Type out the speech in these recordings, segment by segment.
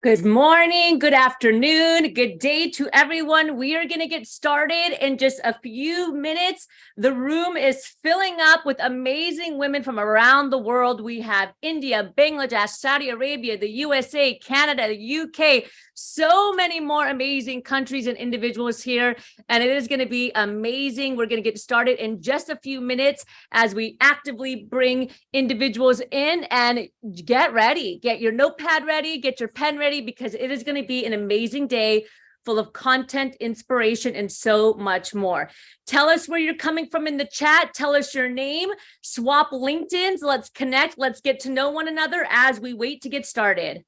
Good morning, good afternoon, good day to everyone. We are going to get started in just a few minutes. The room is filling up with amazing women from around the world. We have India, Bangladesh, Saudi Arabia, the USA, Canada, the UK, so many more amazing countries and individuals here. And it is going to be amazing. We're going to get started in just a few minutes as we actively bring individuals in. And get ready, get your notepad ready, get your pen ready, because it is going to be an amazing day full of content, inspiration, and so much more. Tell us where you're coming from in the chat. Tell us your name, swap LinkedIn's, let's connect, let's get to know one another as we wait to get started.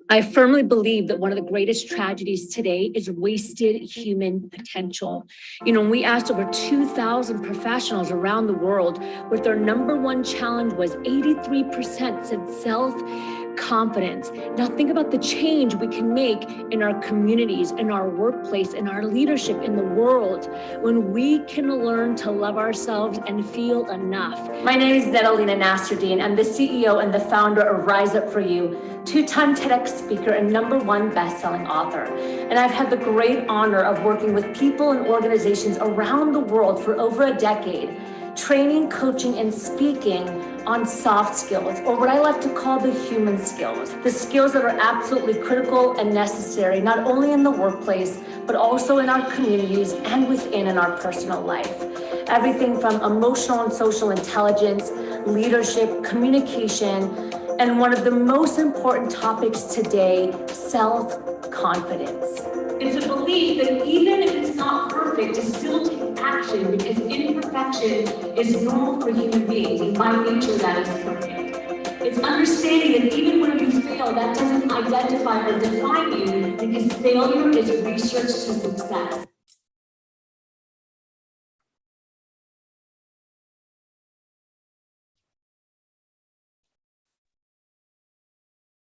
I firmly believe that one of the greatest tragedies today is wasted human potential. You know, we asked over 2,000 professionals around the world what their number one challenge was. 83% said self-confidence. Now think about the change we can make in our communities, in our workplace, in our leadership, in the world, when we can learn to love ourselves and feel enough. My name is Nedalina Nasruddin. I'm the CEO and the founder of Rise Up For You, two-time TEDx speaker and #1 best-selling author. And I've had the great honor of working with people and organizations around the world for over a decade, training, coaching, and speaking on soft skills, or what I like to call the human skills, the skills that are absolutely critical and necessary, not only in the workplace, but also in our communities and within in our personal life. Everything from emotional and social intelligence, leadership, communication, and one of the most important topics today, self-confidence. It's a belief that even if it's not perfect, to still take action, because imperfection is normal for human beings, and by nature that is perfect. It's understanding that even when you fail, that doesn't identify or define you, because failure is research to success.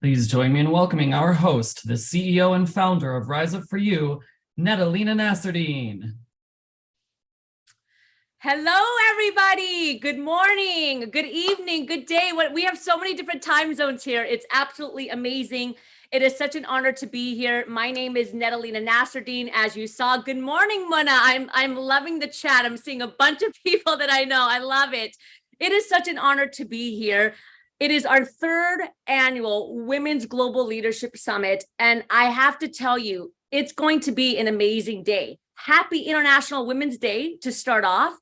Please join me in welcoming our host, the CEO and founder of Rise Up For You, Natalina Nasserdine. Hello, everybody. Good morning, good evening, good day. We have so many different time zones here. It's absolutely amazing. It is such an honor to be here. My name is Natalina Nasserdine. As you saw, good morning, Mona. I'm loving the chat. I'm seeing a bunch of people that I know. I love it. It is such an honor to be here. It is our third annual Women's Global Leadership Summit. And I have to tell you, it's going to be an amazing day. Happy International Women's Day to start off,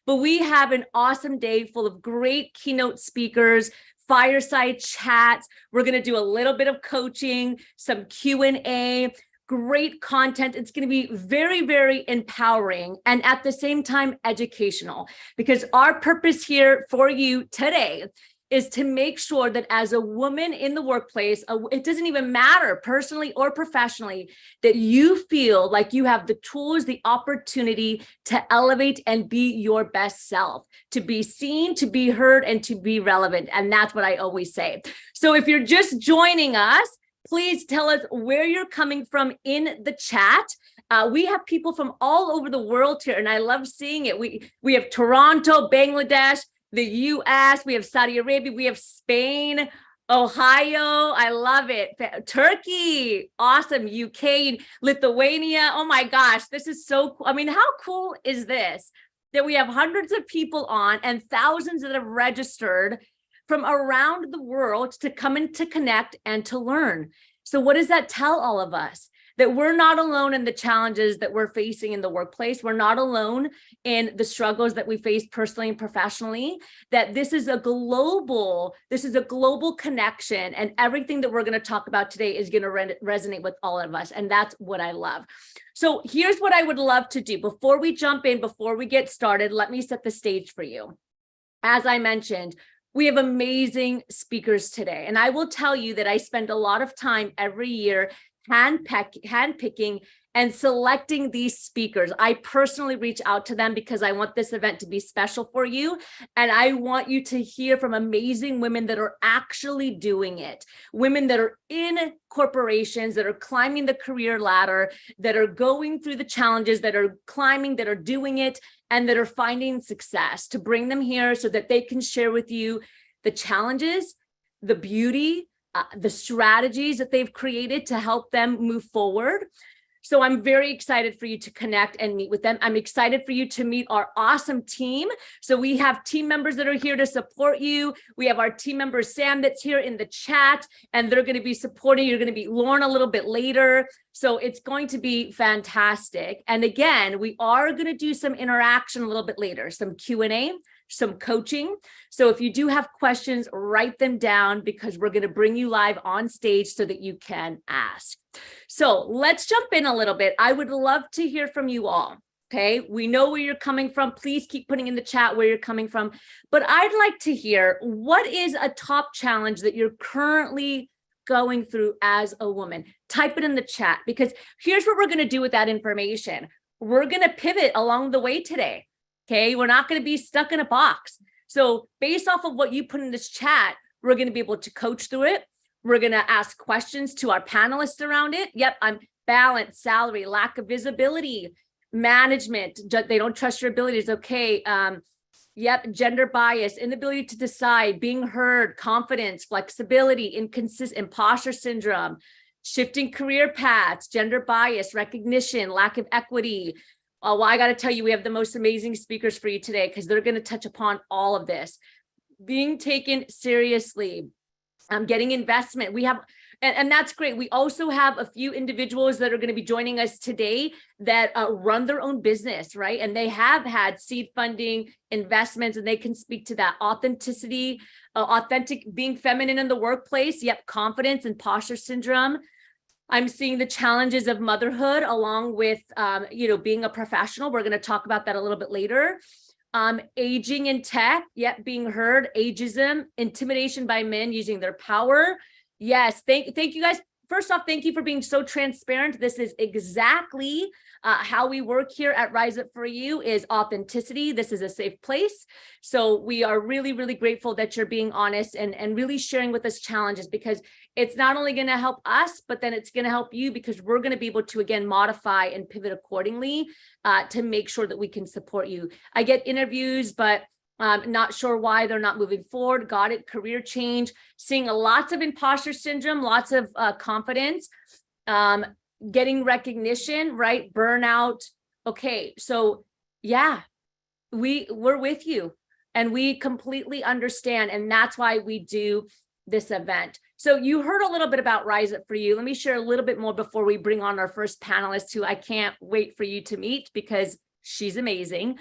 but we have an awesome day full of great keynote speakers, fireside chats. We're going to do a little bit of coaching, some Q&A, great content. It's going to be very, very empowering and at the same time educational, because our purpose here for you today is to make sure that as a woman in the workplace, it doesn't even matter personally or professionally, that you feel like you have the tools, the opportunity to elevate and be your best self, to be seen, to be heard, and to be relevant. And that's what I always say. So if you're just joining us, please tell us where you're coming from in the chat. We have people from all over the world here, and I love seeing it. We have Toronto, Bangladesh, the US, we have Saudi Arabia, we have Spain, Ohio, I love it. Turkey, awesome. UK, Lithuania. Oh my gosh, this is so cool. I mean, how cool is this? That we have hundreds of people on and thousands that have registered from around the world to come and to connect and to learn. So what does that tell all of us? That we're not alone in the challenges that we're facing in the workplace. We're not alone in the struggles that we face personally and professionally, that this is a global connection, and everything that we're going to talk about today is going to resonate with all of us. And that's what I love. So here's what I would love to do. Before we jump in, before we get started, let me set the stage for you. As I mentioned, we have amazing speakers today. And I will tell you that I spend a lot of time every year handpicking and selecting these speakers. I personally reach out to them because I want this event to be special for you. And I want you to hear from amazing women that are actually doing it. Women that are in corporations, that are climbing the career ladder, that are going through the challenges, that are climbing, that are doing it, and that are finding success, to bring them here so that they can share with you the challenges, the beauty, the strategies that they've created to help them move forward. So I'm very excited for you to connect and meet with them. I'm excited for you to meet our awesome team. So we have team members that are here to support you. We have our team member, Sam, that's here in the chat, and they're going to be supporting you. You're going to meet Lauren a little bit later. So it's going to be fantastic. And again, we are going to do some interaction a little bit later, some Q&A, some coaching. So if you do have questions, write them down, because we're going to bring you live on stage so that you can ask. So let's jump in a little bit. I would love to hear from you all. Okay, we know where you're coming from. Please keep putting in the chat where you're coming from. But I'd like to hear, what is a top challenge that you're currently going through as a woman? Type it in the chat, because here's what we're going to do with that information. We're going to pivot along the way today. Okay, we're not going to be stuck in a box. So based off of what you put in this chat, we're going to be able to coach through it. We're going to ask questions to our panelists around it. Yep, I'm balance, salary, lack of visibility, management, they don't trust your abilities. Okay. Yep, gender bias, inability to decide, being heard, confidence, flexibility, imposter syndrome, shifting career paths, gender bias, recognition, lack of equity. Well, I got to tell you, we have the most amazing speakers for you today, because they're going to touch upon all of this. Being taken seriously, getting investment. We have, and that's great. We also have a few individuals that are going to be joining us today that run their own business, right? And they have had seed funding, investments, and they can speak to that. Authenticity, authentic, being feminine in the workplace. Yep, confidence, imposter syndrome. I'm seeing the challenges of motherhood along with, being a professional. We're going to talk about that a little bit later. Aging in tech, yet being heard, ageism, intimidation by men using their power. Yes, thank you guys first off, thank you for being so transparent. This is exactly how we work here at Rise Up For You, is authenticity. This is a safe place. So we are really, really grateful that you're being honest and really sharing with us challenges, because it's not only going to help us, but then it's going to help you, because we're going to be able to, again, modify and pivot accordingly to make sure that we can support you. I get interviews, but not sure why they're not moving forward. Got it. Career change, seeing lots of imposter syndrome, lots of confidence, getting recognition, right? Burnout. Okay. So yeah, we're with you and we completely understand. And that's why we do this event. So you heard a little bit about Rise Up For You. Let me share a little bit more before we bring on our first panelist, who I can't wait for you to meet because she's amazing.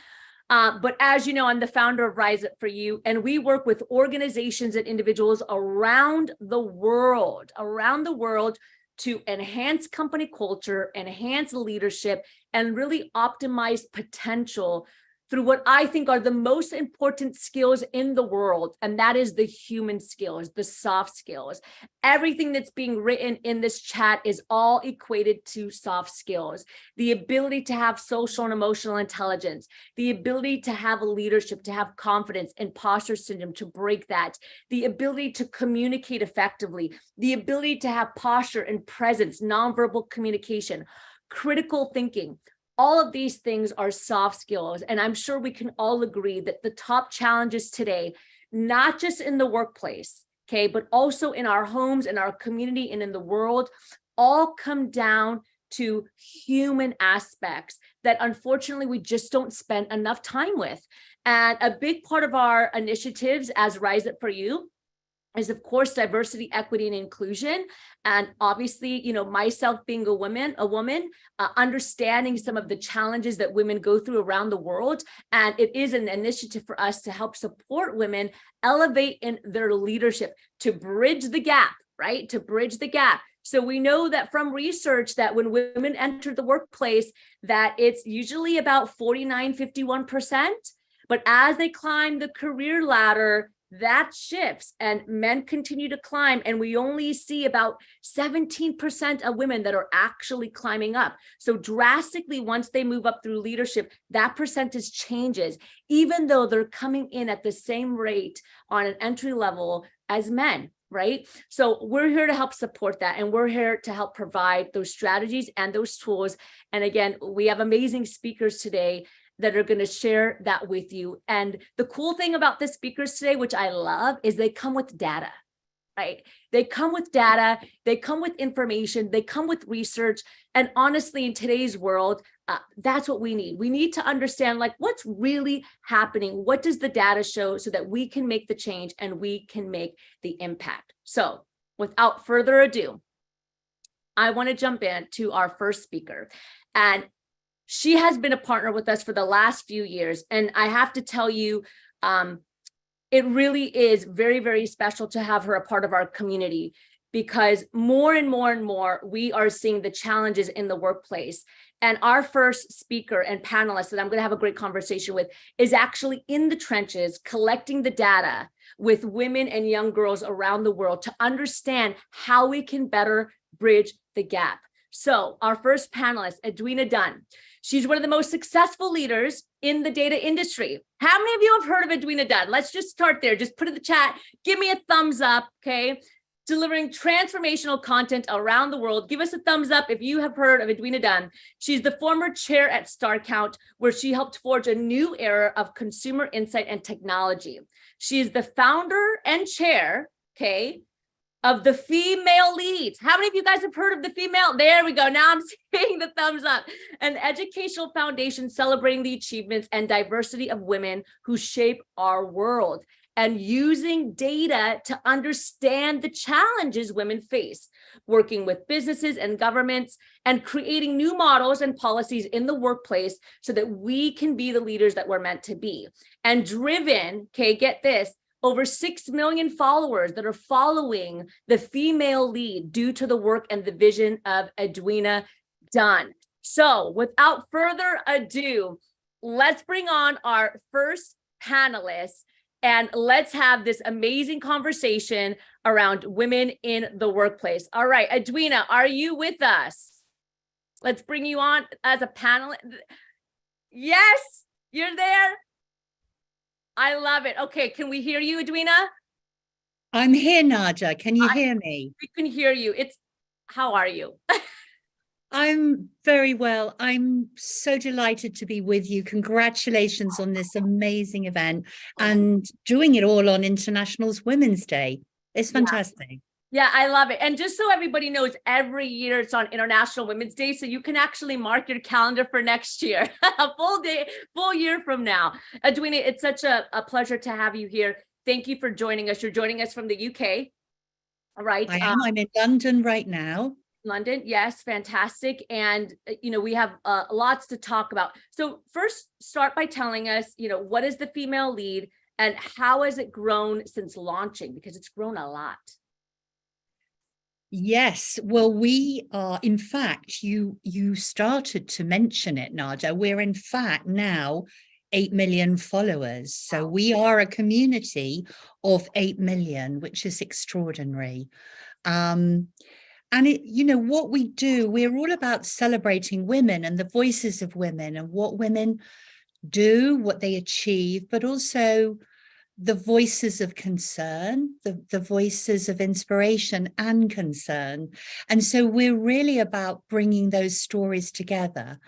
But as you know, I'm the founder of Rise Up For You, and we work with organizations and individuals around the world to enhance company culture, enhance leadership, and really optimize potential through what I think are the most important skills in the world. And that is the human skills, the soft skills. Everything that's being written in this chat is all equated to soft skills. The ability to have social and emotional intelligence, the ability to have leadership, to have confidence, imposter syndrome, to break that, the ability to communicate effectively, the ability to have posture and presence, nonverbal communication, critical thinking. All of these things are soft skills. And I'm sure we can all agree that the top challenges today, not just in the workplace, okay, but also in our homes, in our community, and in the world, all come down to human aspects that unfortunately we just don't spend enough time with. And a big part of our initiatives as Rise Up For You is, of course, diversity, equity, and inclusion. And obviously, you know, myself being a woman, understanding some of the challenges that women go through around the world. And it is an initiative for us to help support women elevate in their leadership, to bridge the gap, right? To bridge the gap. So we know that from research that when women enter the workplace, that it's usually about 49, 51%. But as they climb the career ladder, that shifts and men continue to climb, and we only see about 17% of women that are actually climbing up. So drastically, once they move up through leadership, that percentage changes, even though they're coming in at the same rate on an entry level as men, right? So we're here to help support that, and we're here to help provide those strategies and those tools. And again, we have amazing speakers today that are going to share that with you. And the cool thing about the speakers today, which I love, is they come with data, right? They come with data, they come with information, they come with research. And honestly, in today's world, that's what we need. We need to understand, like, what's really happening? What does the data show, so that we can make the change and we can make the impact? So without further ado, I want to jump into our first speaker. And she has been a partner with us for the last few years. And I have to tell you, it really is very, very special to have her a part of our community, because more and more and more, we are seeing the challenges in the workplace. And our first speaker and panelist that I'm going to have a great conversation with is actually in the trenches, collecting the data with women and young girls around the world to understand how we can better bridge the gap. So our first panelist, Edwina Dunn. She's one of the most successful leaders in the data industry. How many of you have heard of Edwina Dunn? Let's just start there. Just put in the chat. Give me a thumbs up, okay? Delivering transformational content around the world. Give us a thumbs up if you have heard of Edwina Dunn. She's the former chair at StarCount, where she helped forge a new era of consumer insight and technology. She is the founder and chair, okay, of the Female Leads. How many of you guys have heard of the Female? There we go. Now I'm seeing the thumbs up. An educational foundation celebrating the achievements and diversity of women who shape our world, and using data to understand the challenges women face, working with businesses and governments, and creating new models and policies in the workplace so that we can be the leaders that we're meant to be. And driven, okay, get this, over 6 million followers that are following the Female Lead due to the work and the vision of Edwina Dunn. So without further ado, let's bring on our first panelist. and let's have this amazing conversation around women in the workplace. All right, Edwina, are you with us? Let's bring you on as a panelist. Yes, you're there. I love it. Okay, can we hear you, Edwina? I'm here, Nadia. Can you hear me? We can hear you. How are you? I'm very well. I'm so delighted to be with you. Congratulations on this amazing event and doing it all on International Women's Day. It's fantastic. Yeah, I love it. And just so everybody knows, every year it's on International Women's Day, so you can actually mark your calendar for next year, a full year from now. Edwina, it's such a pleasure to have you here. Thank you for joining us. You're joining us from the UK. All right. I am. I'm in London right now. London, yes, fantastic. And, we have lots to talk about. So first, start by telling us, what is the female lead and how has it grown since launching? Because it's grown a lot. Yes, well, we are, in fact, you started to mention it, Nadia. We're in fact now 8 million followers. So we are a community of 8 million, which is extraordinary. And what we do, we're all about celebrating women and the voices of women and what women do, what they achieve, but also the voices of concern, the voices of inspiration and concern. And so we're really about bringing those stories together.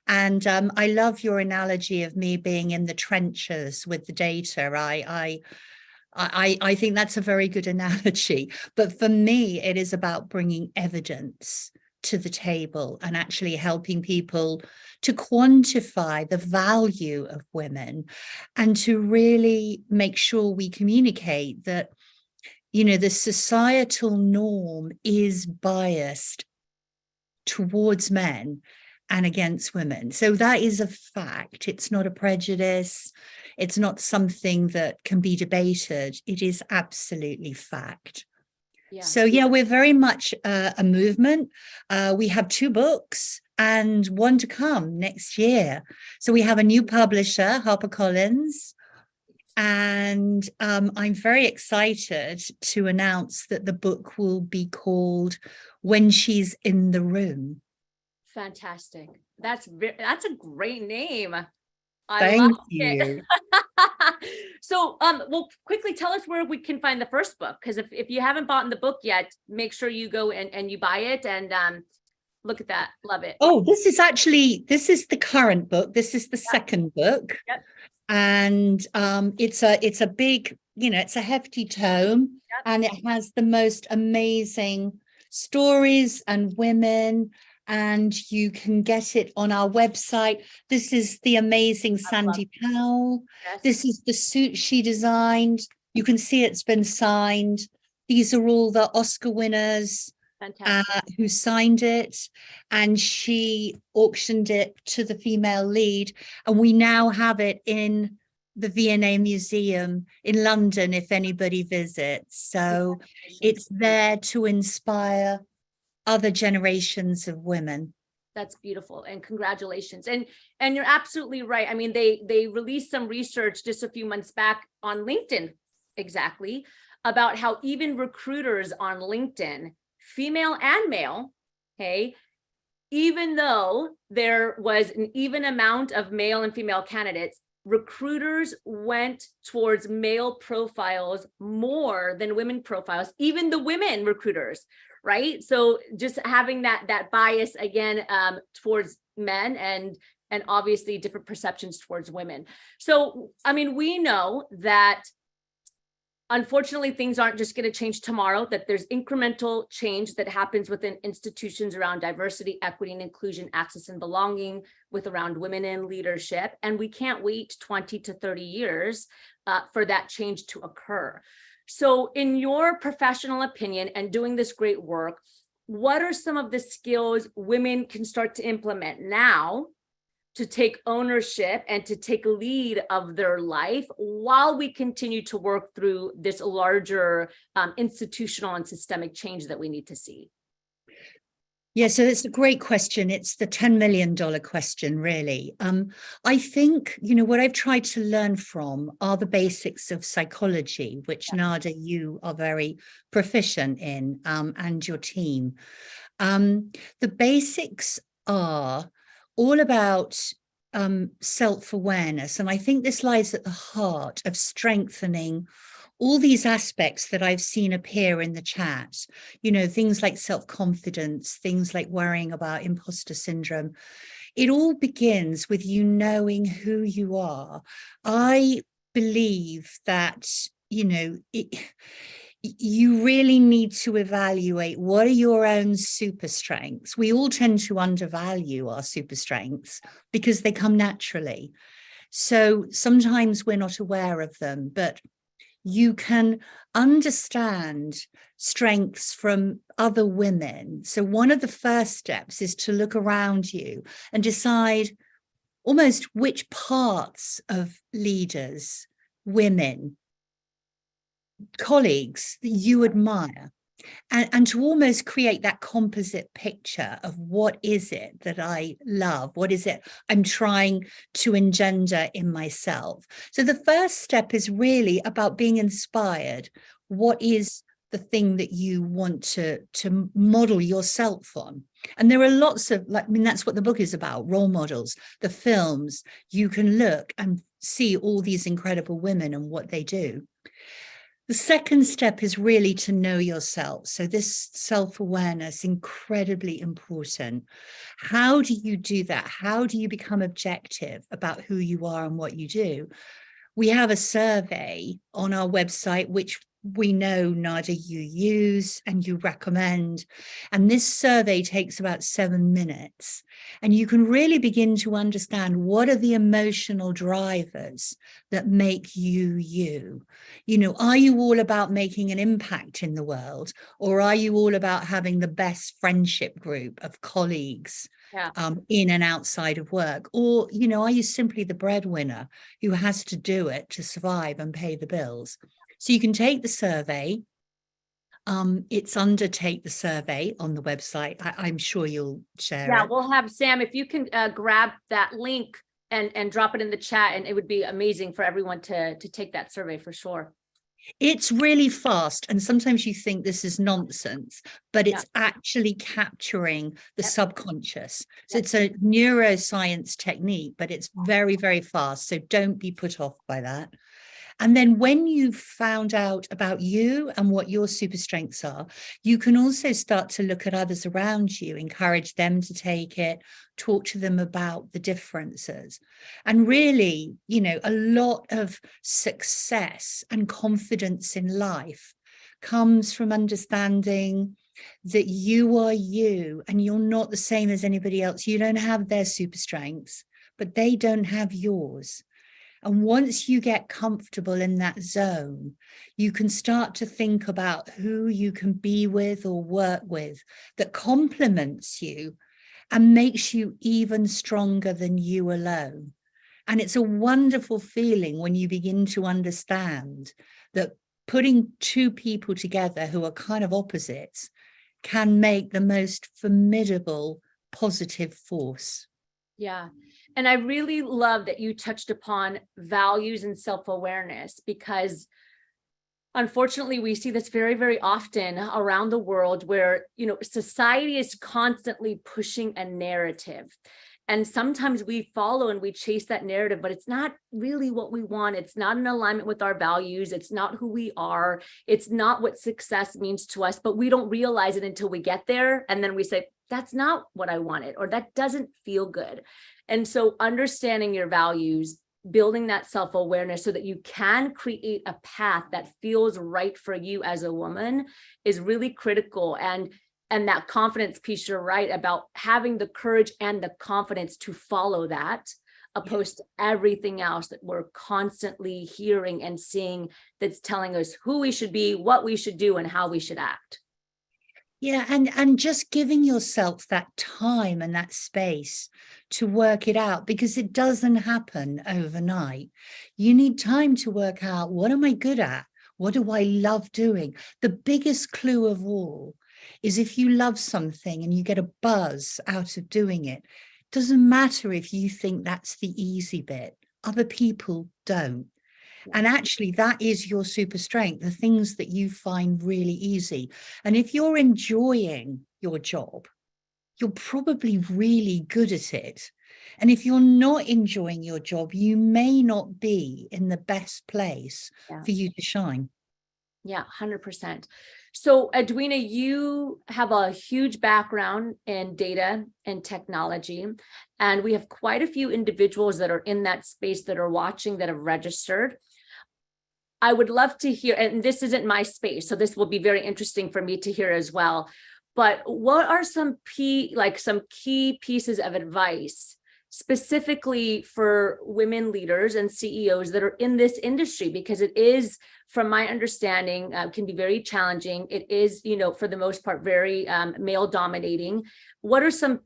And I love your analogy of me being in the trenches with the data. I think that's a very good analogy. But for me, it is about bringing evidence to the table and actually helping people to quantify the value of women and to really make sure we communicate that, the societal norm is biased towards men and against women. So that is a fact. It's not a prejudice. It's not something that can be debated. It is absolutely fact. Yeah. So, we're very much a movement. We have 2 books and one to come next year. So we have a new publisher, HarperCollins, and I'm very excited to announce that the book will be called When She's in the Room. Fantastic. That's a great name. Thank you. So, well, quickly tell us where we can find the first book, because if you haven't bought the book yet, make sure you go and you buy it and look at that. Love it. Oh, this is the current book. This is the second book. Yep. And it's a big, it's a hefty tome. Yep. And it has the most amazing stories and women. And you can get it on our website. This is the amazing Sandy Powell. Yes. This is the suit she designed. You can see it's been signed. These are all the Oscar winners who signed it. And she auctioned it to the female lead. And we now have it in the V&A Museum in London, if anybody visits. So it's there to inspire other generations of women. That's beautiful, and congratulations. And you're absolutely right. I mean, they released some research just a few months back on LinkedIn, exactly, about how even recruiters on LinkedIn, female and male, okay, even though there was an even amount of male and female candidates, recruiters went towards male profiles more than women profiles, even the women recruiters. Right. So just having that bias again towards men and obviously different perceptions towards women. So, I mean, we know that unfortunately things aren't just going to change tomorrow, that there's incremental change that happens within institutions around diversity, equity, and inclusion, access and belonging, with around women in leadership. And we can't wait 20 to 30 years for that change to occur. So in your professional opinion and doing this great work, what are some of the skills women can start to implement now to take ownership and to take lead of their life while we continue to work through this larger institutional and systemic change that we need to see? Yeah, so it's a great question. It's the $10 million question, really. I think, what I've tried to learn from are the basics of psychology, which Nada, you are very proficient in, and your team. The basics are all about self-awareness. And I think this lies at the heart of strengthening all these aspects that I've seen appear in the chat, things like self-confidence, things like worrying about imposter syndrome. It all begins with you knowing who you are. I believe that, you really need to evaluate what are your own super strengths. We all tend to undervalue our super strengths because they come naturally. So sometimes we're not aware of them, but you can understand strengths from other women. So one of the first steps is to look around you and decide almost which parts of leaders, women, colleagues that you admire. And to almost create that composite picture of what is it that I love? What is it I'm trying to engender in myself? So the first step is really about being inspired. What is the thing that you want to model yourself on? And there are lots of, that's what the book is about, role models, the films. You can look and see all these incredible women and what they do. The second step is really to know yourself. So this self-awareness, incredibly important. How do you do that? How do you become objective about who you are and what you do? We have a survey on our website, which we know, Nada, you use and you recommend. And this survey takes about 7 minutes. And you can really begin to understand what are the emotional drivers that make you you. Are you all about making an impact in the world? Or are you all about having the best friendship group of colleagues in and outside of work? Or, are you simply the breadwinner who has to do it to survive and pay the bills? So you can take the survey. It's under Take the Survey on the website. I'm sure you'll share it. Yeah, we'll have Sam, if you can grab that link and drop it in the chat, and it would be amazing for everyone to take that survey for sure. It's really fast. And sometimes you think this is nonsense, but it's actually capturing the subconscious. So it's a neuroscience technique, but it's very, very fast. So don't be put off by that. And then when you've found out about you and what your super strengths are, you can also start to look at others around you, encourage them to take it, talk to them about the differences. And really, a lot of success and confidence in life comes from understanding that you are you and you're not the same as anybody else. You don't have their super strengths, but they don't have yours. And once you get comfortable in that zone, you can start to think about who you can be with or work with that complements you and makes you even stronger than you alone. And it's a wonderful feeling when you begin to understand that putting two people together who are kind of opposites can make the most formidable positive force. Yeah. And I really love that you touched upon values and self-awareness, because unfortunately, we see this very, very often around the world where, society is constantly pushing a narrative. And sometimes we follow and we chase that narrative, but it's not really what we want. It's not in alignment with our values. It's not who we are. It's not what success means to us, but we don't realize it until we get there. And then we say, that's not what I wanted, or that doesn't feel good. And so understanding your values, building that self-awareness so that you can create a path that feels right for you as a woman is really critical. And that confidence piece, you're right about having the courage and the confidence to follow that, opposed to everything else that we're constantly hearing and seeing that's telling us who we should be, what we should do, and how we should act. Yeah, and just giving yourself that time and that space to work it out, because it doesn't happen overnight. You need time to work out, what am I good at? What do I love doing? The biggest clue of all is if you love something and you get a buzz out of doing it, doesn't matter if you think that's the easy bit, other people don't. And actually, that is your super strength, the things that you find really easy. And if you're enjoying your job, you're probably really good at it. And if you're not enjoying your job, you may not be in the best place for you to shine. Yeah, 100%. So Edwina, you have a huge background in data and technology, and we have quite a few individuals that are in that space that are watching that have registered. I would love to hear, and this isn't my space, so this will be very interesting for me to hear as well. But what are some key pieces of advice specifically for women leaders and CEOs that are in this industry? Because it is, from my understanding, can be very challenging. It is, for the most part, very male dominating. What are some,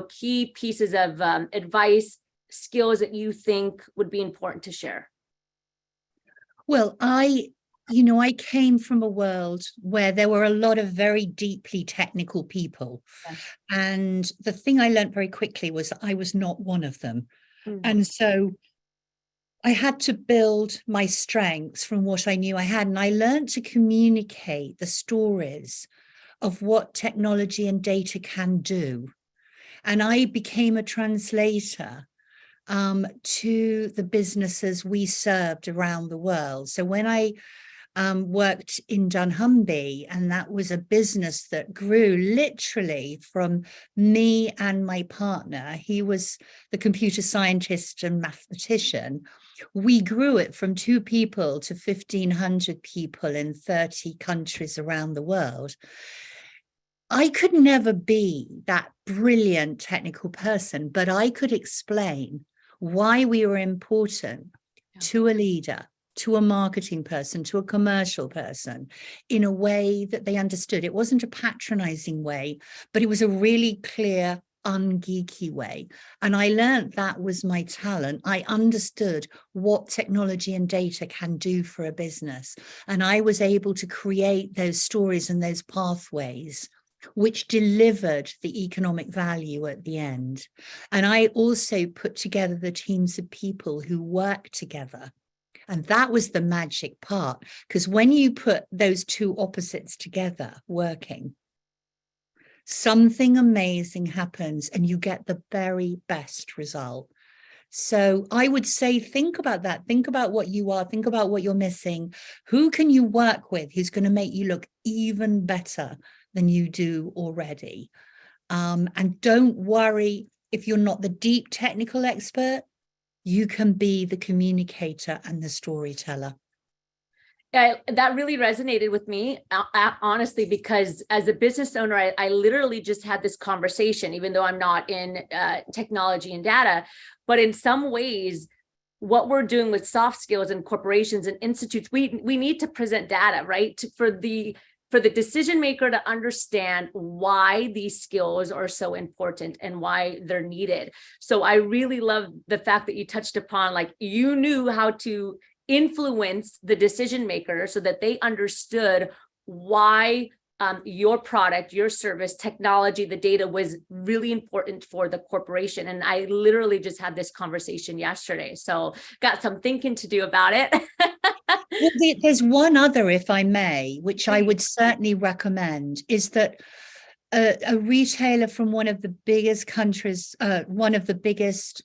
key pieces of advice, skills that you think would be important to share? Well, I came from a world where there were a lot of very deeply technical people. Yes. And the thing I learned very quickly was I was not one of them. Mm-hmm. And so I had to build my strengths from what I knew I had. And I learned to communicate the stories of what technology and data can do. And I became a translator to the businesses we served around the world. So when I worked in Dunnhumby, and that was a business that grew literally from me and my partner. He was the computer scientist and mathematician. We grew it from 2 people to 1,500 people in 30 countries around the world. I could never be that brilliant technical person, but I could explain why we were important to a leader, to a marketing person, to a commercial person, in a way that they understood. It wasn't a patronizing way, but it was a really clear, ungeeky way. And I learned that was my talent. I understood what technology and data can do for a business. And I was able to create those stories and those pathways which delivered the economic value at the end. And I also put together the teams of people who work together. And that was the magic part, because when you put those two opposites together working, something amazing happens and you get the very best result. So I would say, think about that. Think about what you are. Think about what you're missing. Who can you work with who's going to make you look even better than you do already? And don't worry if you're not the deep technical expert. You can be the communicator and the storyteller. That really resonated with me, honestly, because as a business owner, I literally just had this conversation, even though I'm not in technology and data. But in some ways, what we're doing with soft skills and corporations and institutes, we need to present data, right? For the decision maker to understand why these skills are so important and why they're needed. So I really love the fact that you touched upon, like, you knew how to influence the decision maker so that they understood why your product, your service, technology, the data was really important for the corporation. And I literally just had this conversation yesterday. So got some thinking to do about it. Well, there's one other, if I may, which I would certainly recommend, is that a retailer from one of the biggest countries, one of the biggest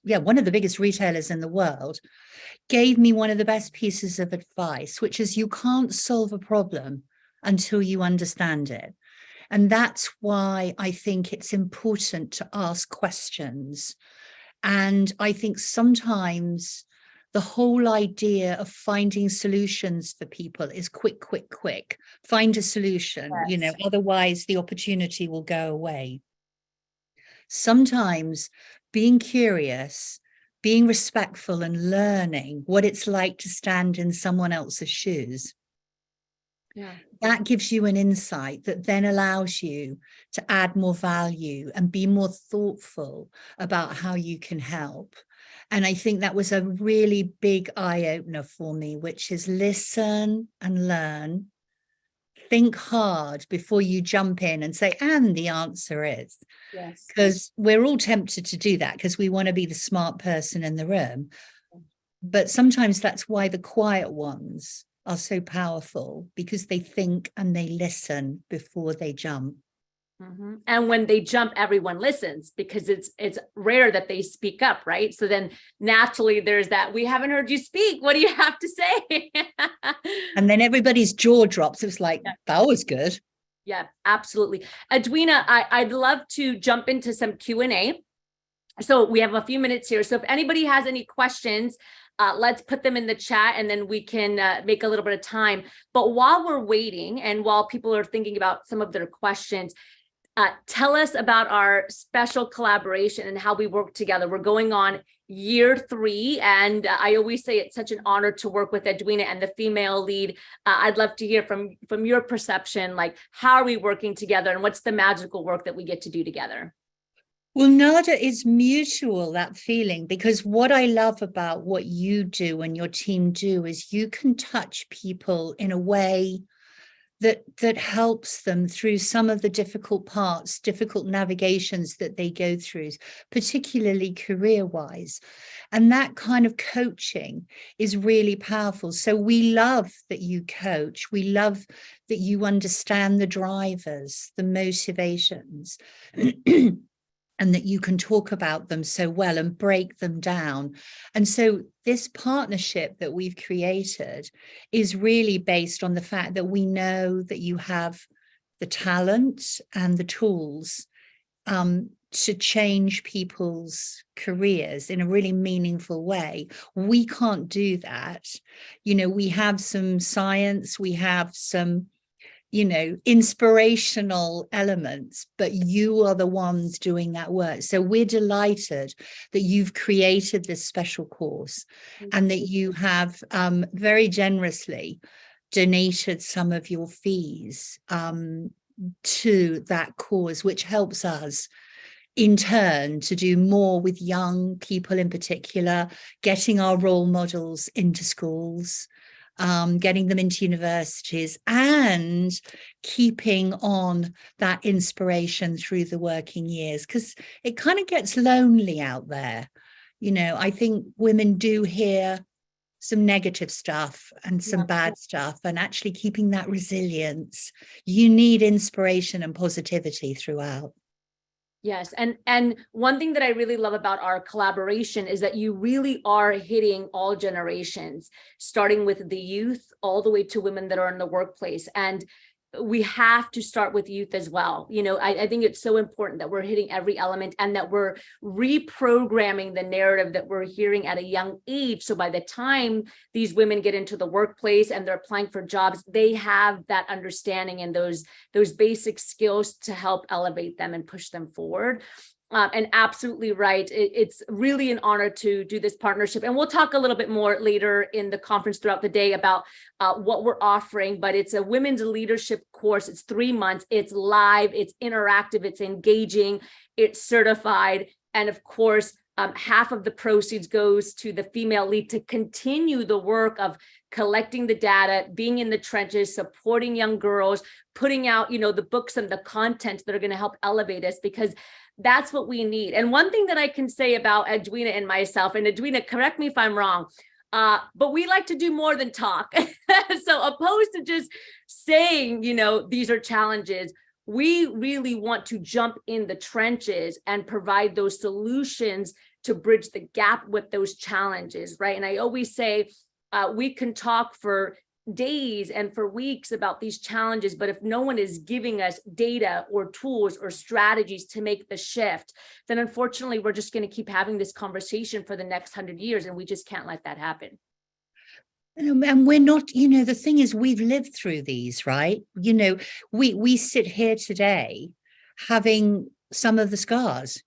retailers in the world, gave me one of the best pieces of advice, which is you can't solve a problem until you understand it. And that's why I think it's important to ask questions. And I think sometimes the whole idea of finding solutions for people is quick. Find a solution, yes. Otherwise the opportunity will go away. Sometimes being curious, being respectful, and learning what it's like to stand in someone else's shoes, that gives you an insight that then allows you to add more value and be more thoughtful about how you can help. And I think that was a really big eye-opener for me, which is listen and learn, think hard before you jump in and say, and the answer is. Yes. Because we're all tempted to do that because we want to be the smart person in the room. But sometimes that's why the quiet ones are so powerful, because they think and they listen before they jump. Mhm. And when they jump, everyone listens, because it's rare that they speak up, right? So then naturally there's that, we haven't heard you speak. What do you have to say? And then everybody's jaw drops. It was like, that was good. Yeah, absolutely. Edwina, I'd love to jump into some Q&A. So we have a few minutes here. So if anybody has any questions, let's put them in the chat, and then we can make a little bit of time. But while we're waiting and while people are thinking about some of their questions, tell us about our special collaboration and how we work together. We're going on year 3, and I always say it's such an honor to work with Edwina and the female lead. I'd love to hear from your perception, like, how are we working together and what's the magical work that we get to do together? Well, Nada, is mutual, that feeling, because what I love about what you do and your team do is you can touch people in a way that helps them through some of the difficult parts, difficult navigations that they go through, particularly career-wise. And that kind of coaching is really powerful. So we love that you coach. We love that you understand the drivers, the motivations, and that you can talk about them so well and break them down. And so this partnership that we've created is really based on the fact that we know that you have the talent and the tools to change people's careers in a really meaningful way. We can't do that. You know, we have some science, we have some inspirational elements, but you are the ones doing that work. So we're delighted that you've created this special course and that you have very generously donated some of your fees to that cause, which helps us in turn to do more with young people in particular, getting our role models into schools, getting them into universities, and keeping on that inspiration through the working years, because it kind of gets lonely out there. I think women do hear some negative stuff and some bad stuff, and actually keeping that resilience, you need inspiration and positivity throughout. Yes. And one thing that I really love about our collaboration is that you really are hitting all generations, starting with the youth all the way to women that are in the workplace. And we have to start with youth as well. I think it's so important that we're hitting every element and that we're reprogramming the narrative that we're hearing at a young age. So by the time these women get into the workplace and they're applying for jobs, they have that understanding and those basic skills to help elevate them and push them forward. And absolutely right. It's really an honor to do this partnership. And we'll talk a little bit more later in the conference throughout the day about what we're offering, but it's a women's leadership course. It's 3 months. It's live, it's interactive, it's engaging, it's certified. And of course, half of the proceeds goes to the female lead to continue the work of collecting the data, being in the trenches, supporting young girls, putting out, the books and the content that are going to help elevate us, because that's what we need. And one thing that I can say about Edwina and myself, and Edwina, correct me if I'm wrong, but we like to do more than talk. So opposed to just saying, these are challenges, we really want to jump in the trenches and provide those solutions to bridge the gap with those challenges, right? And I always say, we can talk for days and for weeks about these challenges, but if no one is giving us data or tools or strategies to make the shift, then unfortunately we're just going to keep having this conversation for the next 100 years, and we just can't let that happen. And we're not, the thing is, we've lived through these, right? We sit here today having some of the scars,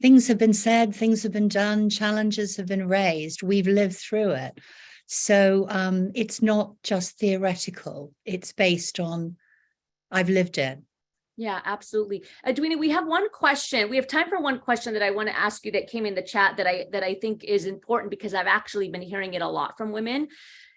things have been said, things have been done, challenges have been raised, we've lived through it. So it's not just theoretical, it's based on, I've lived it. Yeah, absolutely. Edwina, we have one question. We have time for one question that I want to ask you that came in the chat that I think is important, because I've actually been hearing it a lot from women,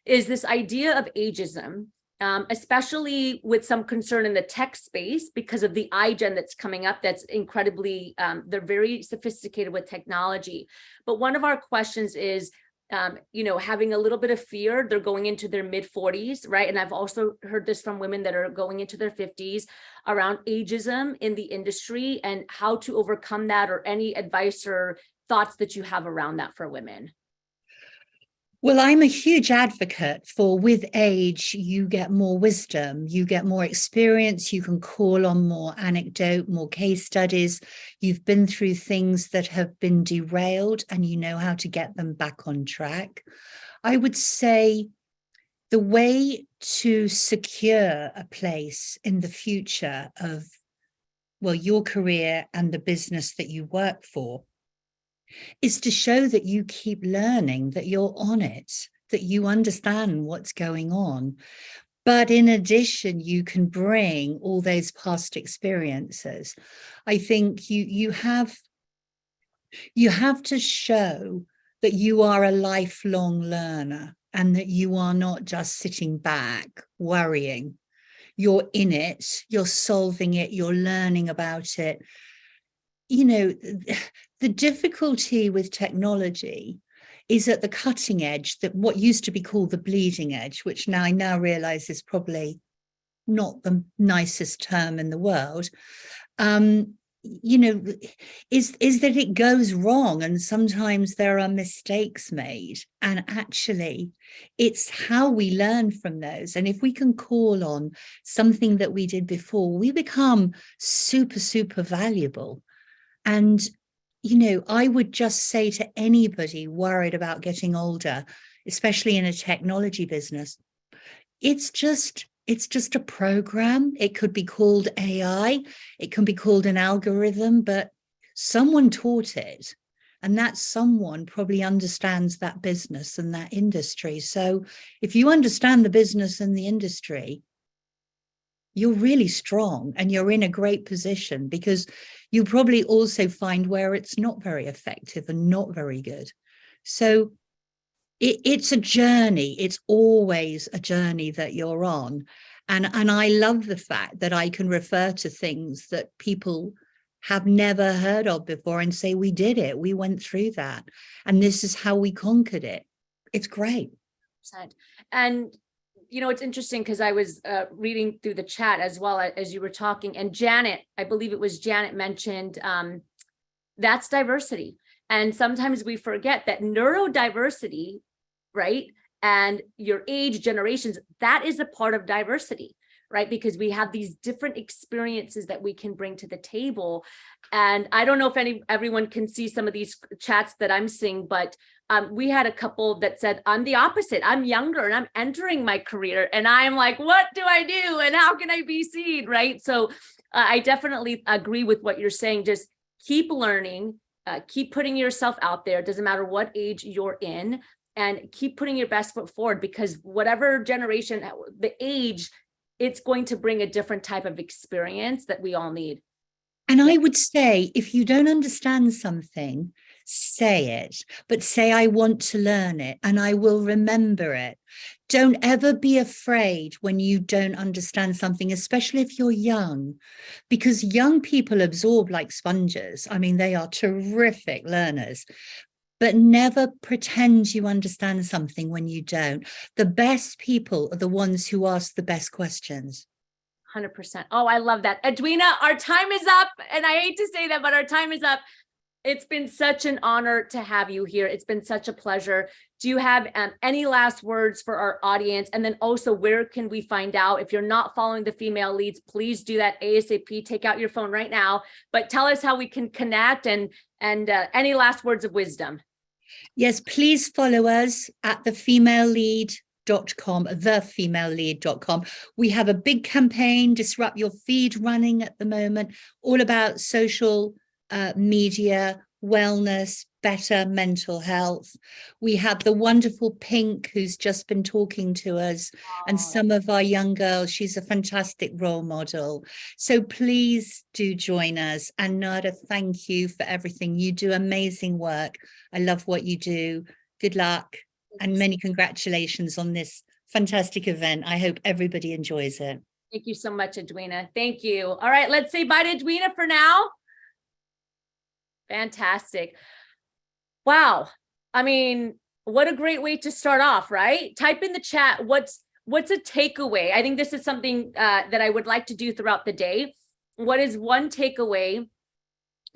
is this idea of ageism especially with some concern in the tech space because of the iGen that's coming up. That's incredibly, they're very sophisticated with technology. But one of our questions is, having a little bit of fear. They're going into their mid 40s, right? And I've also heard this from women that are going into their 50s around ageism in the industry and how to overcome that, or any advice or thoughts that you have around that for women. Well, I'm a huge advocate for, with age, you get more wisdom, you get more experience, you can call on more anecdote, more case studies. You've been through things that have been derailed and you know how to get them back on track. I would say the way to secure a place in the future of, well, your career and the business that you work for is to show that you keep learning, that you're on it, that you understand what's going on. But in addition, you can bring all those past experiences. I think you have to show that you are a lifelong learner and that you are not just sitting back worrying. You're in it, you're solving it, you're learning about it. The difficulty with technology is at the cutting edge, that what used to be called the bleeding edge, which I now realize is probably not the nicest term in the world, is that it goes wrong and sometimes there are mistakes made. And actually, it's how we learn from those. And if we can call on something that we did before, we become super, super valuable. And I would just say to anybody worried about getting older, especially in a technology business, it's just a program. It could be called AI, it can be called an algorithm, but someone taught it. And that someone probably understands that business and that industry. So if you understand the business and the industry, you're really strong and you're in a great position, because you probably also find where it's not very effective and not very good. So it's a journey. It's always a journey that you're on. And I love the fact that I can refer to things that people have never heard of before and say, we did it, we went through that, and this is how we conquered it. It's great. And it's interesting because I was reading through the chat as well as you were talking, and Janet, I believe it was Janet, mentioned that's diversity. And sometimes we forget that neurodiversity, right, and your age, generations, that is a part of diversity, right? Because we have these different experiences that we can bring to the table. And I don't know if everyone can see some of these chats that I'm seeing, but we had a couple that said, I'm the opposite. I'm younger and I'm entering my career. And I'm like, what do I do? And how can I be seen? Right. So I definitely agree with what you're saying. Just keep learning, keep putting yourself out there. It doesn't matter what age you're in, and keep putting your best foot forward, because whatever generation, the age, it's going to bring a different type of experience that we all need. And I would say, if you don't understand something, say it, but say, I want to learn it and I will remember it. Don't ever be afraid when you don't understand something, especially if you're young, because young people absorb like sponges. I mean, they are terrific learners, but never pretend you understand something when you don't. The best people are the ones who ask the best questions. 100%. Oh, I love that. Edwina, our time is up. And I hate to say that, but our time is up. It's been such an honor to have you here. It's been such a pleasure. Do you have any last words for our audience? And then also, where can we find out? If you're not following the female leads, please do that ASAP. Take out your phone right now. But tell us how we can connect, and any last words of wisdom. Yes, please follow us at thefemalelead.com. We have a big campaign, Disrupt Your Feed, running at the moment, all about social media, wellness, better mental health. We have the wonderful Pink, who's just been talking to us, and some of our young girls. She's a fantastic role model. So please do join us. And Nada, thank you for everything. You do amazing work. I love what you do. Good luck and many congratulations on this fantastic event. I hope everybody enjoys it. Thank you so much, Edwina. Thank you. All right, let's say bye to Edwina for now. Fantastic. Wow. I mean, what a great way to start off, right? Type in the chat, what's a takeaway? I think this is something that I would like to do throughout the day. What is one takeaway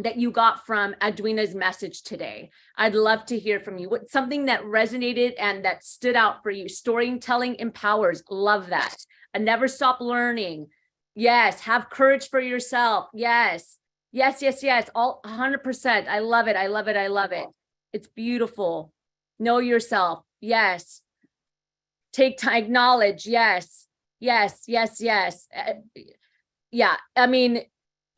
that you got from Edwina's message today? I'd love to hear from you. What something that resonated and that stood out for you? Storytelling empowers. Love that. And never stop learning. Yes. Have courage for yourself. Yes. Yes, yes, yes. All 100%. I love it. I love it. I love it. It's beautiful. Know yourself. Yes. Take time. Acknowledge. Yes. Yes. Yes. Yes. Yeah. I mean,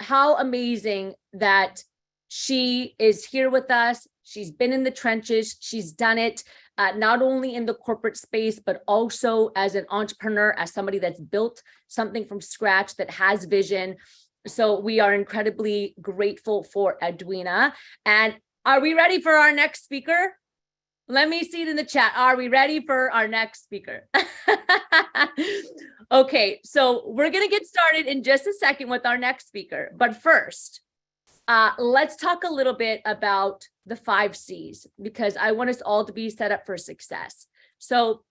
how amazing that she is here with us. She's been in the trenches. She's done it, not only in the corporate space, but also as an entrepreneur, as somebody that's built something from scratch, that has vision. So we are incredibly grateful for Edwina. And are we ready for our next speaker? Let me see it in the chat. Are we ready for our next speaker? Okay, so we're going to get started in just a second with our next speaker. But first, let's talk a little bit about the 5 C's, because I want us all to be set up for success. So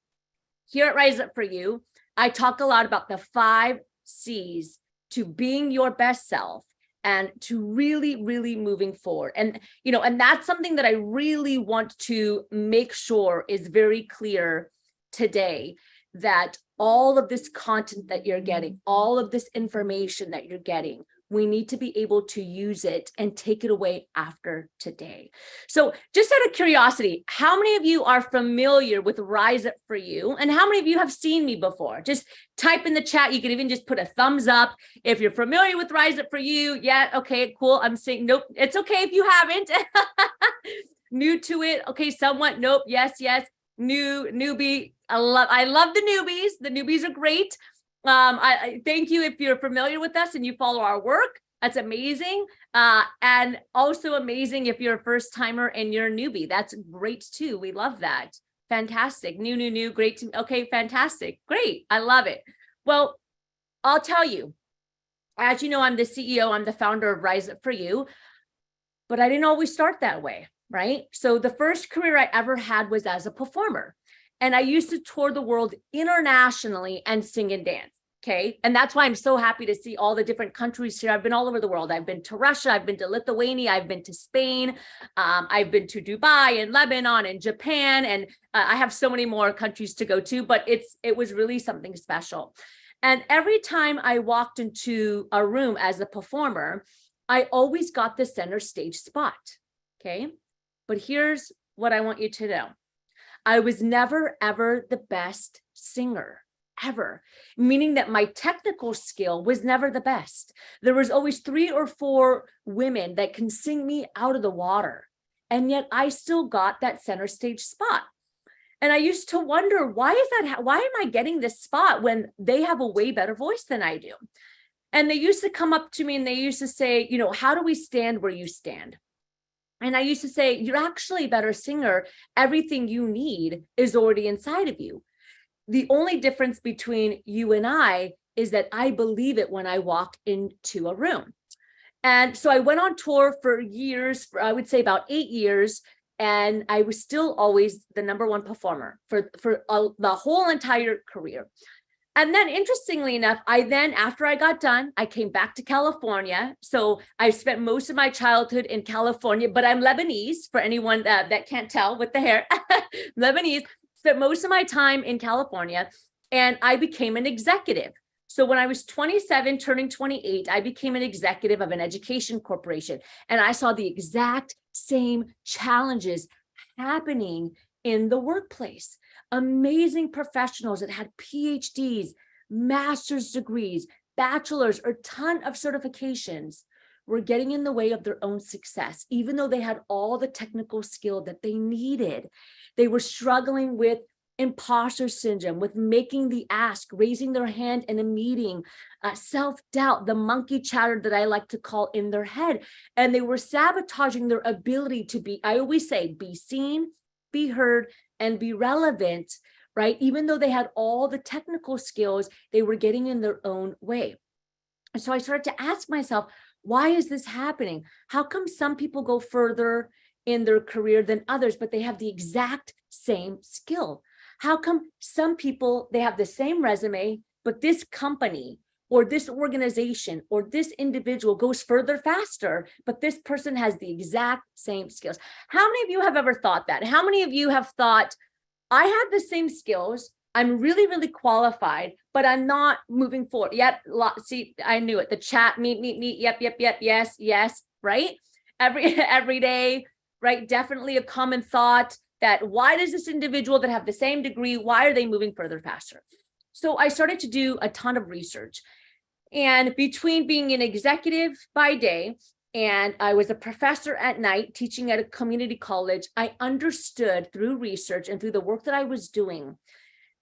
here at Rise Up For You, I talk a lot about the 5 C's to being your best self and to really, really moving forward. And, you know, and that's something that I really want to make sure is very clear today, that all of this content that you're getting, all of this information that you're getting, we need to be able to use it and take it away after today. So just out of curiosity, how many of you are familiar with Rise Up For You? And how many of you have seen me before? Just type in the chat. You can even just put a thumbs up if you're familiar with Rise Up For You. Yeah, okay, cool. I'm saying, nope, it's okay if you haven't. New to it. Okay, somewhat, nope, yes, yes. Newbie. I love the newbies. The newbies are great. I thank you if you're familiar with us and you follow our work. That's amazing. And also amazing if you're a first timer and you're a newbie. That's great too. We love that. Fantastic. New, great. Okay, fantastic. Great. I love it. Well, I'll tell you, as you know, I'm the CEO, I'm the founder of Rise Up For You, but I didn't always start that way, right? So the first career I ever had was as a performer. And I used to tour the world internationally and sing and dance. Okay. And that's why I'm so happy to see all the different countries here. I've been all over the world. I've been to Russia. I've been to Lithuania. I've been to Spain. I've been to Dubai and Lebanon and Japan. And I have so many more countries to go to, but it was really something special. And every time I walked into a room as a performer, I always got the center stage spot. Okay. But here's what I want you to know. I was never, ever the best singer, ever, meaning that my technical skill was never the best. There was always 3 or 4 women that can sing me out of the water. And yet I still got that center stage spot. And I used to wonder, why is that? Why am I getting this spot when they have a way better voice than I do? And they used to come up to me and they used to say, you know, how do we stand where you stand? And I used to say, you're actually a better singer. Everything you need is already inside of you. The only difference between you and I is that I believe it when I walk into a room. And so I went on tour for years, I would say about 8 years, and I was still always the #1 performer for the whole entire career. And then interestingly enough, after I got done, I came back to California. So I spent most of my childhood in California, but I'm Lebanese for anyone that can't tell with the hair. Lebanese, spent most of my time in California, and I became an executive. So when I was 27, turning 28, I became an executive of an education corporation. And I saw the exact same challenges happening in the workplace. Amazing professionals that had PhDs, master's degrees, bachelor's, or ton of certifications were getting in the way of their own success, even though they had all the technical skill that they needed. They were struggling with imposter syndrome, with making the ask, raising their hand in a meeting, self-doubt, the monkey chatter that I like to call in their head. And they were sabotaging their ability to be, I always say, be seen, be heard, and be relevant right? Even though they had all the technical skills, they were getting in their own way. And so I started to ask myself, why is this happening? How come some people go further in their career than others, but they have the exact same skill? How come some people, they have the same resume, but this company or this organization or this individual goes further faster, but this person has the exact same skills? How many of you have ever thought that? How many of you have thought, I have the same skills, I'm really, really qualified, but I'm not moving forward yet? See, I knew it. The chat, me, yep, yes, right? Every day, right? Definitely a common thought that why does this individual that have the same degree, why are they moving further faster? So I started to do a ton of research. And between being an executive by day and I was a professor at night teaching at a community college, I understood through research and through the work that I was doing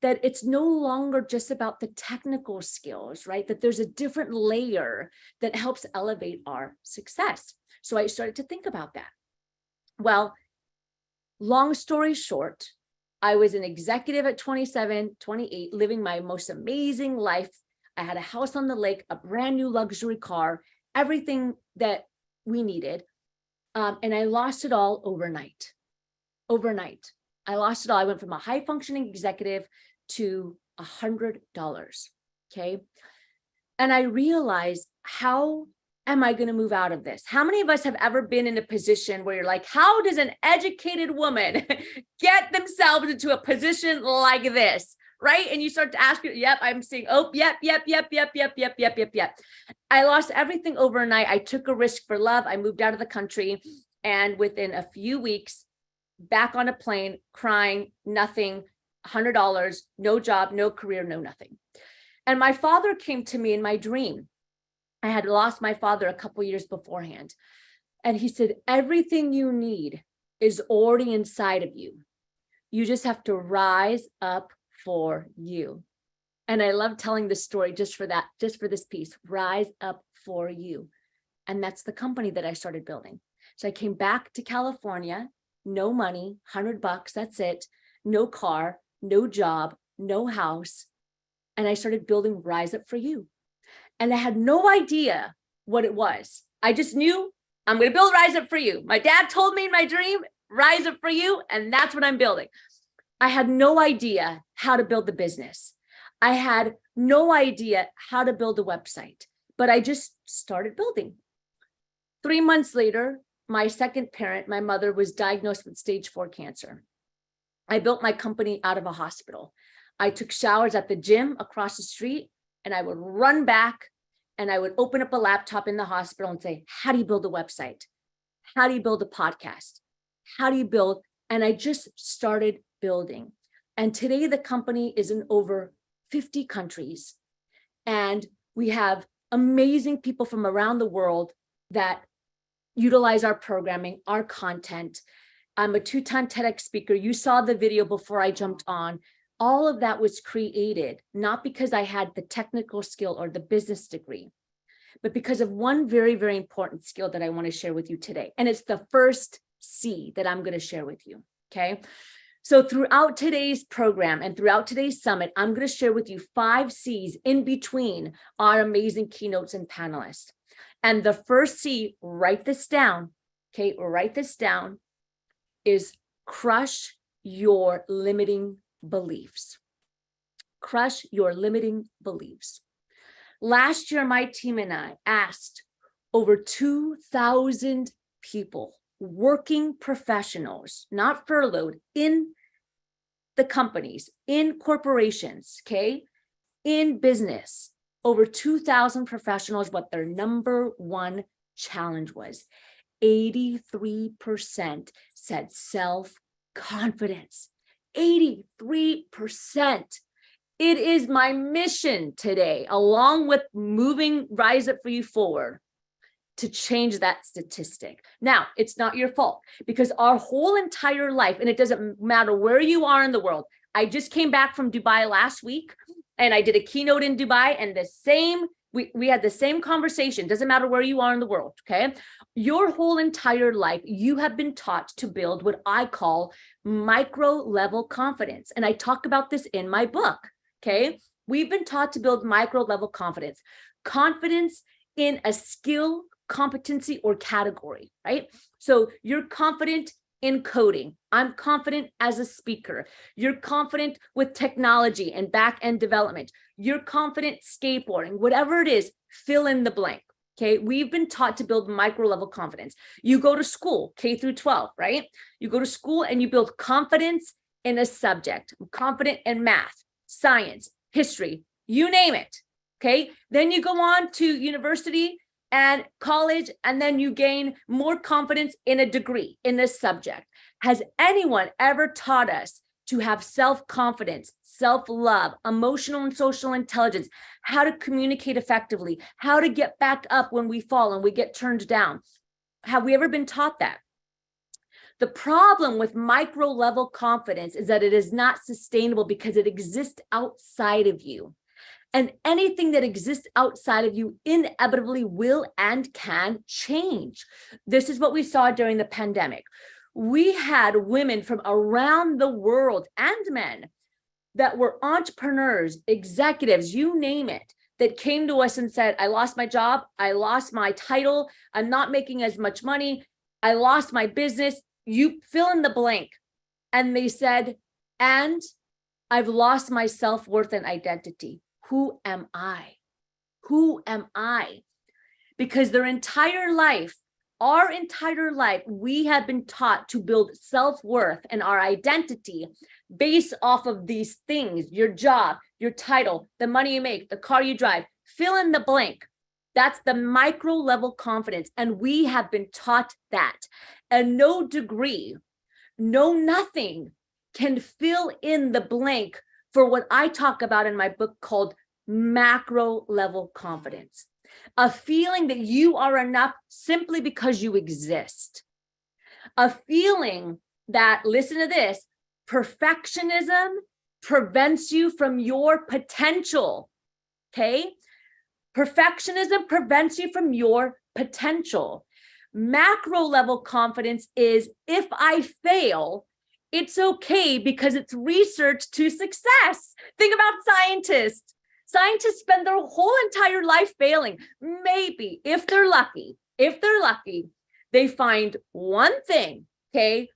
that it's no longer just about the technical skills, right? That there's a different layer that helps elevate our success. So I started to think about that. Well, long story short, I was an executive at 27, 28, living my most amazing life. I had a house on the lake, a brand new luxury car, everything that we needed. And I lost it all overnight. I lost it all. I went from a high functioning executive to $100. Okay. And I realized, how am I going to move out of this? How many of us have ever been in a position where you're like, how does an educated woman get themselves into a position like this? Right. And you start to ask, yep, I'm seeing, oh, yep. I lost everything overnight. I took a risk for love. I moved out of the country. And within a few weeks, back on a plane, crying, nothing, $100, no job, no career, no nothing. And my father came to me in my dream. I had lost my father a couple years beforehand. And he said, everything you need is already inside of you. You just have to rise up for you. And I love telling this story just for that, just for this piece, rise up for you. And that's the company that I started building. So I came back to California, no money, $100, that's it, no car, no job, no house. And I started building Rise Up For You. And I had no idea what it was. I just knew I'm going to build Rise Up For You. My dad told me in my dream, Rise Up For You. And that's what I'm building. I had no idea how to build the business. I had no idea how to build a website, but I just started building. 3 months later, my second parent, my mother, was diagnosed with stage 4 cancer. I built my company out of a hospital. I took showers at the gym across the street, and I would run back and I would open up a laptop in the hospital and say, how do you build a website? How do you build a podcast? How do you build? And I just started building. And today the company is in over 50 countries. And we have amazing people from around the world that utilize our programming, our content. I'm a 2-time TEDx speaker. You saw the video before I jumped on. All of that was created, not because I had the technical skill or the business degree, but because of one very, very important skill that I want to share with you today. And it's the first C that I'm going to share with you. Okay. So throughout today's program and throughout today's summit, I'm going to share with you 5 C's in between our amazing keynotes and panelists. And the first C, write this down. Okay. Write this down, is crush your limiting beliefs. Crush your limiting beliefs. Last year, my team and I asked over 2,000 people, working professionals, not furloughed, in the companies, in corporations, okay, in business, over 2,000 professionals, what their number one challenge was. 83% said self-confidence. 83%. It is my mission today, along with moving Rise Up For You forward, to change that statistic. Now, it's not your fault, because our whole entire life, and it doesn't matter where you are in the world. I just came back from Dubai last week, and I did a keynote in Dubai, and the same We had the same conversation. Doesn't matter where you are in the world. Okay. Your whole entire life, you have been taught to build what I call micro level confidence. And I talk about this in my book. Okay. We've been taught to build micro level confidence in a skill, competency, or category, right? So you're confident in coding. I'm confident as a speaker. You're confident with technology and back-end development. You're confident skateboarding, whatever it is, fill in the blank. Okay. We've been taught to build micro level confidence. You go to school, K through 12, right? You go to school and you build confidence in a subject. I'm confident in math, science, history, you name it. Okay. Then you go on to university and college, and then you gain more confidence in a degree in this subject. Has anyone ever taught us to have self-confidence, self-love, emotional and social intelligence, how to communicate effectively, how to get back up when we fall and we get turned down? Have we ever been taught that? The problem with micro level confidence is that it is not sustainable because it exists outside of you. And anything that exists outside of you inevitably will and can change. This is what we saw during the pandemic. We had women from around the world and men that were entrepreneurs, executives, you name it, that came to us and said, I lost my job, I lost my title, I'm not making as much money, I lost my business, you fill in the blank. And they said, and I've lost my self-worth and identity. Who am I? Who am I? Because their entire life, our entire life, we have been taught to build self-worth and our identity based off of these things, your job, your title, the money you make, the car you drive, fill in the blank. That's the micro level confidence. And we have been taught that. And no degree, no nothing can fill in the blank for what I talk about in my book called macro level confidence. A feeling that you are enough simply because you exist. A feeling that, listen to this, perfectionism prevents you from your potential. Okay? Perfectionism prevents you from your potential. Macro level confidence is, if I fail, it's okay because it's research to success. Think about scientists. Scientists spend their whole entire life failing. Maybe, if they're lucky, they find one thing, okay,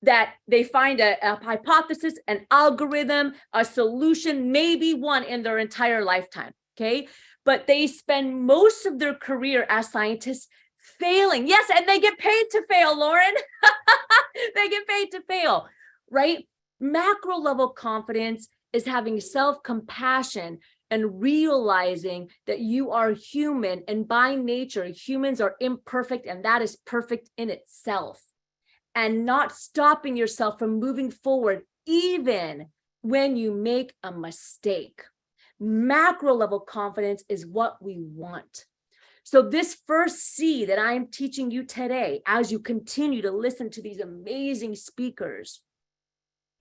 that they find a hypothesis, an algorithm, a solution, maybe one in their entire lifetime, okay? But they spend most of their career as scientists failing. Yes, and they get paid to fail, Lauren. They get paid to fail, right? Macro level confidence is having self-compassion and realizing that you are human, and by nature, humans are imperfect, and that is perfect in itself. And not stopping yourself from moving forward, even when you make a mistake. Macro level confidence is what we want. So this first C that I am teaching you today, as you continue to listen to these amazing speakers,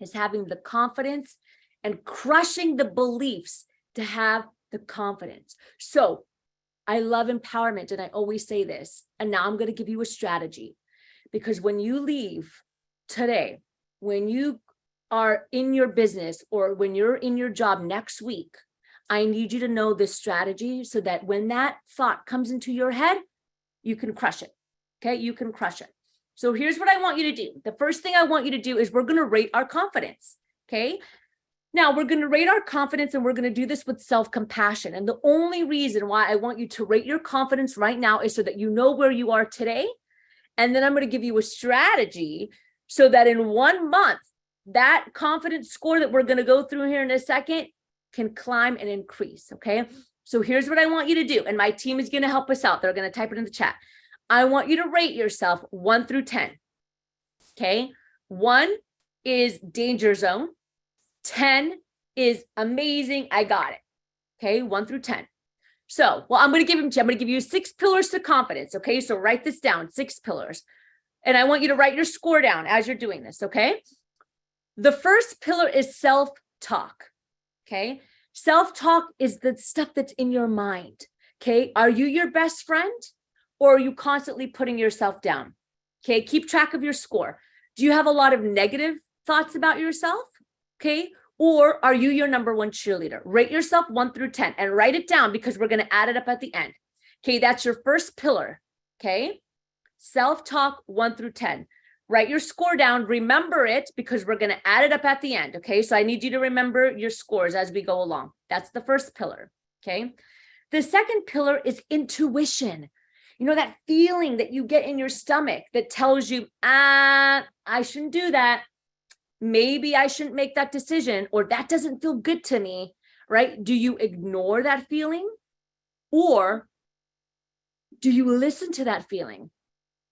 is having the confidence and crushing the beliefs to have the confidence. So I love empowerment, and I always say this, and now I'm going to give you a strategy, because when you leave today, when you are in your business or when you're in your job next week, I need you to know this strategy so that when that thought comes into your head, you can crush it. Okay, you can crush it. So here's what I want you to do. The first thing I want you to do is we're going to rate our confidence. Okay. Now we're going to rate our confidence, and we're going to do this with self-compassion. And the only reason why I want you to rate your confidence right now is so that you know where you are today. And then I'm going to give you a strategy so that in 1 month, that confidence score that we're going to go through here in a second can climb and increase. Okay. So here's what I want you to do. And my team is going to help us out. They're going to type it in the chat. I want you to rate yourself 1 through 10. Okay. 1 is danger zone. 10 is amazing. I got it. Okay. 1 through 10. So, well, I'm going to give you 6 pillars to confidence. Okay. So write this down, 6 pillars. And I want you to write your score down as you're doing this. Okay. The first pillar is self-talk. Okay. Self-talk is the stuff that's in your mind. Okay. Are you your best friend, or are you constantly putting yourself down? Okay. Keep track of your score. Do you have a lot of negative thoughts about yourself? Okay. Or are you your number one cheerleader? Rate yourself 1 through 10 and write it down, because we're going to add it up at the end. Okay. That's your first pillar. Okay. Self-talk 1 through 10. Write your score down. Remember it, because we're going to add it up at the end. Okay. So I need you to remember your scores as we go along. That's the first pillar. Okay. The second pillar is intuition. You know, that feeling that you get in your stomach that tells you, I shouldn't do that. Maybe I shouldn't make that decision, or that doesn't feel good to me, right? Do you ignore that feeling, or do you listen to that feeling,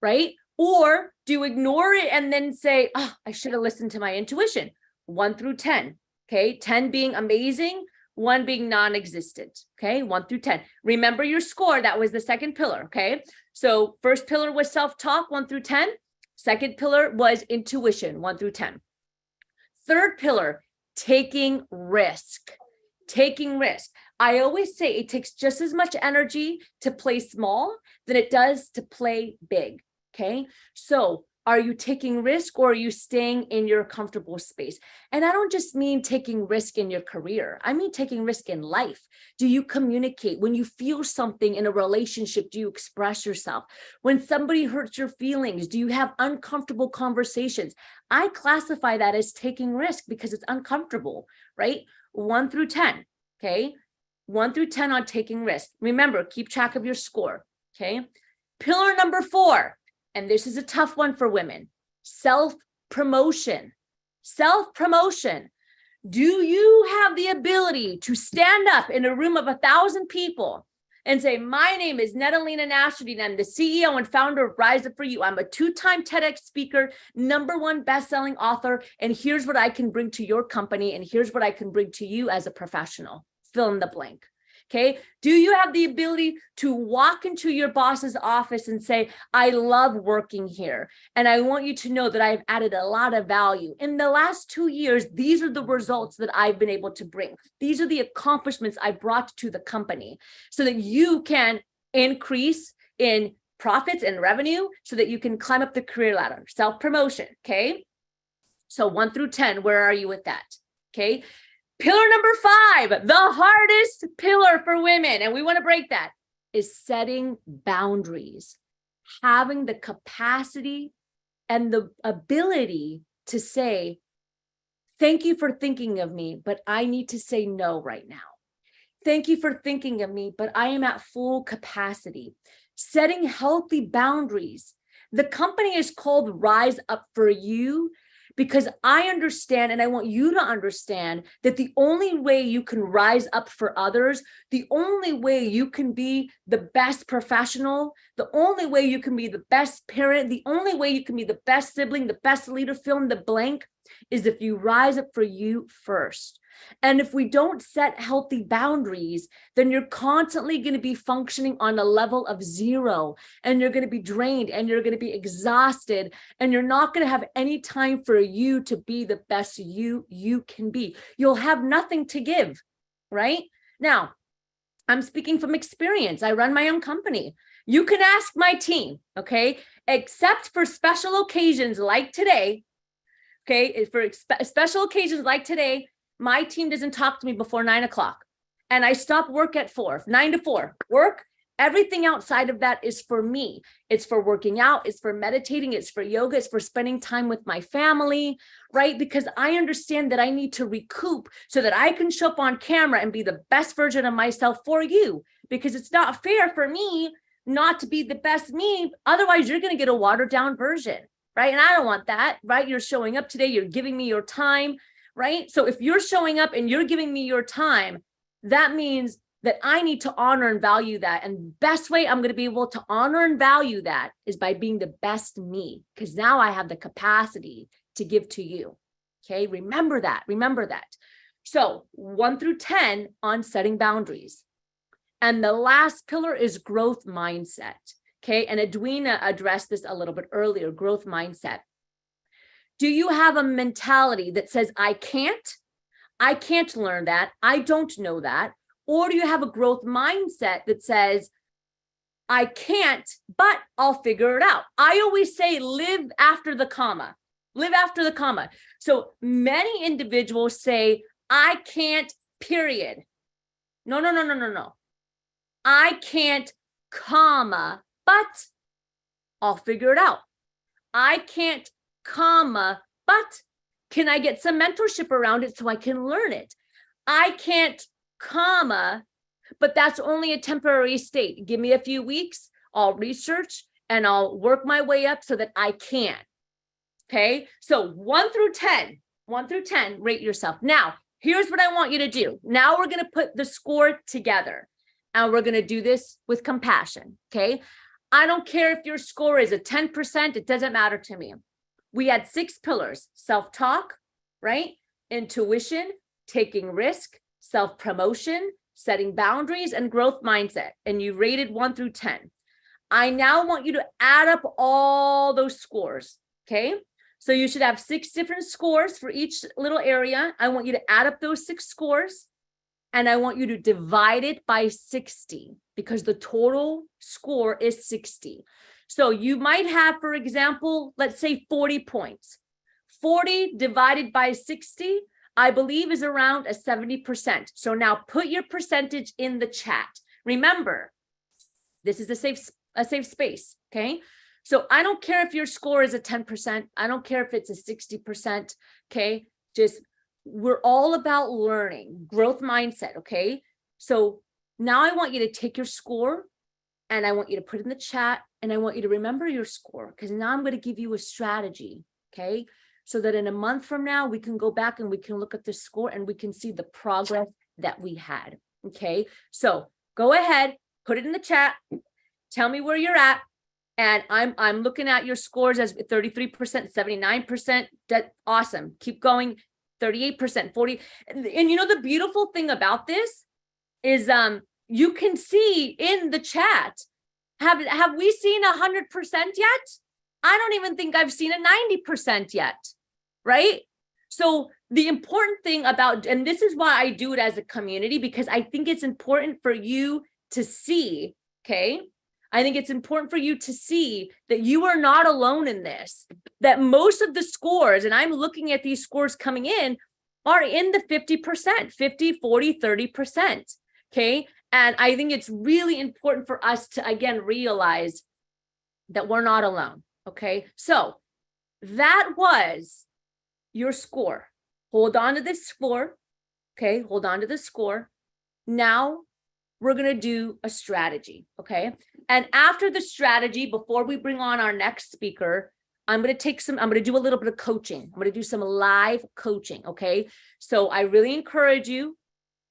right? Or do you ignore it and then say, oh, I should have listened to my intuition? 1 through 10, okay? 10 being amazing, 1 being non-existent, okay? 1 through 10. Remember your score. That was the second pillar, okay? So first pillar was self-talk, 1 through 10. Second pillar was intuition, 1 through 10. Third pillar, taking risk. Taking risk. I always say it takes just as much energy to play small than it does to play big, okay? So are you taking risk, or are you staying in your comfortable space? And I don't just mean taking risk in your career. I mean taking risk in life. Do you communicate? When you feel something in a relationship, do you express yourself? When somebody hurts your feelings, do you have uncomfortable conversations? I classify that as taking risk because it's uncomfortable, right? 1 through 10, okay? 1 through 10 on taking risk. Remember, keep track of your score, okay? Pillar number 4. And this is a tough one for women, self-promotion. Self-promotion. Do you have the ability to stand up in a room of 1,000 people and say, my name is Netalina Nasruddin. I'm the CEO and founder of Rise Up For You. I'm a 2-time TEDx speaker, #1 best-selling author, and here's what I can bring to your company, and here's what I can bring to you as a professional. Fill in the blank. Okay. Do you have the ability to walk into your boss's office and say, I love working here, and I want you to know that I've added a lot of value. In the last 2 years, these are the results that I've been able to bring. These are the accomplishments I brought to the company, so that you can increase in profits and revenue, so that you can climb up the career ladder. Self-promotion. Okay. So 1 through 10, where are you with that? Okay. Pillar number 5, the hardest pillar for women, and we want to break that, is setting boundaries. Having the capacity and the ability to say, thank you for thinking of me, but I need to say no right now. Thank you for thinking of me, but I am at full capacity. Setting healthy boundaries. The company is called Rise Up For You, because I understand, and I want you to understand, that the only way you can rise up for others, the only way you can be the best professional, the only way you can be the best parent, the only way you can be the best sibling, the best leader, fill in the blank, is if you rise up for you first. And if we don't set healthy boundaries, then you're constantly going to be functioning on a level of 0, and you're going to be drained, and you're going to be exhausted, and you're not going to have any time for you to be the best you can be. You'll have nothing to give, right? Now, I'm speaking from experience. I run my own company. You can ask my team, okay? Except for special occasions like today, okay? For special occasions like today, my team doesn't talk to me before 9 o'clock, and I stop work at 4, 9 to 4, work. Everything outside of that is for me. It's for working out. It's for meditating. It's for yoga. It's for spending time with my family, right? Because I understand that I need to recoup so that I can show up on camera and be the best version of myself for you, because it's not fair for me not to be the best me. Otherwise, you're going to get a watered down version, right? And I don't want that, right? You're showing up today. You're giving me your time. Right? So if you're showing up and you're giving me your time, that means that I need to honor and value that. And the best way I'm going to be able to honor and value that is by being the best me, because now I have the capacity to give to you. Okay. Remember that. Remember that. So 1 through 10 on setting boundaries. And the last pillar is growth mindset. Okay. And Edwina addressed this a little bit earlier, growth mindset. Do you have a mentality that says, I can't learn that, I don't know that, Or do you have a growth mindset that says, I can't, but I'll figure it out? I always say live after the comma. Live after the comma. So many individuals say, I can't, period. No. I can't, comma, but I'll figure it out. I can't, comma, but can I get some mentorship around it so I can learn it? I can't, comma, but that's only a temporary state. Give me a few weeks, I'll research and I'll work my way up so that I can. Okay, so 1 through 10, rate yourself. Now, here's what I want you to do. Now we're going to put the score together and we're going to do this with compassion. Okay, I don't care if your score is a 10%, it doesn't matter to me. We had 6 pillars: self-talk, right? Intuition, taking risk, self-promotion, setting boundaries, and growth mindset. And you rated 1 through 10. I now want you to add up all those scores. Okay, so you should have 6 different scores for each little area. I want you to add up those 6 scores and I want you to divide it by 60 because the total score is 60. So you might have, for example, let's say 40 points. 40 divided by 60, I believe, is around a 70%. So now put your percentage in the chat. Remember, this is a safe space, okay? So I don't care if your score is a 10%. I don't care if it's a 60%, okay? Just, we're all about learning, growth mindset, okay? So now I want you to take your score and I want you to put it in the chat and I want you to remember your score because now I'm going to give you a strategy, okay? So that in a month from now, we can go back and we can look at the score and we can see the progress that we had, okay? So go ahead, put it in the chat, tell me where you're at. And I'm looking at your scores as 33%, 79%. That's awesome. Keep going. 38%, 40. And you know, the beautiful thing about this is you can see in the chat, have we seen 100% yet? I don't even think I've seen a 90% yet, right? So the important thing about, and this is why I do it as a community, because I think it's important for you to see, okay? I think it's important for you to see that you are not alone in this, that most of the scores, and I'm looking at these scores coming in, are in the 50%, 50, 40, 30%, okay? And I think it's really important for us to, again, realize that we're not alone, okay? So that was your score. Hold on to this score, okay? Hold on to the score. Now we're going to do a strategy, okay? And after the strategy, before we bring on our next speaker, I'm going to do a little bit of coaching. I'm going to do some live coaching, okay? So I really encourage you,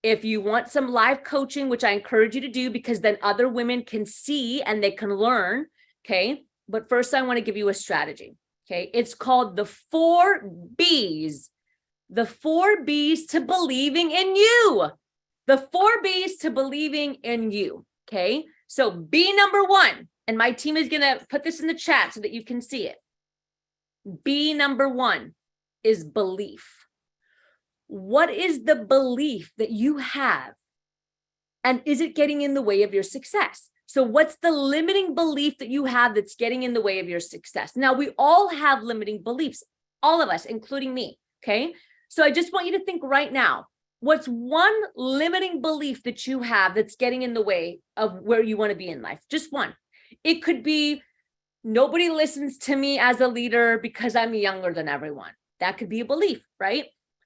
if you want some live coaching, which I encourage you to do, because then other women can see and they can learn, okay? But first I want to give you a strategy, okay? It's called the 4 B's. The 4 B's to believing in you. The 4 B's to believing in you, okay? So B number 1, and my team is going to put this in the chat so that you can see it. B number 1 is belief. What is the belief that you have? And is it getting in the way of your success? So what's the limiting belief that you have that's getting in the way of your success? Now, we all have limiting beliefs, all of us, including me, okay? So I just want you to think right now, what's one limiting belief that you have that's getting in the way of where you want to be in life? Just one. It could be, nobody listens to me as a leader because I'm younger than everyone. That could be a belief, right?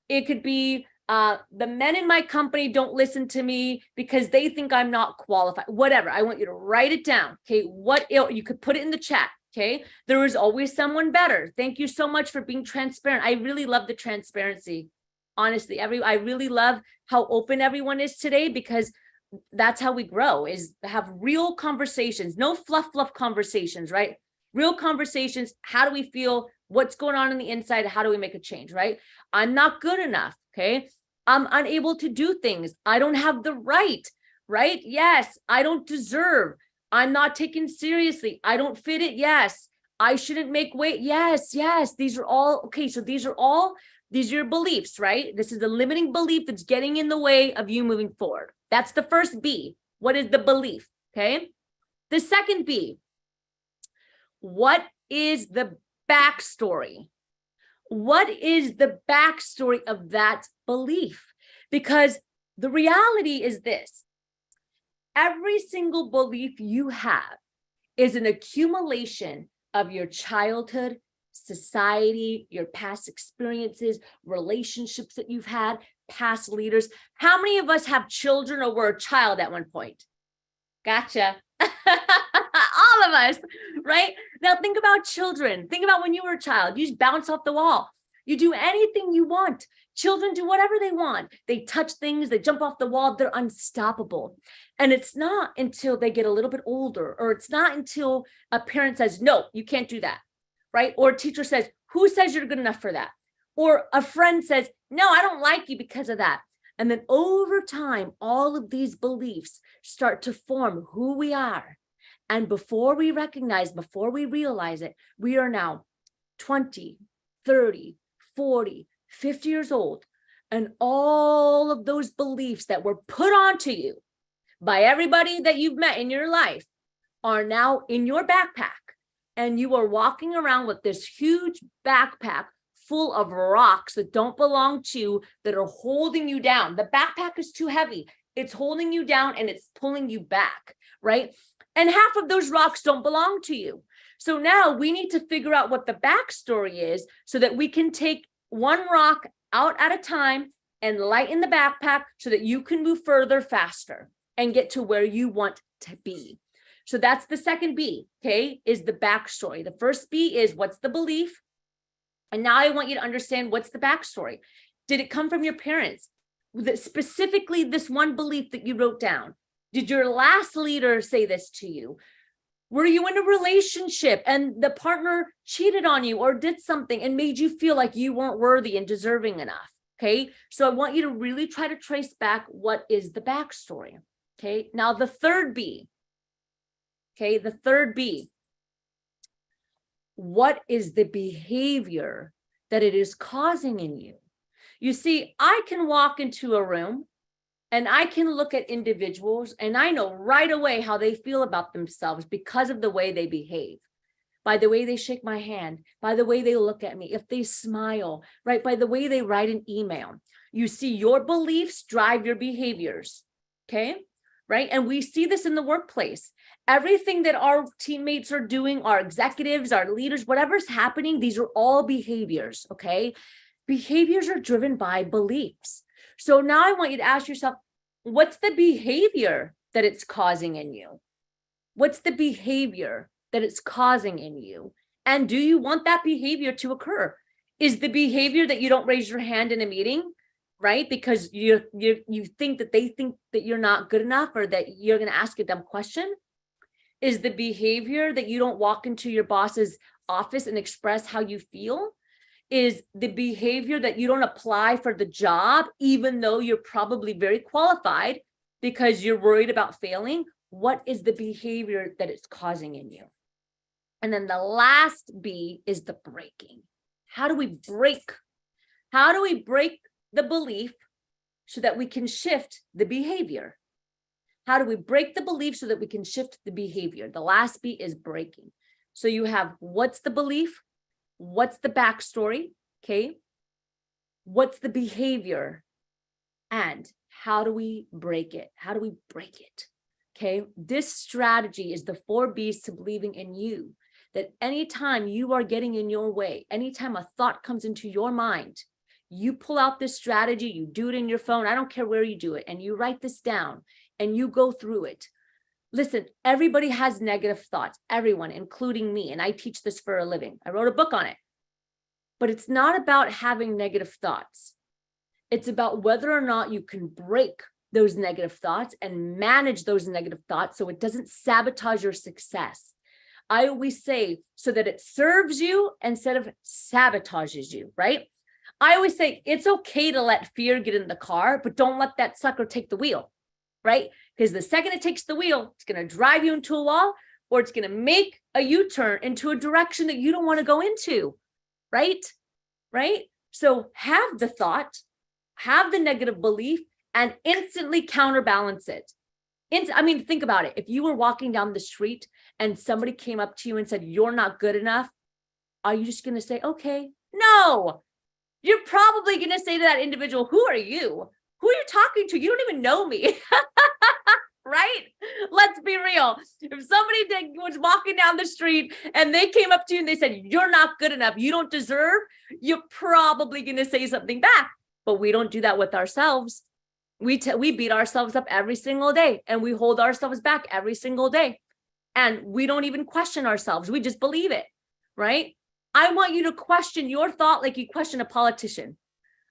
It could be the men in my company don't listen to me because they think I'm not qualified. Whatever. I want you to write it down. Okay. You could put it in the chat. Okay. There is always someone better. Thank you so much for being transparent. I really love the transparency. Honestly, I really love how open everyone is today, because that's how we grow, is have real conversations, no fluff conversations, right? Real conversations. How do we feel? What's going on the inside? How do we make a change, right? I'm not good enough, okay? I'm unable to do things. I don't have the right? Yes. I don't deserve. I'm not taken seriously. I don't fit it. Yes. I shouldn't make weight. Yes. These are all, okay, so these are your beliefs, right? This is the limiting belief that's getting in the way of you moving forward. That's the first B. What is the belief? Okay. The second B, what is the backstory? What is the backstory of that belief? Because the reality is this: every single belief you have is an accumulation of your childhood, society, your past experiences, relationships that you've had, past leaders. How many of us have children or were a child at one point? Gotcha. All of us, right? Now think about children. Think about when you were a child. You just bounce off the wall. You do anything you want. Children do whatever they want. They touch things, they jump off the wall, they're unstoppable. And it's not until they get a little bit older, or it's not until a parent says, no, you can't do that, right? Or a teacher says, who says you're good enough for that? Or a friend says, no, I don't like you because of that. And then over time, all of these beliefs start to form who we are. And before we recognize, before we realize it, we are now 20, 30, 40, 50 years old. And all of those beliefs that were put onto you by everybody that you've met in your life are now in your backpack. And you are walking around with this huge backpack full of rocks that don't belong to you, that are holding you down. The backpack is too heavy. It's holding you down and it's pulling you back, right? And half of those rocks don't belong to you. So now we need to figure out what the backstory is so that we can take one rock out at a time and lighten the backpack so that you can move further faster and get to where you want to be. So that's the second B, okay, is the backstory. The first B is what's the belief? And now I want you to understand what's the backstory. Did it come from your parents? Specifically, this one belief that you wrote down. Did your last leader say this to you? Were you in a relationship and the partner cheated on you or did something and made you feel like you weren't worthy and deserving enough? Okay, so I want you to really try to trace back what is the backstory. Okay, now the third B. Okay, the third B. What is the behavior that it is causing in you? You see, I can walk into a room and I can look at individuals and I know right away how they feel about themselves because of the way they behave, by the way they shake my hand, by the way they look at me, if they smile, right? By the way they write an email. You see, your beliefs drive your behaviors, okay? Right? And we see this in the workplace. Everything that our teammates are doing, our executives, our leaders, whatever's happening, these are all behaviors, okay? Behaviors are driven by beliefs. So now I want you to ask yourself, what's the behavior that it's causing in you? What's the behavior that it's causing in you? And do you want that behavior to occur? Is the behavior that you don't raise your hand in a meeting, right? Because you think that they think that you're not good enough or that you're going to ask a dumb question? Is the behavior that you don't walk into your boss's office and express how you feel? Is the behavior that you don't apply for the job, even though you're probably very qualified because you're worried about failing? What is the behavior that it's causing in you? And then the last B is the breaking. How do we break? How do we break the belief so that we can shift the behavior? How do we break the belief so that we can shift the behavior? The last B is breaking. So you have what's the belief? What's the backstory? Okay. What's the behavior? And how do we break it? How do we break it? Okay. This strategy is the 4 B's to believing in you. That anytime you are getting in your way, anytime a thought comes into your mind, you pull out this strategy, you do it in your phone. I don't care where you do it. And you write this down and you go through it. Listen, everybody has negative thoughts, everyone, including me. And I teach this for a living. I wrote a book on it. But it's not about having negative thoughts. It's about whether or not you can break those negative thoughts and manage those negative thoughts so it doesn't sabotage your success. I always say so that it serves you instead of sabotages you, right? I always say it's okay to let fear get in the car, but don't let that sucker take the wheel, right? Because the second it takes the wheel, it's going to drive you into a wall or it's going to make a U-turn into a direction that you don't want to go into, right? Right? So have the thought, have the negative belief, and instantly counterbalance it. I mean, think about it. If you were walking down the street and somebody came up to you and said, you're not good enough, are you just going to say, okay? No, you're probably going to say to that individual, who are you? Who are you talking to? You don't even know me. Right? Let's be real. If somebody was walking down the street and they came up to you and they said, you're not good enough, you don't deserve, you're probably going to say something back. But we don't do that with ourselves. We beat ourselves up every single day, and we hold ourselves back every single day. And we don't even question ourselves. We just believe it, right? I want you to question your thought like you question a politician.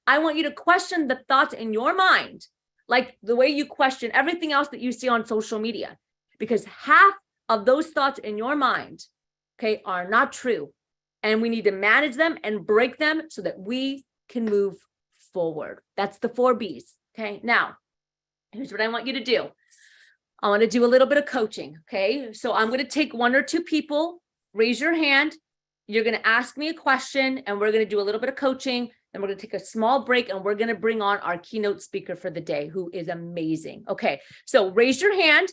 I want you to question the thoughts in your mind, like the way you question everything else that you see on social media, because half of those thoughts in your mind, okay, are not true. And we need to manage them and break them so that we can move forward. That's the 4 B's. Okay. Now, here's what I want you to do. I want to do a little bit of coaching. Okay. So I'm going to take 1 or 2 people, raise your hand. You're going to ask me a question, and we're going to do a little bit of coaching. Then we're going to take a small break, and we're going to bring on our keynote speaker for the day, who is amazing. Okay. So raise your hand.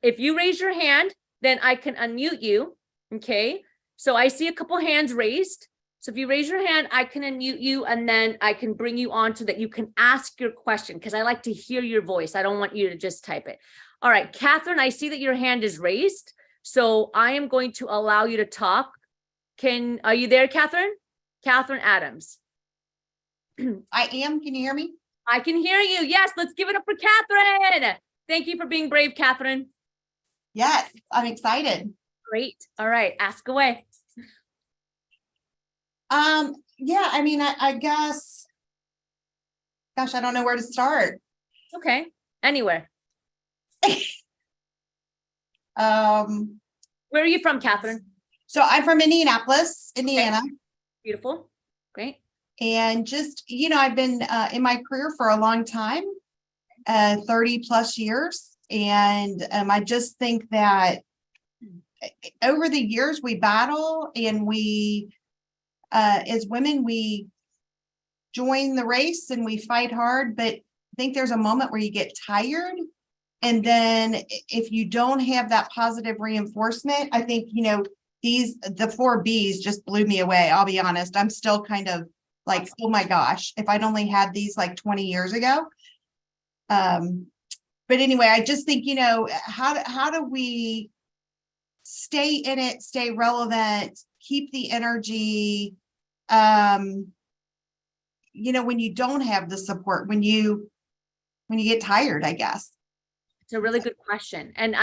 If you raise your hand, then I can unmute you. Okay. So I see a couple hands raised. So if you raise your hand, I can unmute you, and then I can bring you on so that you can ask your question, because I like to hear your voice. I don't want you to just type it. All right, Catherine, I see that your hand is raised. So I am going to allow you to talk. Are you there, Catherine? Catherine Adams. I am. Can you hear me? I can hear you. Yes, let's give it up for Catherine. Thank you for being brave, Catherine. Yes, I'm excited. Great. All right, ask away. Yeah, I mean, I guess, gosh, I don't know where to start. Okay, anywhere. Where are you from, Catherine? So I'm from Indianapolis, Indiana. Okay. Beautiful. Great. And just, I've been in my career for a long time, 30 plus years. And I just think that over the years we battle, and we, as women, we join the race and we fight hard, but I think there's a moment where you get tired. And then if you don't have that positive reinforcement, I think, the 4 B's just blew me away. I'll be honest. I'm still kind of like, oh my gosh, if I'd only had these like 20 years ago. But anyway, I just think, how do we stay in it, stay relevant, keep the energy, when you don't have the support, when you get tired, I guess. It's a really good question. And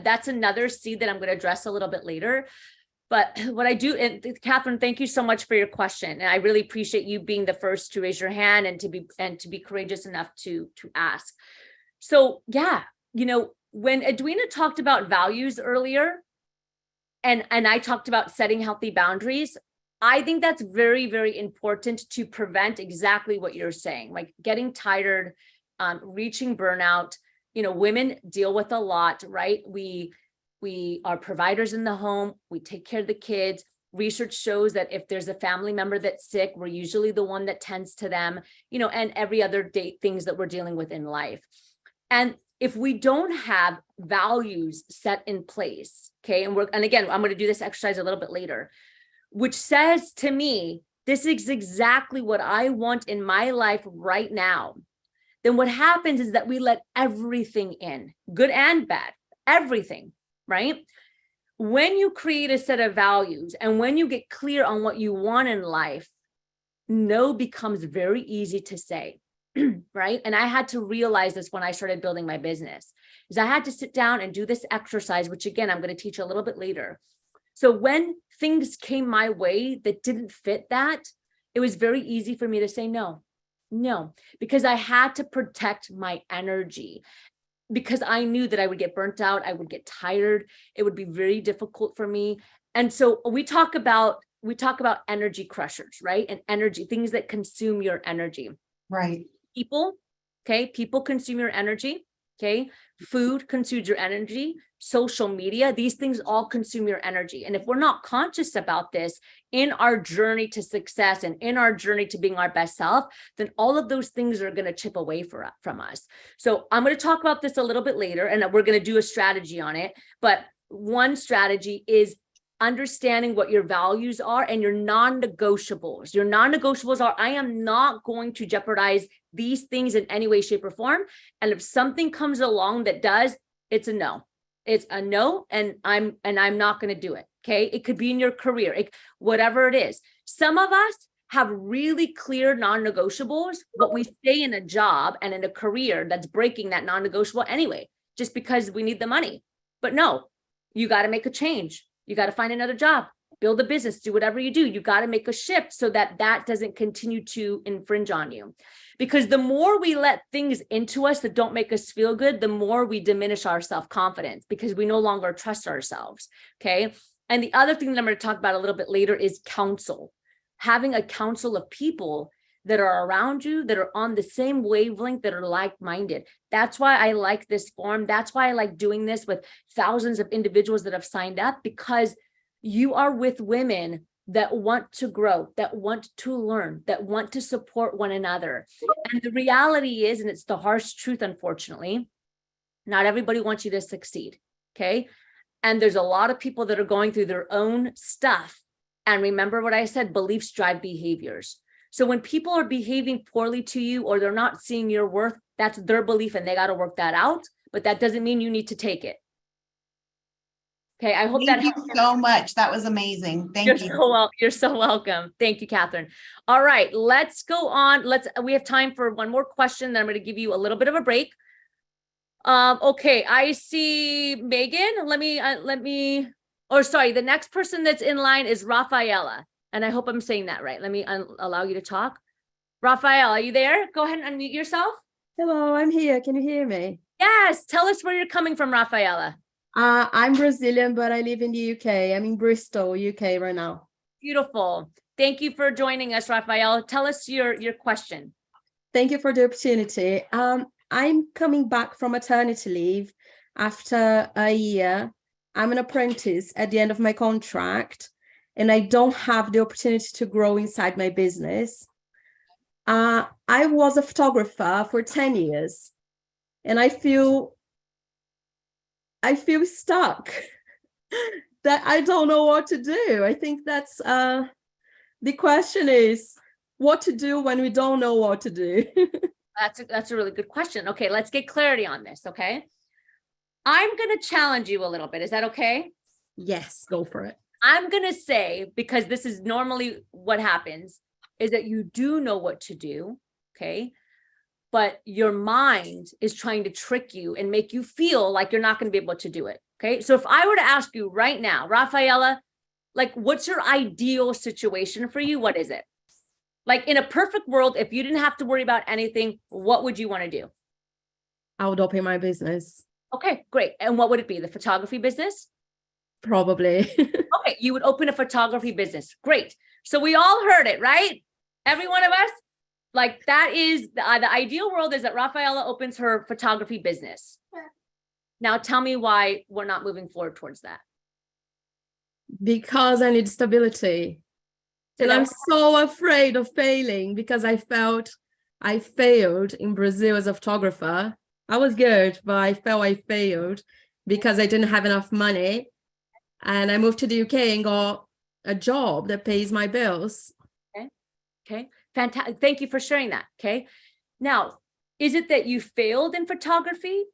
that's another C that I'm going to address a little bit later. But what I do, and Catherine, thank you so much for your question. And I really appreciate you being the first to raise your hand and to be courageous enough to ask. So yeah, when Edwina talked about values earlier, and I talked about setting healthy boundaries, I think that's very, very important to prevent exactly what you're saying, like getting tired, reaching burnout. Women deal with a lot, right? We are providers in the home. We take care of the kids. Research shows that if there's a family member that's sick, we're usually the one that tends to them, and every other things that we're dealing with in life. And if we don't have values set in place, okay, and again, I'm going to do this exercise a little bit later, which says to me, this is exactly what I want in my life right now, then what happens is that we let everything in, good and bad, everything, right? When you create a set of values and when you get clear on what you want in life, no becomes very easy to say, right? And I had to realize this when I started building my business, is I had to sit down and do this exercise, which again, I'm going to teach a little bit later. So when things came my way that didn't fit that, it was very easy for me to say no, because I had to protect my energy, because I knew that I would get burnt out. I would get tired. It would be very difficult for me. And so we talk about energy crushers, right? And energy, things that consume your energy. Right. People consume your energy. Okay. Food consumes your energy, social media, these things all consume your energy. And if we're not conscious about this in our journey to success and in our journey to being our best self, then all of those things are going to chip away from us. So I'm going to talk about this a little bit later, and we're going to do a strategy on it. But one strategy is understanding what your values are and your non-negotiables. Your non-negotiables are, I am not going to jeopardize these things in any way, shape, or form. And if something comes along that does, it's a no. It's a no, and I'm not going to do it. Okay. It could be in your career, whatever it is. Some of us have really clear non-negotiables, but we stay in a job and in a career that's breaking that non-negotiable anyway, just because we need the money. But no, you got to make a change. You got to find another job, build a business, do whatever you do. You got to make a shift so that that doesn't continue to infringe on you. Because the more we let things into us that don't make us feel good, the more we diminish our self-confidence because we no longer trust ourselves. Okay. And the other thing that I'm going to talk about a little bit later is counsel. Having a council of people that are around you, that are on the same wavelength, that are like-minded. That's why I like this forum. That's why I like doing this with thousands of individuals that have signed up, because you are with women that want to grow, that want to learn, that want to support one another. And the reality is, and it's the harsh truth, unfortunately, not everybody wants you to succeed. Okay. And there's a lot of people that are going through their own stuff. And remember what I said, beliefs drive behaviors. So when people are behaving poorly to you, or they're not seeing your worth, that's their belief and they got to work that out. But that doesn't mean you need to take it. Okay. I hope Thank that you helps. so much. That was amazing. Thank you. You're so welcome. Thank you, Catherine. All right, let's go on. We have time for one more question. Then I'm going to give you a little bit of a break. Okay. I see Megan. The next person that's in line is Rafaela. And I hope I'm saying that right. Let me allow you to talk. Rafaela, are you there? Go ahead and unmute yourself. Hello, I'm here. Can you hear me? Yes. Tell us where you're coming from, Rafaela. I'm Brazilian, but I live in the UK. I'm in Bristol, UK right now. Beautiful. Thank you for joining us, Rafaela. Tell us your question. Thank you for the opportunity. I'm coming back from maternity leave after a year. I'm an apprentice at the end of my contract, and I don't have the opportunity to grow inside my business. I was a photographer for 10 years, and I feel stuck that I don't know what to do. I think that's the question is what to do when we don't know what to do. That's a really good question. Okay, let's get clarity on this, okay? I'm going to challenge you a little bit. Is that okay? Yes, go for it. I'm going to say, because this is normally what happens, is that you do know what to do, okay? But your mind is trying to trick you and make you feel like you're not going to be able to do it, okay? So if I were to ask you right now, Rafaela, like, what's your ideal situation for you? What is it? Like, in a perfect world, if you didn't have to worry about anything, what would you want to do? I would open my business. Okay, great. And what would it be? The photography business? Probably. Okay, you would open a photography business. Great. So we all heard it, right? Every one of us? Like, that is the ideal world, is that Rafaela opens her photography business. Yeah. Now tell me why we're not moving forward towards that. Because I need stability. And I'm so afraid of failing, because I felt I failed in Brazil as a photographer. I was good, but I felt I failed because I didn't have enough money. And I moved to the UK and got a job that pays my bills. Okay. Fantastic. Thank you for sharing that. Okay. Now, is it that you failed in photography,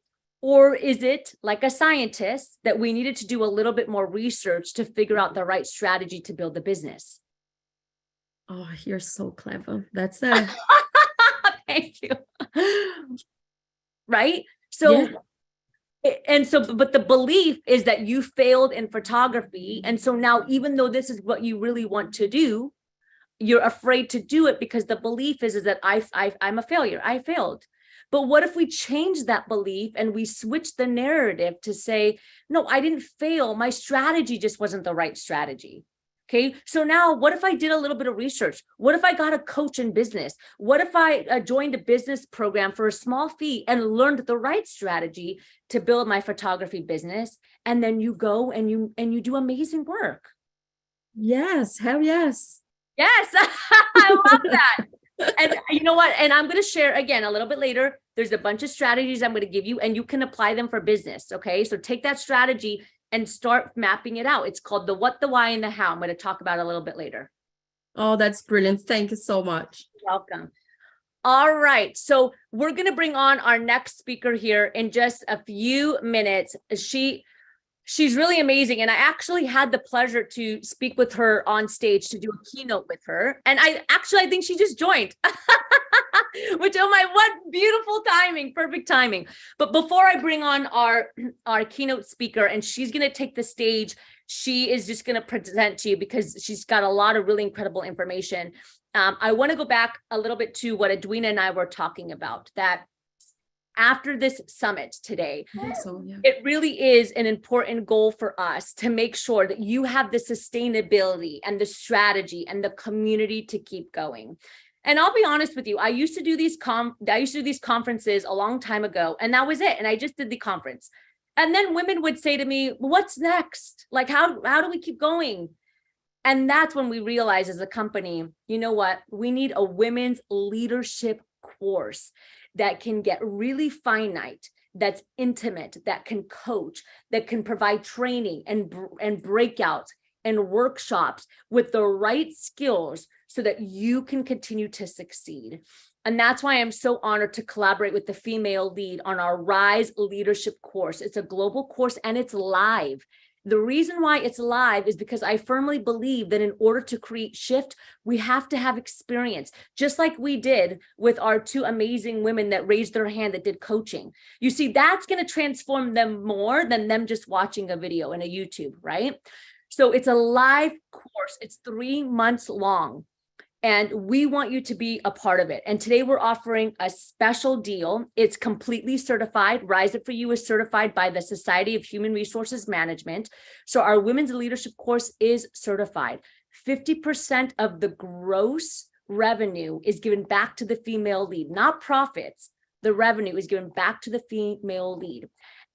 or is it, like a scientist, that we needed to do a little bit more research to figure out the right strategy to build the business? Oh, you're so clever. That's it. Thank you. Right? So, but the belief is that you failed in photography. And so now, even though this is what you really want to do, you're afraid to do it because the belief is that I'm a failure. I failed. But what if we change that belief and we switch the narrative to say, no, I didn't fail. My strategy just wasn't the right strategy. Okay, so now what if I did a little bit of research? What if I got a coach in business? What if I joined a business program for a small fee and learned the right strategy to build my photography business? And then you go and you do amazing work. Yes, hell yes. Yes, I love that. And you know what? And I'm going to share again a little bit later. There's a bunch of strategies I'm going to give you, and you can apply them for business. Okay, so take that strategy and start mapping it out. It's called the what, the why, and the how. I'm going to talk about it a little bit later. Oh, that's brilliant. Thank you so much. You're welcome. All right. So we're going to bring on our next speaker here in just a few minutes. She's really amazing. And I actually had the pleasure to speak with her on stage to do a keynote with her. And I think she just joined. Which, oh my, what beautiful timing, perfect timing. But before I bring on our keynote speaker, and she's going to take the stage, she is just going to present to you because she's got a lot of really incredible information. I want to go back a little bit to what Edwina and I were talking about, that after this summit today, it really is an important goal for us to make sure that you have the sustainability and the strategy and the community to keep going. And I'll be honest with you, I used to do these conferences a long time ago, and that was it. And I just did the conference. And then women would say to me, what's next? Like, how do we keep going? And that's when we realized as a company, you know what? We need a women's leadership course that can get really finite, that's intimate, that can coach, that can provide training and breakouts and workshops with the right skills so that you can continue to succeed. And that's why I'm so honored to collaborate with the female lead on our Rise Leadership course. It's a global course and it's live. The reason why it's live is because I firmly believe that in order to create shift, we have to have experience, just like we did with our two amazing women that raised their hand that did coaching. You see, that's going to transform them more than them just watching a video in a YouTube, right? So it's a live course. It's 3 months long. And we want you to be a part of it. And today we're offering a special deal. It's completely certified. Rise Up For You is certified by the Society of Human Resources Management. So our women's leadership course is certified. 50% of the gross revenue is given back to the female lead, not profits. The revenue is given back to the female lead.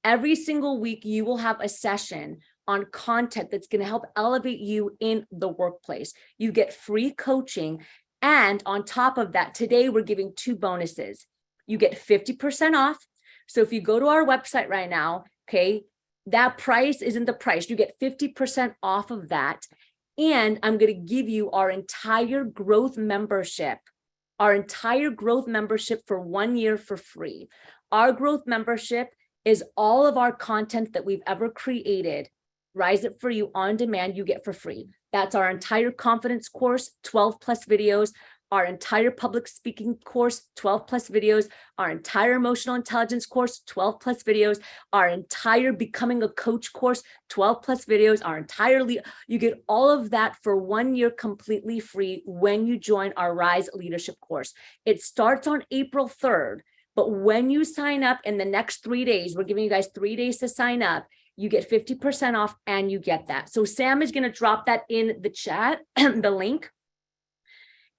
Every single week, you will have a session on content that's going to help elevate you in the workplace. You get free coaching. And on top of that, today we're giving 2 bonuses. You get 50% off. So if you go to our website right now, okay, that price isn't the price. You get 50% off of that. And I'm going to give you our entire growth membership for 1 year for free. Our growth membership is all of our content that we've ever created. Rise Up For You on demand, you get for free. That's our entire confidence course, 12 plus videos, our entire public speaking course, 12 plus videos, our entire emotional intelligence course, 12 plus videos, our entire becoming a coach course, 12 plus videos, you get all of that for 1 year completely free when you join our Rise Leadership course. It starts on April 3rd, but when you sign up in the next 3 days, we're giving you guys 3 days to sign up, you get 50% off and you get that. So Sam is going to drop that in the chat, the link.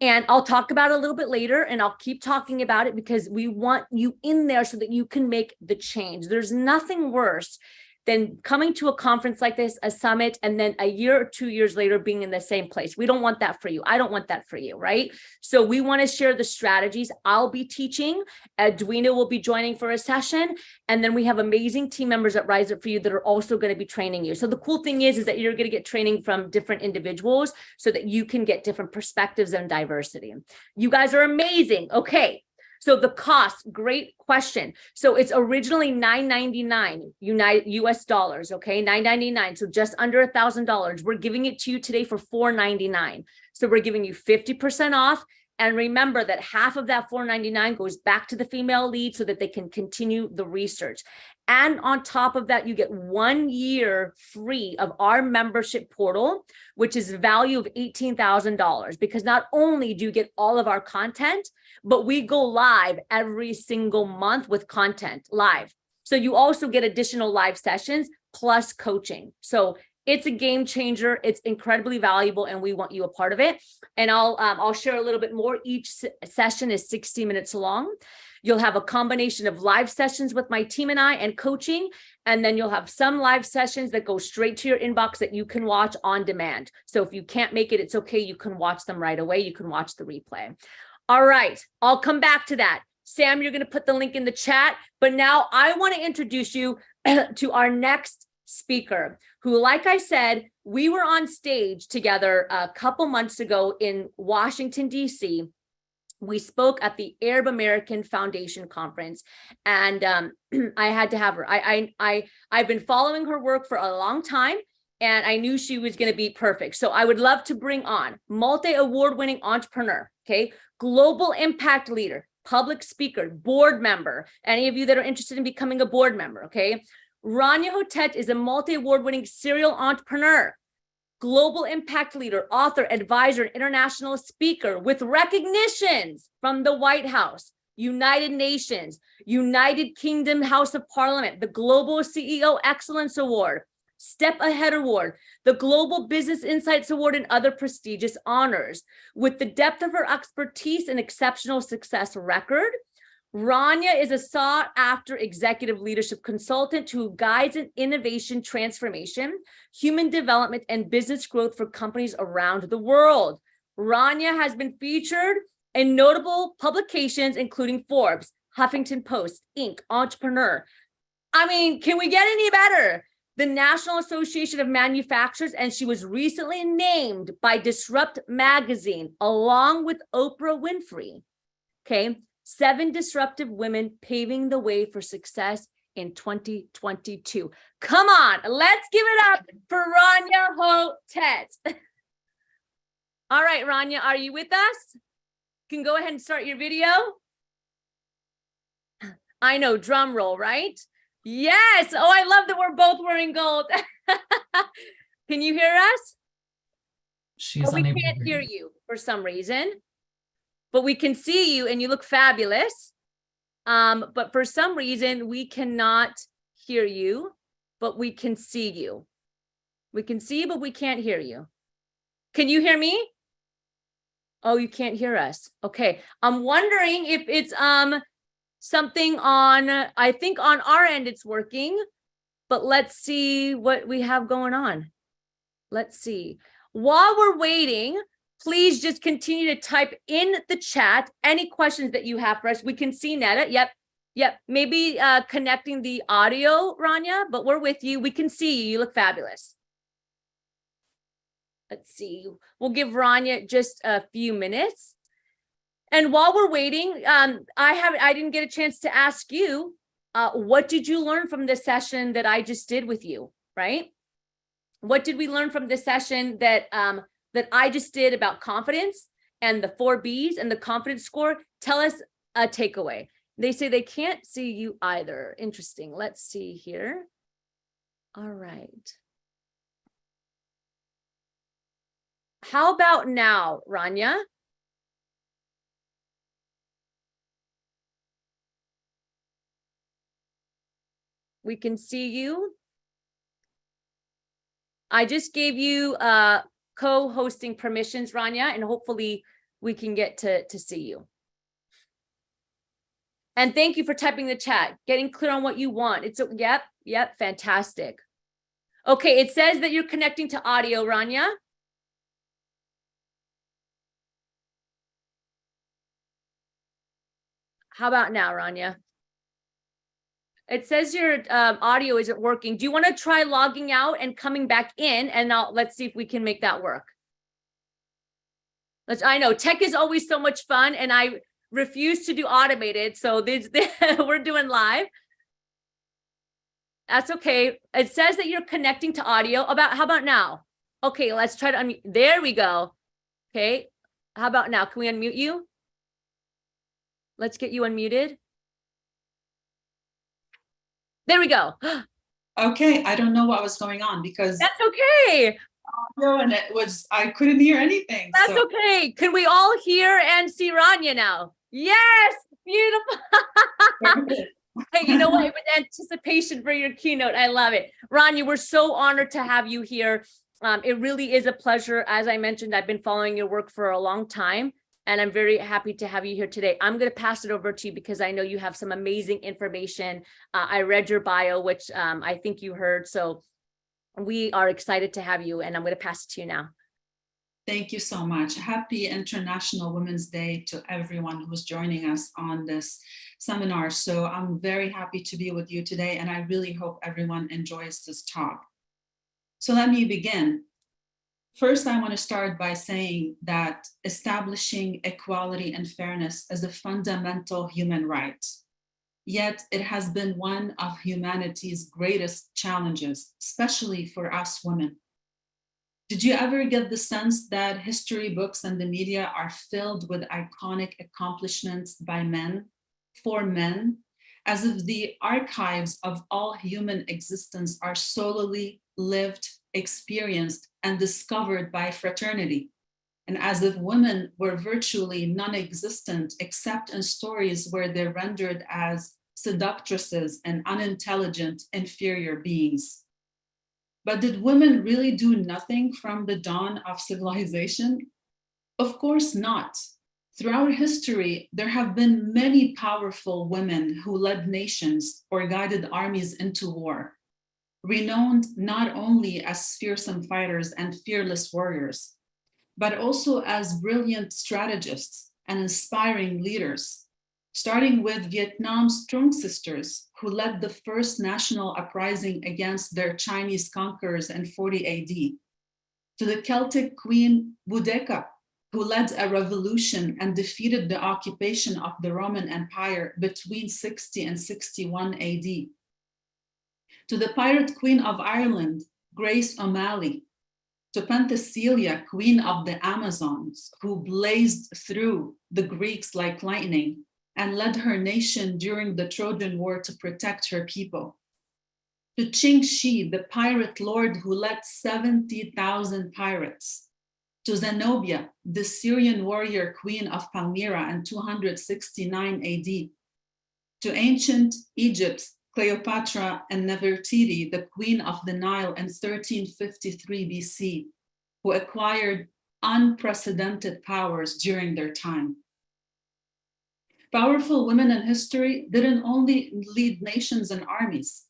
And I'll talk about it a little bit later, and I'll keep talking about it because we want you in there so that you can make the change. There's nothing worse than coming to a conference like this, a summit, and then a year or 2 years later being in the same place. We don't want that for you. I don't want that for you, right? So we want to share the strategies. I'll be teaching. Edwina will be joining for a session. And then we have amazing team members at Rise Up For You that are also going to be training you. So the cool thing is that you're going to get training from different individuals so that you can get different perspectives and diversity. You guys are amazing. Okay. So the cost, great question. So it's originally $999 US dollars, okay, $999. So just under $1,000. We're giving it to you today for $499. So we're giving you 50% off. And remember that half of that $499 goes back to the female lead so that they can continue the research. And on top of that, you get 1 year free of our membership portal, which is a value of $18,000, because not only do you get all of our content, but we go live every single month with content live. So you also get additional live sessions plus coaching. So It's a game changer. It's incredibly valuable, and we want you a part of it. And I'll share a little bit more. Each session is 60 minutes long. You'll have a combination of live sessions with my team and I and coaching, and then you'll have some live sessions that go straight to your inbox that you can watch on demand. So if you can't make it, it's okay. You can watch them right away. You can watch the replay. All right, I'll come back to that. Sam, you're going to put the link in the chat, but now I want to introduce you to our next speaker, who, like I said, we were on stage together a couple months ago in Washington, D.C. We spoke at the Arab American Foundation Conference, and I had to have her. I've been following her work for a long time, and I knew she was going to be perfect. So I would love to bring on multi-award-winning entrepreneur, okay, global impact leader, public speaker, board member. Any of you that are interested in becoming a board member, okay? Rania Hotet is a multi-award-winning serial entrepreneur, global impact leader, author, advisor, and international speaker with recognitions from the White House, United Nations, United Kingdom House of Parliament, the Global CEO Excellence Award, Step Ahead Award, the Global Business Insights Award, and other prestigious honors. With the depth of her expertise and exceptional success record, Rania is a sought-after executive leadership consultant who guides an innovation transformation, human development, and business growth for companies around the world. Rania has been featured in notable publications, including Forbes, Huffington Post, Inc., Entrepreneur. I mean, can we get any better? The National Association of Manufacturers, and she was recently named by Disrupt Magazine, along with Oprah Winfrey. Okay. 7 disruptive women paving the way for success in 2022. Come on, let's give it up for Rania Hotet. All right, Rania, are you with us? You can go ahead and start your video. I know, drum roll, right? Yes. Oh, I love that we're both wearing gold. Can you hear us? She's We unable to can't hear hear you. you for some reason. But we can see you and you look fabulous. But for some reason, we cannot hear you, but we can see you. We can see you, but we can't hear you. Can you hear me? Oh, you can't hear us. Okay. I'm wondering if it's something on, I think on our end it's working, but let's see what we have going on. Let's see. While we're waiting, please just continue to type in the chat any questions that you have for us. We can see Netta. Yep. Maybe connecting the audio, Rania, but we're with you. We can see you. You look fabulous. Let's see. We'll give Rania just a few minutes. And while we're waiting, I didn't get a chance to ask you, what did you learn from this session that I just did with you, right? What did we learn from this session that I just did about confidence and the 4 B's and the confidence score? Tell us a takeaway. They say they can't see you either. Interesting. Let's see here. All right. How about now, Rania? We can see you. I just gave you co-hosting permissions, Rania, and hopefully we can get to see you. And thank you for typing the chat, getting clear on what you want. It's yep, fantastic. Okay, it says that you're connecting to audio, Rania. How about now, Rania? It says your audio isn't working. Do you want to try logging out and coming back in? And let's see if we can make that work. I know tech is always so much fun, and I refuse to do automated. So we're doing live. That's okay. It says that you're connecting to audio. How about now? Okay, let's try to unmute. There we go. Okay. How about now? Can we unmute you? Let's get you unmuted. There we go. Okay, I don't know what was going on because that's okay. And I couldn't hear anything. That's okay. Can we all hear and see Rania now? Yes, beautiful. You know what? With anticipation for your keynote. I love it. Rania, we're so honored to have you here. It really is a pleasure. As I mentioned, I've been following your work for a long time, and I'm very happy to have you here today. I'm going to pass it over to you because I know you have some amazing information. I read your bio, which I think you heard. So we are excited to have you, and I'm going to pass it to you now. Thank you so much. Happy International Women's Day to everyone who's joining us on this seminar. So I'm very happy to be with you today, and I really hope everyone enjoys this talk. So let me begin. First, I want to start by saying that establishing equality and fairness is a fundamental human right. Yet it has been one of humanity's greatest challenges, especially for us women. Did you ever get the sense that history books and the media are filled with iconic accomplishments by men, for men, as if the archives of all human existence are solely lived, experienced, and discovered by fraternity, and as if women were virtually non-existent except in stories where they're rendered as seductresses and unintelligent, inferior beings? But did women really do nothing from the dawn of civilization? Of course not. Throughout history, there have been many powerful women who led nations or guided armies into war, renowned not only as fearsome fighters and fearless warriors, but also as brilliant strategists and inspiring leaders, starting with Vietnam's Trung sisters, who led the first national uprising against their Chinese conquerors in 40 AD, to the Celtic queen Boudicca, who led a revolution and defeated the occupation of the Roman Empire between 60 and 61 AD, to the pirate queen of Ireland, Grace O'Malley, to Penthesilea, queen of the Amazons, who blazed through the Greeks like lightning and led her nation during the Trojan War to protect her people, to Qing Shi, the pirate lord who led 70,000 pirates, to Zenobia, the Syrian warrior queen of Palmyra in 269 AD, to ancient Egypt, Cleopatra and Nefertiti, the queen of the Nile in 1353 BC, who acquired unprecedented powers during their time. Powerful women in history didn't only lead nations and armies.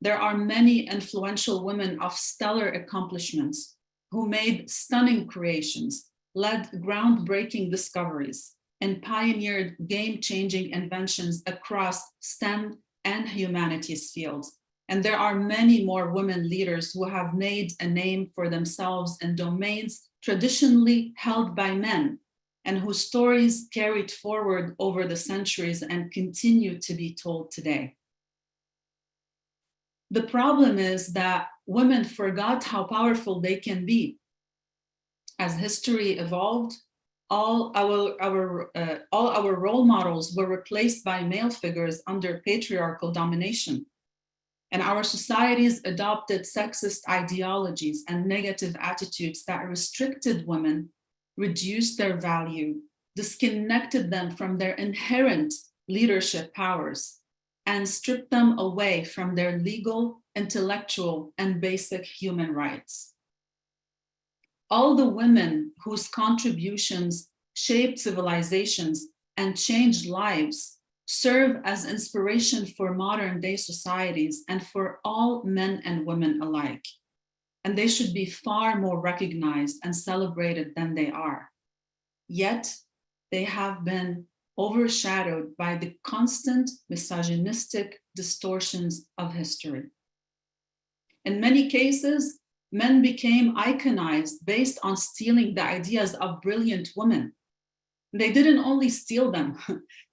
There are many influential women of stellar accomplishments who made stunning creations, led groundbreaking discoveries, and pioneered game-changing inventions across STEM and humanities fields. And there are many more women leaders who have made a name for themselves in domains traditionally held by men, and whose stories carried forward over the centuries and continue to be told today. The problem is that women forgot how powerful they can be. As history evolved, all our role models were replaced by male figures under patriarchal domination. And our societies adopted sexist ideologies and negative attitudes that restricted women, reduced their value, disconnected them from their inherent leadership powers, and stripped them away from their legal, intellectual, and basic human rights. All the women whose contributions shaped civilizations and changed lives serve as inspiration for modern day societies and for all men and women alike. And they should be far more recognized and celebrated than they are. Yet, they have been overshadowed by the constant misogynistic distortions of history. In many cases, men became iconized based on stealing the ideas of brilliant women. They didn't only steal them,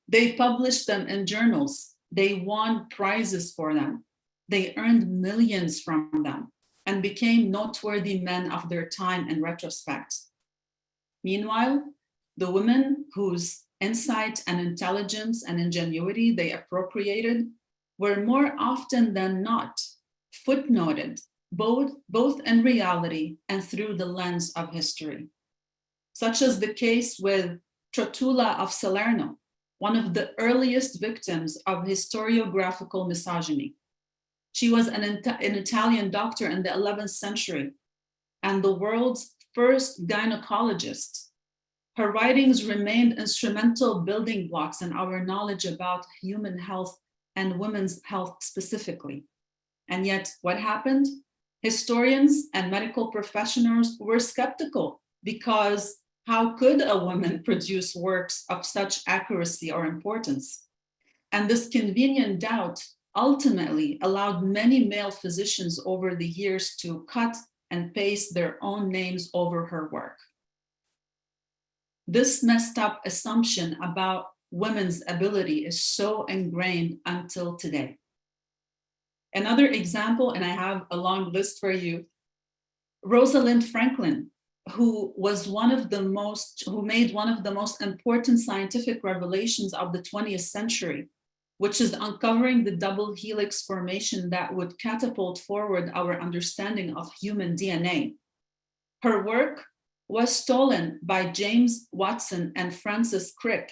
they published them in journals. They won prizes for them. They earned millions from them and became noteworthy men of their time in retrospect. Meanwhile, the women whose insight and intelligence and ingenuity they appropriated were more often than not footnoted, both in reality and through the lens of history. Such as the case with Trotula of Salerno, one of the earliest victims of historiographical misogyny. She was an Italian doctor in the 11th century and the world's first gynecologist. Her writings remained instrumental building blocks in our knowledge about human health and women's health specifically. And yet, what happened? Historians and medical professionals were skeptical because how could a woman produce works of such accuracy or importance? And this convenient doubt ultimately allowed many male physicians over the years to cut and paste their own names over her work. This messed up assumption about women's ability is so ingrained until today. Another example, and I have a long list for you, Rosalind Franklin, who made one of the most important scientific revelations of the 20th century, which is uncovering the double helix formation that would catapult forward our understanding of human DNA. Her work was stolen by James Watson and Francis Crick,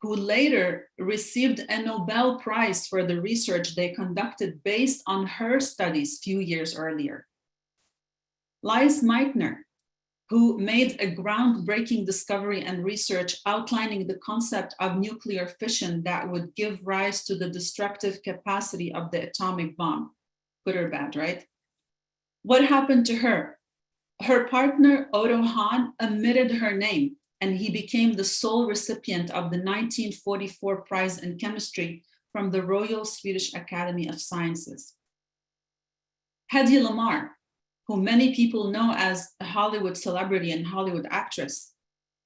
who later received a Nobel Prize for the research they conducted based on her studies few years earlier. Lise Meitner, who made a groundbreaking discovery and research outlining the concept of nuclear fission that would give rise to the destructive capacity of the atomic bomb. Good or bad, right? What happened to her? Her partner, Otto Hahn, omitted her name, and he became the sole recipient of the 1944 prize in chemistry from the Royal Swedish Academy of Sciences. Hedy Lamarr, who many people know as a Hollywood celebrity and Hollywood actress,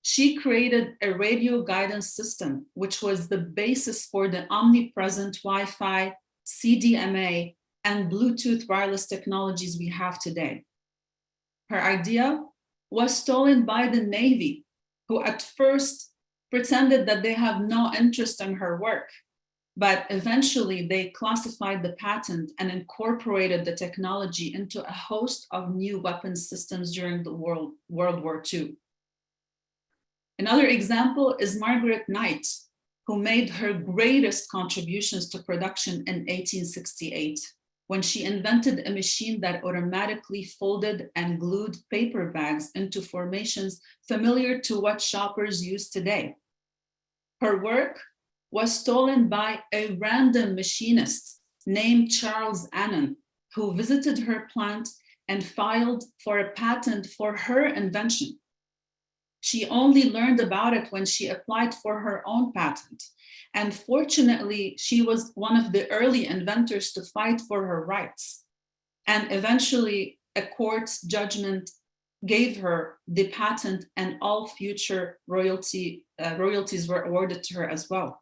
she created a radio guidance system, which was the basis for the omnipresent Wi-Fi, CDMA, and Bluetooth wireless technologies we have today. Her idea was stolen by the Navy, who at first pretended that they have no interest in her work, but eventually they classified the patent and incorporated the technology into a host of new weapons systems during the World War II. Another example is Margaret Knight, who made her greatest contributions to production in 1868, when she invented a machine that automatically folded and glued paper bags into formations familiar to what shoppers use today. Her work was stolen by a random machinist named Charles Annan, who visited her plant and filed for a patent for her invention. She only learned about it when she applied for her own patent. And fortunately, she was one of the early inventors to fight for her rights. And eventually, a court's judgment gave her the patent, and all future royalties were awarded to her as well.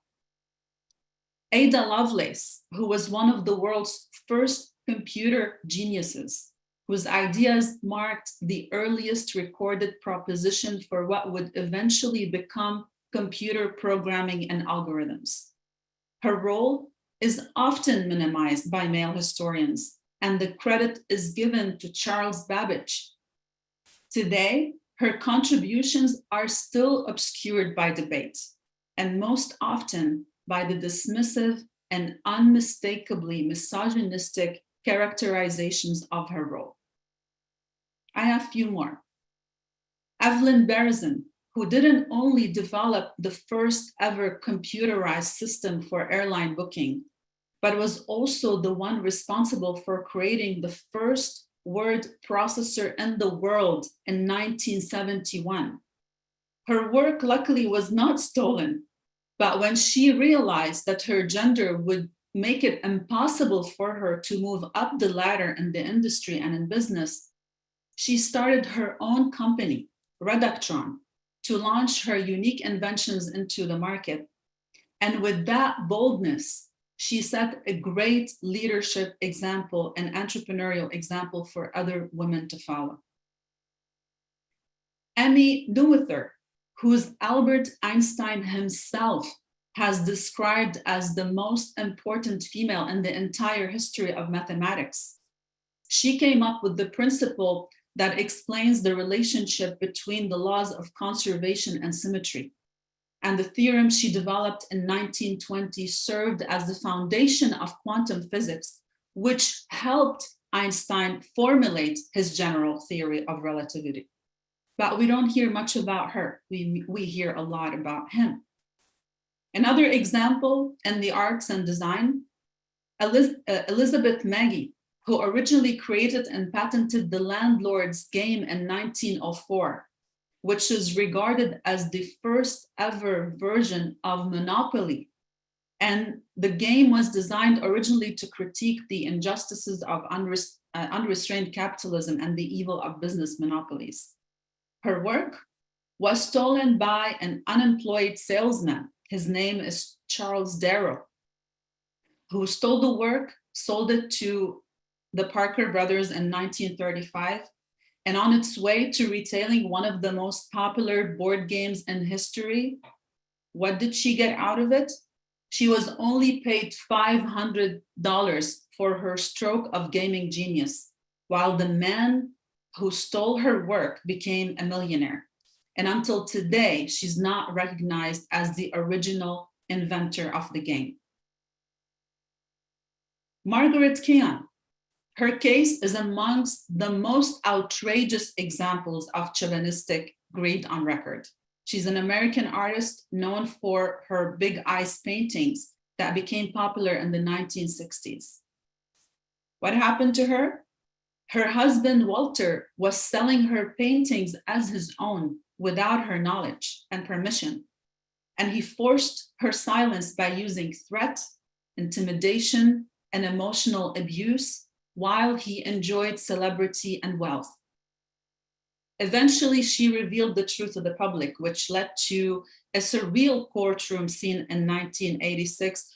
Ada Lovelace, who was one of the world's first computer geniuses, whose ideas marked the earliest recorded proposition for what would eventually become computer programming and algorithms. Her role is often minimized by male historians, and the credit is given to Charles Babbage. Today, her contributions are still obscured by debate, and most often by the dismissive and unmistakably misogynistic characterizations of her role. I have a few more. Evelyn Berzin, who didn't only develop the first ever computerized system for airline booking, but was also the one responsible for creating the first word processor in the world in 1971. Her work luckily was not stolen, but when she realized that her gender would make it impossible for her to move up the ladder in the industry and in business, she started her own company, Redactron, to launch her unique inventions into the market. And with that boldness, she set a great leadership example and entrepreneurial example for other women to follow. Amy Noether, whose Albert Einstein himself has described as the most important female in the entire history of mathematics. She came up with the principle that explains the relationship between the laws of conservation and symmetry. And the theorem she developed in 1920 served as the foundation of quantum physics, which helped Einstein formulate his general theory of relativity. But we don't hear much about her. We hear a lot about him. Another example in the arts and design, Elizabeth Maggie, who originally created and patented the landlord's game in 1904, which is regarded as the first ever version of Monopoly. And the game was designed originally to critique the injustices of unrestrained capitalism and the evil of business monopolies. Her work was stolen by an unemployed salesman. His name is Charles Darrow, who stole the work, sold it to the Parker brothers in 1935, and on its way to retailing one of the most popular board games in history, what did she get out of it? She was only paid $500 for her stroke of gaming genius, while the man who stole her work became a millionaire. And until today, she's not recognized as the original inventor of the game. Margaret Keon. Her case is amongst the most outrageous examples of chauvinistic greed on record. She's an American artist known for her big ice paintings that became popular in the 1960s. What happened to her? Her husband, Walter, was selling her paintings as his own without her knowledge and permission. And he forced her silence by using threat, intimidation, and emotional abuse while he enjoyed celebrity and wealth. Eventually, she revealed the truth to the public, which led to a surreal courtroom scene in 1986,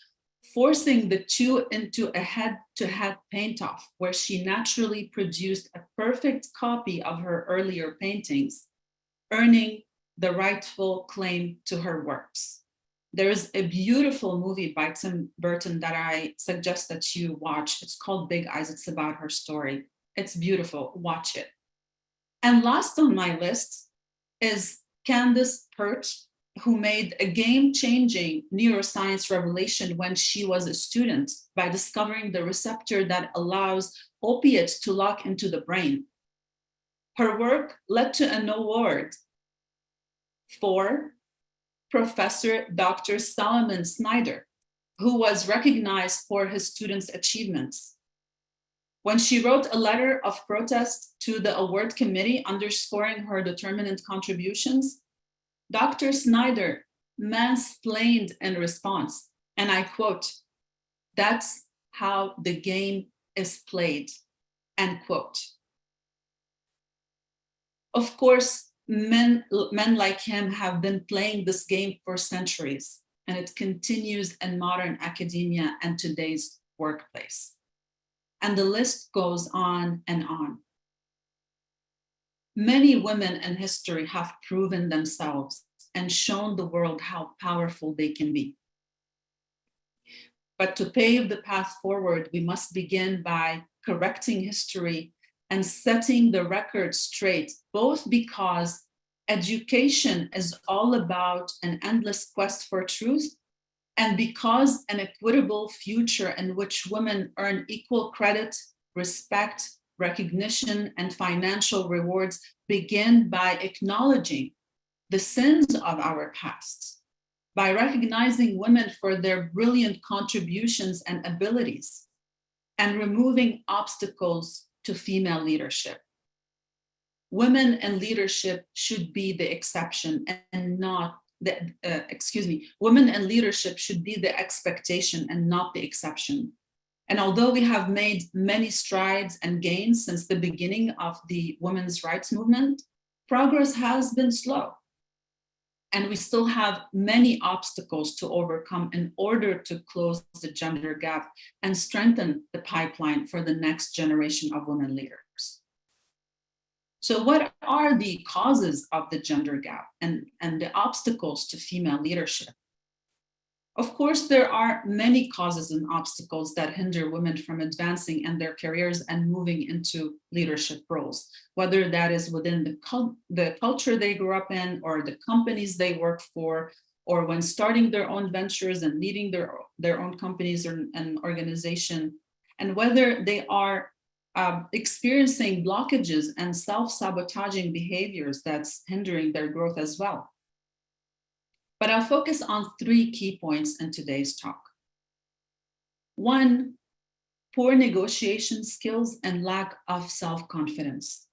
forcing the two into a head-to-head paint-off, where she naturally produced a perfect copy of her earlier paintings, earning the rightful claim to her works. There is a beautiful movie by Tim Burton that I suggest that you watch. It's called Big Eyes. It's about her story. It's beautiful. Watch it. And last on my list is Candace Pert, who made a game-changing neuroscience revelation when she was a student by discovering the receptor that allows opiates to lock into the brain. Her work led to an award for Professor Dr. Solomon Snyder, who was recognized for his students' achievements. When she wrote a letter of protest to the award committee underscoring her determined contributions, Dr. Snyder mansplained in response, and I quote, "That's how the game is played," end quote. Of course, men like him have been playing this game for centuries, and it continues in modern academia and today's workplace. And the list goes on and on. Many women in history have proven themselves and shown the world how powerful they can be. But to pave the path forward, we must begin by correcting history and setting the record straight, both because education is all about an endless quest for truth, and because an equitable future in which women earn equal credit, respect, recognition, and financial rewards begin by acknowledging the sins of our past, by recognizing women for their brilliant contributions and abilities, and removing obstacles to female leadership. Women in leadership should be the exception and not the, women in leadership should be the expectation and not the exception. And although we have made many strides and gains since the beginning of the women's rights movement, progress has been slow. And we still have many obstacles to overcome in order to close the gender gap and strengthen the pipeline for the next generation of women leaders. So what are the causes of the gender gap and the obstacles to female leadership? Of course, there are many causes and obstacles that hinder women from advancing in their careers and moving into leadership roles, whether that is within the culture they grew up in or the companies they work for, or when starting their own ventures and leading their own companies and organization, and whether they are experiencing blockages and self-sabotaging behaviors that's hindering their growth as well. But I'll focus on 3 key points in today's talk. 1, poor negotiation skills and lack of self-confidence.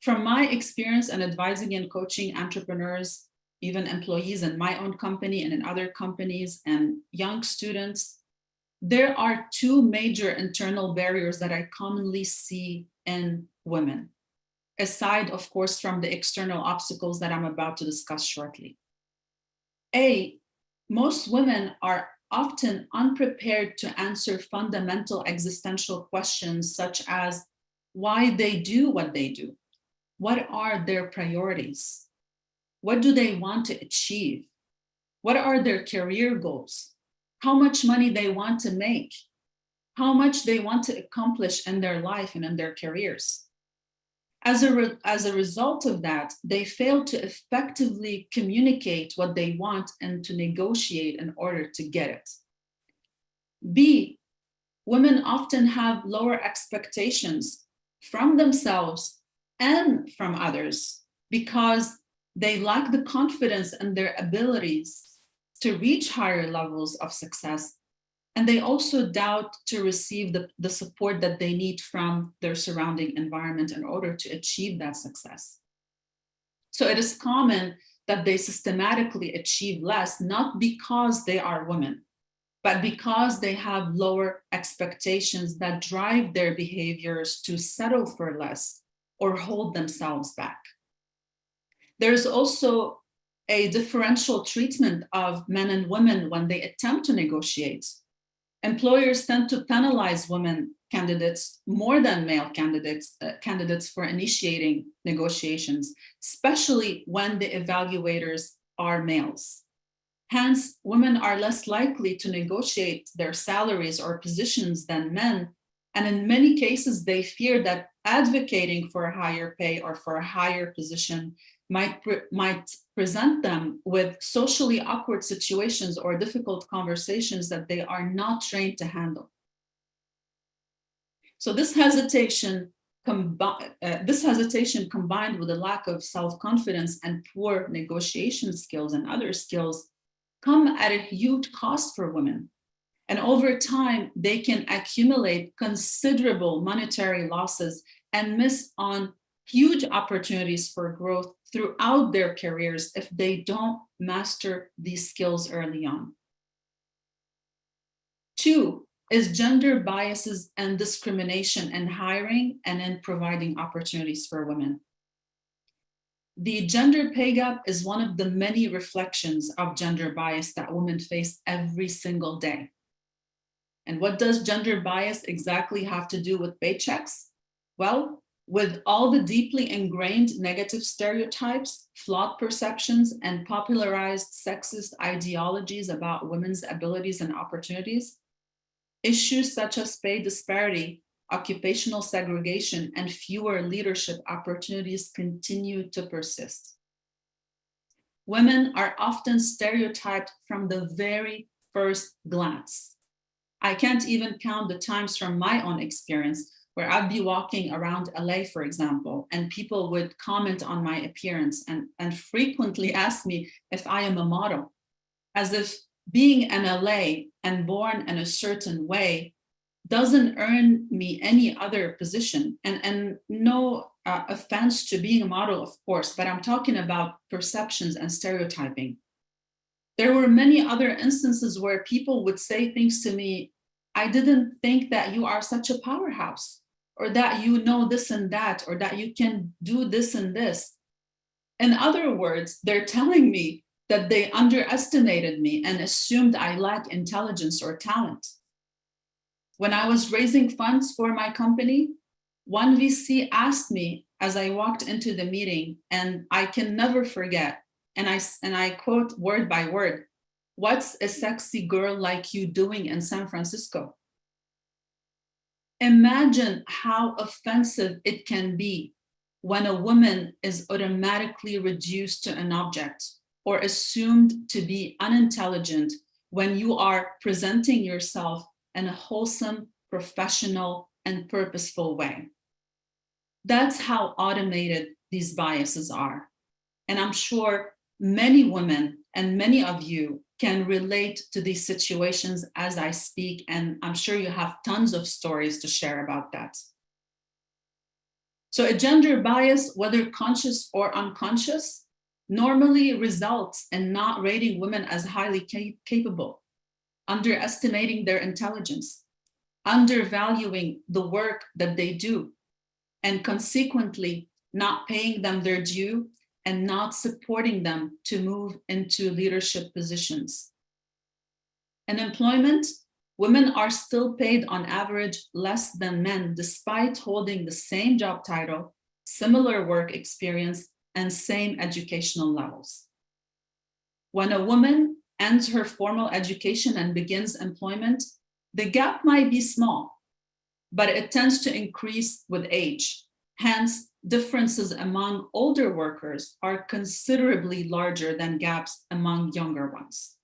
From my experience in advising and coaching entrepreneurs, even employees in my own company and in other companies and young students, there are 2 major internal barriers that I commonly see in women, aside, of course, from the external obstacles that I'm about to discuss shortly. A, most women are often unprepared to answer fundamental existential questions such as why they do what they do. What are their priorities? What do they want to achieve? What are their career goals? How much money they want to make? How much they want to accomplish in their life and in their careers? As a result of that, they fail to effectively communicate what they want and to negotiate in order to get it. B, women often have lower expectations from themselves and from others because they lack the confidence in their abilities to reach higher levels of success. And they also doubt to receive the support that they need from their surrounding environment in order to achieve that success. So it is common that they systematically achieve less, not because they are women, but because they have lower expectations that drive their behaviors to settle for less or hold themselves back. There's also a differential treatment of men and women when they attempt to negotiate. Employers tend to penalize women candidates more than male candidates for initiating negotiations, especially when the evaluators are males. Hence, women are less likely to negotiate their salaries or positions than men, and in many cases, they fear that advocating for a higher pay or for a higher position might present them with socially awkward situations or difficult conversations that they are not trained to handle. So this hesitation combined with a lack of self-confidence and poor negotiation skills and other skills come at a huge cost for women. And over time, they can accumulate considerable monetary losses and miss on huge opportunities for growth throughout their careers if they don't master these skills early on. 2 is gender biases and discrimination in hiring and in providing opportunities for women. The gender pay gap is one of the many reflections of gender bias that women face every single day. And what does gender bias exactly have to do with paychecks? Well, with all the deeply ingrained negative stereotypes, flawed perceptions, and popularized sexist ideologies about women's abilities and opportunities, issues such as pay disparity, occupational segregation, and fewer leadership opportunities continue to persist. Women are often stereotyped from the very first glance. I can't even count the times from my own experience where I'd be walking around LA, for example, and people would comment on my appearance and frequently ask me if I am a model, as if being in LA and born in a certain way doesn't earn me any other position. And no offense to being a model, of course, but I'm talking about perceptions and stereotyping. There were many other instances where people would say things to me, I didn't think that you are such a powerhouse, or that you know this and that, or that you can do this and this. In other words, they're telling me that they underestimated me and assumed I lack intelligence or talent. When I was raising funds for my company, one VC asked me as I walked into the meeting, and I can never forget, and I quote word by word, "What's a sexy girl like you doing in San Francisco?" Imagine how offensive it can be when a woman is automatically reduced to an object or assumed to be unintelligent when you are presenting yourself in a wholesome, professional, and purposeful way. That's how automated these biases are. And I'm sure many women and many of you can relate to these situations as I speak, and I'm sure you have tons of stories to share about that. So a gender bias, whether conscious or unconscious, normally results in not rating women as highly capable, underestimating their intelligence, undervaluing the work that they do, and consequently not paying them their due and not supporting them to move into leadership positions. In employment, women are still paid on average less than men, despite holding the same job title, similar work experience, and same educational levels. When a woman ends her formal education and begins employment, the gap might be small, but it tends to increase with age. Hence, differences among older workers are considerably larger than gaps among younger ones.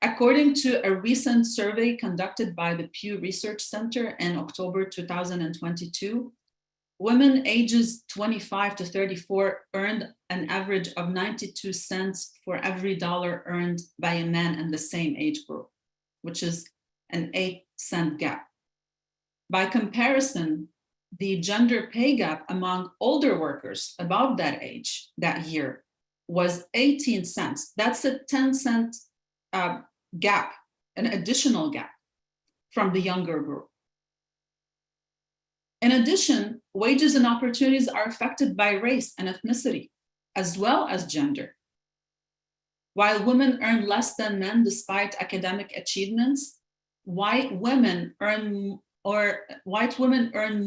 According to a recent survey conducted by the Pew Research Center in October 2022, women ages 25 to 34 earned an average of 92 cents for every dollar earned by a man in the same age group, which is an 8-cent gap. By comparison, the gender pay gap among older workers above that age that year was 18 cents. That's a 10-cent gap, an additional gap from the younger group. In addition, wages and opportunities are affected by race and ethnicity, as well as gender. While women earn less than men despite academic achievements, white women earn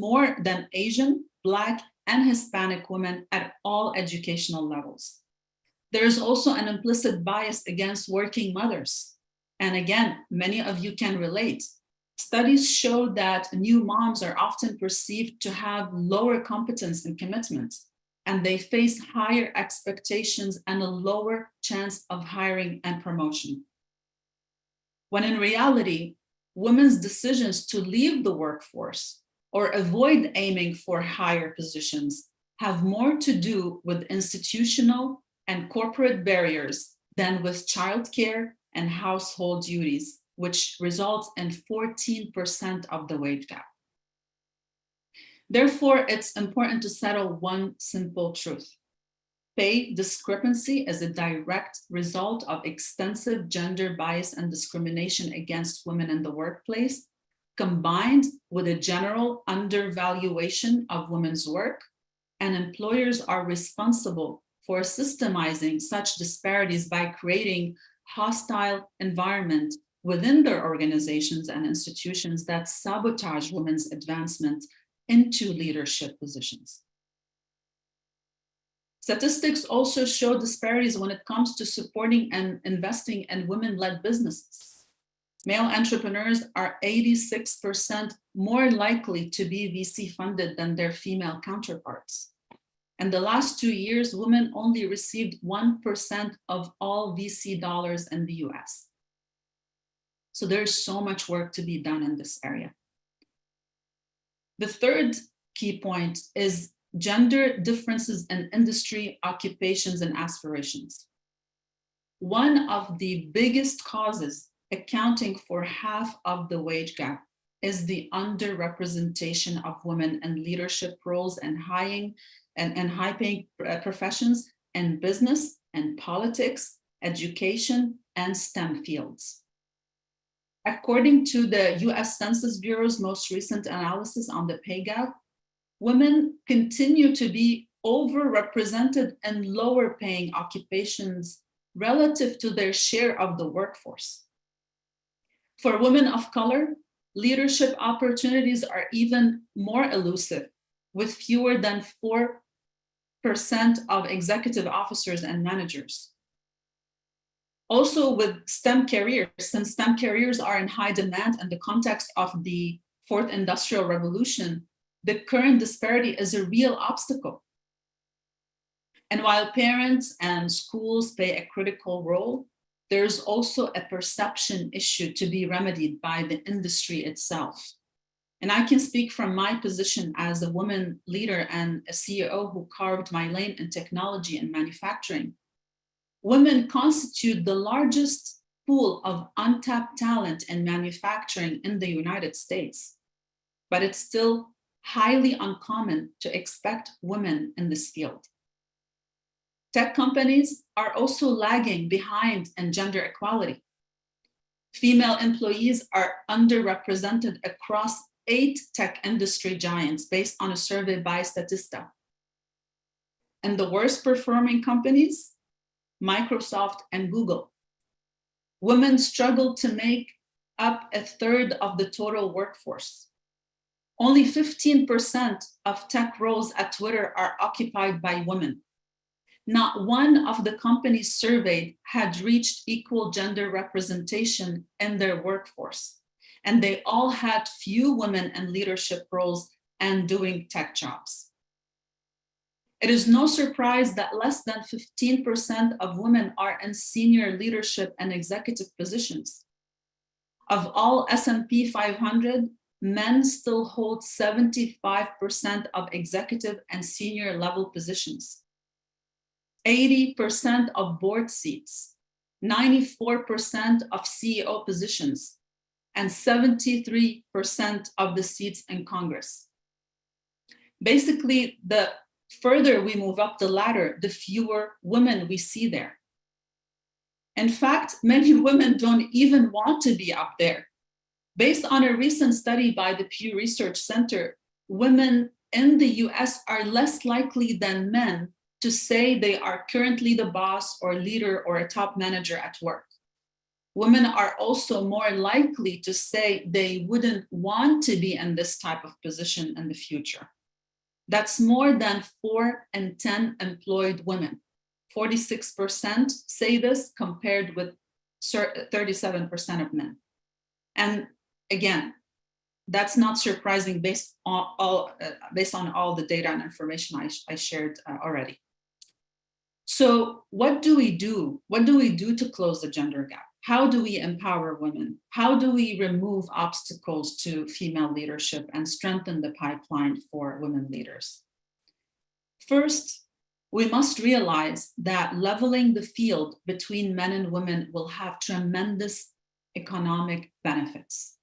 more than Asian, Black, and Hispanic women at all educational levels. There is also an implicit bias against working mothers. And again, many of you can relate. Studies show that new moms are often perceived to have lower competence and commitment, and they face higher expectations and a lower chance of hiring and promotion. When in reality, women's decisions to leave the workforce or avoid aiming for higher positions have more to do with institutional and corporate barriers than with childcare and household duties, which results in 14% of the wage gap. Therefore, it's important to settle one simple truth. Pay discrepancy is a direct result of extensive gender bias and discrimination against women in the workplace, combined with a general undervaluation of women's work, and employers are responsible for systemizing such disparities by creating hostile environment within their organizations and institutions that sabotage women's advancement into leadership positions. Statistics also show disparities when it comes to supporting and investing in women-led businesses. Male entrepreneurs are 86% more likely to be VC funded than their female counterparts. In the last 2 years, women only received 1% of all VC dollars in the US. So there's so much work to be done in this area. The third key point is gender differences in industry, occupations, and aspirations. One of the biggest causes accounting for half of the wage gap is the underrepresentation of women in leadership roles and high-paying professions in business and politics, education, and STEM fields. According to the US Census Bureau's most recent analysis on the pay gap, women continue to be overrepresented in lower paying occupations relative to their share of the workforce. For women of color, leadership opportunities are even more elusive, with fewer than 4% of executive officers and managers. Also with STEM careers, since STEM careers are in high demand in the context of the Fourth Industrial Revolution, the current disparity is a real obstacle. And while parents and schools play a critical role, there's also a perception issue to be remedied by the industry itself. And I can speak from my position as a woman leader and a CEO who carved my lane in technology and manufacturing. Women constitute the largest pool of untapped talent in manufacturing in the United States, but it's still highly uncommon to expect women in this field. Tech companies are also lagging behind in gender equality. Female employees are underrepresented across 8 tech industry giants based on a survey by Statista. And the worst performing companies, Microsoft and Google. Women struggle to make up 1/3 of the total workforce. Only 15% of tech roles at Twitter are occupied by women. Not one of the companies surveyed had reached equal gender representation in their workforce, and they all had few women in leadership roles and doing tech jobs. It is no surprise that less than 15% of women are in senior leadership and executive positions. Of all S&P 500, men still hold 75% of executive and senior level positions. 80% of board seats, 94% of CEO positions, and 73% of the seats in Congress. Basically, the further we move up the ladder, the fewer women we see there. In fact, many women don't even want to be up there. Based on a recent study by the Pew Research Center, women in the US are less likely than men to say they are currently the boss or leader or a top manager at work. Women are also more likely to say they wouldn't want to be in this type of position in the future. That's more than 4 in 10 employed women. 46% say this compared with 37% of men. And again, that's not surprising based on all the data and information I shared already. So what do we do? What do we do to close the gender gap? How do we empower women? How do we remove obstacles to female leadership and strengthen the pipeline for women leaders? First, we must realize that leveling the field between men and women will have tremendous economic benefits.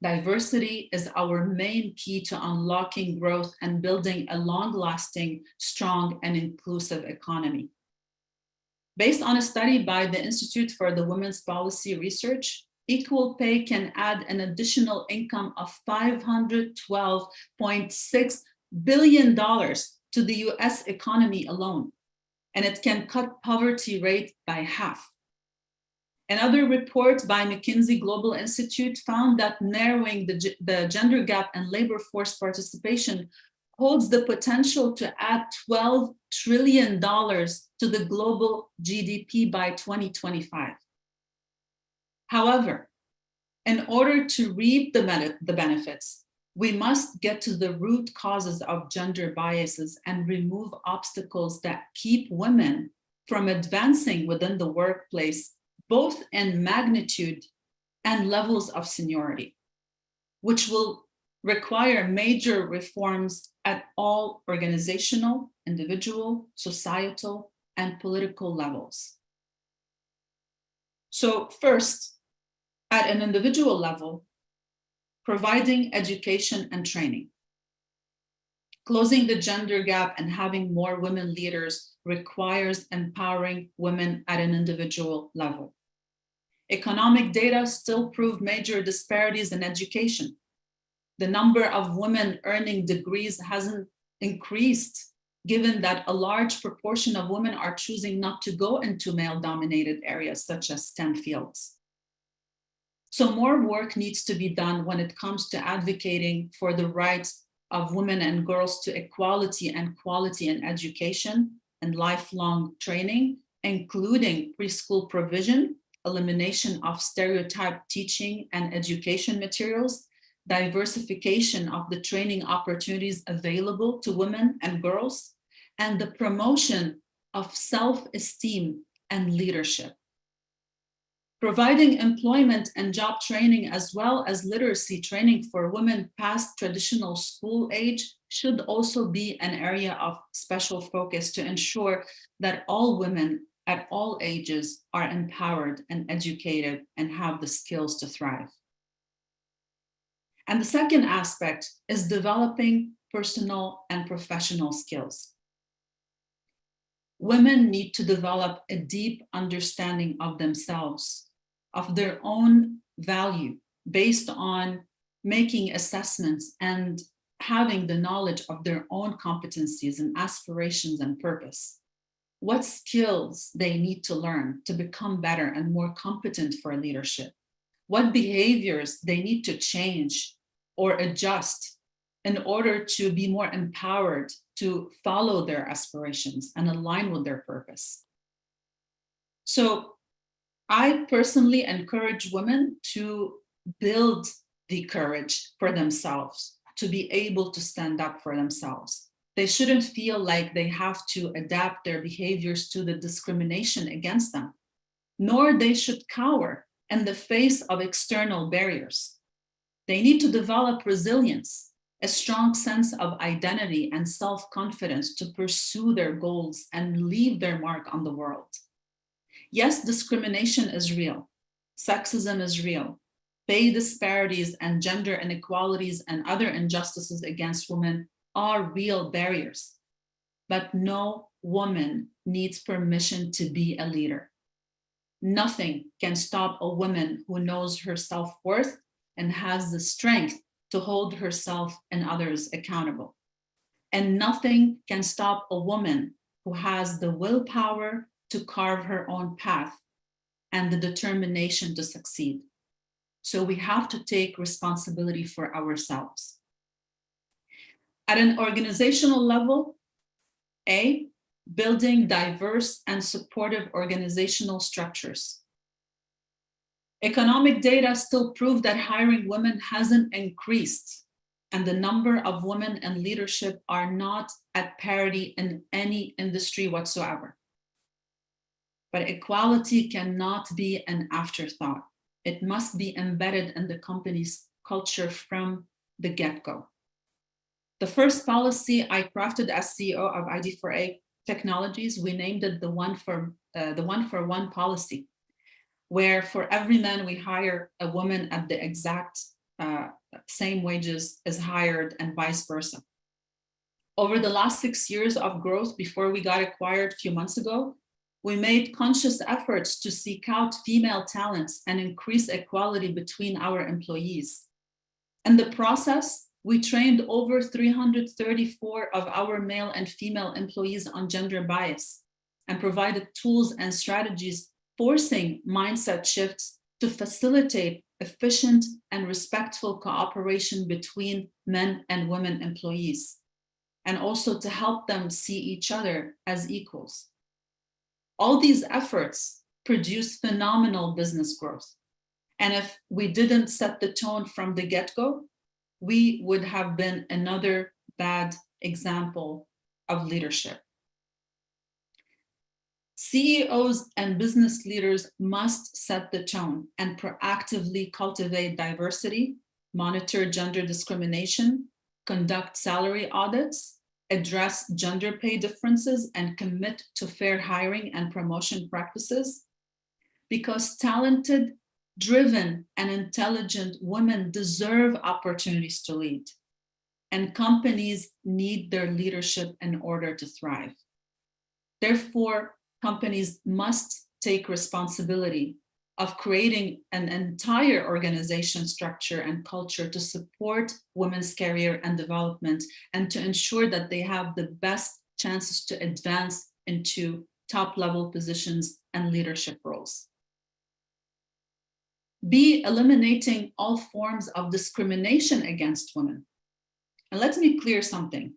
Diversity is our main key to unlocking growth and building a long-lasting, strong, and inclusive economy. Based on a study by the Institute for the Women's Policy Research, equal pay can add an additional income of $512.6 billion to the US economy alone, and it can cut poverty rate by half. Another report by McKinsey Global Institute found that narrowing the gender gap in labor force participation holds the potential to add $12 trillion to the global GDP by 2025. However, in order to reap the benefits, we must get to the root causes of gender biases and remove obstacles that keep women from advancing within the workplace, both in magnitude and levels of seniority, which will require major reforms at all organizational, individual, societal, and political levels. So first, at an individual level, providing education and training. Closing the gender gap and having more women leaders requires empowering women at an individual level. Economic data still prove major disparities in education. The number of women earning degrees hasn't increased, given that a large proportion of women are choosing not to go into male-dominated areas such as STEM fields. So more work needs to be done when it comes to advocating for the rights of women and girls to equality and quality in education and lifelong training, including preschool provision, elimination of stereotype teaching and education materials, diversification of the training opportunities available to women and girls, and the promotion of self-esteem and leadership. Providing employment and job training as well as literacy training for women past traditional school age should also be an area of special focus to ensure that all women at all ages are empowered and educated and have the skills to thrive. And the second aspect is developing personal and professional skills. Women need to develop a deep understanding of themselves, of their own value, based on making assessments and having the knowledge of their own competencies and aspirations and purpose. What skills they need to learn to become better and more competent for leadership. What behaviors they need to change or adjust in order to be more empowered to follow their aspirations and align with their purpose. So I personally encourage women to build the courage for themselves, to be able to stand up for themselves. They shouldn't feel like they have to adapt their behaviors to the discrimination against them, nor they should cower in the face of external barriers. They need to develop resilience, a strong sense of identity and self-confidence to pursue their goals and leave their mark on the world. Yes, discrimination is real. Sexism is real. Pay disparities and gender inequalities and other injustices against women are real barriers. But no woman needs permission to be a leader. Nothing can stop a woman who knows her self-worth and has the strength to hold herself and others accountable. And nothing can stop a woman who has the willpower to carve her own path and the determination to succeed. So we have to take responsibility for ourselves. At an organizational level, A, building diverse and supportive organizational structures. Economic data still prove that hiring women hasn't increased, and the number of women in leadership are not at parity in any industry whatsoever. But equality cannot be an afterthought. It must be embedded in the company's culture from the get-go. The first policy I crafted as CEO of ID4A Technologies, we named it the one for one policy, where for every man we hire a woman at the exact same wages is hired and vice versa. Over the last 6 years of growth before we got acquired a few months ago, we made conscious efforts to seek out female talents and increase equality between our employees. In the process, we trained over 334 of our male and female employees on gender bias and provided tools and strategies forcing mindset shifts to facilitate efficient and respectful cooperation between men and women employees, and also to help them see each other as equals. All these efforts produce phenomenal business growth. And if we didn't set the tone from the get-go, we would have been another bad example of leadership. CEOs and business leaders must set the tone and proactively cultivate diversity, monitor gender discrimination, conduct salary audits, address gender pay differences, and commit to fair hiring and promotion practices. Because talented, driven, and intelligent women deserve opportunities to lead, and companies need their leadership in order to thrive. Therefore, companies must take responsibility of creating an entire organization structure and culture to support women's career and development and to ensure that they have the best chances to advance into top-level positions and leadership roles. B, eliminating all forms of discrimination against women. And let me clear something.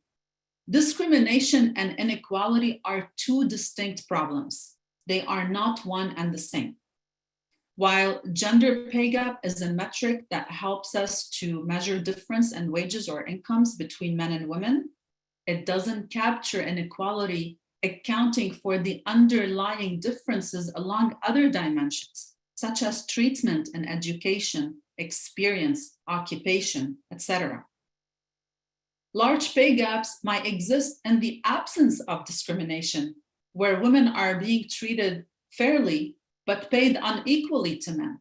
Discrimination and inequality are two distinct problems. They are not one and the same. While gender pay gap is a metric that helps us to measure difference in wages or incomes between men and women, It doesn't capture inequality, accounting for the underlying differences along other dimensions, such as treatment and education, experience, occupation, etc. Large pay gaps might exist in the absence of discrimination, where women are being treated fairly but paid unequally to men.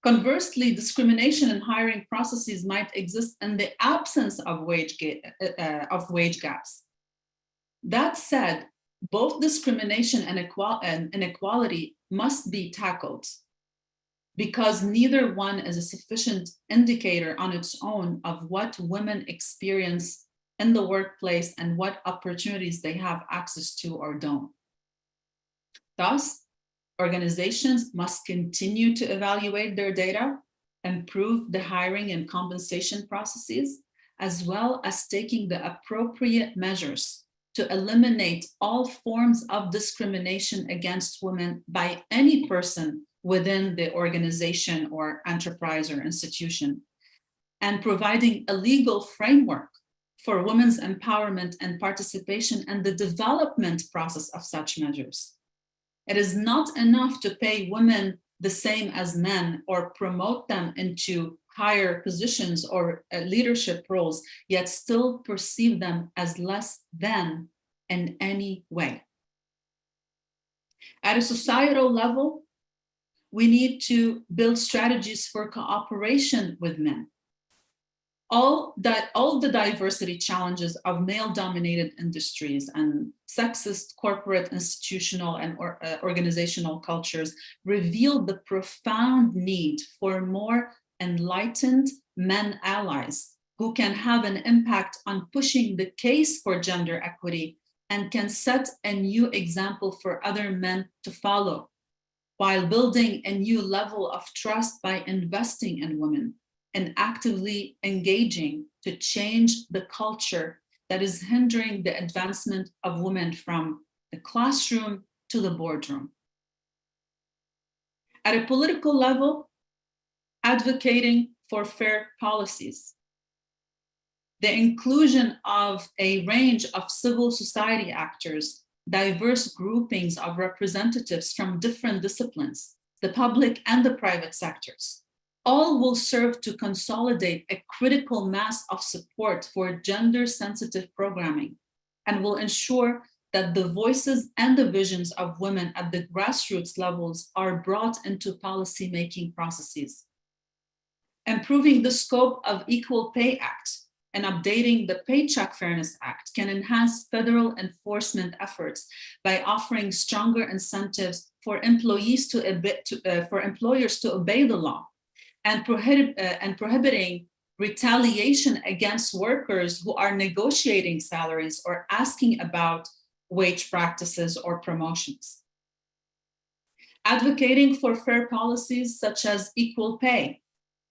Conversely, discrimination in hiring processes might exist in the absence of wage gaps. That said, both discrimination and inequality must be tackled, because neither one is a sufficient indicator on its own of what women experience in the workplace and what opportunities they have access to or don't. Thus, organizations must continue to evaluate their data, improve the hiring and compensation processes, as well as taking the appropriate measures to eliminate all forms of discrimination against women by any person within the organization or enterprise or institution, and providing a legal framework for women's empowerment and participation in the development process of such measures. It is not enough to pay women the same as men or promote them into higher positions or leadership roles, yet still perceive them as less than in any way. At a societal level, we need to build strategies for cooperation with men. All the diversity challenges of male-dominated industries and sexist corporate, institutional, and organizational cultures reveal the profound need for more enlightened men allies who can have an impact on pushing the case for gender equity and can set a new example for other men to follow, while building a new level of trust by investing in women and actively engaging to change the culture that is hindering the advancement of women from the classroom to the boardroom. At a political level, advocating for fair policies, the inclusion of a range of civil society actors, diverse groupings of representatives from different disciplines, the public and the private sectors, all will serve to consolidate a critical mass of support for gender-sensitive programming and will ensure that the voices and the visions of women at the grassroots levels are brought into policy-making processes. Improving the scope of Equal Pay Act and updating the Paycheck Fairness Act can enhance federal enforcement efforts by offering stronger incentives for employers to obey the law, and prohibiting retaliation against workers who are negotiating salaries or asking about wage practices or promotions. Advocating for fair policies such as equal pay,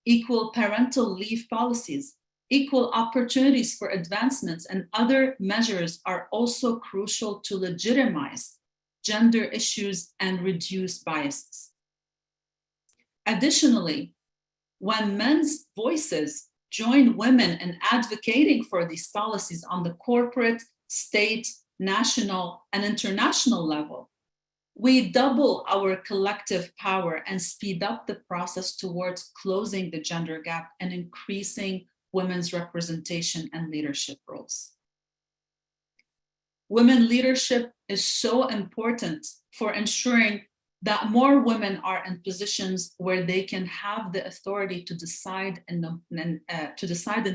equal parental leave policies, equal opportunities for advancements, and other measures are also crucial to legitimize gender issues and reduce biases. Additionally, when men's voices join women in advocating for these policies on the corporate, state, national, and international level, we double our collective power and speed up the process towards closing the gender gap and increasing women's representation and leadership roles. Women leadership is so important for ensuring that more women are in positions where they can have the authority to decide and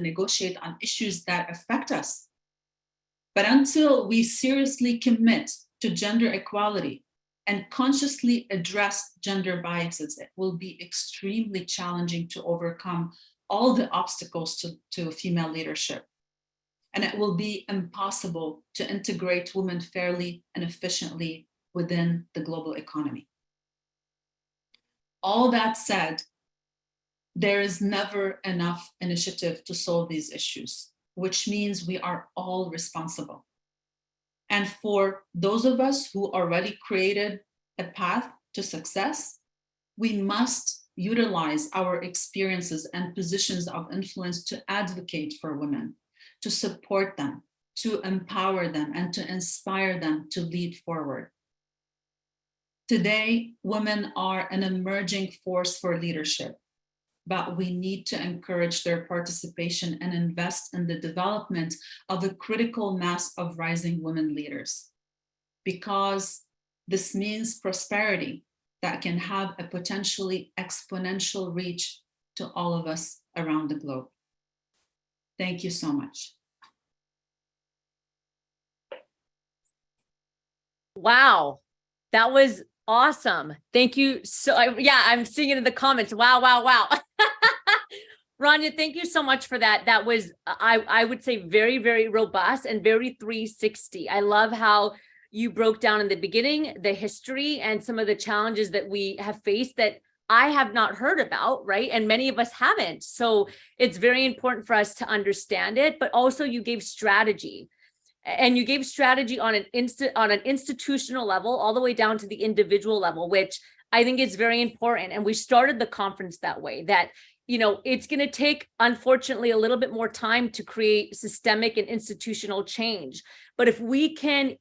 negotiate on issues that affect us. But until we seriously commit to gender equality and consciously address gender biases, it will be extremely challenging to overcome all the obstacles to female leadership. And it will be impossible to integrate women fairly and efficiently within the global economy. All that said, there is never enough initiative to solve these issues, which means we are all responsible. And for those of us who already created a path to success, we must utilize our experiences and positions of influence to advocate for women, to support them, to empower them and to inspire them to lead forward. Today, women are an emerging force for leadership, but we need to encourage their participation and invest in the development of a critical mass of rising women leaders, because this means prosperity that can have a potentially exponential reach to all of us around the globe. Thank you so much. Wow, that was awesome. Thank you. Yeah, I'm seeing it in the comments. Wow, wow, wow. Rania, thank you so much for that. That was, I would say, very, very robust and very 360. I love how you broke down in the beginning, the history and some of the challenges that we have faced that I have not heard about, right? And many of us haven't. So it's very important for us to understand it, but also you gave strategy. And you gave strategy on an institutional level, all the way down to the individual level, which I think is very important. And we started the conference that way, that, you know, it's going to take, unfortunately, a little bit more time to create systemic and institutional change. But if we can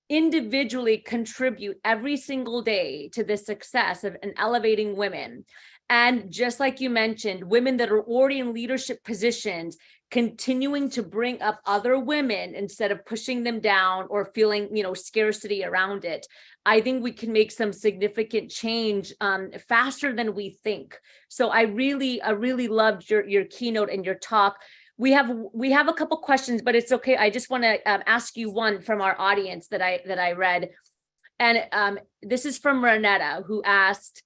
individually contribute every single day to the success of an elevating women, and just like you mentioned, women that are already in leadership positions, continuing to bring up other women instead of pushing them down or feeling, you know, scarcity around it, I think we can make some significant change faster than we think. So I really loved your keynote and your talk. We have a couple questions, but it's okay. I just want to ask you one from our audience that I read, and this is from Renetta, who asked,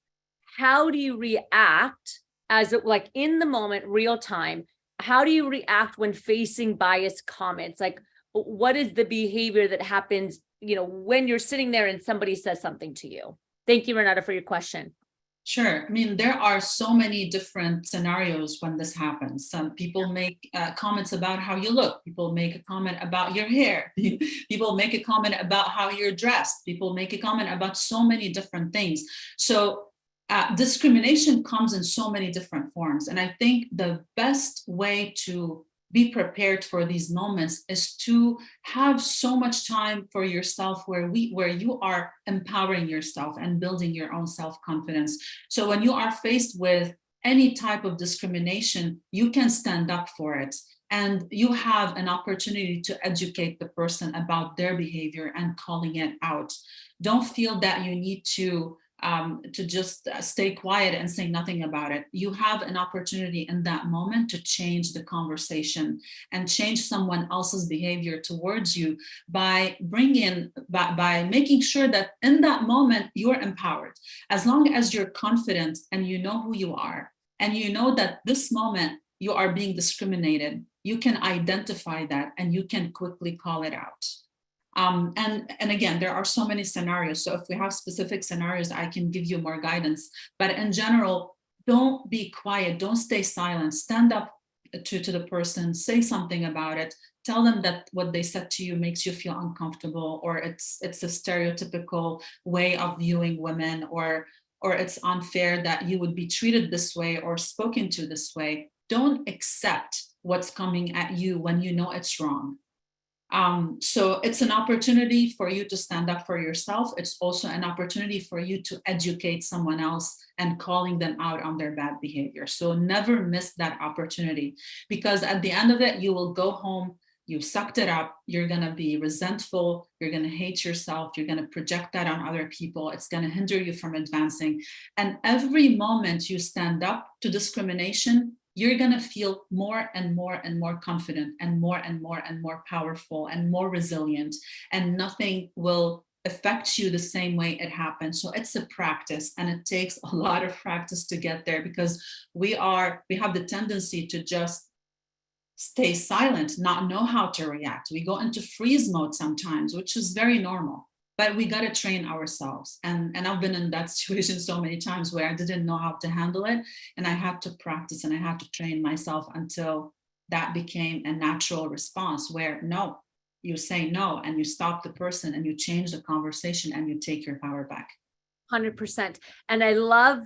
how do you react as like in the moment, real time? How do you react when facing biased comments? Like, what is the behavior that happens, you know, when you're sitting there and somebody says something to you? Thank you, Renata, for your question. Sure. I mean, there are so many different scenarios when this happens. Some people make comments about how you look. People make a comment about your hair. People make a comment about how you're dressed. People make a comment about so many different things. So discrimination comes in so many different forms. And I think the best way to be prepared for these moments is to have so much time for yourself where you are empowering yourself and building your own self-confidence. So when you are faced with any type of discrimination, you can stand up for it. And you have an opportunity to educate the person about their behavior and calling it out. Don't feel that you need to just stay quiet and say nothing about it. You have an opportunity in that moment to change the conversation and change someone else's behavior towards you by making sure that in that moment you're empowered. As long as you're confident and you know who you are, and you know that this moment you are being discriminated, you can identify that and you can quickly call it out. And again, there are so many scenarios. So if we have specific scenarios, I can give you more guidance. But in general, don't be quiet. Don't stay silent. Stand up to the person. Say something about it. Tell them that what they said to you makes you feel uncomfortable, or it's a stereotypical way of viewing women, or it's unfair that you would be treated this way or spoken to this way. Don't accept what's coming at you when you know it's wrong. So it's an opportunity for you to stand up for yourself. It's also an opportunity for you to educate someone else and calling them out on their bad behavior. So never miss that opportunity, because at the end of it, you will go home, you sucked it up, you're going to be resentful, you're going to hate yourself, you're going to project that on other people, it's going to hinder you from advancing. And every moment you stand up to discrimination, you're going to feel more and more and more confident and more powerful and more resilient, and nothing will affect you the same way it happens. So it's a practice, and it takes a lot of practice to get there, because we have the tendency to just stay silent, not know how to react. We go into freeze mode sometimes, which is very normal. But we got to train ourselves. And I've been in that situation so many times where I didn't know how to handle it. And I had to practice and I had to train myself until that became a natural response, where no, you say no and you stop the person and you change the conversation and you take your power back. 100%. And I love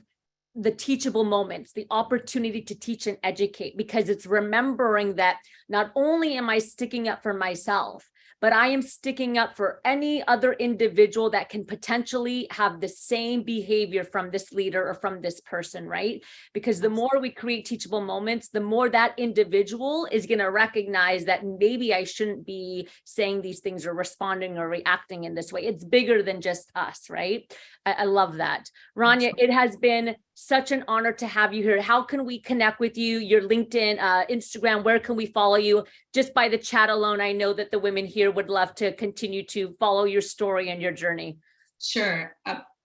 the teachable moments, the opportunity to teach and educate, because it's remembering that not only am I sticking up for myself, but I am sticking up for any other individual that can potentially have the same behavior from this leader or from this person, right? Because the more we create teachable moments, the more that individual is going to recognize that maybe I shouldn't be saying these things or responding or reacting in this way. It's bigger than just us, right? I love that. Rania, it has been such an honor to have you here. How can we connect with you? Your LinkedIn, Instagram, where can we follow you? Just by the chat alone, I know that the women here would love to continue to follow your story and your journey. Sure.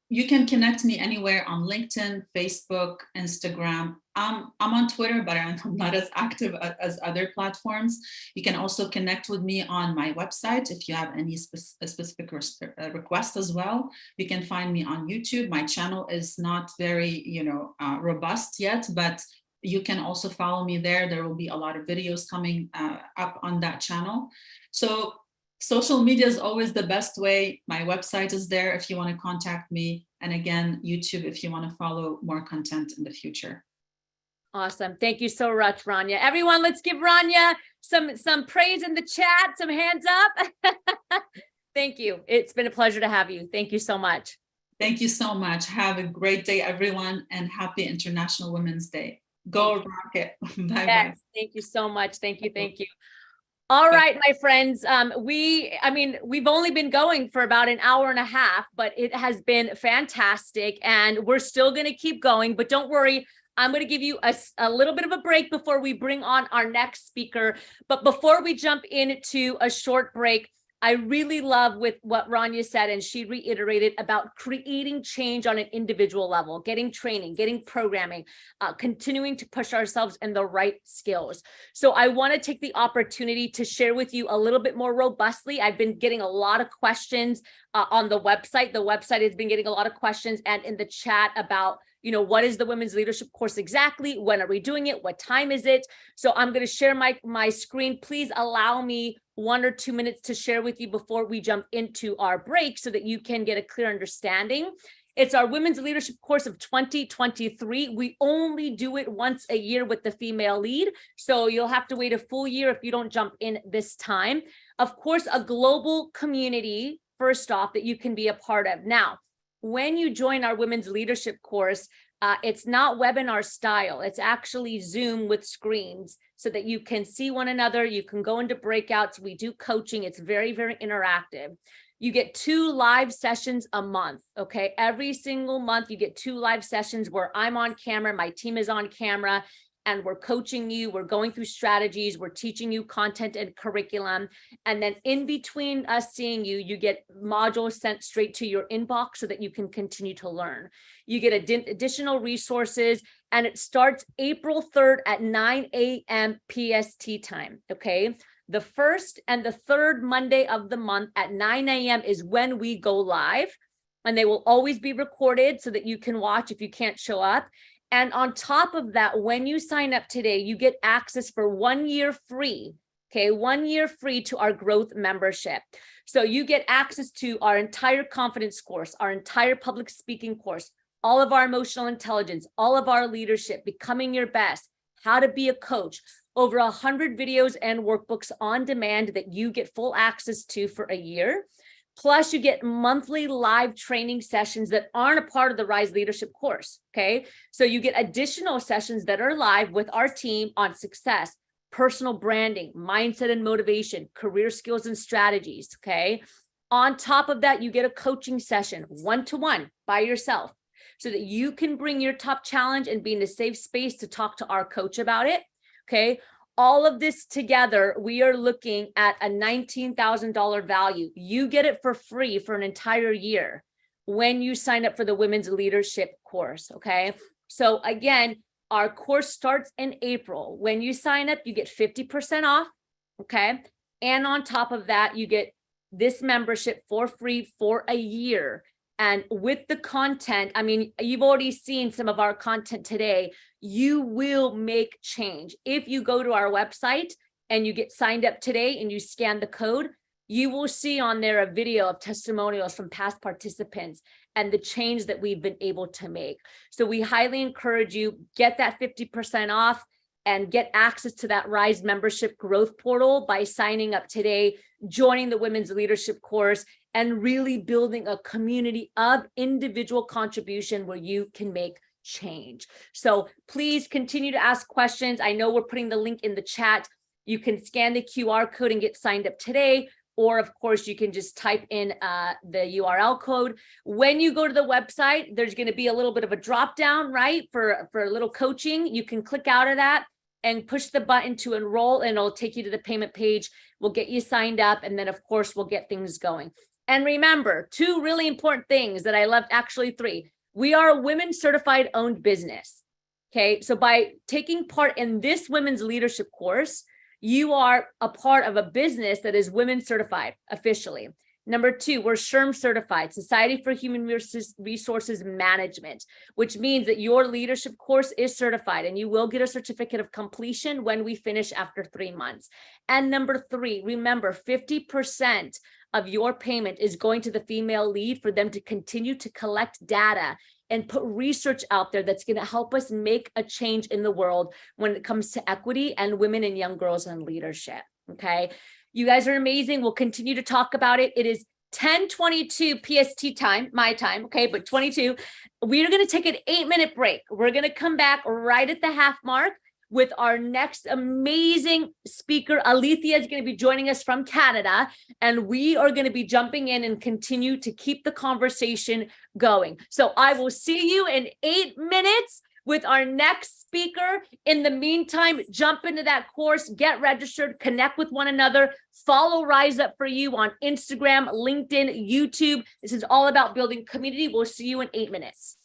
You can connect me anywhere on LinkedIn, Facebook, Instagram. I'm on Twitter, but I'm not as active as other platforms. You can also connect with me on my website if you have any specific request as well. You can find me on YouTube. My channel is not very, robust yet, but you can also follow me there. There will be a lot of videos coming up on that channel. So social media is always the best way. My website is there if you want to contact me. And again, YouTube if you want to follow more content in the future. Awesome. Thank you so much, Rania. Everyone, let's give Rania some praise in the chat, some hands up. Thank you. It's been a pleasure to have you. Thank you so much. Thank you so much. Have a great day, everyone, and happy International Women's Day. Go Rocket. Bye-bye. Yes, thank you so much. Thank you. Thank you. All right, my friends, we've only been going for about an hour and a half, but it has been fantastic and we're still going to keep going, but don't worry. I'm going to give you a little bit of a break before we bring on our next speaker. But before we jump into a short break, I really love with what Rania said, and she reiterated about creating change on an individual level, getting training, getting programming, continuing to push ourselves in the right skills. So I want to take the opportunity to share with you a little bit more robustly. I've been getting a lot of questions on the website. The website has been getting a lot of questions and in the chat about, what is the Women's Leadership course exactly? When are we doing it? What time is it? So I'm going to share my screen. Please allow me 1 or 2 minutes to share with you before we jump into our break so that you can get a clear understanding. It's our Women's Leadership course of 2023. We only do it once a year with the female lead. So you'll have to wait a full year if you don't jump in this time. Of course, a global community, first off, that you can be a part of. Now, when you join our Women's Leadership course, it's not webinar style. It's actually Zoom with screens so that you can see one another. You can go into breakouts. We do coaching. It's very, very interactive. You get 2 live sessions a month, okay? Every single month, you get 2 live sessions where I'm on camera, my team is on camera, and we're coaching you, we're going through strategies, we're teaching you content and curriculum. And then in between us seeing you, you get modules sent straight to your inbox so that you can continue to learn. You get additional resources, and it starts April 3rd at 9 a.m. PST time, okay? The first and the third Monday of the month at 9 a.m. is when we go live, and they will always be recorded so that you can watch if you can't show up. And on top of that, when you sign up today, you get access for 1 year free, okay? 1 year free to our growth membership. So you get access to our entire confidence course, our entire public speaking course, all of our emotional intelligence, all of our leadership, becoming your best, how to be a coach, over 100 videos and workbooks on demand that you get full access to for a year. Plus, you get monthly live training sessions that aren't a part of the Rise Leadership course, okay? So you get additional sessions that are live with our team on success, personal branding, mindset and motivation, career skills and strategies, okay? On top of that, you get a coaching session, one-to-one by yourself, so that you can bring your top challenge and be in a safe space to talk to our coach about it, okay? All of this together, we are looking at a $19,000 value. You get it for free for an entire year when you sign up for the Women's Leadership course, okay? So again, our course starts in April. When you sign up, you get 50% off, okay? And on top of that, you get this membership for free for a year. And with the content, you've already seen some of our content today. You will make change. If you go to our website and you get signed up today and you scan the code, you will see on there a video of testimonials from past participants and the change that we've been able to make. So we highly encourage you, get that 50% off and get access to that Rise membership growth portal by signing up today, joining the Women's Leadership course, and really building a community of individual contribution where you can make change. So please continue to ask questions. I know we're putting the link in the chat. You can scan the QR code and get signed up today. Or of course, you can just type in the URL code. When you go to the website, there's going to be a little bit of a drop down, right? For a little coaching. You can click out of that and push the button to enroll, and it'll take you to the payment page. We'll get you signed up, and then of course, we'll get things going. And remember, two really important things that I love, actually three. We are a women certified owned business. Okay, so by taking part in this women's leadership course, you are a part of a business that is women certified officially. Number two, we're SHRM certified, Society for Human Resources Management, which means that your leadership course is certified and you will get a certificate of completion when we finish after 3 months. And number three, remember 50% of your payment is going to the female lead for them to continue to collect data and put research out there that's going to help us make a change in the world when it comes to equity and women and young girls in leadership. Okay. You guys are amazing. We'll continue to talk about it. It is 10:22 PST time, my time. Okay. But 22, we're going to take an 8-minute break. We're going to come back right at the half mark with our next amazing speaker. Alethea is going to be joining us from Canada, and we are going to be jumping in and continue to keep the conversation going. So I will see you in 8 minutes with our next speaker. In the meantime, jump into that course, get registered, connect with one another, follow Rise Up For You on Instagram, LinkedIn, YouTube. This is all about building community. We'll see you in 8 minutes.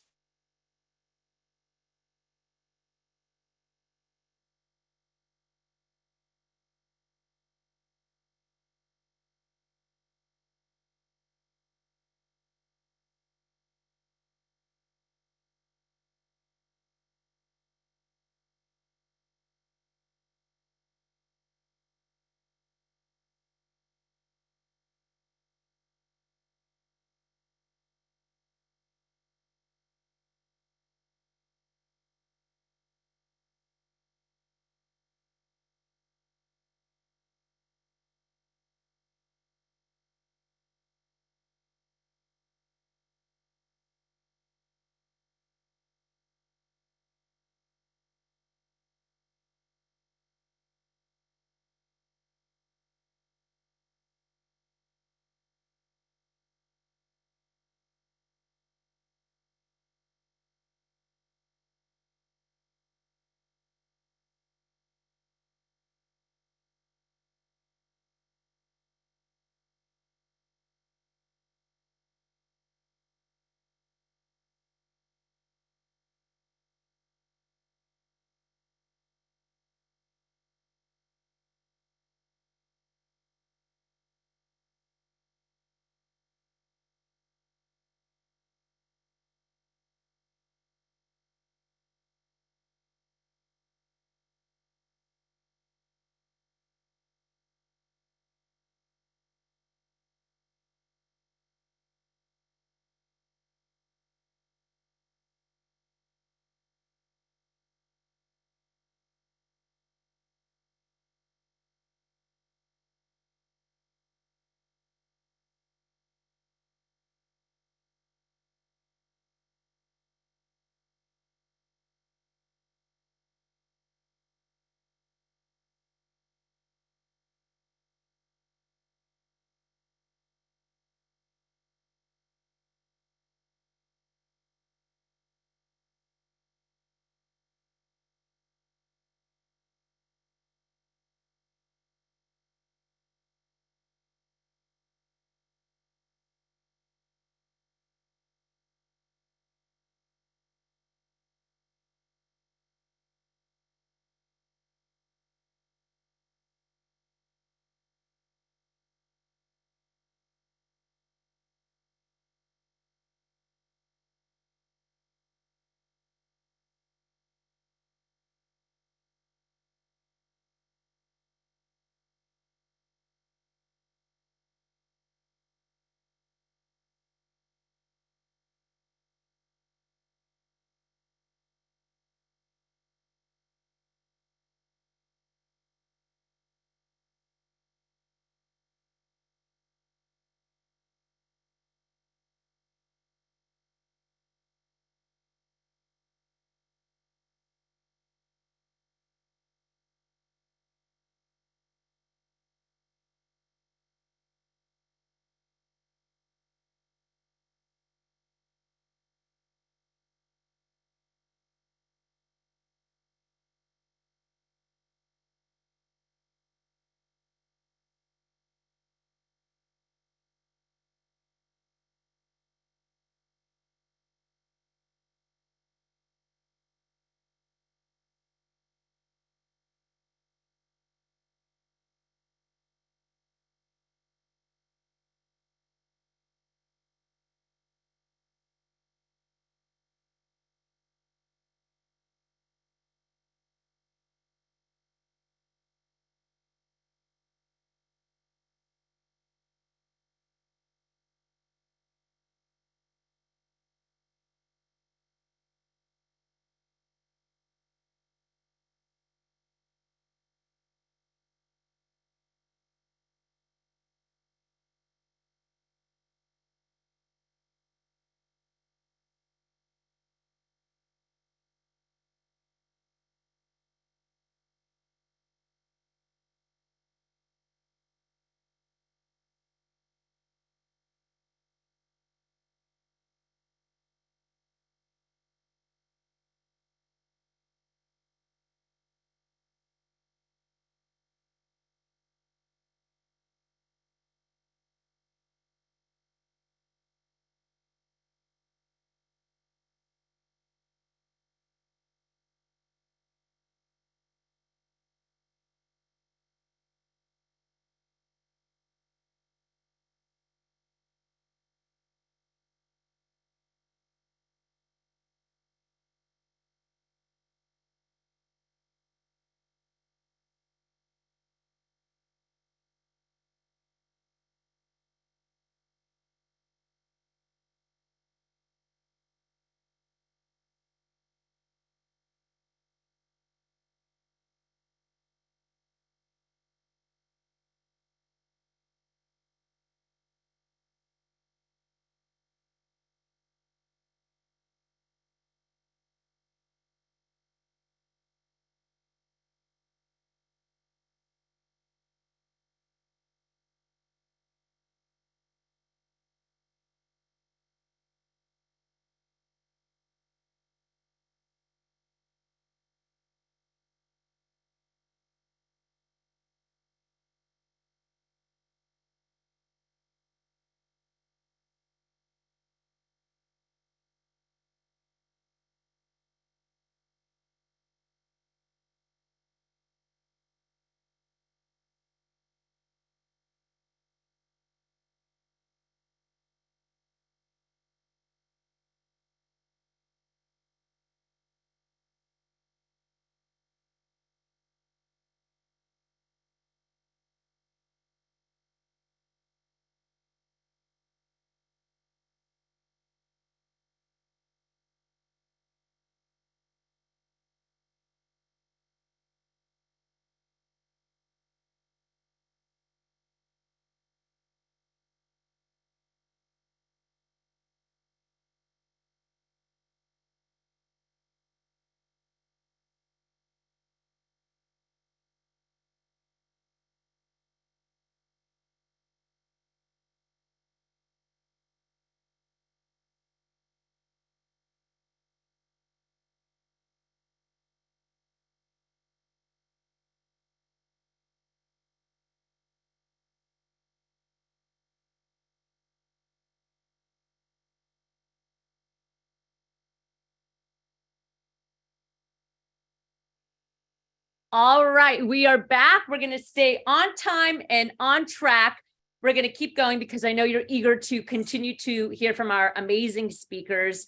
All right, we are back. We're going to stay on time and on track. We're going to keep going because I know you're eager to continue to hear from our amazing speakers.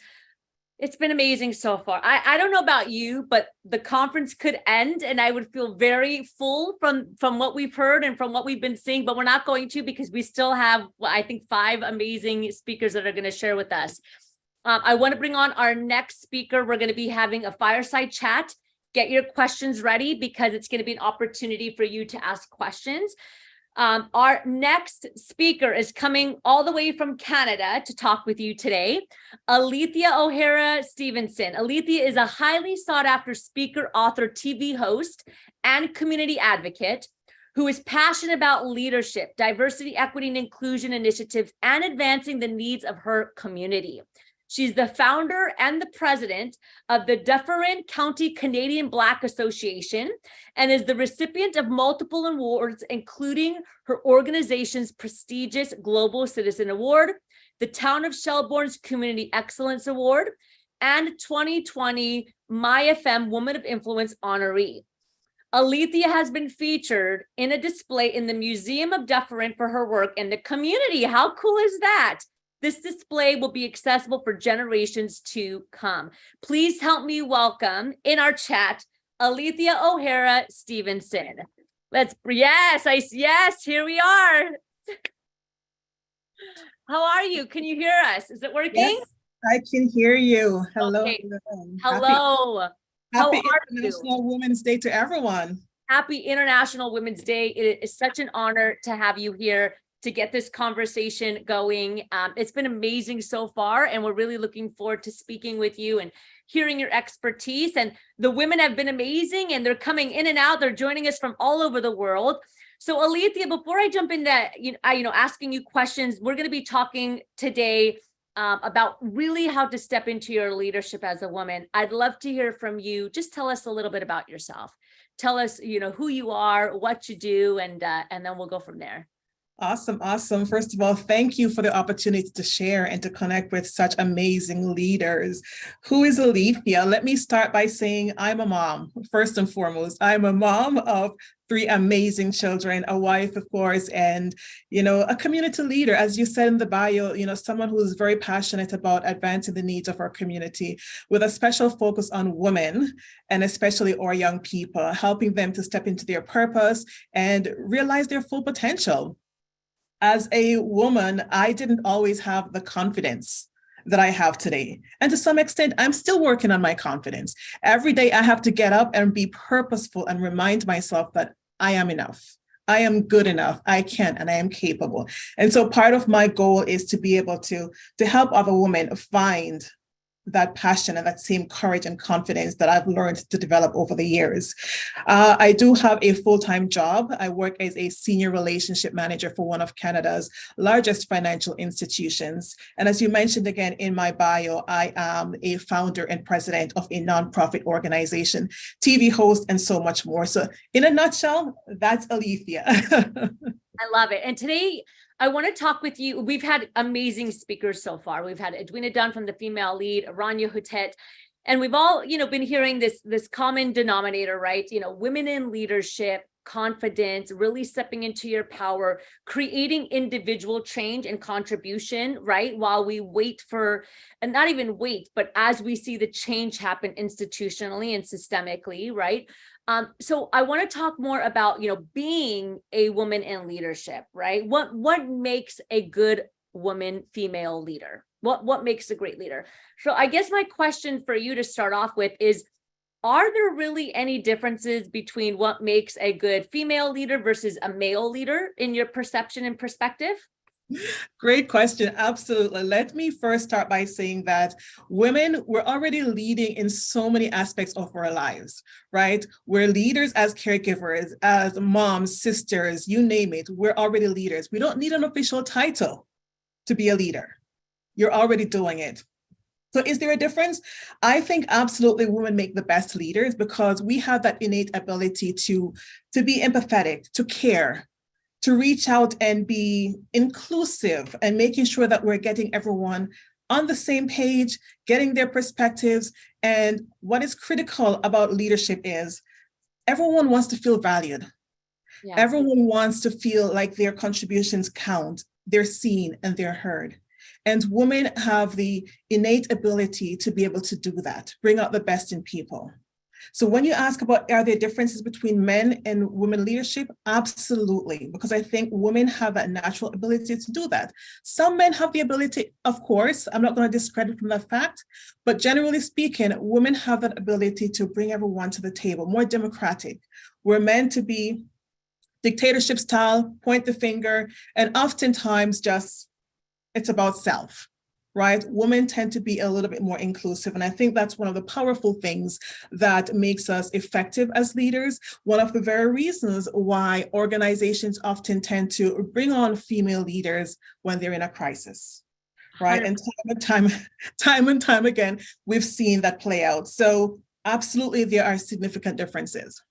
It's been amazing so far. I don't know about you, but the conference could end and I would feel very full from what we've heard and from what we've been seeing, but we're not going to because we still have, well, I think 5 amazing speakers that are going to share with us. I want to bring on our next speaker. We're going to be having a fireside chat. Get your questions ready because it's going to be an opportunity for you to ask questions. Our next speaker is coming all the way from Canada to talk with you today, Alethea O'Hara Stevenson. Alethea is a highly sought after speaker, author, TV host, and community advocate who is passionate about leadership, diversity, equity, and inclusion initiatives, and advancing the needs of her community. She's the founder and the president of the Dufferin County Canadian Black Association and is the recipient of multiple awards, including her organization's prestigious Global Citizen Award, the Town of Shelbourne's Community Excellence Award, and 2020 MyFM Woman of Influence honoree. Alethea has been featured in a display in the Museum of Dufferin for her work in the community. How cool is that? This display will be accessible for generations to come. Please help me welcome in our chat, Alethea O'Hara Stevenson. Yes, here we are. How are you? Can you hear us? Is it working? Yes, I can hear you. Hello. Okay. Hello. How Happy are International Women's Day to everyone. Happy International Women's Day. It is such an honor to have you here to get this conversation going. It's been amazing so far, and we're really looking forward to speaking with you and hearing your expertise. And the women have been amazing, and they're coming in and out. They're joining us from all over the world. So Alethea, before I jump into asking you questions, we're going to be talking today about really how to step into your leadership as a woman. I'd love to hear from you. Just tell us a little bit about yourself. Tell us, who you are, what you do, and then we'll go from there. Awesome. First of all, thank you for the opportunity to share and to connect with such amazing leaders. Who is Alethea? Let me start by saying I'm a mom. First and foremost, I'm a mom of 3 amazing children, a wife, of course, and, a community leader, as you said in the bio, someone who is very passionate about advancing the needs of our community with a special focus on women and especially our young people, helping them to step into their purpose and realize their full potential. As a woman, I didn't always have the confidence that I have today. And to some extent, I'm still working on my confidence. Every day I have to get up and be purposeful and remind myself that I am enough. I am good enough. I can, and I am capable. And so part of my goal is to be able to help other women find that passion and that same courage and confidence that I've learned to develop over the years. I do have a full-time job. I work as a senior relationship manager for one of Canada's largest financial institutions. And as you mentioned again in my bio, I am a founder and president of a nonprofit organization, TV host, and so much more. So in a nutshell, that's Alethea. I love it. And today, I want to talk with you. We've had amazing speakers so far. We've had Edwina Dunn from the Female Lead, Rania Hutet, and we've all, been hearing this common denominator, right? Women in leadership, confidence, really stepping into your power, creating individual change and contribution, right? While we wait for, and not even wait, but as we see the change happen institutionally and systemically, right? So I want to talk more about, being a woman in leadership, right? What makes a good woman, female leader? What makes a great leader? So I guess my question for you to start off with is, are there really any differences between what makes a good female leader versus a male leader in your perception and perspective? Great question. Absolutely. Let me first start by saying that women, we're already leading in so many aspects of our lives, right? We're leaders as caregivers, as moms, sisters, you name it. We're already leaders. We don't need an official title to be a leader. You're already doing it. So is there a difference? I think absolutely women make the best leaders because we have that innate ability to be empathetic, to care, to reach out and be inclusive and making sure that we're getting everyone on the same page, getting their perspectives. And what is critical about leadership is everyone wants to feel valued. Yeah. Everyone wants to feel like their contributions count, they're seen and they're heard. And women have the innate ability to be able to do that, bring out the best in people. So when you ask about, are there differences between men and women leadership? Absolutely, because I think women have that natural ability to do that. Some men have the ability, of course, I'm not going to discredit from that fact, but generally speaking, women have that ability to bring everyone to the table, more democratic. We're meant to be dictatorship style, point the finger, and oftentimes just it's about self. Right? Women tend to be a little bit more inclusive. And I think that's one of the powerful things that makes us effective as leaders. One of the very reasons why organizations often tend to bring on female leaders when they're in a crisis. Right? And time and time again, we've seen that play out. So absolutely, there are significant differences.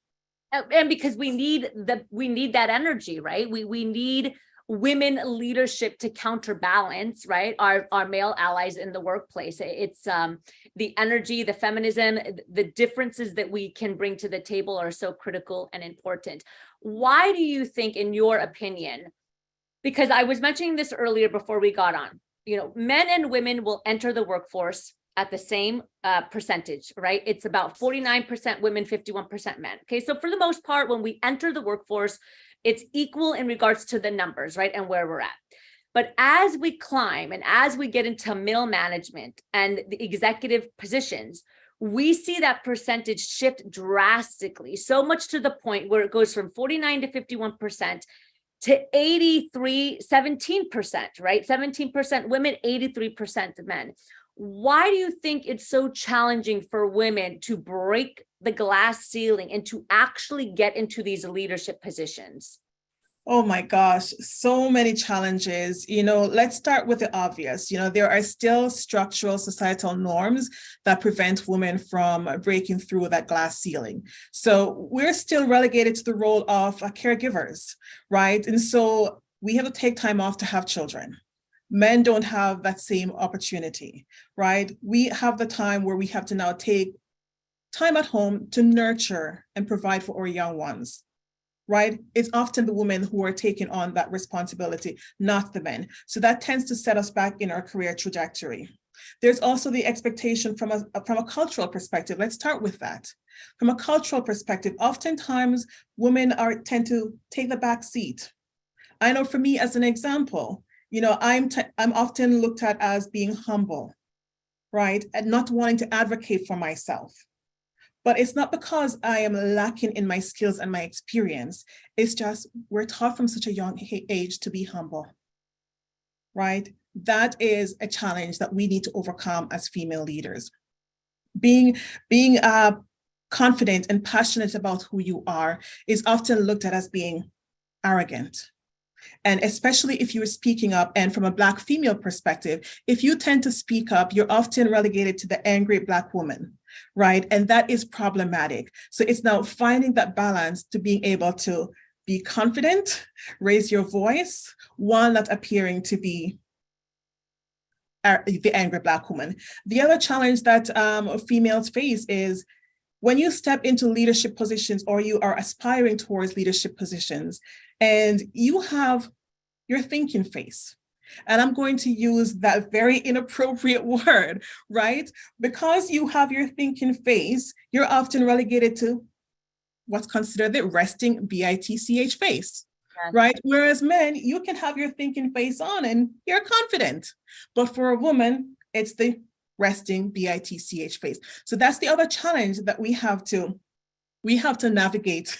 And because we need that energy, right? We need women leadership to counterbalance, right, our male allies in the workplace. It's the energy, the feminism, the differences that we can bring to the table are so critical and important. Why do you think, in your opinion, because I was mentioning this earlier before we got on, men and women will enter the workforce at the same percentage, right? It's about 49% women, 51% men. Okay, so for the most part, when we enter the workforce, it's equal in regards to the numbers, right? And where we're at. But as we climb and as we get into middle management and the executive positions, we see that percentage shift drastically, so much to the point where it goes from 49 to 51% to 17%, right? 17% women, 83% men. Why do you think it's so challenging for women to break the glass ceiling and to actually get into these leadership positions? Oh my gosh, so many challenges. Let's start with the obvious. There are still structural societal norms that prevent women from breaking through that glass ceiling. So we're still relegated to the role of caregivers, right? And so we have to take time off to have children. Men don't have that same opportunity, right? We have the time where we have to now take time at home to nurture and provide for our young ones, right? It's often the women who are taking on that responsibility, not the men. So that tends to set us back in our career trajectory. There's also the expectation from a cultural perspective. Let's start with that. From a cultural perspective, oftentimes women tend to take the back seat. I know for me, as an example, I'm often looked at as being humble, right? And not wanting to advocate for myself. But it's not because I am lacking in my skills and my experience. It's just we're taught from such a young age to be humble, right? That is a challenge that we need to overcome as female leaders. Being confident and passionate about who you are is often looked at as being arrogant. And especially if you're speaking up, and from a Black female perspective, if you tend to speak up, you're often relegated to the angry Black woman, right? And that is problematic. So it's now finding that balance to being able to be confident, raise your voice, while not appearing to be the angry Black woman. The other challenge that females face is when you step into leadership positions or you are aspiring towards leadership positions and you have your thinking face. And I'm going to use that very inappropriate word, right? Because you have your thinking face, you're often relegated to what's considered the resting BITCH face, right? Whereas men, you can have your thinking face on and you're confident. But for a woman, it's the resting BITCH face. So that's the other challenge that we have to navigate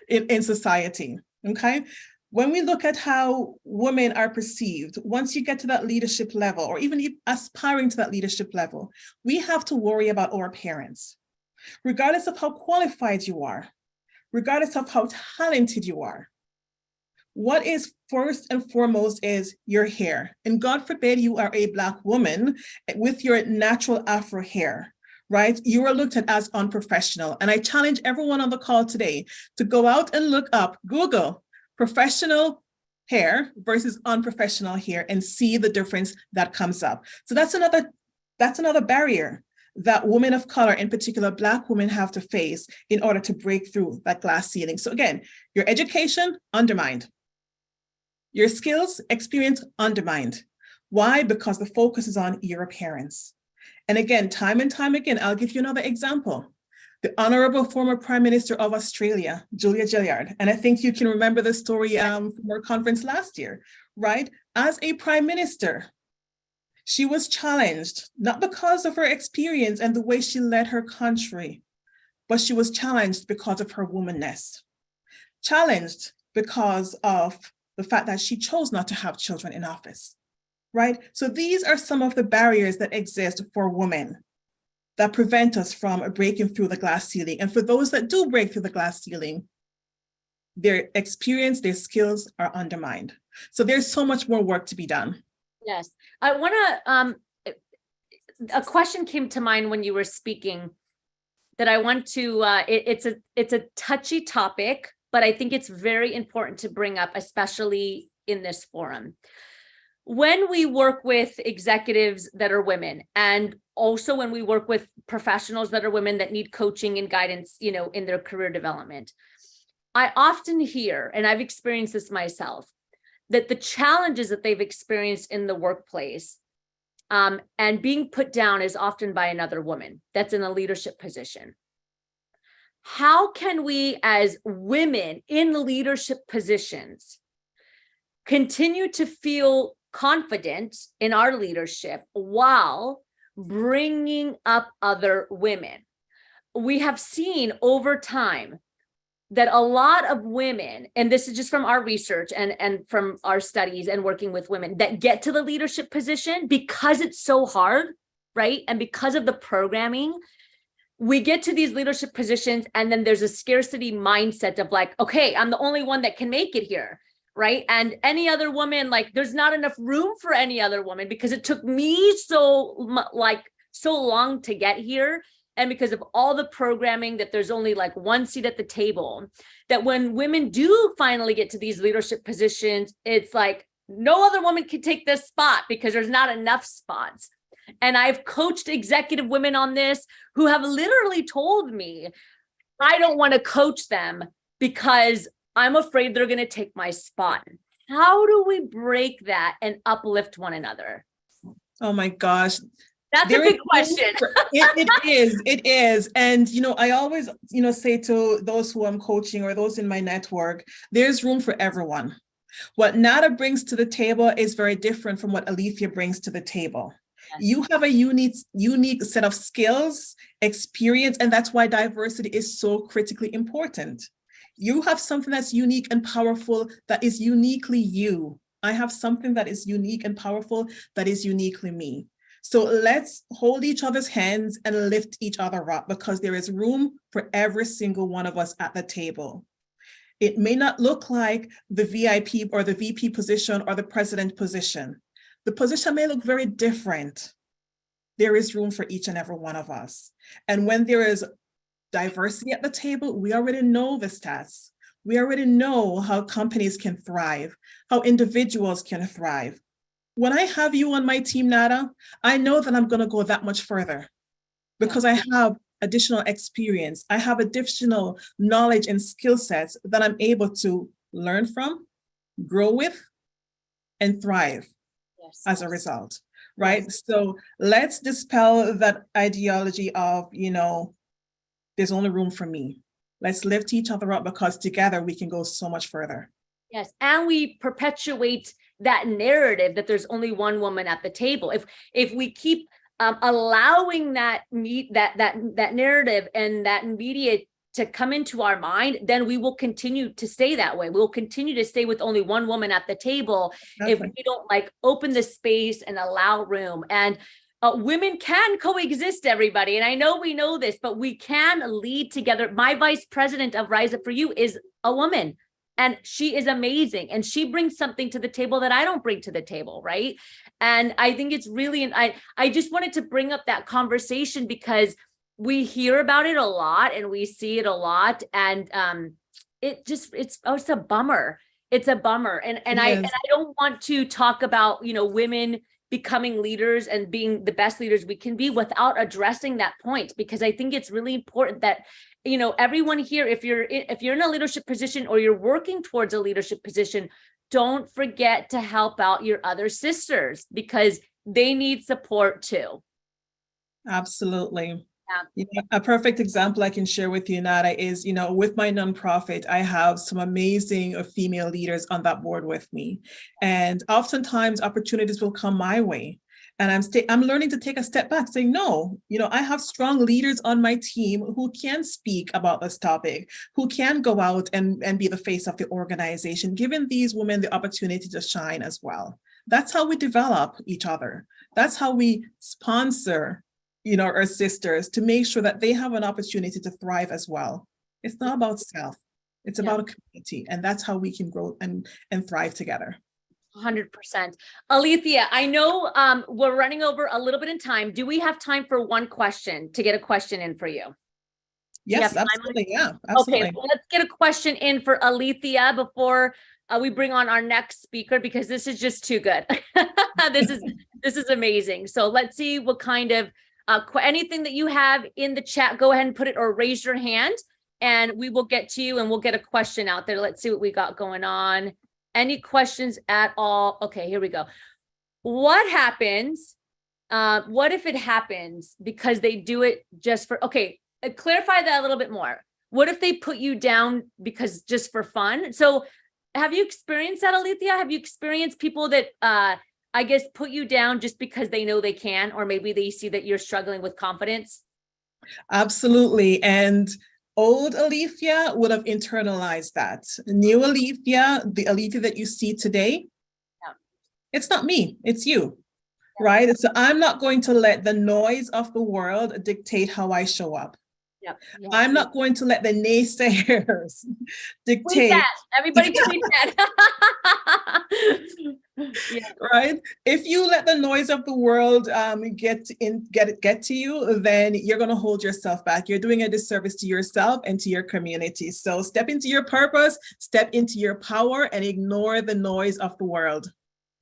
in society, okay? When we look at how women are perceived, once you get to that leadership level, or even aspiring to that leadership level, we have to worry about our appearance. Regardless of how qualified you are, regardless of how talented you are, what is first and foremost is your hair. And God forbid you are a Black woman with your natural Afro hair, right? You are looked at as unprofessional. And I challenge everyone on the call today to go out and look up, Google professional hair versus unprofessional hair and see the difference that comes up. So that's another barrier that women of color, in particular Black women, have to face in order to break through that glass ceiling. So again, your education undermined, your skills, experience undermined. Why? Because the focus is on your appearance. And again, time and time again, I'll give you another example. The Honorable former Prime Minister of Australia, Julia Gillard, and I think you can remember the story from our conference last year, right? As a Prime Minister, she was challenged, not because of her experience and the way she led her country, but she was challenged because of her womanness, challenged because of the fact that she chose not to have children in office, right? So these are some of the barriers that exist for women that prevent us from breaking through the glass ceiling. And for those that do break through the glass ceiling, their experience, their skills are undermined. So there's so much more work to be done. Yes, I want to, a question came to mind when you were speaking that I want to, it's a touchy topic, but I think it's very important to bring up, especially in this forum. When we work with executives that are women, and also when we work with professionals that are women that need coaching and guidance, you know, in their career development, I often hear, and I've experienced this myself, that the challenges that they've experienced in the workplace and being put down is often by another woman that's in a leadership position. How can we, as women in leadership positions, continue to feel confident in our leadership while bringing up other women? We have seen over time that a lot of women, and this is just from our research and from our studies and working with women, that get to the leadership position because it's so hard, right? And because of the programming, we get to these leadership positions and then there's a scarcity mindset of like, okay, I'm the only one that can make it here, right? And any other woman, like there's not enough room for any other woman because it took me so long to get here. And because of all the programming that there's only like one seat at the table, that when women do finally get to these leadership positions, it's like no other woman can take this spot because there's not enough spots. And I've coached executive women on this who have literally told me, I don't want to coach them because I'm afraid they're going to take my spot. How do we break that and uplift one another? Oh my gosh. That's a big question. It is. And, you know, I always, say to those who I'm coaching or those in my network, there's room for everyone. What Nada brings to the table is very different from what Alethea brings to the table. Yes. You have a unique set of skills, experience, and that's why diversity is so critically important. You have something that's unique and powerful that is uniquely you. I have something that is unique and powerful that is uniquely me. So let's hold each other's hands and lift each other up because there is room for every single one of us at the table. It may not look like the VIP or the VP position or the president position. The position may look very different. There is room for each and every one of us. And when there is diversity at the table, we already know the stats. We already know how companies can thrive, how individuals can thrive. When I have you on my team, Nada, I know that I'm going to go that much further because I have additional experience. I have additional knowledge and skill sets that I'm able to learn from, grow with, and thrive as a result, right? Yes. So let's dispel that ideology of, there's only room for me. Let's lift each other up because together we can go so much further. Yes, and we perpetuate that narrative that there's only one woman at the table. If we keep allowing that narrative and that media to come into our mind, then we will continue to stay that way. We'll continue to stay with only one woman at the table. Definitely. If we don't open the space and allow room. And women can coexist, everybody. And I know we know this, but we can lead together. My vice president of Rise Up For You is a woman. And she is amazing. And she brings something to the table that I don't bring to the table, right? And I think it's really, I just wanted to bring up that conversation because we hear about it a lot and we see it a lot. And it's a bummer. It's a bummer. And I don't want to talk about, women becoming leaders and being the best leaders we can be without addressing that point. Because I think it's really important that, you know, everyone here, if you're in a leadership position or you're working towards a leadership position, don't forget to help out your other sisters because they need support too. Absolutely. Yeah. You know, a perfect example I can share with you, Nada, is, you know, with my nonprofit, I have some amazing female leaders on that board with me. And oftentimes opportunities will come my way. And I'm learning to take a step back, saying, no, you know, I have strong leaders on my team who can speak about this topic, who can go out and be the face of the organization, giving these women the opportunity to shine as well. That's how we develop each other. That's how we sponsor, you know, our sisters to make sure that they have an opportunity to thrive as well. It's not about self, it's about a community, and that's how we can grow and thrive together. 100%. Alethea, I know we're running over a little bit in time. Do we have time for one question to get a question in for you? Yes, absolutely. Yeah, absolutely. Okay, well, let's get a question in for Alethea before we bring on our next speaker, because this is just too good. This is amazing. So let's see what kind of anything that you have in the chat, go ahead and put it or raise your hand and we will get to you and we'll get a question out there. Let's see what we got going on. Any questions at all? Okay, here we go. What happens? What if it happens because they do it just for, okay, clarify that a little bit more. What if they put you down because just for fun? So have you experienced that, Alethea? Have you experienced people that, I guess, put you down just because they know they can, or maybe they see that you're struggling with confidence? Absolutely. And old Alethea would have internalized that. New Alethea, the Alethea that you see today, it's not me, it's you, right? So I'm not going to let the noise of the world dictate how I show up. Yep. I'm not going to let the naysayers dictate. Tweet that. Everybody tweet that. Yeah. Right. If you let the noise of the world get to you, then you're going to hold yourself back. You're doing a disservice to yourself and to your community. So step into your purpose, step into your power, and ignore the noise of the world.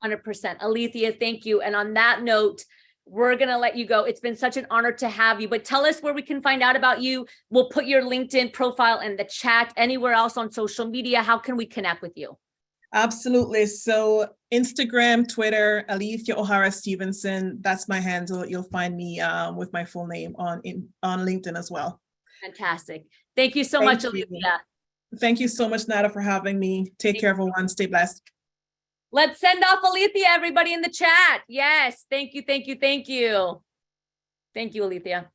100%. Alethea, thank you. And on that note, we're going to let you go. It's been such an honor to have you, but tell us where we can find out about you. We'll put your LinkedIn profile in the chat. Anywhere else on social media, how can we connect with you? Absolutely. So Instagram, Twitter, Alethea O'Hara Stevenson. That's my handle. You'll find me with my full name on LinkedIn as well. Fantastic. Thank you so much, Alethea. Thank you so much, Nada, for having me. Take care, everyone. Stay blessed. Let's send off Alethea, everybody in the chat. Yes. Thank you. Thank you. Thank you. Thank you, Alethea.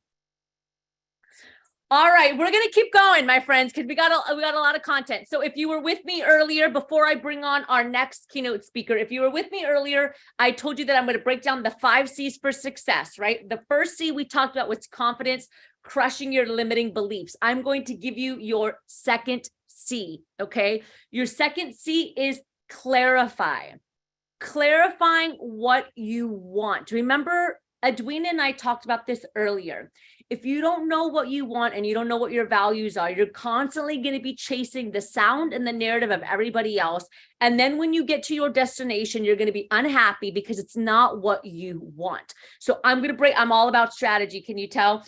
All right, we're going to keep going, my friends, because we got a lot of content. So if you were with me earlier, before I bring on our next keynote speaker, if you were with me earlier, I told you that I'm going to break down the 5 C's for success, right? The first C we talked about was confidence, crushing your limiting beliefs. I'm going to give you your second C, okay? Your second C is clarify. Clarifying what you want. Remember, Edwina and I talked about this earlier. If you don't know what you want and you don't know what your values are, you're constantly going to be chasing the sound and the narrative of everybody else. And then when you get to your destination, you're going to be unhappy because it's not what you want. So I'm all about strategy. Can you tell?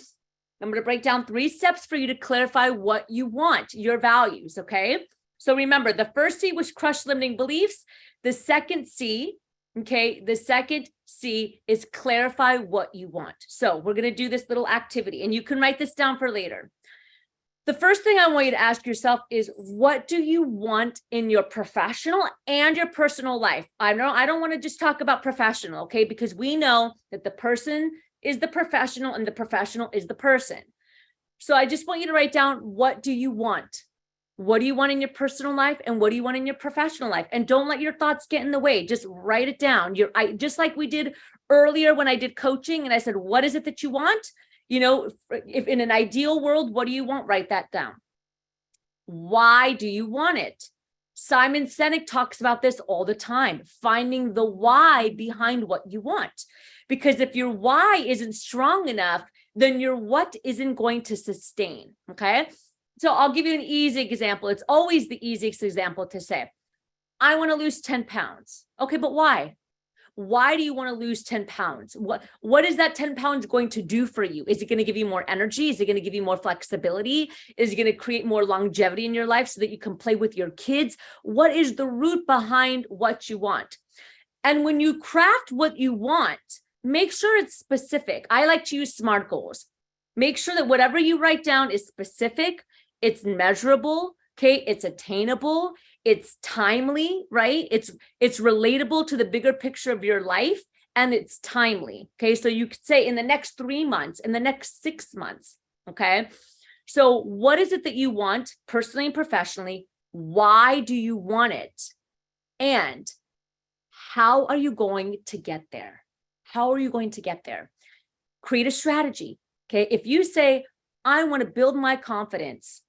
I'm going to break down 3 steps for you to clarify what you want, your values. Okay. So remember, the first C was crush limiting beliefs. The second C, okay, the second C is clarify what you want. So we're going to do this little activity and you can write this down for later. The first thing I want you to ask yourself is, what do you want in your professional and your personal life? I don't want to just talk about professional, okay, because we know that the person is the professional and the professional is the person. So I just want you to write down, what do you want? What do you want in your personal life and what do you want in your professional life? And don't let your thoughts get in the way. Just write it down. Just like we did earlier when I did coaching and I said, what is it that you want? You know, if in an ideal world, what do you want? Write that down. Why do you want it? Simon Sinek talks about this all the time, finding the why behind what you want. Because if your why isn't strong enough, then your what isn't going to sustain, okay? So I'll give you an easy example. It's always the easiest example to say, I want to lose 10 pounds. Okay, but why? Why do you want to lose 10 pounds? What is that 10 pounds going to do for you? Is it going to give you more energy? Is it going to give you more flexibility? Is it going to create more longevity in your life so that you can play with your kids? What is the root behind what you want? And when you craft what you want, make sure it's specific. I like to use SMART goals. Make sure that whatever you write down is specific, it's measurable, okay, it's attainable, it's timely, right? It's relatable to the bigger picture of your life, and it's timely, okay? So you could say in the next 3 months, in the next 6 months, okay? So what is it that you want personally and professionally? Why do you want it? And how are you going to get there? How are you going to get there? Create a strategy, okay? If you say, I want to build my confidence,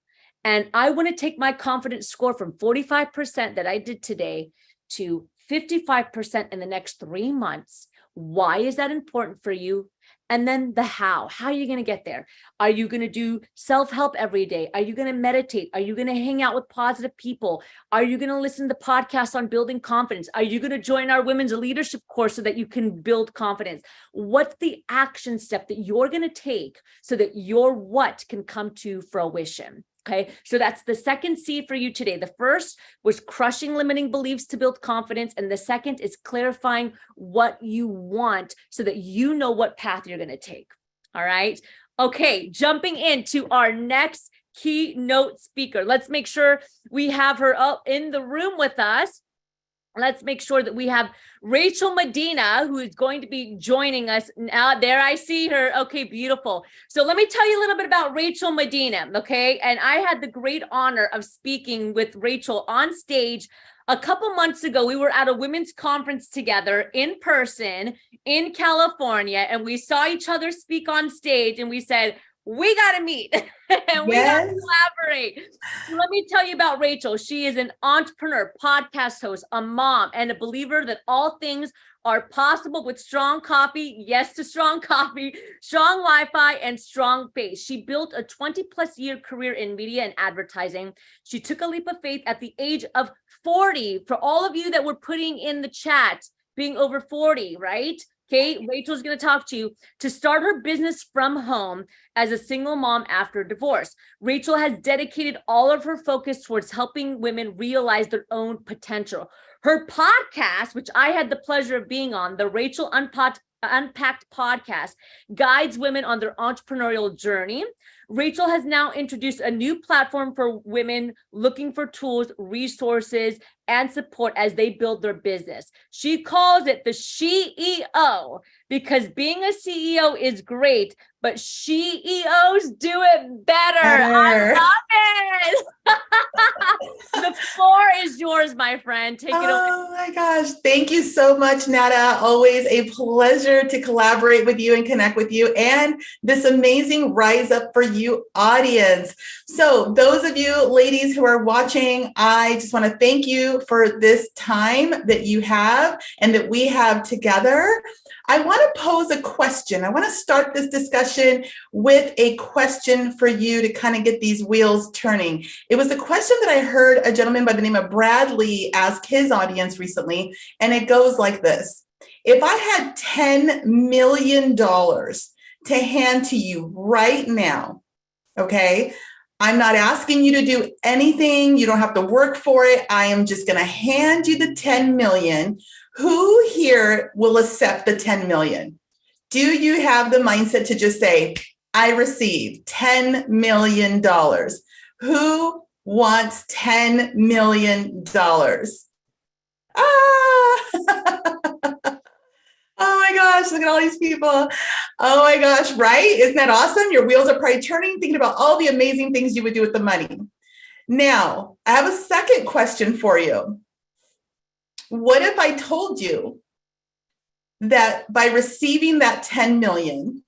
and I want to take my confidence score from 45% that I did today to 55% in the next 3 months. Why is that important for you? And then the how. How are you going to get there? Are you going to do self-help every day? Are you going to meditate? Are you going to hang out with positive people? Are you going to listen to podcasts on building confidence? Are you going to join our women's leadership course so that you can build confidence? What's the action step that you're going to take so that your what can come to fruition? Okay, so that's the second C for you today. The first was crushing limiting beliefs to build confidence. And the second is clarifying what you want so that you know what path you're going to take. All right. Okay, jumping into our next keynote speaker. Let's make sure we have her up in the room with us. Let's make sure that we have Rachel Medina, who is going to be joining us now. There, I see her. Okay, beautiful. So let me tell you a little bit about Rachel Medina, okay? And I had the great honor of speaking with Rachel on stage a couple months ago. We were at a women's conference together in person in California, and we saw each other speak on stage, and we said, we got to meet and we got to collaborate. So let me tell you about Rachel. She is an entrepreneur, podcast host, a mom, and a believer that all things are possible with strong coffee. Yes to strong coffee, strong Wi-Fi, and strong faith. She built a 20+ year career in media and advertising. She took a leap of faith at the age of 40. For all of you that were putting in the chat, being over 40, right? Okay, Rachel's going to talk to you to start her business from home as a single mom after divorce. Rachel has dedicated all of her focus towards helping women realize their own potential. Her podcast, which I had the pleasure of being on, the Rachel Unpacked podcast, guides women on their entrepreneurial journey. Rachel has now introduced a new platform for women looking for tools, resources, and support as they build their business. She calls it the She-EO because being a CEO is great, but She-EOs do it better. I love it. The floor is yours, my friend. Take it away. Oh my gosh. Thank you so much, Nada. Always a pleasure to collaborate with you and connect with you and this amazing Rise Up For You audience. So those of you ladies who are watching, I just want to thank you for this time that you have and that we have together. I want to pose a question. I want to start this discussion with a question for you to kind of get these wheels turning. It was a question that I heard a gentleman by the name of Bradley ask his audience recently, and it goes like this. If I had $10 million to hand to you right now, okay, I'm not asking you to do anything. You don't have to work for it. I am just going to hand you the 10 million. Who here will accept the 10 million? Do you have the mindset to just say, I received $10 million? Who wants $10 million? Oh my gosh, look at all these people. Oh my gosh, right? Isn't that awesome? Your wheels are probably turning, thinking about all the amazing things you would do with the money. Now, I have a second question for you. What if I told you that by receiving that 10 million,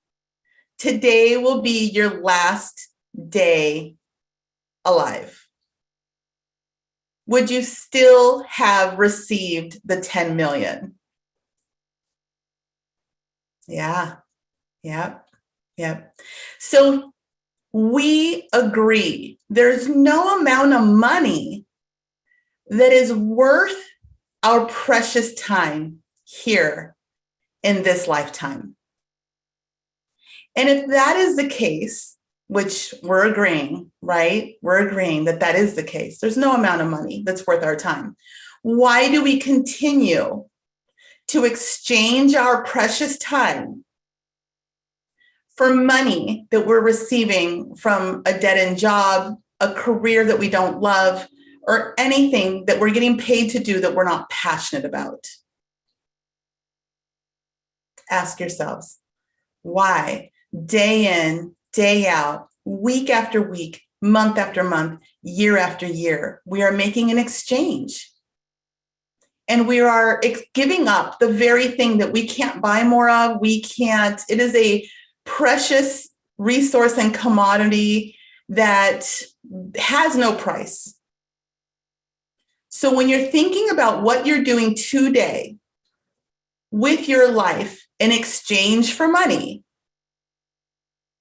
today will be your last day alive? Would you still have received the 10 million? Yeah. So we agree there's no amount of money that is worth our precious time here in this lifetime. And if that is the case, which we're agreeing, right? We're agreeing that that is the case. There's no amount of money that's worth our time. Why do we continue to exchange our precious time for money that we're receiving from a dead-end job, a career that we don't love, or anything that we're getting paid to do that we're not passionate about? Ask yourselves, why? Day in, day out, week after week, month after month, year after year, we are making an exchange. And we are giving up the very thing that we can't buy more of. It is a precious resource and commodity that has no price. So when you're thinking about what you're doing today with your life in exchange for money,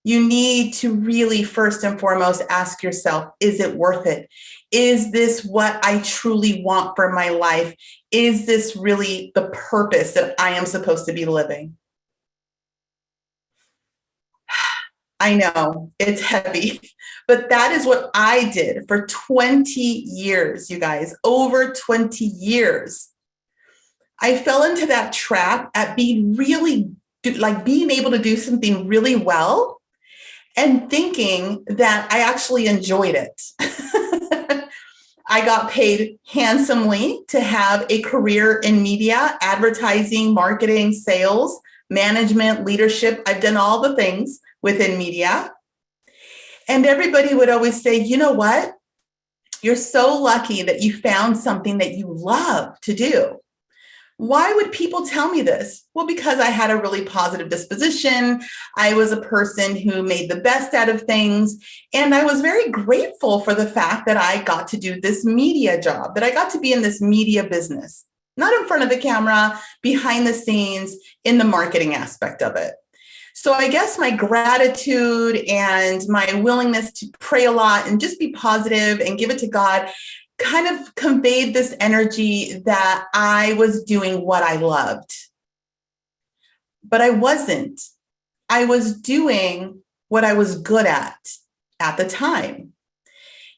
you need to really first and foremost ask yourself, is it worth it? Is this what I truly want for my life? Is this really the purpose that I am supposed to be living? I know it's heavy, but that is what I did for 20 years, you guys, over 20 years. I fell into that trap at being able to do something really well and thinking that I actually enjoyed it. I got paid handsomely to have a career in media, advertising, marketing, sales, management, leadership. I've done all the things within media. And everybody would always say, you know what? You're so lucky that you found something that you love to do. Why would people tell me this? Well, because I had a really positive disposition. I was a person who made the best out of things. And I was very grateful for the fact that I got to do this media job, that I got to be in this media business, not in front of the camera, behind the scenes, in the marketing aspect of it. So I guess my gratitude and my willingness to pray a lot and just be positive and give it to God kind of conveyed this energy that I was doing what I loved. But I wasn't. I was doing what I was good at the time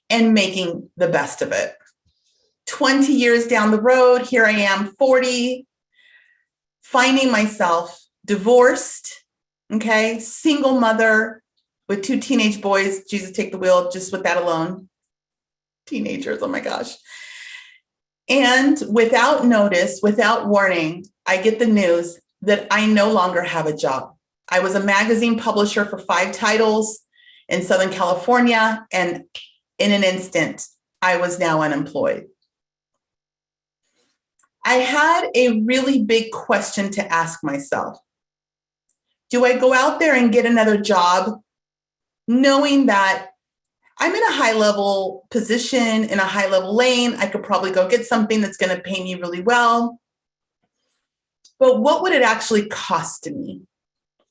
and making the best of it. 20 years down the road, here I am, 40, finding myself divorced, okay, single mother with 2 teenage boys. Jesus, take the wheel just with that alone. Teenagers, oh my gosh. And without notice, without warning, I get the news that I no longer have a job. I was a magazine publisher for 5 titles in Southern California, and in an instant, I was now unemployed. I had a really big question to ask myself. Do I go out there and get another job knowing that I'm in a high-level position, in a high-level lane? I could probably go get something that's going to pay me really well. But what would it actually cost me?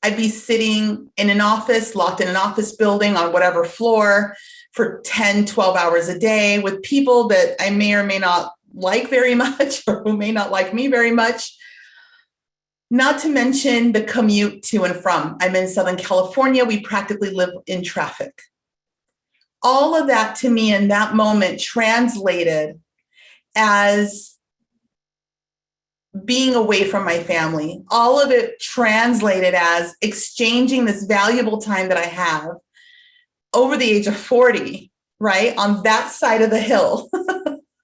I'd be sitting in an office, locked in an office building on whatever floor for 10, 12 hours a day with people that I may or may not like very much or who may not like me very much. Not to mention the commute to and from. I'm in Southern California. We practically live in traffic. All of that to me in that moment translated as being away from my family. All of it translated as exchanging this valuable time that I have over the age of 40, right, on that side of the hill,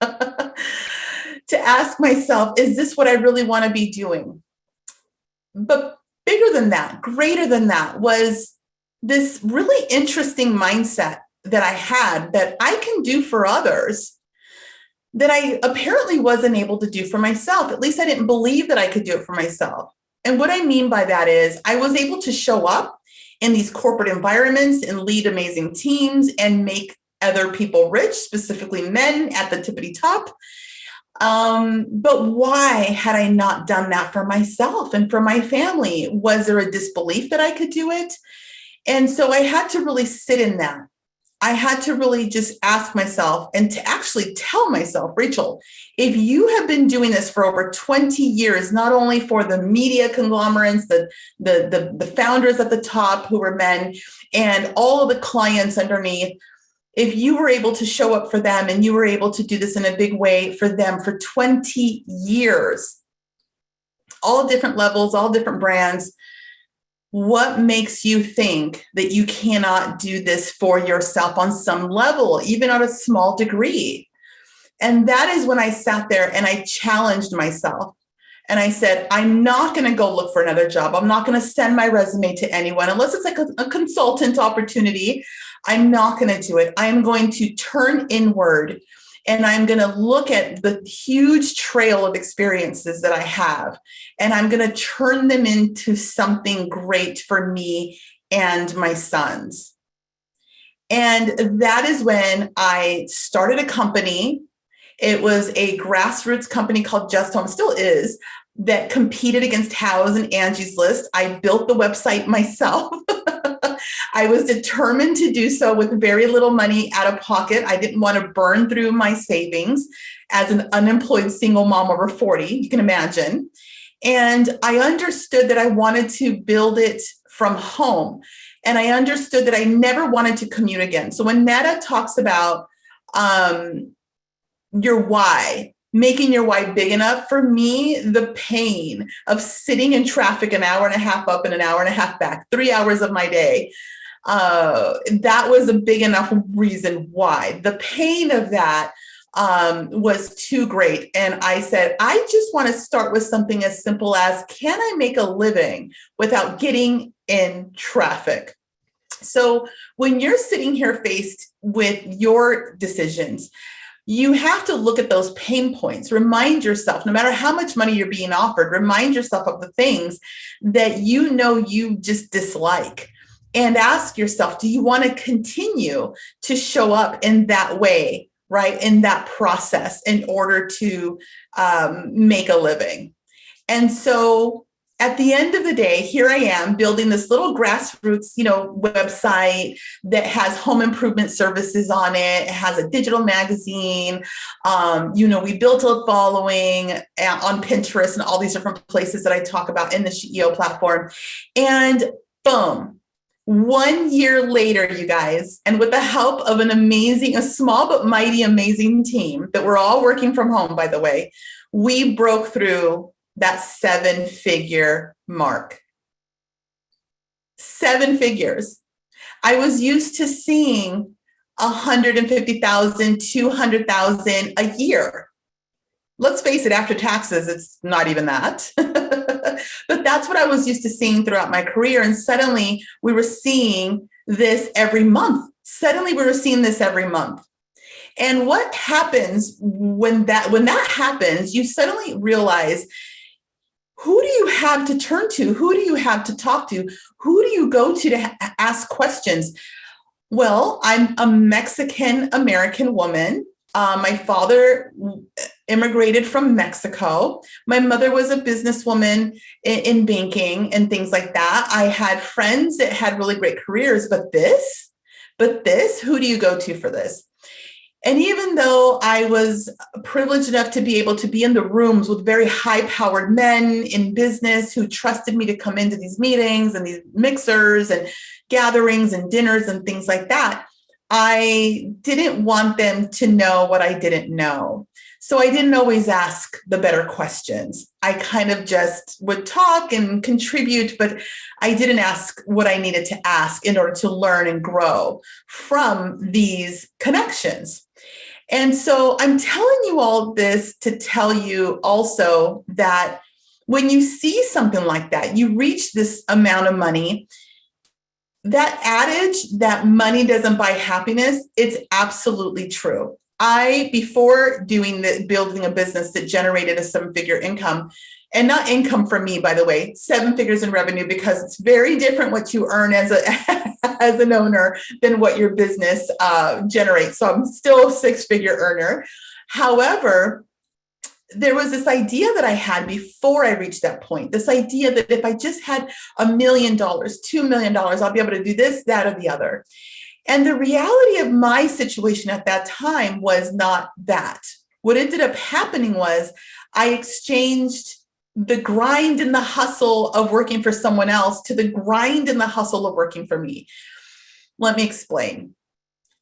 to ask myself, is this what I really want to be doing? But bigger than that, greater than that, was this really interesting mindset that I had that I can do for others that I apparently wasn't able to do for myself. At least I didn't believe that I could do it for myself. And what I mean by that is I was able to show up in these corporate environments and lead amazing teams and make other people rich, specifically men at the tippity top. But why had I not done that for myself and for my family? Was there a disbelief that I could do it? And so I had to really sit in that I had to really just ask myself and to actually tell myself, Rachel, if you have been doing this for over 20 years, not only for the media conglomerates, the founders at the top who were men, and all of the clients underneath, if you were able to show up for them and you were able to do this in a big way for them for 20 years, all different levels, all different brands, what makes you think that you cannot do this for yourself on some level, even on a small degree? And that is when I sat there and I challenged myself. And I said, I'm not going to go look for another job. I'm not going to send my resume to anyone unless it's like a consultant opportunity. I'm not going to do it. I'm going to turn inward and I'm going to look at the huge trail of experiences that I have, and I'm going to turn them into something great for me and my sons. And that is when I started a company. It was a grassroots company called Just Home, still is, that competed against Houzz and Angie's List. I built the website myself. I was determined to do so with very little money out of pocket. I didn't want to burn through my savings as an unemployed single mom over 40, you can imagine. And I understood that I wanted to build it from home. And I understood that I never wanted to commute again. So when Netta talks about your why, making your why big enough, for me, the pain of sitting in traffic an hour and a half up and an hour and a half back, 3 hours of my day, that was a big enough reason why. The pain of that was too great. And I said, I just want to start with something as simple as, can I make a living without getting in traffic? So when you're sitting here faced with your decisions, you have to look at those pain points. Remind yourself, no matter how much money you're being offered, remind yourself of the things that you know you just dislike. And ask yourself, do you want to continue to show up in that way, right? In that process in order to make a living? And so at the end of the day, here I am building this little grassroots, website that has home improvement services on it. It has a digital magazine. We built a following on Pinterest and all these different places that I talk about in the CEO platform. And boom. 1 year later, you guys, and with the help of a small but mighty amazing team that we're all working from home, by the way, we broke through that 7-figure mark. 7 figures. I was used to seeing 150,000, 200,000 a year. Let's face it, after taxes, it's not even that. But that's what I was used to seeing throughout my career. And suddenly we were seeing this every month. And what happens when that happens, you suddenly realize, who do you have to turn to? Who do you have to talk to? Who do you go to ask questions? Well, I'm a Mexican American woman. My father immigrated from Mexico. My mother was a businesswoman in banking and things like that. I had friends that had really great careers, but this, who do you go to for this? And even though I was privileged enough to be able to be in the rooms with very high-powered men in business who trusted me to come into these meetings and these mixers and gatherings and dinners and things like that, I didn't want them to know what I didn't know. So I didn't always ask the better questions. I kind of just would talk and contribute, but I didn't ask what I needed to ask in order to learn and grow from these connections. And so I'm telling you all this to tell you also that when you see something like that, you reach this amount of money, that adage that money doesn't buy happiness, it's absolutely true. Before building a business that generated a 7-figure income, and not income for me, by the way, 7 figures in revenue, because it's very different what you earn as an owner than what your business generates. So I'm still a 6-figure earner. However, there was this idea that I had before I reached that point, this idea that if I just had $1 million, $2 million, I'll be able to do this, that, or the other. And the reality of my situation at that time was not that. What ended up happening was I exchanged the grind and the hustle of working for someone else to the grind and the hustle of working for me. Let me explain.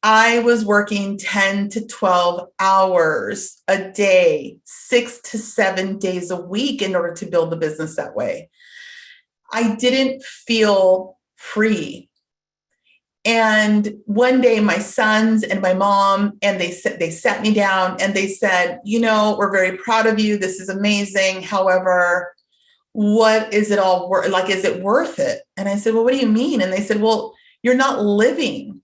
I was working 10 to 12 hours a day, 6 to 7 days a week in order to build the business that way. I didn't feel free. And one day my sons and my mom, and they sat me down and they said, you know, we're very proud of you. This is amazing. However, what is it all worth? Like, is it worth it? And I said, well, what do you mean? And they said, well, you're not living.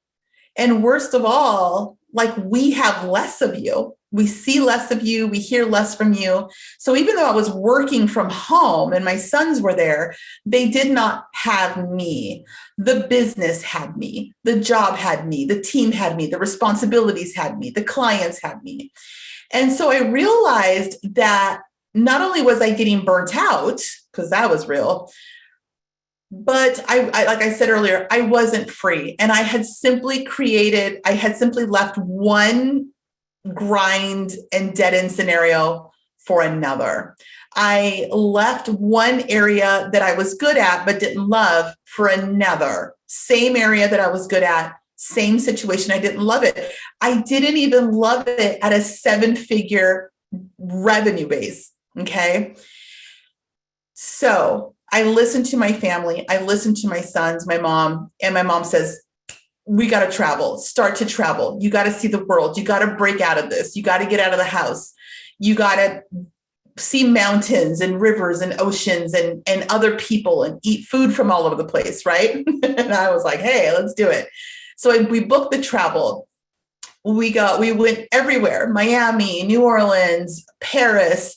And worst of all, like, we have less of you. We see less of you. We hear less from you. So even though I was working from home and my sons were there, they did not have me. The business had me. The job had me. The team had me. The responsibilities had me. The clients had me. And so I realized that not only was I getting burnt out, because that was real, but I, like I said earlier, I wasn't free. And I had simply left one grind and dead end scenario for another. I left one area that I was good at, but didn't love, for another. Same area that I was good at, same situation. I didn't love it. I didn't even love it at a 7-figure revenue base. Okay. So I listened to my family. I listened to my sons, my mom, and my mom says, we got to travel, start to travel. You got to see the world. You got to break out of this. You got to get out of the house. You got to see mountains and rivers and oceans and other people and eat food from all over the place. Right. And I was like, hey, let's do it. So we booked the travel. We went everywhere: Miami, New Orleans, Paris,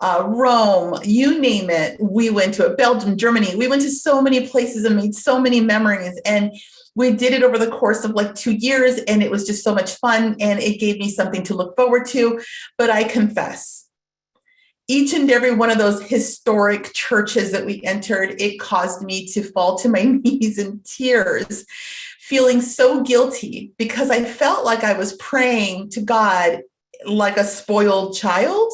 Rome, you name it. We went to Belgium, Germany. We went to so many places and made so many memories. And we did it over the course of like 2 years. And it was just so much fun. And it gave me something to look forward to. But I confess, each and every one of those historic churches that we entered, it caused me to fall to my knees in tears, feeling so guilty because I felt like I was praying to God like a spoiled child.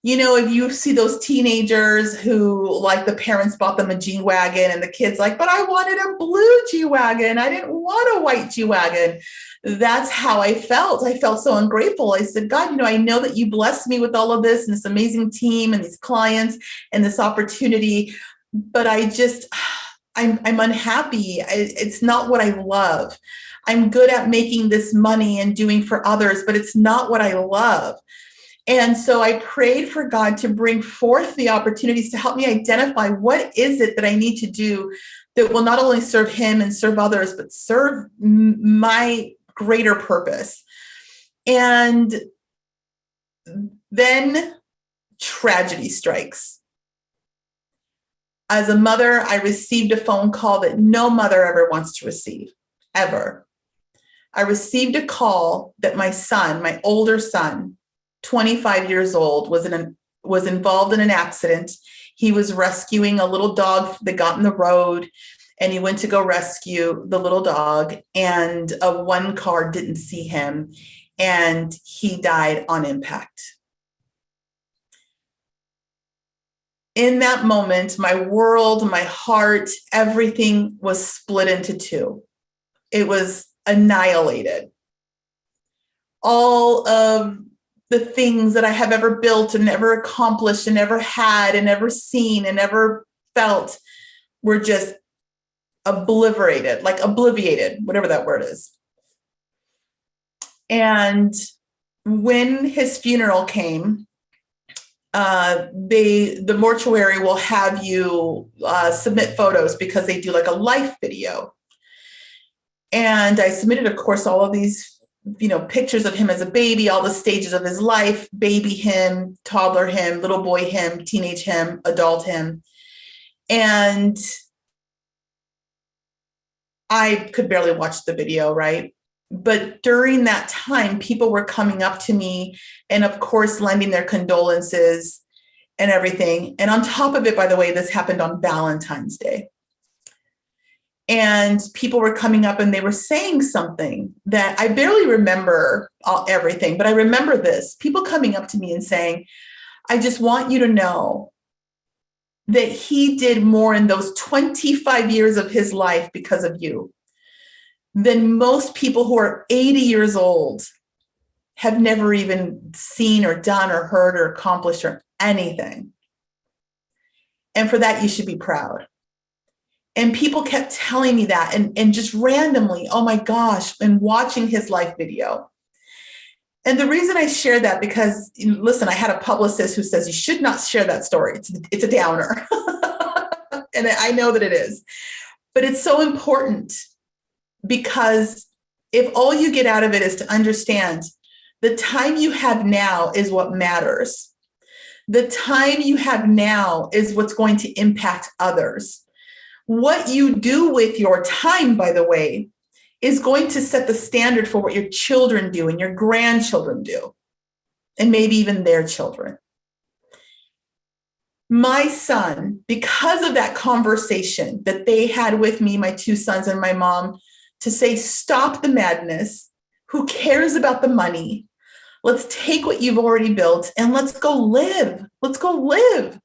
You know, if you see those teenagers who, like, the parents bought them a G-Wagon and the kid's like, but I wanted a blue G-Wagon. I didn't want a white G-Wagon. That's how I felt. I felt so ungrateful. I said, God, you know, I know that you blessed me with all of this and this amazing team and these clients and this opportunity, but I'm unhappy. It's not what I love. I'm good at making this money and doing for others, but it's not what I love. And so I prayed for God to bring forth the opportunities to help me identify what is it that I need to do that will not only serve him and serve others, but serve my greater purpose. And then tragedy strikes. As a mother, I received a phone call that no mother ever wants to receive, ever. I received a call that my son, my older son, 25 years old, was involved in an accident. He was rescuing a little dog that got in the road, and he went to go rescue the little dog, and one car didn't see him, and he died on impact. In that moment, my world, my heart, everything was split into two. It was annihilated. All of the things that I have ever built and ever accomplished and ever had and ever seen and ever felt were just obliterated, like obliviated, whatever that word is. And when his funeral came, the mortuary will have you submit photos because they do like a life video. And I submitted, of course, all of these, you know, pictures of him as a baby, all the stages of his life: baby him, toddler him, little boy him, teenage him, adult him. And I could barely watch the video, right? But during that time, people were coming up to me and, of course, lending their condolences and everything. And on top of it, by the way, this happened on Valentine's Day. And people were coming up and they were saying something that I barely remember everything, but I remember this. People coming up to me and saying, I just want you to know that he did more in those 25 years of his life because of you than most people who are 80 years old have never even seen or done or heard or accomplished or anything. And for that, you should be proud. And people kept telling me that and just randomly, oh my gosh, and watching his life video. And the reason I share that, because listen, I had a publicist who says you should not share that story. It's a downer. And I know that it is, but it's so important because if all you get out of it is to understand the time you have now is what matters. The time you have now is what's going to impact others. What you do with your time, by the way, is going to set the standard for what your children do and your grandchildren do, and maybe even their children. My son, because of that conversation that they had with me, my two sons and my mom, to say, stop the madness. Who cares about the money? Let's take what you've already built and let's go live. Let's go live.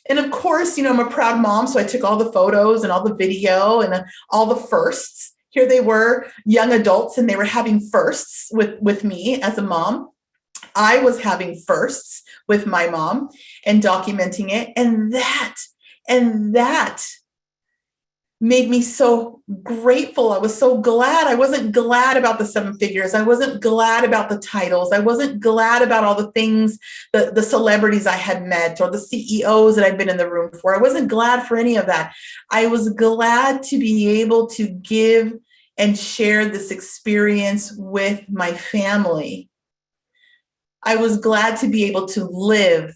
And of course, I'm a proud mom, so I took all the photos and all the video and all the firsts. Here they were, young adults, and they were having firsts with me as a mom. I was having firsts with my mom and documenting it. And that made me so grateful. I was so glad. I wasn't glad about the 7 figures. I wasn't glad about the titles. I wasn't glad about all the things, the celebrities I had met or the CEOs that I'd been in the room for. I wasn't glad for any of that. I was glad to be able to give and share this experience with my family. I was glad to be able to live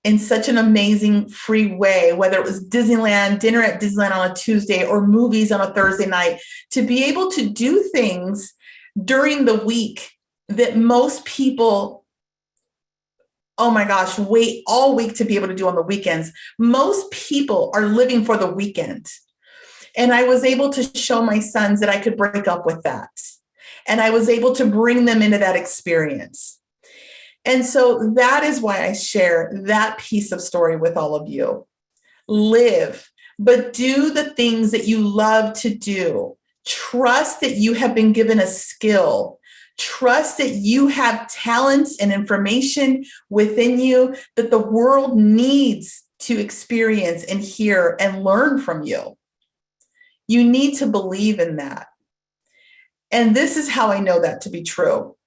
in such an amazing free way, whether it was Disneyland, dinner at Disneyland on a Tuesday or movies on a Thursday night, to be able to do things during the week that most people, oh my gosh, wait all week to be able to do on the weekends. Most people are living for the weekend. And I was able to show my sons that I could break up with that. And I was able to bring them into that experience. And so that is why I share that piece of story with all of you. Live, but do the things that you love to do. Trust that you have been given a skill. Trust that you have talents and information within you that the world needs to experience and hear and learn from you. You need to believe in that. And this is how I know that to be true.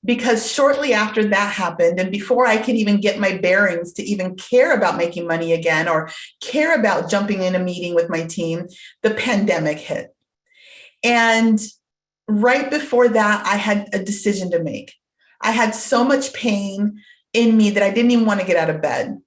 Because shortly after that happened, and before I could even get my bearings to even care about making money again or care about jumping in a meeting with my team, the pandemic hit. And right before that, I had a decision to make. I had so much pain in me that I didn't even want to get out of bed.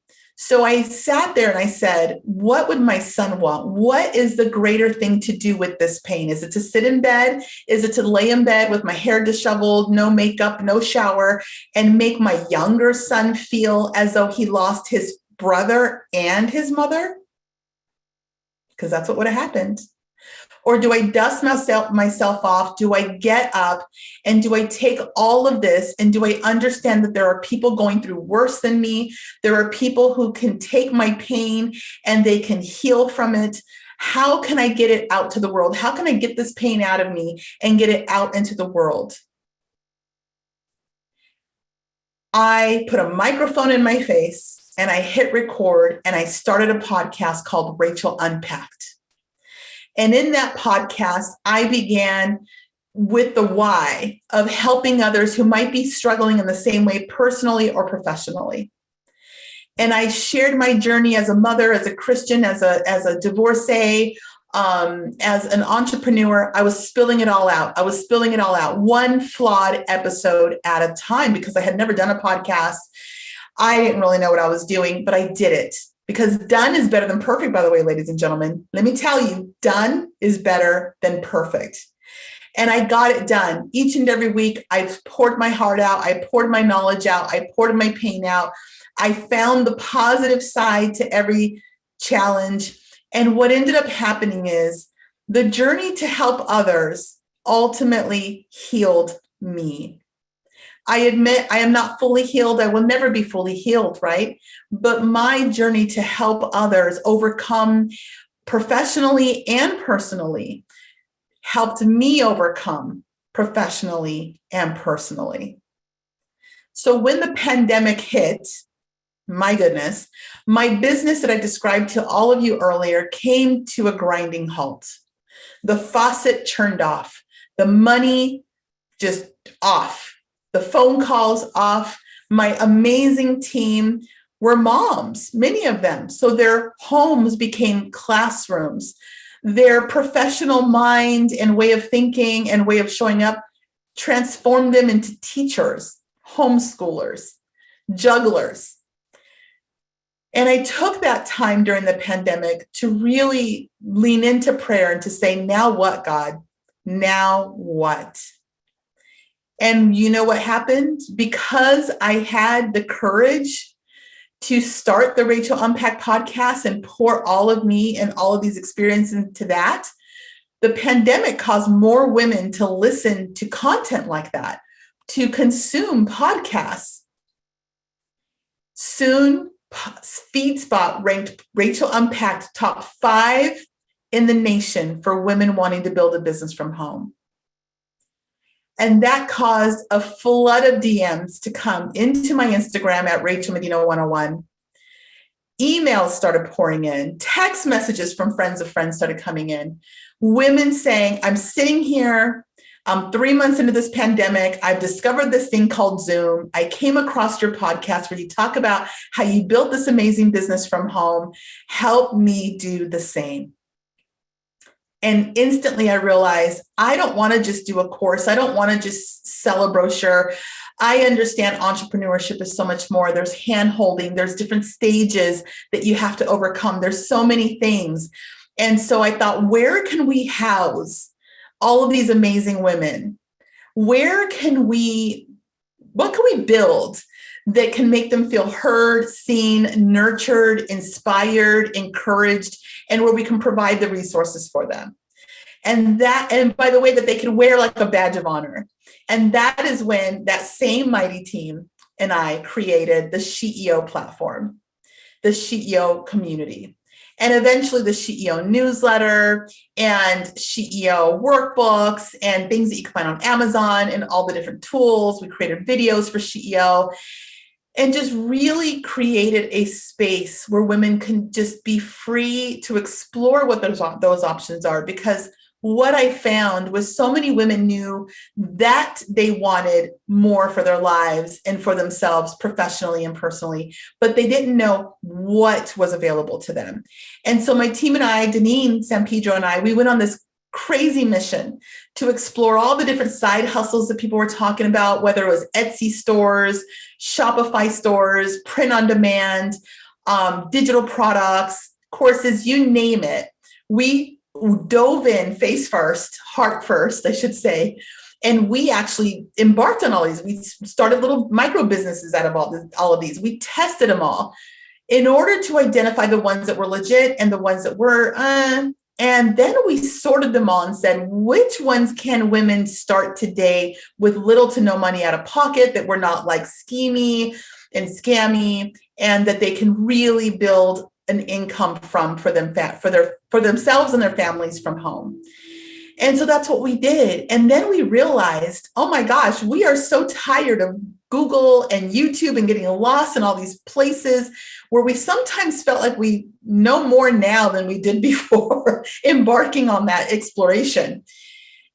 So I sat there and I said, what would my son want? What is the greater thing to do with this pain? Is it to sit in bed? Is it to lay in bed with my hair disheveled, no makeup, no shower, and make my younger son feel as though he lost his brother and his mother? Because that's what would have happened. Or do I dust myself off? Do I get up and do I take all of this and do I understand that there are people going through worse than me? There are people who can take my pain and they can heal from it. How can I get it out to the world? How can I get this pain out of me and get it out into the world? I put a microphone in my face and I hit record and I started a podcast called Rachel Unpacked. And in that podcast, I began with the why of helping others who might be struggling in the same way personally or professionally. And I shared my journey as a mother, as a Christian, as a divorcee, as an entrepreneur. I was spilling it all out. One flawed episode at a time because I had never done a podcast. I didn't really know what I was doing, but I did it. Because done is better than perfect, by the way, ladies and gentlemen. Let me tell you, done is better than perfect. And I got it done. Each and every week, I poured my heart out. I poured my knowledge out. I poured my pain out. I found the positive side to every challenge. And what ended up happening is The journey to help others ultimately healed me. I admit I am not fully healed. I will never be fully healed, right? But my journey to help others overcome professionally and personally helped me overcome professionally and personally. So when the pandemic hit, my goodness, my business that I described to all of you earlier came to a grinding halt. The faucet turned off, the money just off, the phone calls off. My amazing team were moms, many of them. So their homes became classrooms. Their professional mind and way of thinking and way of showing up transformed them into teachers, homeschoolers, jugglers. And I took that time during the pandemic to really lean into prayer and to say, now what, God? Now what? And you know what happened? Because I had the courage to start the Rachel Unpack podcast and pour all of me and all of these experiences into that, the pandemic caused more women to listen to content like that, to consume podcasts. Soon, FeedSpot ranked Rachel Unpacked top 5 in the nation for women wanting to build a business from home. And that caused a flood of DMs to come into my Instagram at Rachel Medina 101. Emails started pouring in. Text messages from friends of friends started coming in. Women saying, I'm sitting here, I'm 3 months into this pandemic. I've discovered this thing called Zoom. I came across your podcast where you talk about how you built this amazing business from home. Help me do the same. And instantly I realized I don't want to just do a course. I don't want to just sell a brochure. I understand entrepreneurship is so much more. There's hand-holding. There's different stages that you have to overcome. There's so many things. And so I thought, where can we house all of these amazing women? What can we build that can make them feel heard, seen, nurtured, inspired, encouraged, and where we can provide the resources for them? And by the way, that they can wear like a badge of honor. And that is when that same mighty team and I created the SheEO platform, the SheEO community, and eventually the SheEO newsletter and SheEO workbooks and things that you can find on Amazon and all the different tools. We created videos for SheEO and just really created a space where women can just be free to explore what those options are. Because what I found was so many women knew that they wanted more for their lives and for themselves professionally and personally, but they didn't know what was available to them. And so my team and I, Deneen San Pedro and I, we went on this crazy mission to explore all the different side hustles that people were talking about, whether it was Etsy stores, Shopify stores, print on demand, digital products, courses, you name it. We dove in face first, heart first, I should say. And we actually embarked on all these. We started little micro businesses out of all of these. We tested them all in order to identify the ones that were legit and the ones that were, and then we sorted them all and said, which ones can women start today with little to no money out of pocket, that were not like schemy and scammy, and that they can really build an income from for themselves and their families from home. And so that's what we did. And then we realized, oh my gosh, we are so tired of Google and YouTube and getting lost in all these places where we sometimes felt like we know more now than we did before embarking on that exploration.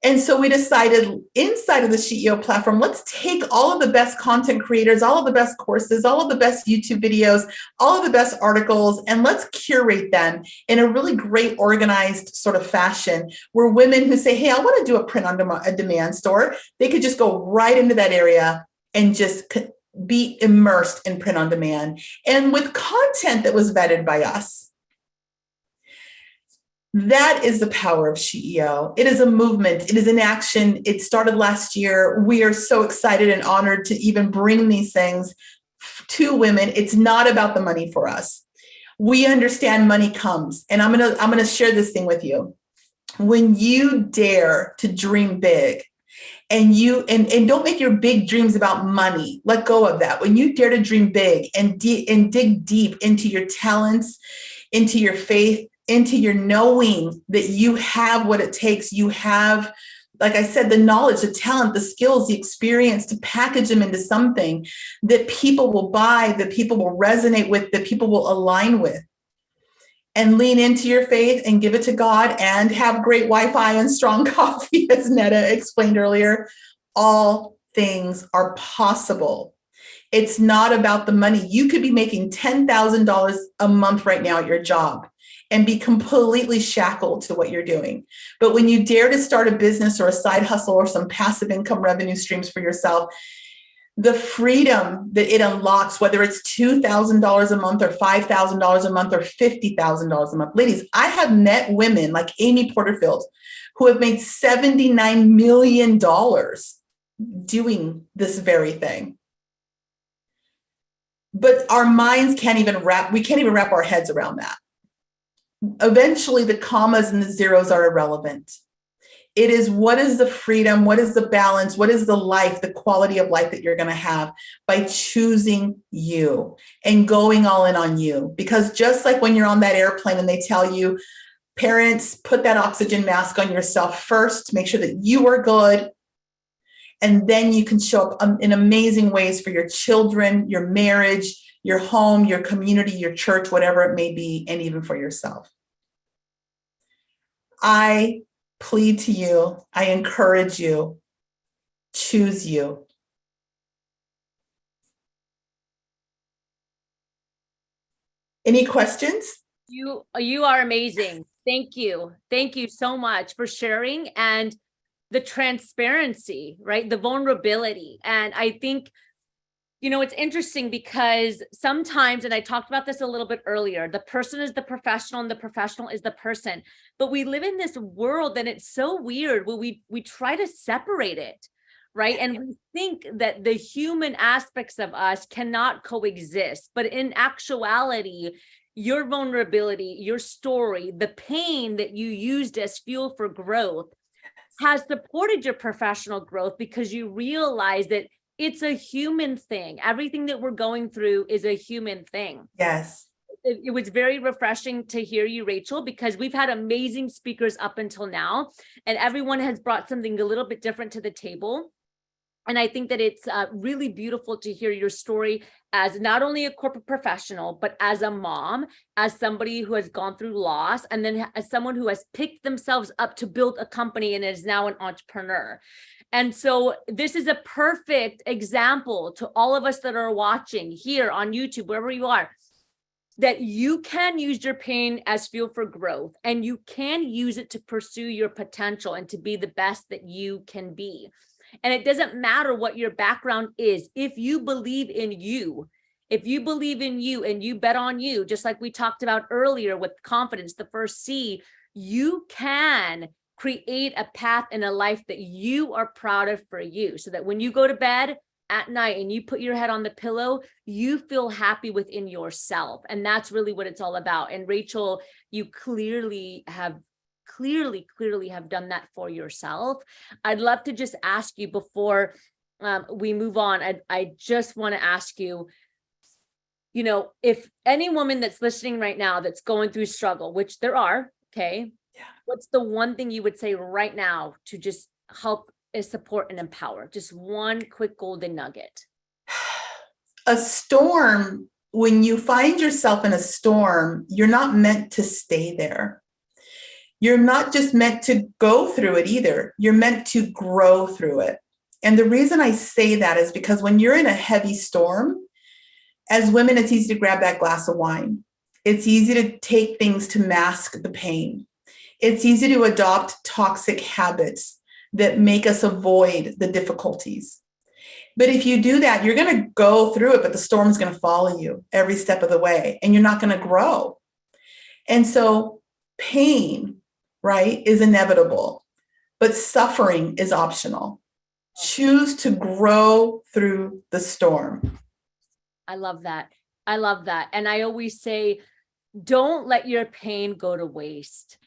And so we decided inside of the SheEO platform, let's take all of the best content creators, all of the best courses, all of the best YouTube videos, all of the best articles, and let's curate them in a really great organized sort of fashion where women who say, hey, I want to do a print on demand store, they could just go right into that area and just be immersed in print on demand and with content that was vetted by us. That is the power of SheEO. It is a movement. It is an action. It started last year. We are so excited and honored to even bring these things to women. It's not about the money for us. We understand money comes. And I'm gonna share this thing with you. when you dare to dream big, and don't make your big dreams about money. Let go of that. When you dare to dream big and dig deep into your talents, into your faith, into your knowing that you have what it takes. You have, like I said, the knowledge, the talent, the skills, the experience to package them into something that people will buy, that people will resonate with, that people will align with. And lean into your faith and give it to God, and have great Wi-Fi and strong coffee, as Netta explained earlier. All things are possible. It's not about the money. You could be making $10,000 a month right now at your job and be completely shackled to what you're doing. But when you dare to start a business or a side hustle or some passive income revenue streams for yourself, the freedom that it unlocks, whether it's $2,000 a month or $5,000 a month or $50,000 a month. Ladies, I have met women like Amy Porterfield who have made $79 million doing this very thing. But our minds can't even wrap our heads around that. Eventually, the commas and the zeros are irrelevant. It is, what is the freedom? What is the balance? What is the life, the quality of life that you're going to have by choosing you and going all in on you? Because just like when you're on that airplane and they tell you, parents, put that oxygen mask on yourself first, make sure that you are good. And then you can show up in amazing ways for your children, your marriage, your home, your community, your church, whatever it may be, and even for yourself. I plead to you, I encourage you, choose you. Any questions? You are amazing. Thank you. Thank you so much for sharing, and the transparency, right? The vulnerability. And I think, it's interesting because sometimes, and I talked about this a little bit earlier, the person is the professional and the professional is the person. But we live in this world and it's so weird where we try to separate it, right? And we think that the human aspects of us cannot coexist. But in actuality, your vulnerability, your story, the pain that you used as fuel for growth has supported your professional growth, because you realize that it's a human thing. Everything that we're going through is a human thing. Yes. It was very refreshing to hear you, Rachel, because we've had amazing speakers up until now, and everyone has brought something a little bit different to the table. And I think that it's really beautiful to hear your story as not only a corporate professional, but as a mom, as somebody who has gone through loss, and then as someone who has picked themselves up to build a company and is now an entrepreneur. And so this is a perfect example to all of us that are watching here on YouTube, wherever you are, that you can use your pain as fuel for growth, and you can use it to pursue your potential and to be the best that you can be. And it doesn't matter what your background is. If you believe in you, and you bet on you, just like we talked about earlier with confidence, the first C, you can create a path in a life that you are proud of for you, so that when you go to bed at night and you put your head on the pillow, you feel happy within yourself. And that's really what it's all about. And Rachel, you clearly have done that for yourself. I'd love to just ask you before we move on, I just want to ask you, if any woman that's listening right now that's going through struggle, which there are, okay, yeah, what's the one thing you would say right now to just help support and empower? Just one quick golden nugget. A storm, when you find yourself in a storm, you're not meant to stay there. You're not just meant to go through it either. You're meant to grow through it. And the reason I say that is because when you're in a heavy storm, as women, it's easy to grab that glass of wine. It's easy to take things to mask the pain. It's easy to adopt toxic habits that make us avoid the difficulties. But if you do that, you're going to go through it, but the storm's going to follow you every step of the way, and you're not going to grow. And so pain, right, is inevitable, but suffering is optional. Choose to grow through the storm. I love that. And I always say, don't let your pain go to waste.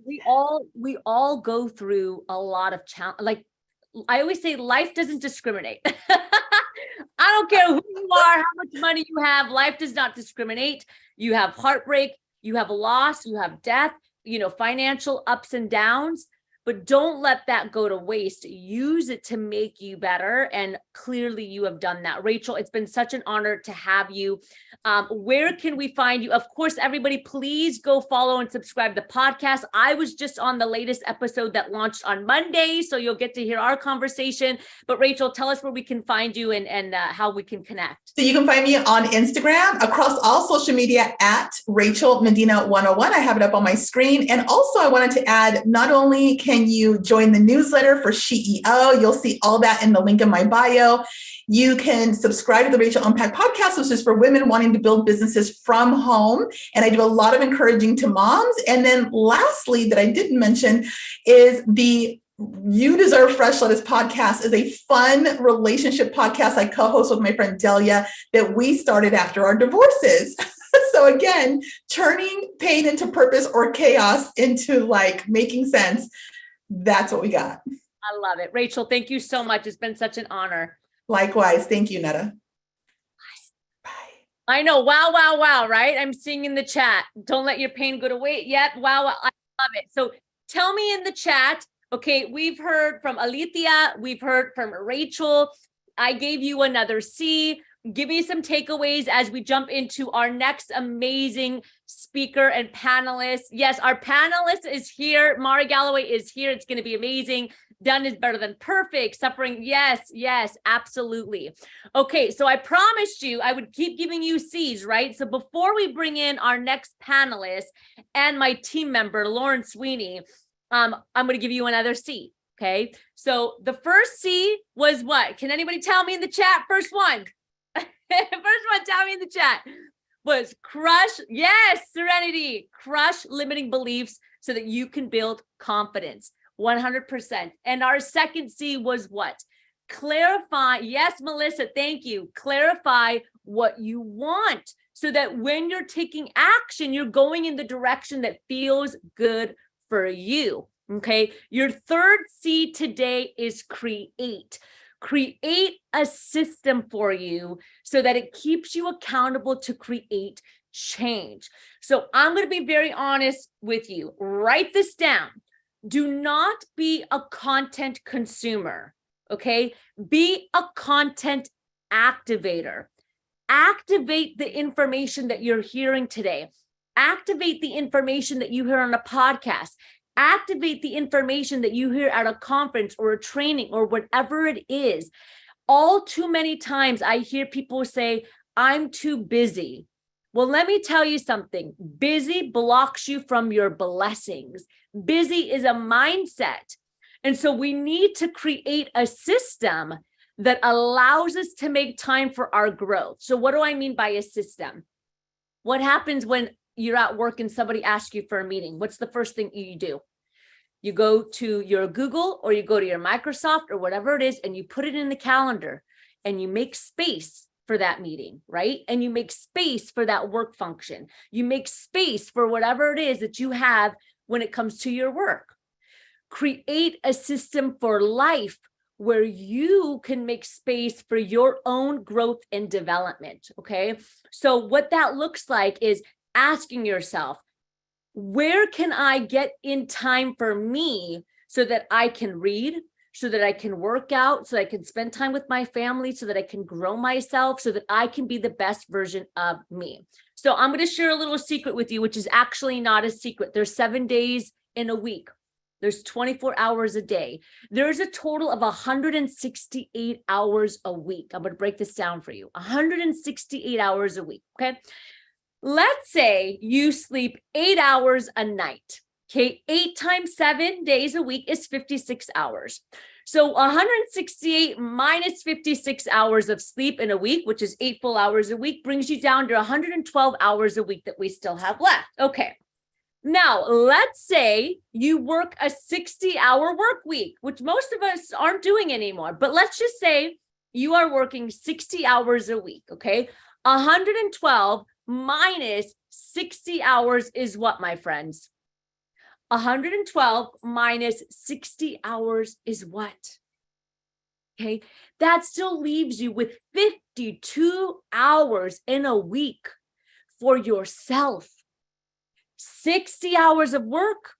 we all go through a lot of challenge. Like I always say, life doesn't discriminate. I don't care who you are, how much money you have. Life does not discriminate. You have heartbreak, you have loss, you have death, financial ups and downs. But don't let that go to waste. Use it to make you better. And clearly you have done that. Rachel, it's been such an honor to have you. Where can we find you? Of course, everybody, please go follow and subscribe to the podcast. I was just on the latest episode that launched on Monday, so you'll get to hear our conversation. But Rachel, tell us where we can find you and how we can connect. So you can find me on Instagram, across all social media at Rachel Medina 101. I have it up on my screen. And also I wanted to add, not only can you join the newsletter for SheEO, you'll see all that in the link in my bio. You can subscribe to the Rachel Unpack podcast, which is for women wanting to build businesses from home. And I do a lot of encouraging to moms. And then lastly, that I didn't mention, is the You Deserve Fresh Lettuce podcast is a fun relationship podcast I co-host with my friend Delia that we started after our divorces. So again, turning pain into purpose or chaos into like making sense. That's what we got. I love it. Rachel, thank you so much. It's been such an honor. Likewise. Thank you, Netta. Bye. I know. Wow, wow, wow, right? I'm seeing in the chat. Don't let your pain go to waste yet. Wow, wow, I love it. So tell me in the chat. Okay, we've heard from Alethea. We've heard from Rachel. I gave you another C. Give me some takeaways as we jump into our next amazing speaker and panelist. Yes, our panelist is here. Mari Galloway is here. It's going to be amazing. Done is better than perfect. Suffering. Yes, yes, absolutely. Okay, so I promised you I would keep giving you C's, right? So before we bring in our next panelist and my team member, Lauren Sweeney, I'm going to give you another C. Okay, so the first C was what? Can anybody tell me in the chat? First one. First one, tell me in the chat, was crush. Yes, Serenity. Crush limiting beliefs so that you can build confidence. 100%. And our second C was what? Clarify. Yes, Melissa, thank you. Clarify what you want so that when you're taking action, you're going in the direction that feels good for you. Okay. Your third C today is create. Create a system for you so that it keeps you accountable to create change. So I'm going to be very honest with you. Write this down. Do not be a content consumer. Okay. Be a content activator. Activate the information that you're hearing today. Activate the information that you hear on a podcast. Activate the information that you hear at a conference or a training or whatever it is. All too many times I hear people say, I'm too busy. Well, let me tell you something. Busy blocks you from your blessings. Busy is a mindset. And so we need to create a system that allows us to make time for our growth. So what do I mean by a system? What happens when you're at work and somebody asks you for a meeting? What's the first thing you do? You go to your Google or you go to your Microsoft or whatever it is, and you put it in the calendar and you make space for that meeting, right? And you make space for that work function. You make space for whatever it is that you have when it comes to your work. Create a system for life where you can make space for your own growth and development, okay? So what that looks like is asking yourself, where can I get in time for me so that I can read, so that I can work out, so that I can spend time with my family, so that I can grow myself, so that I can be the best version of me. So I'm going to share a little secret with you, which is actually not a secret. There's 7 days in a week. There's 24 hours a day. There's a total of 168 hours a week. I'm going to break this down for you. 168 hours a week, okay? Let's say you sleep 8 hours a night, okay? 8 times 7 days a week is 56 hours. So 168 minus 56 hours of sleep in a week, which is 8 full hours a week, brings you down to 112 hours a week that we still have left. Okay. Now, let's say you work a 60-hour work week, which most of us aren't doing anymore. But let's just say you are working 60 hours a week, okay? 112 minus 60 hours is what, my friends? 112 minus 60 hours is what? Okay, that still leaves you with 52 hours in a week for yourself. 60 hours of work,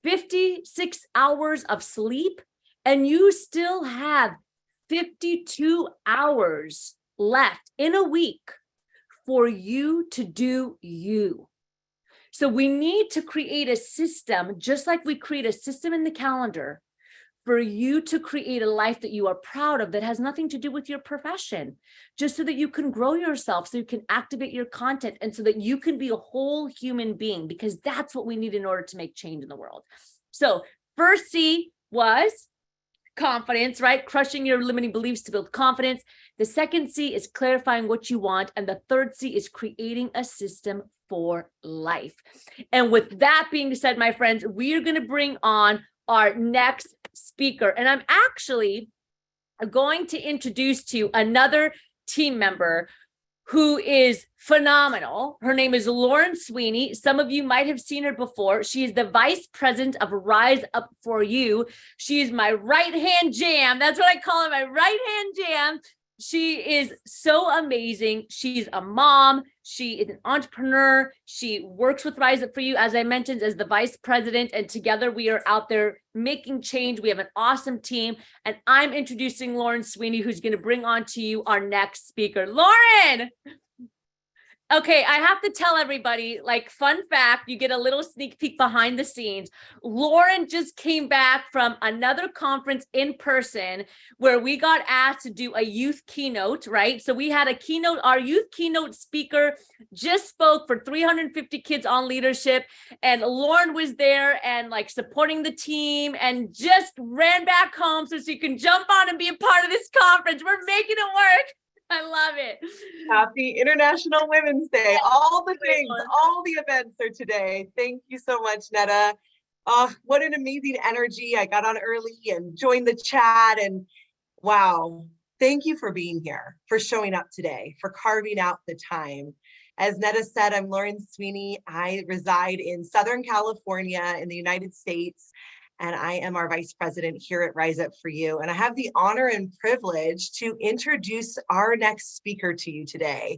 56 hours of sleep, and you still have 52 hours left in a week for you to do you. So we need to create a system, just like we create a system in the calendar, for you to create a life that you are proud of that has nothing to do with your profession, just so that you can grow yourself, so you can activate your content, and so that you can be a whole human being, because that's what we need in order to make change in the world. So first C was confidence, right? Crushing your limiting beliefs to build confidence. The second C is clarifying what you want. And the third C is creating a system for life. And with that being said, my friends, we are going to bring on our next speaker. And I'm actually going to introduce to you another team member who is phenomenal. Her name is Lauren Sweeney. Some of you might have seen her before. She is the vice president of Rise Up For You. She is my right-hand jam. That's what I call her, my right-hand jam. She is so amazing. She's a mom. She is an entrepreneur. She works with Rise Up For You, as I mentioned, as the vice president. And together we are out there making change. We have an awesome team. And I'm introducing Lauren Sweeney, who's going to bring on to you our next speaker. Lauren! Okay, I have to tell everybody, like, fun fact, you get a little sneak peek behind the scenes. Lauren just came back from another conference in person where we got asked to do a youth keynote, right? So we had a keynote, our youth keynote speaker just spoke for 350 kids on leadership, and Lauren was there and like supporting the team and just ran back home so she can jump on and be a part of this conference. We're making it work. I love it. Happy International Women's Day. All the things, all the events are today. Thank you so much, Netta. What an amazing energy. I got on early and joined the chat, and wow, thank you for being here, for showing up today, for carving out the time. As Netta said, I'm Lauren Sweeney. I reside in Southern California in the United States, and I am our vice president here at Rise Up For You. And I have the honor and privilege to introduce our next speaker to you today.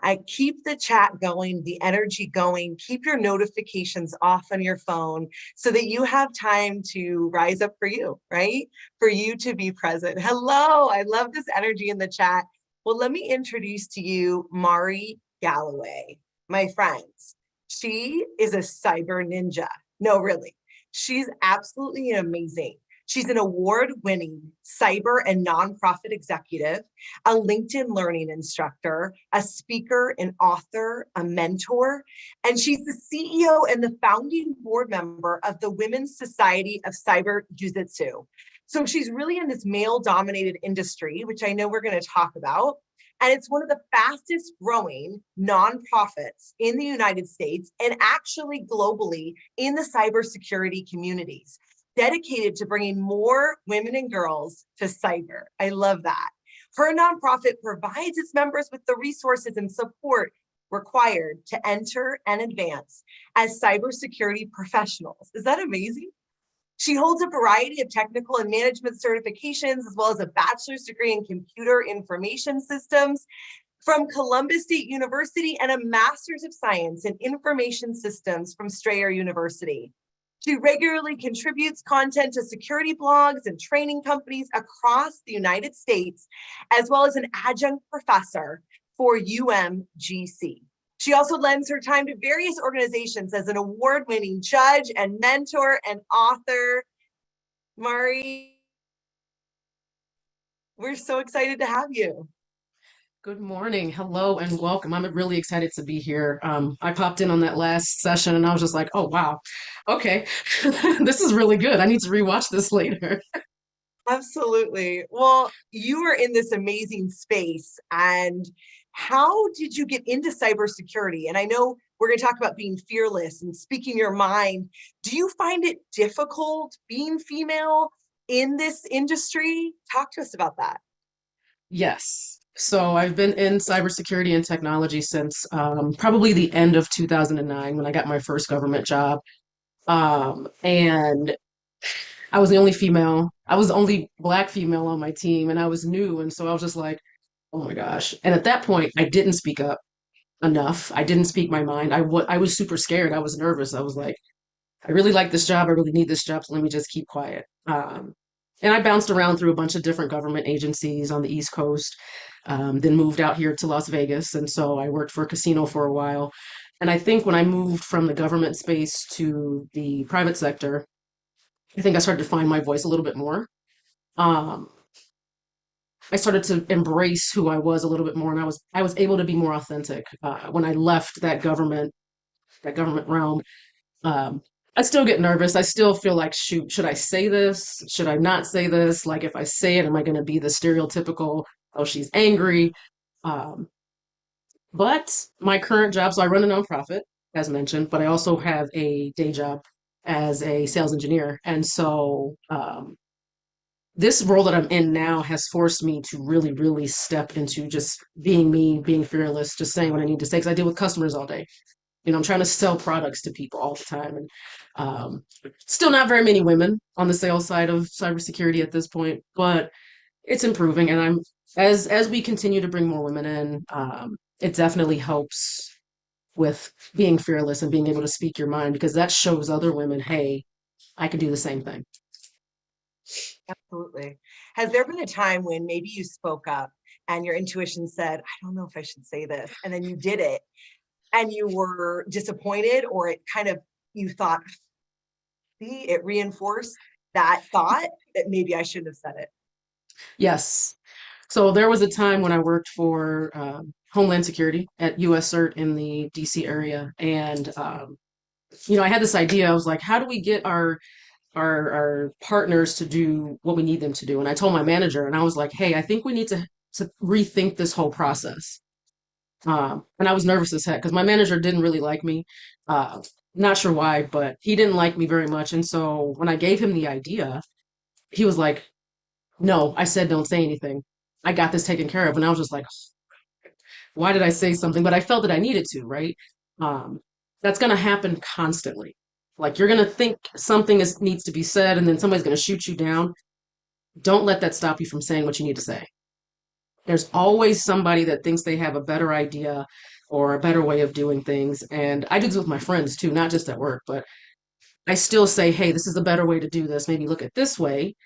I keep the chat going, the energy going, keep your notifications off on your phone so that you have time to rise up for you, right? For you to be present. Hello, I love this energy in the chat. Well, let me introduce to you Mari Galloway, my friends. She is a cyber ninja. No, really. She's absolutely amazing. She's an award-winning cyber and nonprofit executive, a LinkedIn learning instructor, a speaker, an author, a mentor, and she's the CEO and the founding board member of the Women's Society of Cyber Jiu-Jitsu. So she's really in this male-dominated industry, which I know we're going to talk about. And it's one of the fastest growing nonprofits in the United States and actually globally in the cybersecurity communities, dedicated to bringing more women and girls to cyber. I love that. Her nonprofit provides its members with the resources and support required to enter and advance as cybersecurity professionals. Is that amazing? She holds a variety of technical and management certifications, as well as a bachelor's degree in computer information systems from Columbus State University and a master's of science in information systems from Strayer University. She regularly contributes content to security blogs and training companies across the United States, as well as an adjunct professor for UMGC. She also lends her time to various organizations as an award-winning judge and mentor and author. Mari, we're so excited to have you. Good morning. Hello and welcome. I'm really excited to be here. I popped in on that last session and I was just like, oh, wow. Okay, this is really good. I need to rewatch this later. Absolutely. Well, you are in this amazing space, and how did you get into cybersecurity? And I know we're going to talk about being fearless and speaking your mind. Do you find it difficult being female in this industry? Talk to us about that. Yes. So I've been in cybersecurity and technology since probably the end of 2009 when I got my first government job. And I was the only female. I was the only Black female on my team, and I was new. And so I was just like, oh my gosh. And at that point, I didn't speak up enough. I didn't speak my mind. I was super scared. I was nervous. I was like, I really like this job. I really need this job. So let me just keep quiet. And I bounced around through a bunch of different government agencies on the East Coast, then moved out here to Las Vegas. And so I worked for a casino for a while. And I think when I moved from the government space to the private sector, I think I started to find my voice a little bit more. Um, I started to embrace who I was a little bit more, and I was able to be more authentic when I left that government realm. Um, I still get nervous. I still feel like, shoot, should I say this? Should I not say this? Like, if I say it, am I going to be the stereotypical, oh, she's angry? Um, but my current job, so I run a nonprofit, as mentioned, but I also have a day job as a sales engineer. And so this role that I'm in now has forced me to really, really step into just being me, being fearless, just saying what I need to say, because I deal with customers all day. You know, I'm trying to sell products to people all the time, and still not very many women on the sales side of cybersecurity at this point, but it's improving. And as we continue to bring more women in, it definitely helps with being fearless and being able to speak your mind, because that shows other women, hey, I can do the same thing. Absolutely. Has there been a time when maybe you spoke up and your intuition said, I don't know if I should say this, and then you did it and you were disappointed, or it kind of, you thought, see, it reinforced that thought that maybe I shouldn't have said it? Yes. So there was a time when I worked for Homeland Security at US CERT in the DC area. And, you know, I had this idea. I was like, how do we get our partners to do what we need them to do? And I told my manager, and I was like, hey, I think we need to rethink this whole process. And I was nervous as heck because my manager didn't really like me. Not sure why, but he didn't like me very much. And so when I gave him the idea, he was like, no, I said don't say anything. I got this taken care of. And I was just like, why did I say something? But I felt that I needed to, right? Um, that's going to happen constantly. Like, you're going to think something needs to be said, and then somebody's going to shoot you down. Don't let that stop you from saying what you need to say. There's always somebody that thinks they have a better idea or a better way of doing things. And I do this with my friends too, not just at work, but I still say, hey, this is a better way to do this. Maybe look at this way.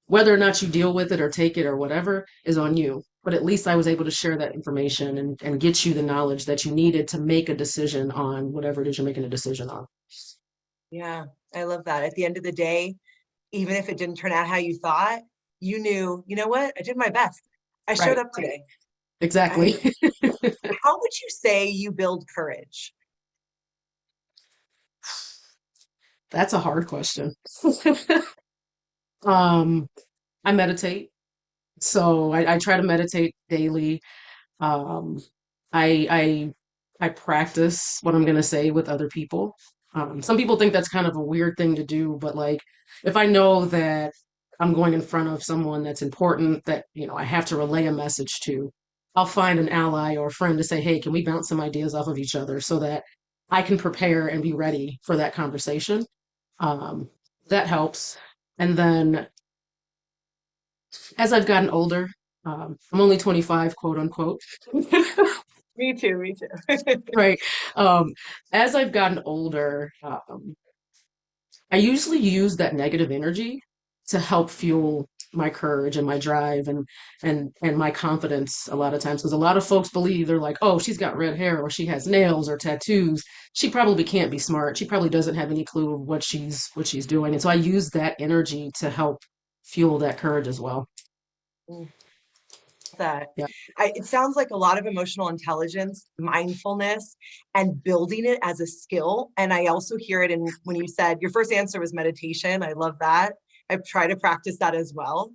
Whether or not you deal with it or take it or whatever is on you. But at least I was able to share that information and get you the knowledge that you needed to make a decision on whatever it is you're making a decision on. Yeah, I love that. At the end of the day, even if it didn't turn out how you thought, you knew, you know what? I did my best. I showed up today. Exactly. How would you say you build courage? That's a hard question. I meditate. So I try to meditate daily. Um, I practice what I'm gonna say with other people. Some people think that's kind of a weird thing to do, but like, if I know that I'm going in front of someone that's important, that, you know, I have to relay a message to, I'll find an ally or a friend to say, hey, can we bounce some ideas off of each other so that I can prepare and be ready for that conversation? Um, that helps. And then as I've gotten older, I'm only 25, quote unquote. Me too, me too. Right. As I've gotten older, I usually use that negative energy to help fuel my courage and my drive and my confidence a lot of times, because a lot of folks believe, they're like, oh, she's got red hair or she has nails or tattoos, she probably can't be smart, she probably doesn't have any clue of what she's doing. And so I use that energy to help fuel that courage as well. That Yeah. it sounds like a lot of emotional intelligence, mindfulness, and building it as a skill. And I also hear it in when you said your first answer was meditation. I love that. I've tried to practice that as well.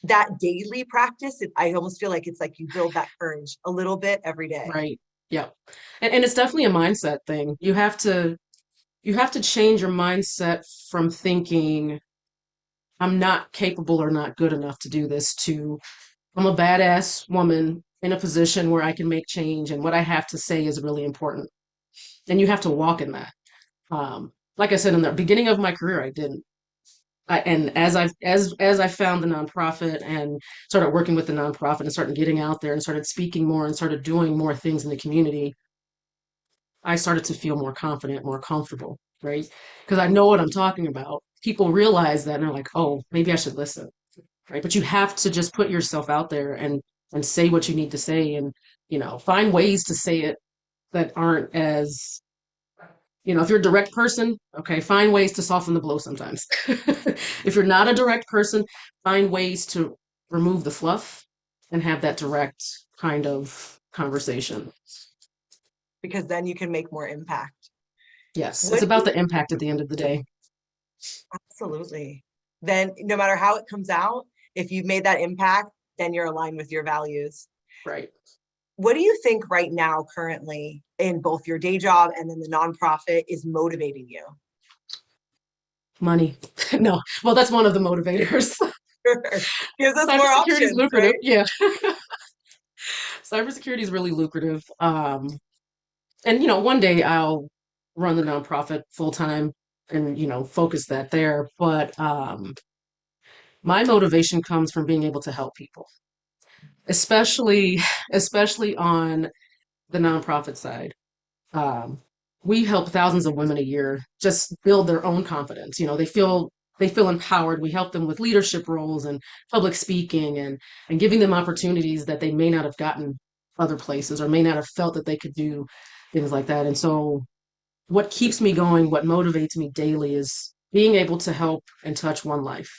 That daily practice, I almost feel like it's like you build that courage a little bit every day. Right. Yeah. And it's definitely a mindset thing. You have to change your mindset from thinking I'm not capable or not good enough to do this to I'm a badass woman in a position where I can make change, and what I have to say is really important. And you have to walk in that. like I said, in the beginning of my career, I didn't. And as I found the nonprofit and started working with the nonprofit and started getting out there and started speaking more and started doing more things in the community, I started to feel more confident, more comfortable, right? Because I know what I'm talking about. People realize that and they're like, oh, maybe I should listen, right? But you have to just put yourself out there and say what you need to say and, find ways to say it that aren't as, if you're a direct person, okay, find ways to soften the blow sometimes. If you're not a direct person, find ways to remove the fluff and have that direct kind of conversation. Because then you can make more impact. Yes, What it's do about you- the impact at the end of the day. Absolutely. Then no matter how it comes out, if you've made that impact, then you're aligned with your values. Right. What do you think right now, currently, in both your day job and then the nonprofit is motivating you? Money. No. Well, that's one of the motivators. Gives us more Cybersecurity is options, lucrative. right? Yeah. Cybersecurity is really lucrative. And one day I'll run the nonprofit full time and focus that there. But my motivation comes from being able to help people, especially especially on the nonprofit side. Um, we help thousands of women a year just build their own confidence. They feel empowered. We help them with leadership roles and public speaking and giving them opportunities that they may not have gotten other places or may not have felt that they could do things like that. And so what keeps me going, what motivates me daily is being able to help and touch one life.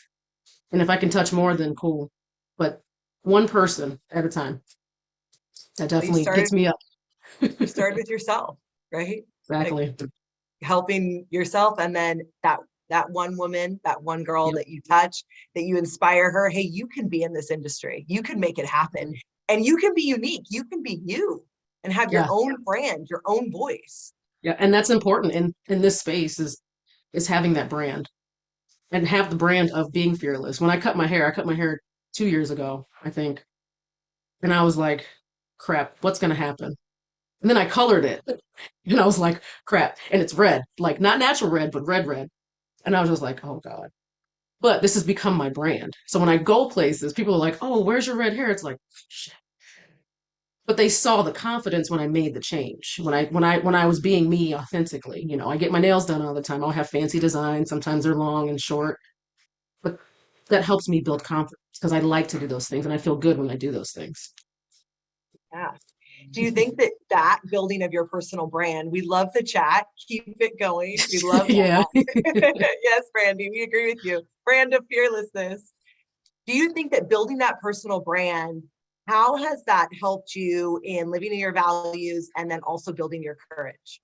And if I can touch more, then cool. But one person at a time, that You definitely started, gets me up. you started with yourself, right? Like Exactly. helping yourself, and then that one woman, that one girl Yep. that you touch, that you inspire her. Hey, you can be in this industry. You can make it happen, and you can be unique. You can be you and have your Yeah. own brand, your own voice. Yeah. And that's important in this space is having that brand and have the brand of being fearless. When I cut my hair 2 years ago, I think. And I was like, crap, what's gonna happen? And then I colored it. And I was like, crap. And it's red, like not natural red, but red. And I was just like, oh God. But this has become my brand. So when I go places, people are like, oh, where's your red hair? It's like, shit. But they saw the confidence when I made the change. When I was being me authentically. I get my nails done all the time. I'll have fancy designs. Sometimes they're long and short. But that helps me build confidence because I like to do those things and I feel good when I do those things. Yeah. Do you think that building of your personal brand, we love the chat, keep it going. We love Yeah. that. Yes, Brandy, we agree with you. Brand of fearlessness. Do you think that building that personal brand, how has that helped you in living in your values and then also building your courage?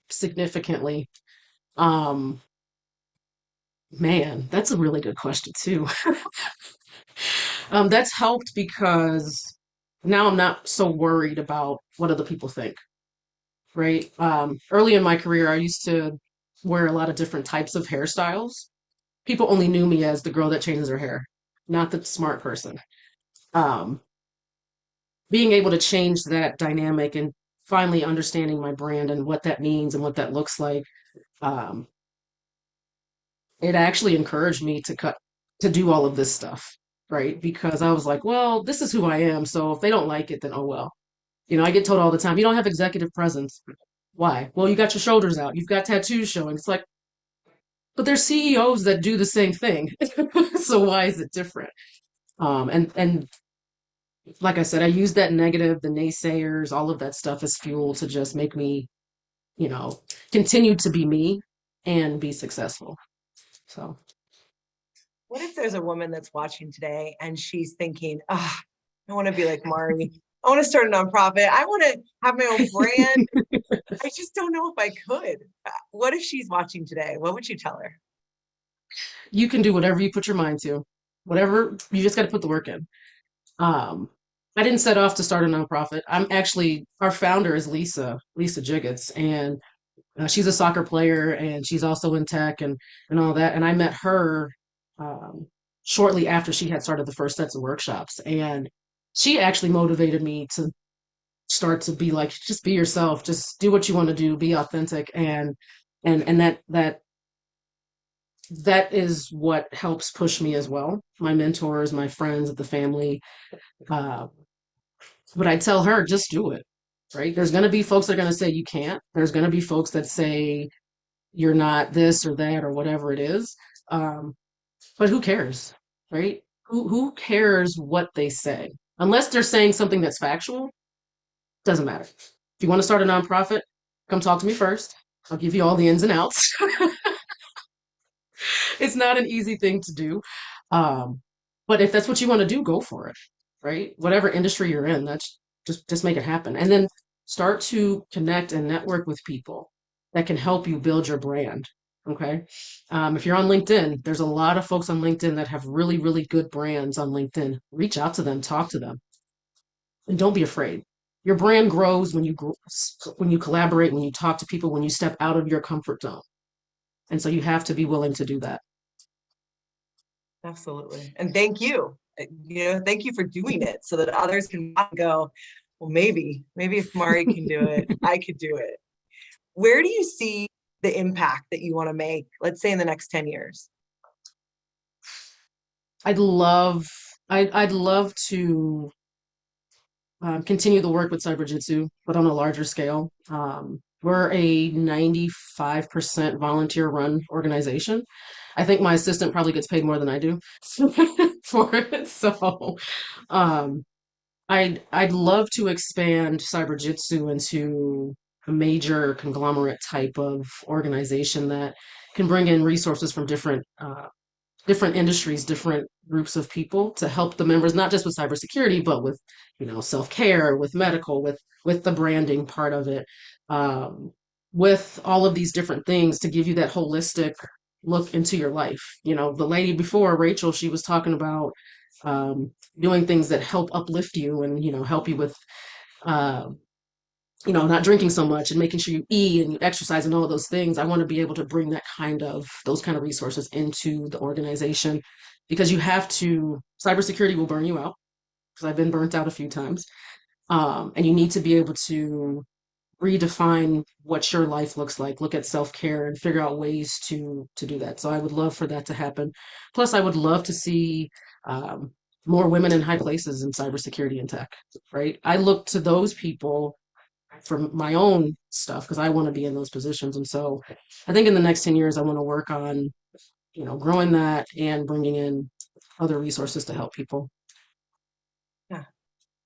Significantly. Um, Man, that's a really good question too. That's helped because now I'm not so worried about what other people think, right? Early in my career, I used to wear a lot of different types of hairstyles. People only knew me as the girl that changes her hair, not the smart person. Um, Being able to change that dynamic and finally understanding my brand and what that means and what that looks like, um, it actually encouraged me to do all of this stuff, right? Because I was like, well, this is who I am. So if they don't like it, then oh well. I get told all the time, you don't have executive presence. Why? Well, you got your shoulders out. You've got tattoos showing. It's like, but there's CEOs that do the same thing. So why is it different? And like I said, I use that negative, the naysayers, all of that stuff as fuel to just make me, you know, continue to be me and be successful. So What if there's a woman that's watching today and she's thinking, oh, I want to be like Mari. I want to start a nonprofit. I want to have my own brand. I just don't know if I could. What if she's watching today? What would you tell her? you can do whatever you put your mind to, whatever, you just got to put the work in. I didn't set off to start a nonprofit. Our founder is Lisa Jiggets, and she's a soccer player and she's also in tech and all that. And I met her um, shortly after she had started the first sets of workshops. And she actually motivated me to start to be like, just be yourself, just do what you want to do, be authentic. And And that is what helps push me as well. My mentors, my friends, the family. But I tell her, just do it, right? There's going to be folks that are going to say you can't. There's going to be folks that say you're not this or that or whatever it is. But who cares, right? Who cares what they say? Unless they're saying something that's factual, doesn't matter. If you want to start a nonprofit, come talk to me first. I'll give you all the ins and outs. It's not an easy thing to do. Um, but if that's what you want to do, go for it, right? Whatever industry you're in, that's just make it happen. And then start to connect and network with people that can help you build your brand. Okay. If you're on LinkedIn, there's a lot of folks on LinkedIn that have really, really good brands on LinkedIn. Reach out to them, talk to them, and don't be afraid. Your brand grows when you collaborate, when you talk to people, when you step out of your comfort zone. And so you have to be willing to do that. Absolutely. And thank you. Thank you for doing it so that others can go, well, maybe if Mari can do it, I could do it. Where do you see the impact that you want to make, let's say in the next 10 years? I'd love to continue the work with Cyberjitsu, but on a larger scale. We're a 95% volunteer run organization. I think my assistant probably gets paid more than I do for it. So I'd love to expand Cyberjitsu into a major conglomerate type of organization that can bring in resources from different industries, different groups of people to help the members, not just with cybersecurity, but with, self-care, with medical, with the branding part of it, with all of these different things to give you that holistic look into your life. The lady before, Rachel, she was talking about doing things that help uplift you and, help you with not drinking so much and making sure you eat and you exercise and all of those things. I want to be able to bring those kind of resources into the organization because cybersecurity will burn you out because I've been burnt out a few times. And you need to be able to redefine what your life looks like, look at self-care and figure out ways to do that. So I would love for that to happen. Plus, I would love to see more women in high places in cybersecurity and tech, right? I look to those people for my own stuff because I want to be in those positions. And so I think in the next 10 years, I want to work on, growing that and bringing in other resources to help people. Yeah,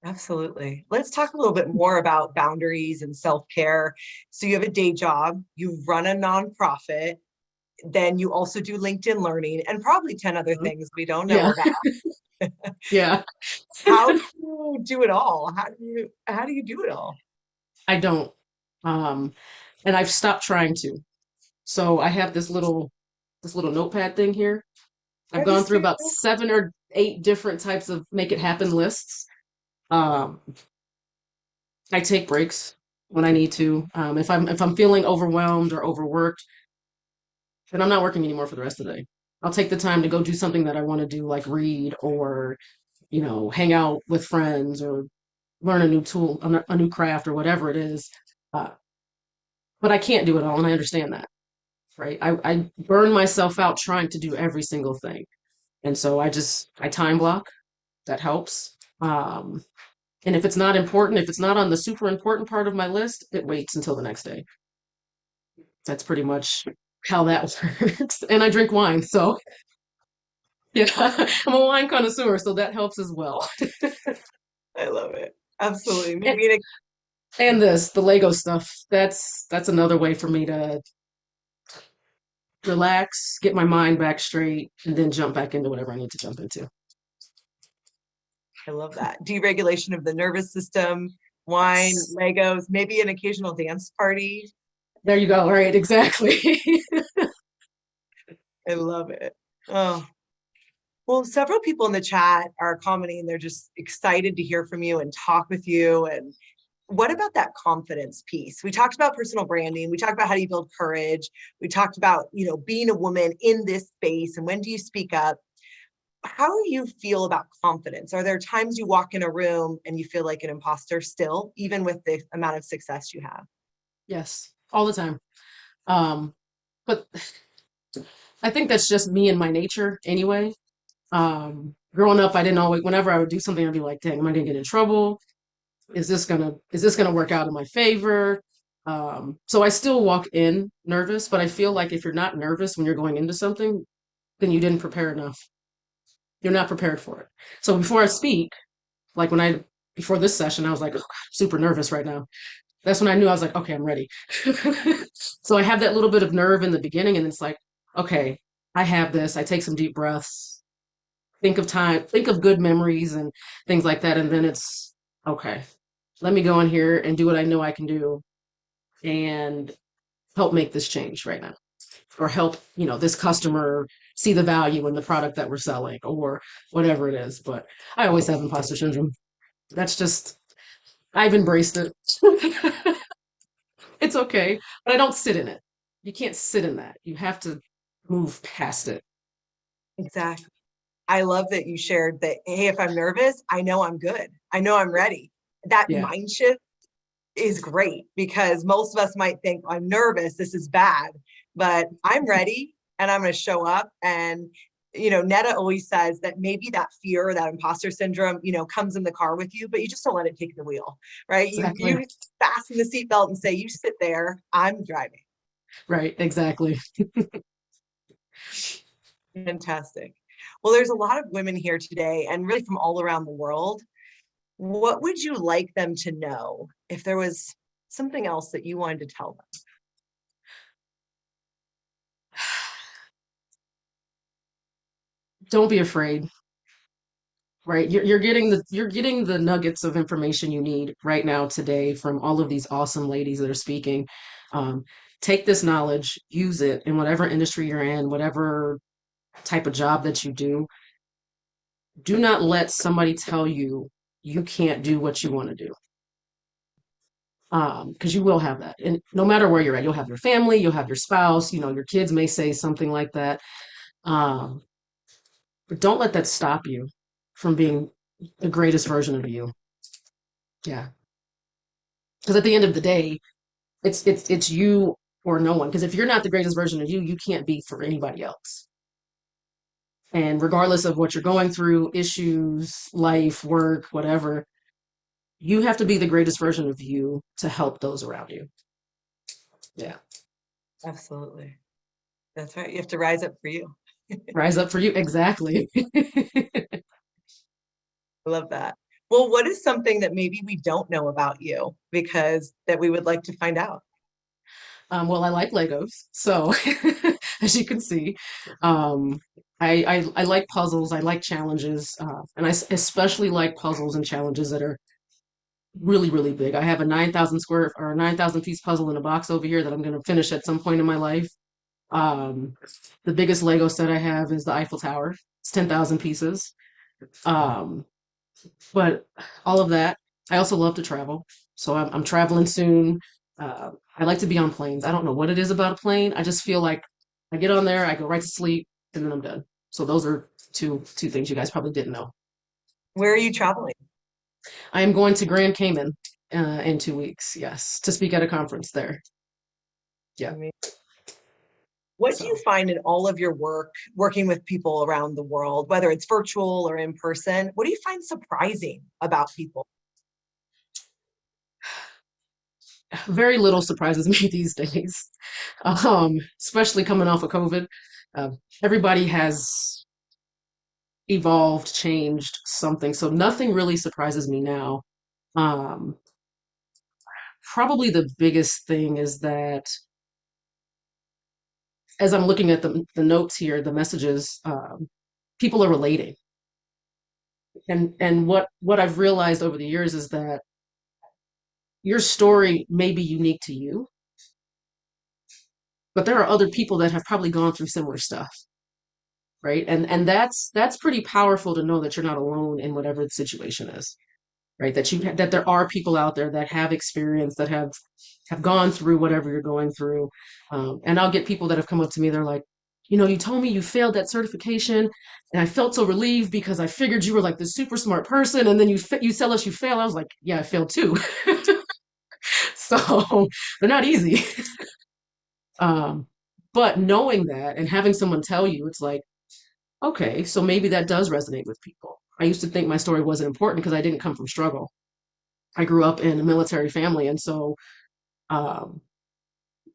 absolutely. Let's talk a little bit more about boundaries and self-care. So you have a day job, you run a nonprofit, then you also do LinkedIn Learning and probably 10 other things we don't know about. Yeah. How do you do it all? How do you do it all? I don't. And I've stopped trying to. So I have this little notepad thing here. I've gone through about 7 or 8 different types of make it happen lists. I take breaks when I need to. If I'm feeling overwhelmed or overworked, then I'm not working anymore for the rest of the day. I'll take the time to go do something that I want to do, like read or, hang out with friends or learn a new tool, a new craft or whatever it is. But I can't do it all, and I understand that, right? I burn myself out trying to do every single thing. And so I time block. That helps. And if it's not important, if it's not on the super important part of my list, it waits until the next day. That's pretty much how that works. And I drink wine, so yeah, I'm a wine connoisseur, so that helps as well. I love it. Absolutely. And the Lego stuff, that's another way for me to relax, get my mind back straight, and then jump back into whatever I need to jump into. I love that. Deregulation of the nervous system, wine, Legos, maybe an occasional dance party. There you go. Right, exactly. I love it. Oh, well, several people in the chat are commenting. They're just excited to hear from you and talk with you. And what about that confidence piece? We talked about personal branding. We talked about how do you build courage. We talked about, being a woman in this space and when do you speak up? How do you feel about confidence? Are there times you walk in a room and you feel like an imposter still, even with the amount of success you have? Yes, all the time. but I think that's just me and my nature anyway. Growing up, I didn't always, whenever I would do something, I'd be like, dang, am I gonna get in trouble? Is this gonna work out in my favor? So I still walk in nervous, but I feel like if you're not nervous when you're going into something, then you didn't prepare enough. You're not prepared for it. So before I speak, like before this session, I was like, oh, God, super nervous right now. That's when I knew I was like, okay, I'm ready. So I have that little bit of nerve in the beginning, and it's like, okay, I have this. I take some deep breaths, think of good memories and things like that. And then it's okay, let me go in here and do what I know I can do and help make this change right now, or help, this customer see the value in the product that we're selling or whatever it is. But I always have imposter syndrome. That's just, I've embraced it. It's okay, but I don't sit in it. You can't sit in that. You have to move past it. Exactly. I love that you shared that, hey, if I'm nervous, I know I'm good. I know I'm ready. That Yeah, mind shift is great because most of us might think, I'm nervous, this is bad, but I'm ready and I'm going to show up. And, Netta always says that maybe that fear, that imposter syndrome, comes in the car with you, but you just don't let it take the wheel, right? exactly. You fasten the seatbelt and say, you sit there, I'm driving. Right, exactly. Fantastic. Well, there's a lot of women here today and really from all around the world. What would you like them to know if there was something else that you wanted to tell them? Don't be afraid, right? You're getting the nuggets of information you need right now today from all of these awesome ladies that are speaking. Um, Take this knowledge, use it in whatever industry you're in, whatever type of job that you do. Do not let somebody tell you you can't do what you want to do. Because you will have that. And no matter where you're at, you'll have your family, you'll have your spouse, your kids may say something like that. Um, but don't let that stop you from being the greatest version of you. Yeah. Because at the end of the day, it's you or no one. Because if you're not the greatest version of you, you can't be for anybody else. And regardless of what you're going through, issues, life, work, whatever, you have to be the greatest version of you to help those around you. Yeah. Absolutely. That's right. You have to rise up for you. Rise up for you. Exactly. I love that. Well, what is something that maybe we don't know about you because that we would like to find out? Well, I like Legos, so as you can see, um, I like puzzles. I like challenges, and especially like puzzles and challenges that are really, really big. I have a 9,000 square or 9,000 piece puzzle in a box over here that I'm going to finish at some point in my life. Um, the biggest Lego set I have is the Eiffel Tower. It's 10,000 pieces. Um, but all of that, I also love to travel. So I'm traveling soon. I like to be on planes. I don't know what it is about a plane. I just feel like I get on there, I go right to sleep, and then I'm done. So those are two things you guys probably didn't know. Where are you traveling? I am going to Grand Cayman in 2 weeks. Yes, to speak at a conference there. Yeah. What do you find in all of your work, working with people around the world, whether it's virtual or in person? What do you find surprising about people? Very little surprises me these days, especially coming off of COVID. Uh, Everybody has evolved, changed something, so nothing really surprises me now. Um, Probably the biggest thing is that as I'm looking at the notes here, the messages, people are relating, and what I've realized over the years is that your story may be unique to you, but there are other people that have probably gone through similar stuff, right? And that's pretty powerful to know that you're not alone in whatever the situation is, right? That there are people out there that have experience, that have gone through whatever you're going through. And I'll get people that have come up to me, they're like, you told me you failed that certification, and I felt so relieved because I figured you were like the super smart person, and then you tell us you failed. I was like, yeah, I failed too. So they're not easy. Um, But knowing that and having someone tell you, it's like, okay, so maybe that does resonate with people. I used to think my story wasn't important because I didn't come from struggle. I grew up in a military family, and so um,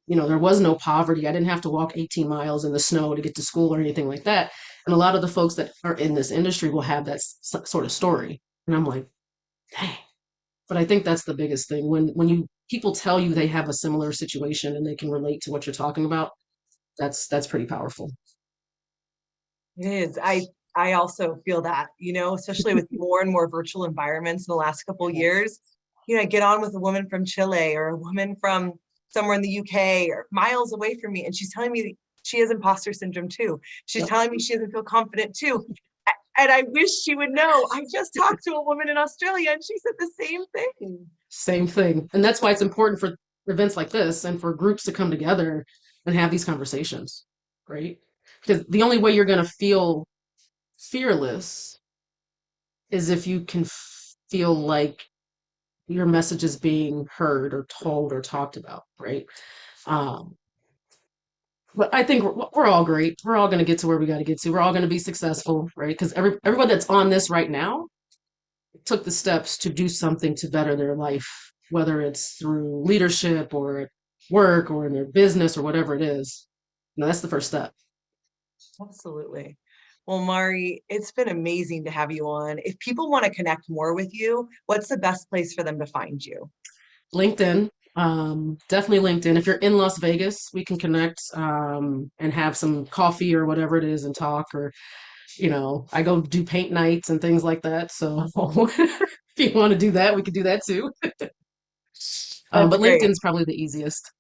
there was no poverty. I didn't have to walk 18 miles in the snow to get to school or anything like that. And a lot of the folks that are in this industry will have that sort of story. And I'm like, dang. But I think that's the biggest thing. When people tell you they have a similar situation and they can relate to what you're talking about, that's pretty powerful. It is. I also feel that, especially with more and more virtual environments in the last couple of years. I get on with a woman from Chile or a woman from somewhere in the UK or miles away from me, and she's telling me she has imposter syndrome too. She's telling me she doesn't feel confident too. And I wish she would know. I just talked to a woman in Australia and she said the same thing. Same thing. And that's why it's important for events like this and for groups to come together and have these conversations, right? Because the only way you're going to feel fearless is if you can feel like your message is being heard or told or talked about, right? But I think we're all great. We're all going to get to where we got to get to. We're all going to be successful, right? Because everyone that's on this right now took the steps to do something to better their life, whether it's through leadership or at work or in their business or whatever it is. That's the first step. Absolutely. Well, Mari, it's been amazing to have you on. If people want to connect more with you, what's the best place for them to find you? LinkedIn, definitely LinkedIn. If you're in Las Vegas, we can connect and have some coffee or whatever it is and talk. Or, I go do paint nights and things like that. So if you want to do that, we could do that too. But great. LinkedIn's probably the easiest.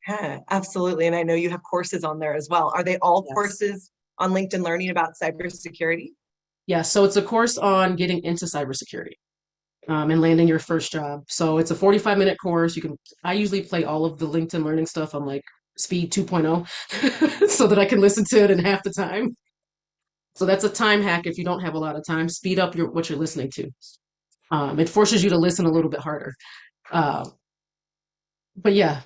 Yeah, absolutely. And I know you have courses on there as well. Are they all Yes. courses on LinkedIn Learning about cybersecurity? Yeah, so it's a course on getting into cybersecurity and landing your first job. So it's a 45-minute course. I usually play all of the LinkedIn Learning stuff on like speed 2.0 so that I can listen to it in half the time. So that's a time hack if you don't have a lot of time. Speed up what you're listening to. It forces you to listen a little bit harder. But yeah,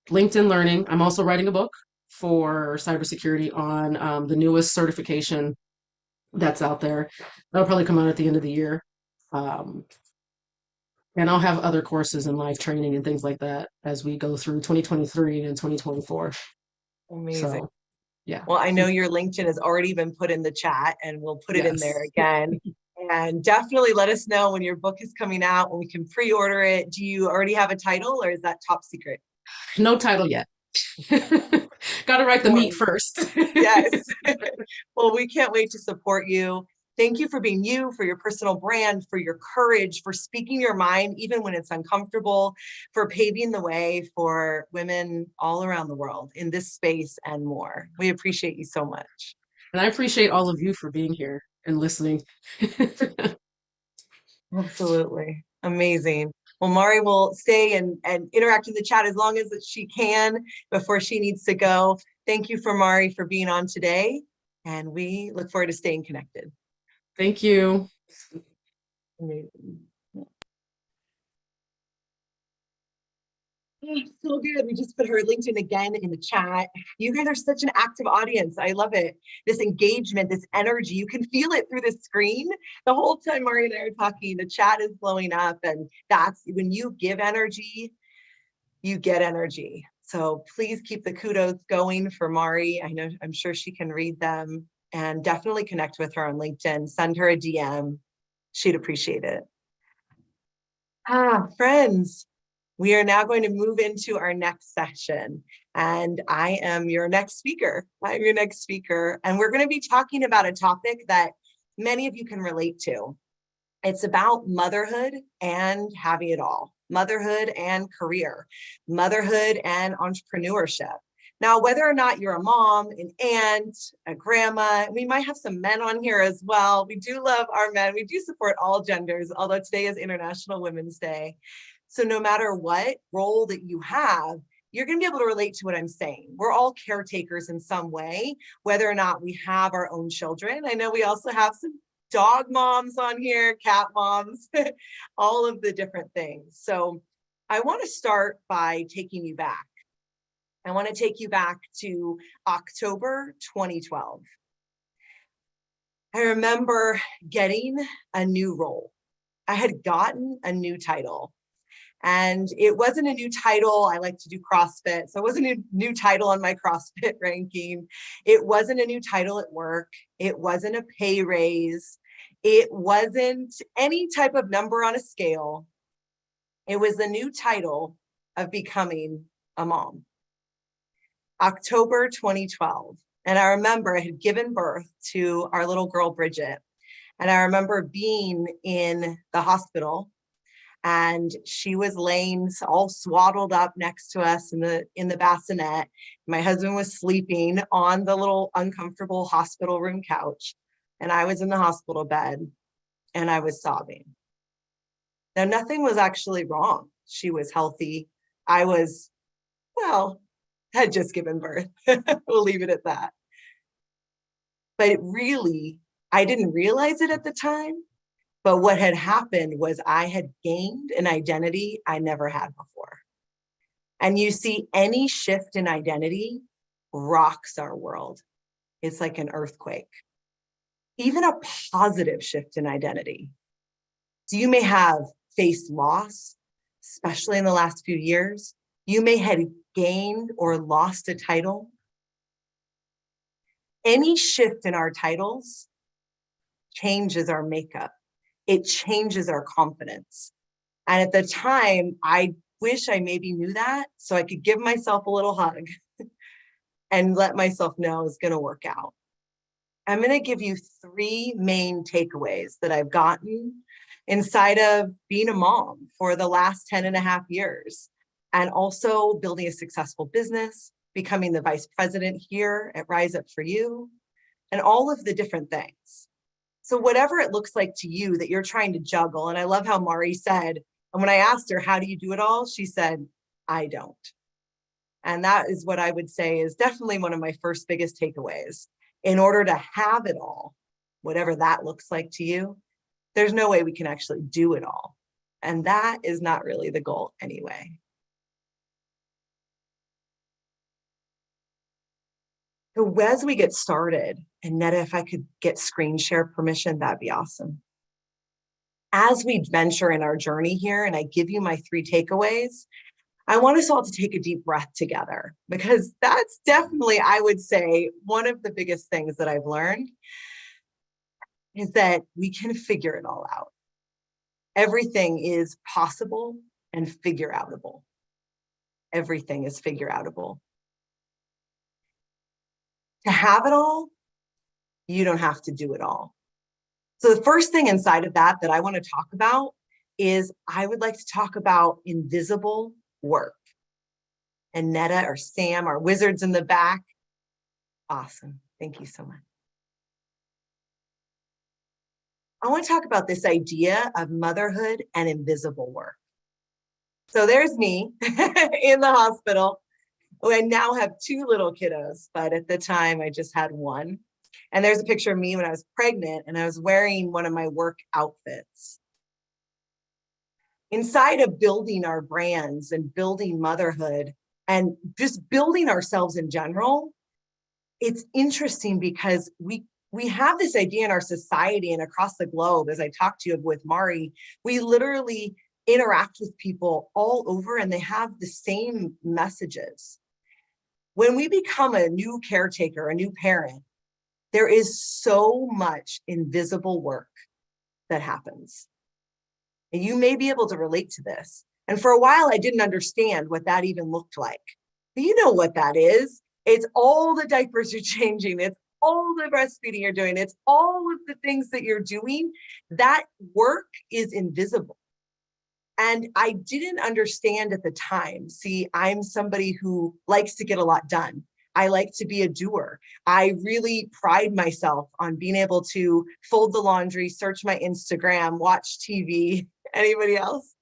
LinkedIn Learning. I'm also writing a book for cybersecurity on the newest certification that's out there. That'll probably come out at the end of the year. And I'll have other courses and live training and things like that as we go through 2023 and 2024. Amazing. So, yeah. Well, I know your LinkedIn has already been put in the chat and we'll put it in there again. And definitely let us know when your book is coming out, when we can pre-order it. Do you already have a title or is that top secret? No title yet. Got to write the meat first. Yes. Well, we can't wait to support you. Thank you for being you, for your personal brand, for your courage, for speaking your mind, even when it's uncomfortable, for paving the way for women all around the world in this space and more. We appreciate you so much. And I appreciate all of you for being here and listening. Absolutely. Amazing. Well, Mari will stay and interact in the chat as long as she can before she needs to go. Thank you for Mari for being on today. And we look forward to staying connected. Thank you. Amazing. Oh, so good. We just put her LinkedIn again in the chat. You guys are such an active audience. I love it. This engagement, this energy, you can feel it through the screen. The whole time Mari and I are talking, the chat is blowing up. And that's when you give energy, you get energy. So please keep the kudos going for Mari. I'm sure she can read them, and definitely connect with her on LinkedIn. Send her a DM. She'd appreciate it. Friends. We are now going to move into our next session, and I am your next speaker. I'm your next speaker, and we're going to be talking about a topic that many of you can relate to. It's about motherhood and having it all, motherhood and career, motherhood and entrepreneurship. Now, whether or not you're a mom, an aunt, a grandma, we might have some men on here as well. We do love our men. We do support all genders, although today is International Women's Day. So no matter what role that you have, you're going to be able to relate to what I'm saying. We're all caretakers in some way, whether or not we have our own children. I know we also have some dog moms on here, cat moms, all of the different things. So I want to start by taking you back. I want to take you back to October 2012. I remember getting a new role. I had gotten a new title. And it wasn't a new title. I like to do CrossFit. So it wasn't a new title on my CrossFit ranking. It wasn't a new title at work. It wasn't a pay raise. It wasn't any type of number on a scale. It was the new title of becoming a mom. October 2012. And I remember I had given birth to our little girl, Bridget. And I remember being in the hospital, and she was laying all swaddled up next to us in the bassinet. My husband was sleeping on the little uncomfortable hospital room couch, and I was in the hospital bed, and I was sobbing. Now, nothing was actually wrong. She was healthy. I was, well, had just given birth. We'll leave it at that. But it really, I didn't realize it at the time. But what had happened was I had gained an identity I never had before. And you see, any shift in identity rocks our world. It's like an earthquake. Even a positive shift in identity. So you may have faced loss, especially in the last few years. You may have gained or lost a title. Any shift in our titles changes our makeup. It changes our confidence. And at the time, I wish I maybe knew that so I could give myself a little hug and let myself know it's going to work out. I'm going to give you 3 main takeaways that I've gotten inside of being a mom for the last 10 and a half years, and also building a successful business, becoming the vice president here at Rise Up For You, and all of the different things. So whatever it looks like to you that you're trying to juggle, and I love how Mari said, and when I asked her, how do you do it all? She said, I don't. And that is what I would say is definitely one of my first biggest takeaways. In order to have it all, whatever that looks like to you, there's no way we can actually do it all. And that is not really the goal anyway. So as we get started, and Netta, if I could get screen share permission, that'd be awesome. As we venture in our journey here, and I give you my 3 takeaways, I want us all to take a deep breath together, because that's definitely, I would say, one of the biggest things that I've learned is that we can figure it all out. Everything is possible and figure outable. Everything is figure outable. To have it all, you don't have to do it all. So the first thing inside of that I want to talk about is I would like to talk about invisible work. And Netta or Sam, our wizards in the back. Awesome. Thank you so much. I want to talk about this idea of motherhood and invisible work. So there's me in the hospital. I now have 2 little kiddos, but at the time I just had 1. And there's a picture of me when I was pregnant and I was wearing one of my work outfits. Inside of building our brands and building motherhood and just building ourselves in general, it's interesting because we have this idea in our society and across the globe, as I talked to you with Mari, we literally interact with people all over and they have the same messages. When we become a new caretaker, a new parent, there is so much invisible work that happens. And you may be able to relate to this. And for a while, I didn't understand what that even looked like. But you know what that is. It's all the diapers you're changing. It's all the breastfeeding you're doing. It's all of the things that you're doing. That work is invisible. And I didn't understand at the time. See, I'm somebody who likes to get a lot done. I like to be a doer. I really pride myself on being able to fold the laundry, search my Instagram, watch TV. Anybody else?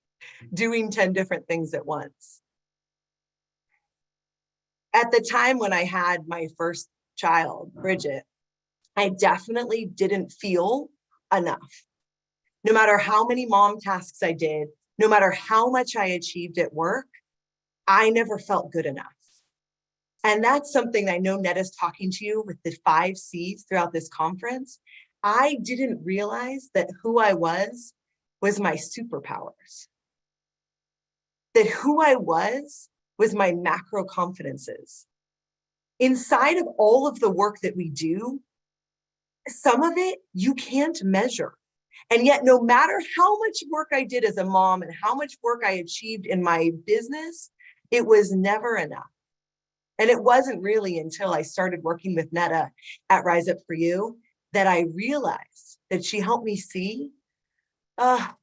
Doing 10 different things at once. At the time when I had my first child, Bridget, I definitely didn't feel enough. No matter how many mom tasks I did, no matter how much I achieved at work, I never felt good enough. And that's something I know Netta's talking to you with the 5 C's throughout this conference. I didn't realize that who I was my superpowers. That who I was my macro confidences. Inside of all of the work that we do, some of it you can't measure. And yet, no matter how much work I did as a mom and how much work I achieved in my business, it was never enough. And it wasn't really until I started working with Netta at Rise Up For You that I realized that she helped me see, I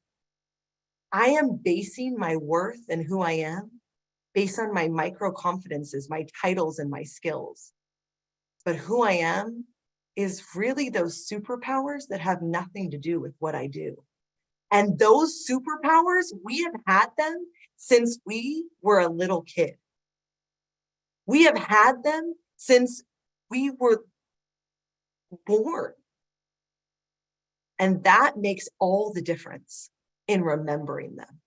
am basing my worth and who I am based on my micro confidences, my titles and my skills. But who I am is really those superpowers that have nothing to do with what I do. And those superpowers, we have had them since we were a little kid. We have had them since we were born. And that makes all the difference in remembering them.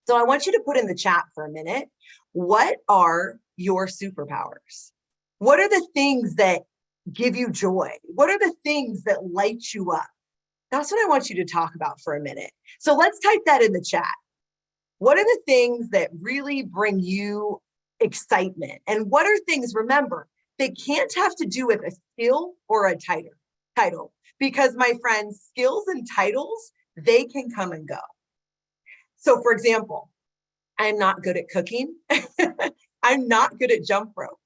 So I want you to put in the chat for a minute, what are your superpowers? What are the things that give you joy? What are the things that light you up? That's what I want you to talk about for a minute. So let's type that in the chat. What are the things that really bring you excitement? And what are things, remember, they can't have to do with a skill or a title, because my friends, skills and titles, they can come and go. So for example, I'm not good at cooking. I'm not good at jump rope.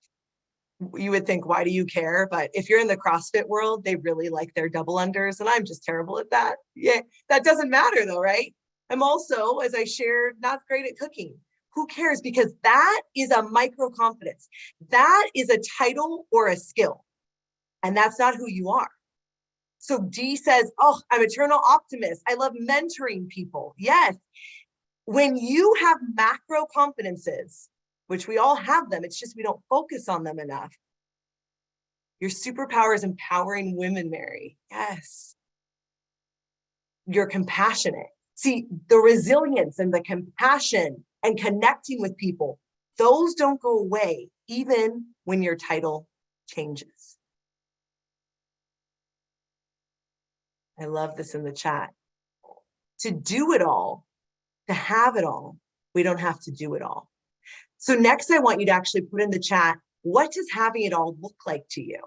You would think, why do you care? But if you're in the CrossFit world, they really like their double unders, and I'm just terrible at that. Yeah, that doesn't matter though, right? I'm also, as I shared, not great at cooking. Who cares? Because that is a micro confidence. That is a title or a skill. And that's not who you are. So D says, oh, I'm eternal optimist. I love mentoring people. Yes. When you have macro confidences, which we all have them, it's just we don't focus on them enough. Your superpower is empowering women, Mary. Yes. You're compassionate. See, the resilience and the compassion and connecting with people, those don't go away even when your title changes. I love this in the chat. To do it all, to have it all, we don't have to do it all. So next, I want you to actually put in the chat, what does having it all look like to you?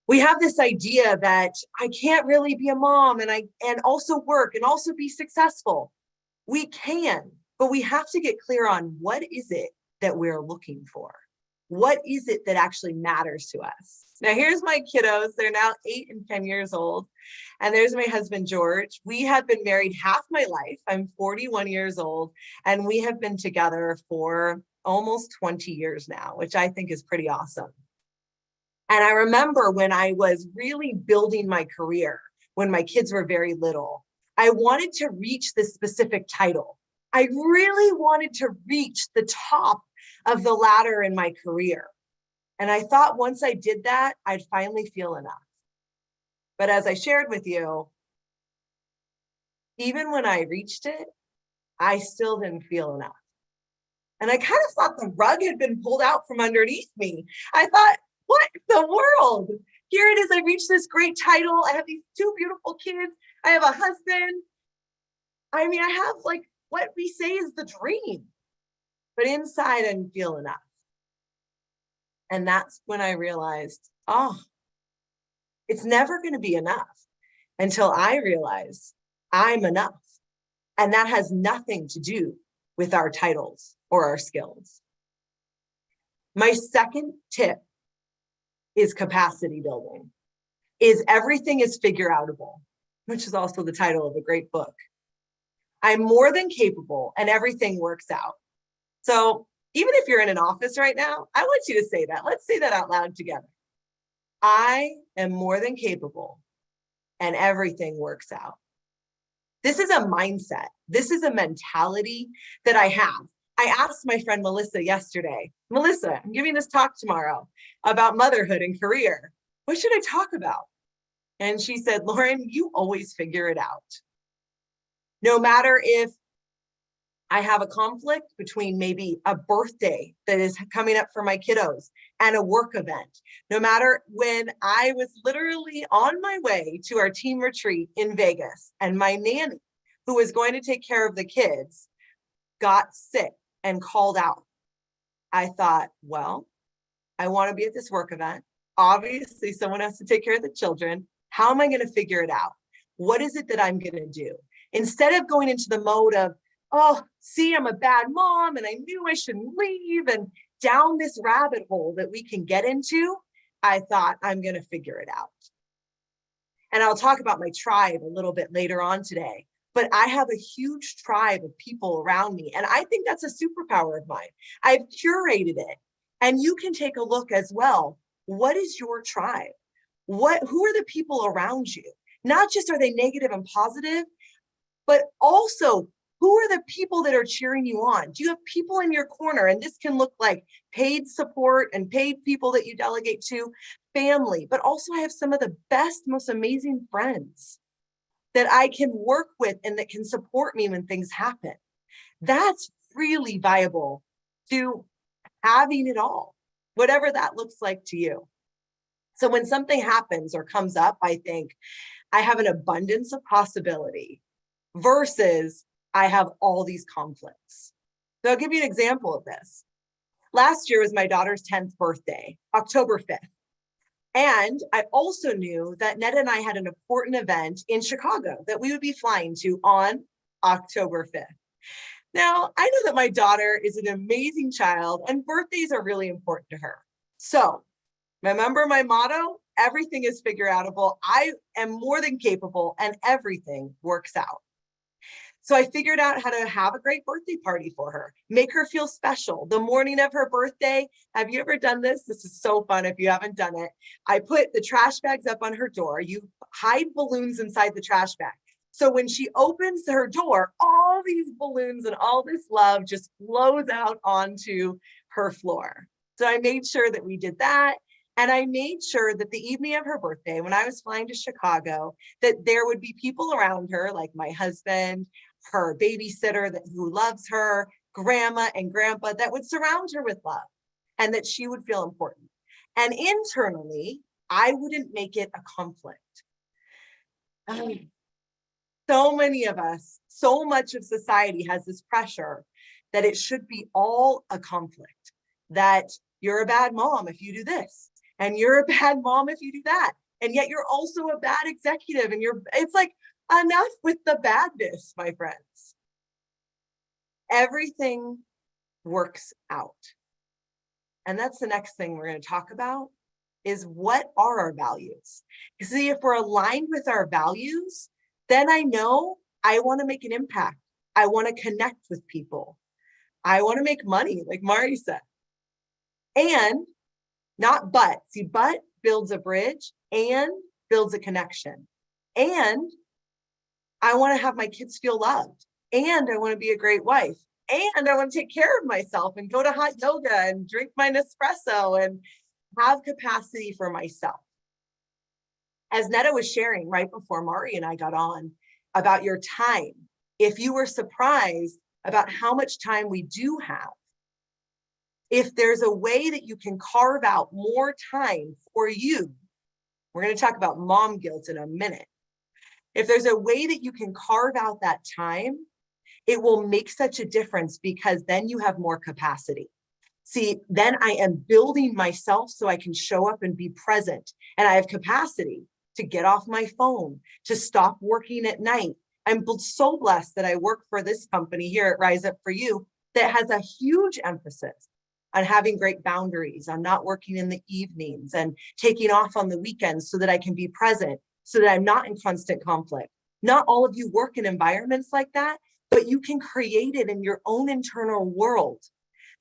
We have this idea that I can't really be a mom and also work and also be successful. We can, but we have to get clear on what is it that we're looking for? What is it that actually matters to us? Now, here's my kiddos. They're now 8 and 10 years old. And there's my husband, George. We have been married half my life. I'm 41 years old, and we have been together for almost 20 years now, which I think is pretty awesome. And I remember when I was really building my career, when my kids were very little, I wanted to reach this specific title. I really wanted to reach the top of the ladder in my career. And I thought once I did that, I'd finally feel enough. But as I shared with you, even when I reached it, I still didn't feel enough. And I kind of thought the rug had been pulled out from underneath me. I thought, what the world? Here it is. I reached this great title. I have these 2 beautiful kids. I have a husband. I mean, I have like what we say is the dream. But inside, I didn't feel enough. And that's when I realized, oh, it's never going to be enough until I realize I'm enough. And that has nothing to do with our titles or our skills. My second tip is capacity building, is everything is figure outable, which is also the title of a great book. I'm more than capable and everything works out. So even if you're in an office right now, I want you to say that. Let's say that out loud together. I am more than capable and everything works out. This is a mindset. This is a mentality that I have. I asked my friend Melissa yesterday, Melissa, I'm giving this talk tomorrow about motherhood and career. What should I talk about? And she said, Lauren, you always figure it out. No matter if I have a conflict between maybe a birthday that is coming up for my kiddos and a work event. No matter when I was literally on my way to our team retreat in Vegas and my nanny, who was going to take care of the kids, got sick and called out. I thought, well, I want to be at this work event. Obviously, someone has to take care of the children. How am I going to figure it out? What is it that I'm going to do? Instead of going into the mode of, oh, see, I'm a bad mom and I knew I shouldn't leave, and down this rabbit hole that we can get into, I thought I'm going to figure it out. And I'll talk about my tribe a little bit later on today, but I have a huge tribe of people around me. And I think that's a superpower of mine. I've curated it, and you can take a look as well. What is your tribe? Who are the people around you? Not just are they negative and positive, but also who are the people that are cheering you on? Do you have people in your corner? And this can look like paid support and paid people that you delegate to, family, but also I have some of the best, most amazing friends that I can work with and that can support me when things happen. That's really viable to having it all, whatever that looks like to you. So when something happens or comes up, I think I have an abundance of possibility versus I have all these conflicts. So I'll give you an example of this. Last year was my daughter's 10th birthday, October 5th. And I also knew that Ned and I had an important event in Chicago that we would be flying to on October 5th. Now, I know that my daughter is an amazing child and birthdays are really important to her. So remember my motto, everything is figure outable. I am more than capable and everything works out. So I figured out how to have a great birthday party for her, make her feel special. The morning of her birthday, have you ever done this? This is so fun if you haven't done it. I put the trash bags up on her door. You hide balloons inside the trash bag. So when she opens her door, all these balloons and all this love just flows out onto her floor. So I made sure that we did that. And I made sure that the evening of her birthday, when I was flying to Chicago, that there would be people around her, like my husband, her babysitter who loves her, grandma and grandpa, that would surround her with love and that she would feel important. And internally, I wouldn't make it a conflict. So many of us, so much of society has this pressure that it should be all a conflict, that you're a bad mom if you do this, and you're a bad mom if you do that. And yet you're also a bad executive, and it's like, enough with the badness, my friends. Everything works out. And that's the next thing we're going to talk about is what are our values? You see, if we're aligned with our values, then I know I want to make an impact. I want to connect with people. I want to make money, like Mari said. And not but. See, but builds a bridge and builds a connection. And I want to have my kids feel loved, and I want to be a great wife, and I want to take care of myself and go to hot yoga and drink my Nespresso and have capacity for myself. As Netta was sharing right before Mari and I got on about your time, if you were surprised about how much time we do have, if there's a way that you can carve out more time for you, we're going to talk about mom guilt in a minute. If there's a way that you can carve out that time, it will make such a difference because then you have more capacity. See, then I am building myself so I can show up and be present. And I have capacity to get off my phone, to stop working at night. I'm so blessed that I work for this company here at Rise Up For You that has a huge emphasis on having great boundaries, on not working in the evenings and taking off on the weekends so that I can be present, so that I'm not in constant conflict. Not all of you work in environments like that, but you can create it in your own internal world,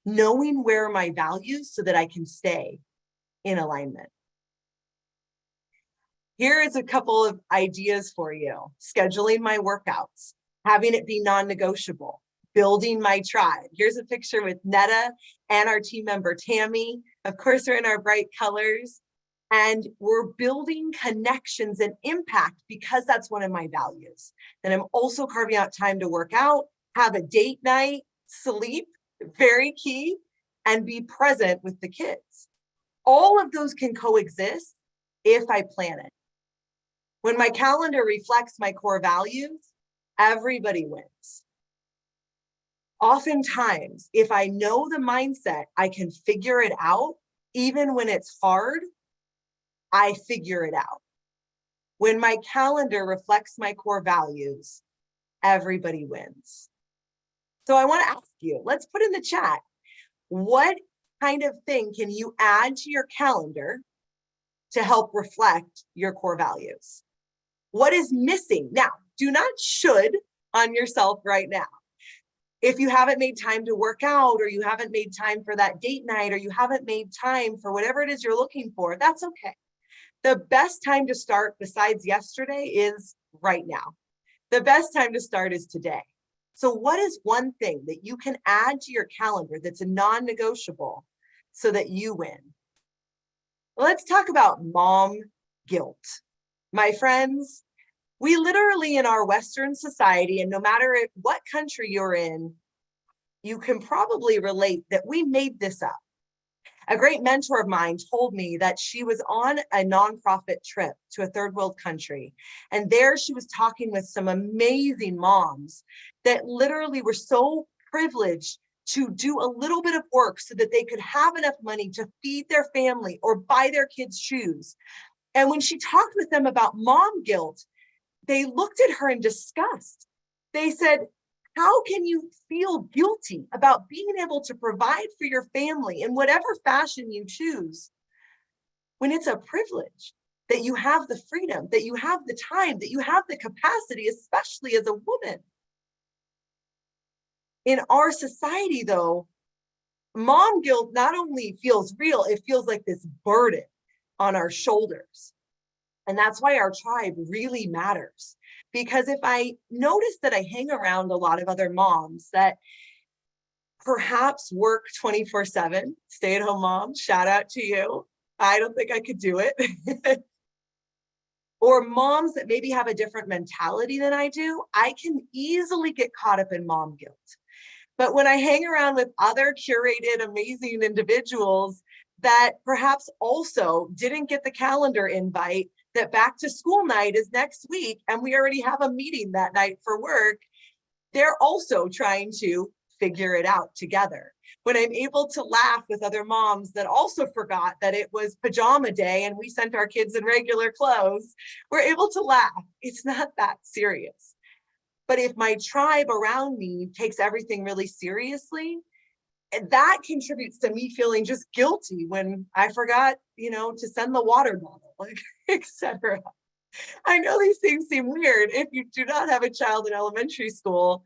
knowing where are my values so that I can stay in alignment. Here is a couple of ideas for you. Scheduling my workouts, having it be non-negotiable, building my tribe. Here's a picture with Netta and our team member, Tammy. Of course, we're in our bright colors. And we're building connections and impact because that's one of my values. And I'm also carving out time to work out have a date night, sleep, very key, and be present with the kids. All of those can coexist if I plan it. When my calendar reflects my core values, everybody wins. Oftentimes, if I know the mindset, I can figure it out. Even when it's hard, I figure it out. When my calendar reflects my core values, everybody wins. So I want to ask you, let's put in the chat, what kind of thing can you add to your calendar to help reflect your core values? What is missing? Now, do not should on yourself right now. If you haven't made time to work out, or you haven't made time for that date night, or you haven't made time for whatever it is you're looking for, that's okay. The best time to start besides yesterday is right now. The best time to start is today. So what is one thing that you can add to your calendar that's a non-negotiable so that you win? Let's talk about mom guilt. My friends, we literally in our Western society, and no matter what country you're in, you can probably relate that we made this up. A great mentor of mine told me that she was on a nonprofit trip to a third world country. And there she was talking with some amazing moms that literally were so privileged to do a little bit of work so that they could have enough money to feed their family or buy their kids shoes. And when she talked with them about mom guilt, they looked at her in disgust. They said, how can you feel guilty about being able to provide for your family in whatever fashion you choose when it's a privilege that you have the freedom, that you have the time, that you have the capacity, especially as a woman? In our society, though, mom guilt not only feels real, it feels like this burden on our shoulders. And that's why our tribe really matters. Because if I notice that I hang around a lot of other moms that perhaps work 24/7, stay-at-home moms, shout out to you. I don't think I could do it. Or moms that maybe have a different mentality than I do, I can easily get caught up in mom guilt. But when I hang around with other curated, amazing individuals that perhaps also didn't get the calendar invite, that back to school night is next week, and we already have a meeting that night for work, they're also trying to figure it out together. When I'm able to laugh with other moms that also forgot that it was pajama day and we sent our kids in regular clothes, we're able to laugh. It's not that serious. But if my tribe around me takes everything really seriously, that contributes to me feeling just guilty when I forgot, to send the water bottle, etc. I know these things seem weird. If you do not have a child in elementary school,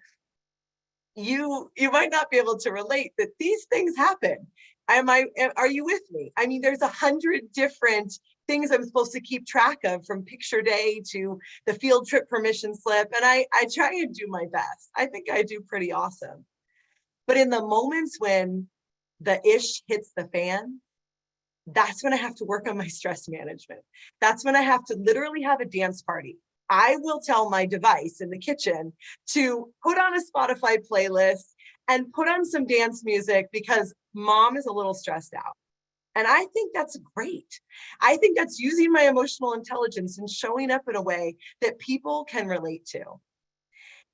you might not be able to relate that these things happen. Are you with me? I mean, there's 100 different things I'm supposed to keep track of, from picture day to the field trip permission slip. And I try and do my best. I think I do pretty awesome. But in the moments when the ish hits the fan, that's when I have to work on my stress management. That's when I have to literally have a dance party. I will tell my device in the kitchen to put on a Spotify playlist and put on some dance music because mom is a little stressed out. And I think that's great. I think that's using my emotional intelligence and showing up in a way that people can relate to.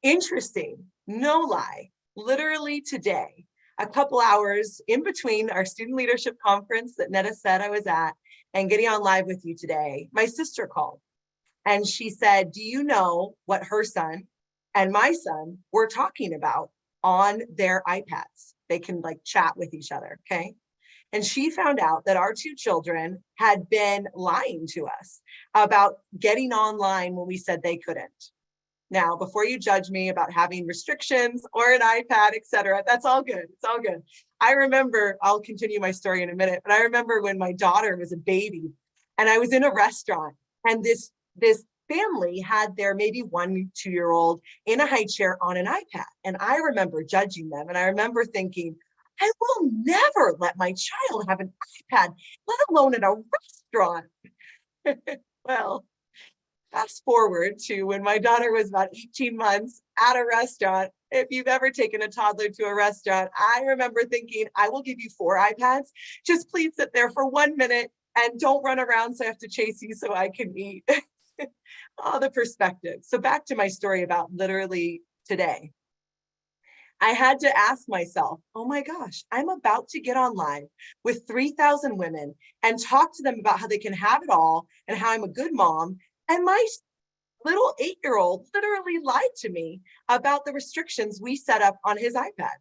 Interesting, no lie, literally today, a couple hours in between our student leadership conference that Netta said I was at and getting on live with you today, my sister called and she said, do you know what her son and my son were talking about on their iPads? They can chat with each other, okay? And she found out that our two children had been lying to us about getting online when we said they couldn't. Now, before you judge me about having restrictions or an iPad, etc., that's all good. It's all good. I remember, I'll continue my story in a minute, but I remember when my daughter was a baby and I was in a restaurant and this family had their maybe 1-2 year old in a high chair on an iPad. And I remember judging them. And I remember thinking, I will never let my child have an iPad, let alone in a restaurant. Well, fast forward to when my daughter was about 18 months at a restaurant. If you've ever taken a toddler to a restaurant, I remember thinking, I will give you 4 iPads. Just please sit there for 1 minute and don't run around so I have to chase you so I can eat. Oh, the perspective. So back to my story about literally today. I had to ask myself, oh my gosh, I'm about to get online with 3,000 women and talk to them about how they can have it all and how I'm a good mom. And my little 8-year-old literally lied to me about the restrictions we set up on his iPad.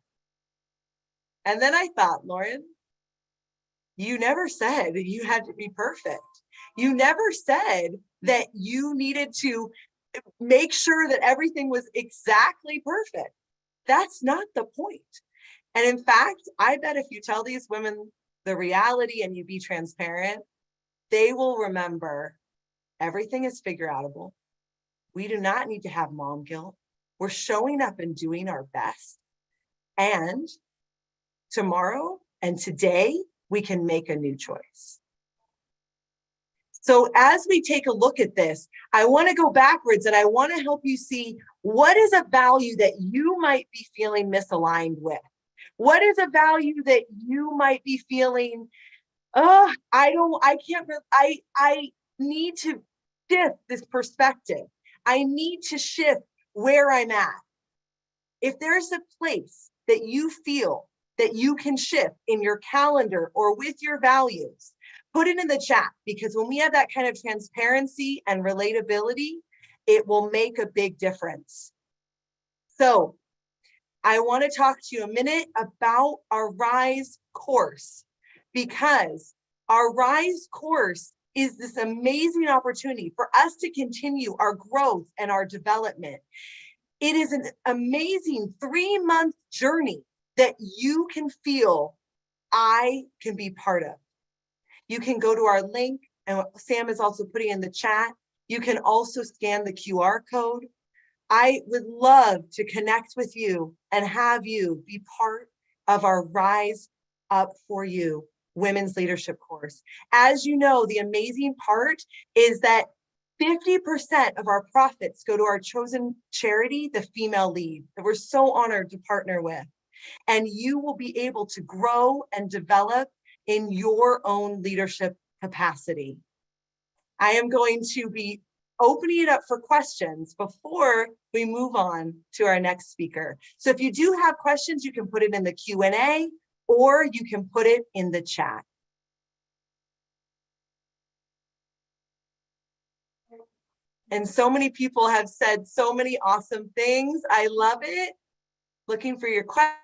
And then I thought, Lauren, you never said you had to be perfect. You never said that you needed to make sure that everything was exactly perfect. That's not the point. And in fact, I bet if you tell these women the reality and you be transparent, they will remember everything is figure outable. We do not need to have mom guilt. We're showing up and doing our best. And tomorrow and today, we can make a new choice. So as we take a look at this, I want to go backwards and I want to help you see what is a value that you might be feeling misaligned with. What is a value that you might be feeling, oh, I need to shift this perspective. I need to shift where I'm at. If there's a place that you feel that you can shift in your calendar or with your values, put it in the chat, because when we have that kind of transparency and relatability, it will make a big difference. So I want to talk to you a minute about our RISE course, because our RISE course is this amazing opportunity for us to continue our growth and our development. It is an amazing 3-month journey that you can feel I can be part of. You can go to our link, and Sam is also putting in the chat. You can also scan the QR code. I would love to connect with you and have you be part of our Rise Up For You Women's Leadership course. As you know, the amazing part is that 50% of our profits go to our chosen charity, the Female Lead, that we're so honored to partner with. And you will be able to grow and develop in your own leadership capacity. I am going to be opening it up for questions before we move on to our next speaker. So if you do have questions, you can put it in the Q&A or you can put it in the chat. And so many people have said so many awesome things. I love it. Looking for your questions.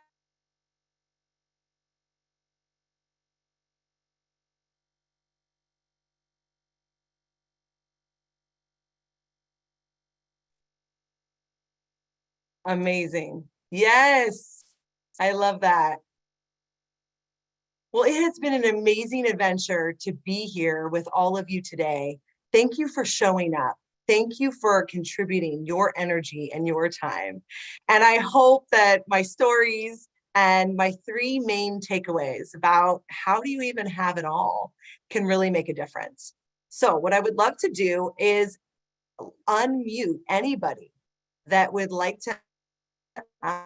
Amazing. Yes, I love that. Well, it has been an amazing adventure to be here with all of you today. Thank you for showing up. Thank you for contributing your energy and your time. And I hope that my stories and my 3 main takeaways about how do you even have it all can really make a difference. So what I would love to do is unmute anybody that would like to have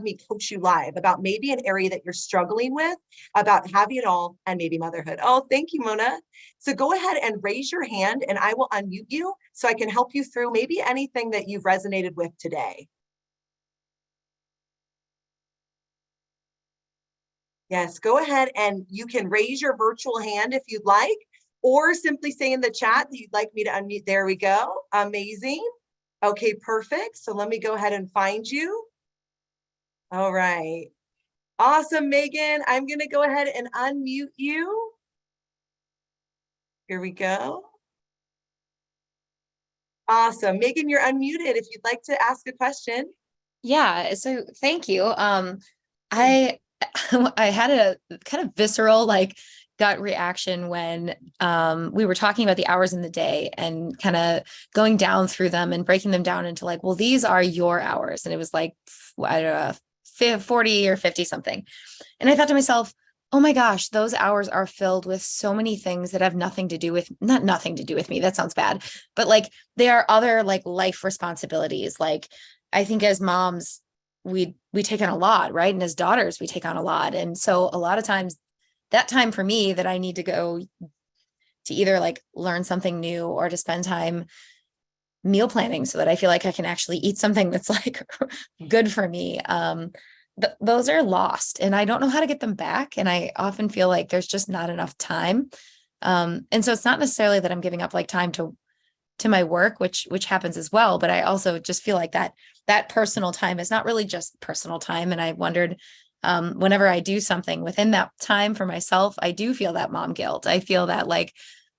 me coach you live about maybe an area that you're struggling with, about having it all and maybe motherhood. Oh, thank you, Mona. So go ahead and raise your hand and I will unmute you so I can help you through maybe anything that you've resonated with today. Yes, go ahead and you can raise your virtual hand if you'd like, or simply say in the chat that you'd like me to unmute. There we go. Amazing. Okay, perfect. So let me go ahead and find you. All right. Awesome, Megan. I'm going to go ahead and unmute you. Here we go. Awesome. Megan, you're unmuted if you'd like to ask a question. Yeah, so thank you. I had a kind of visceral gut reaction when we were talking about the hours in the day and kind of going down through them and breaking them down into well, these are your hours. And it was I don't know, 40 or 50 something. And I thought to myself, oh my gosh, those hours are filled with so many things that have nothing to do with, not nothing to do with me. That sounds bad, but like there are other like life responsibilities. Like I think as moms, we take on a lot, right? And as daughters, we take on a lot. And so a lot of times that time for me that I need to go to either like learn something new or to spend time meal planning so that I feel like I can actually eat something that's like good for me. Those are lost and I don't know how to get them back. And I often feel like there's just not enough time. And so it's not necessarily that I'm giving up like time to my work, which happens as well. But I also just feel like that personal time is not really just personal time. And I wondered, whenever I do something within that time for myself, I do feel that mom guilt. I feel that like,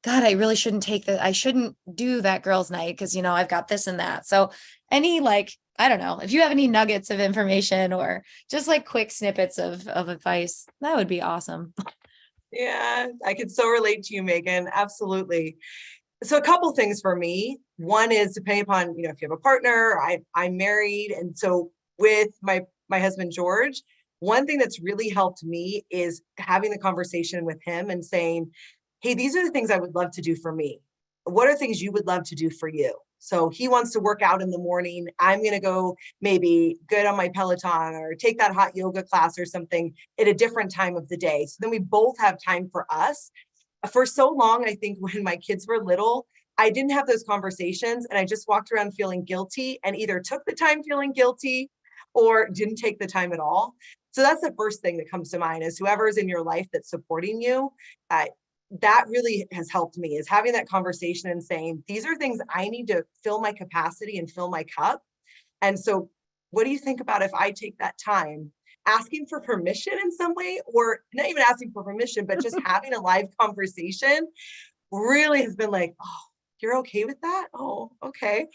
God, I really shouldn't I shouldn't do that girls' night because, you know, I've got this and that. So any like, I don't know, if you have any nuggets of information or just like quick snippets of advice, that would be awesome. Yeah, I can so relate to you, Megan. Absolutely. So a couple things for me. One is depending upon, you know, if you have a partner, I'm married. And so with my husband, George, one thing that's really helped me is having the conversation with him and saying, hey, these are the things I would love to do for me. What are things you would love to do for you? So he wants to work out in the morning. I'm going to go maybe get on my Peloton or take that hot yoga class or something at a different time of the day. So then we both have time for us. For so long, I think when my kids were little, I didn't have those conversations and I just walked around feeling guilty and either took the time feeling guilty or didn't take the time at all. So that's the first thing that comes to mind is whoever's in your life that's supporting you. That really has helped me is having that conversation and saying, these are things I need to fill my capacity and fill my cup. And so what do you think about if I take that time asking for permission in some way, or not even asking for permission, but just having a live conversation really has been like, oh, you're okay with that? Oh, okay.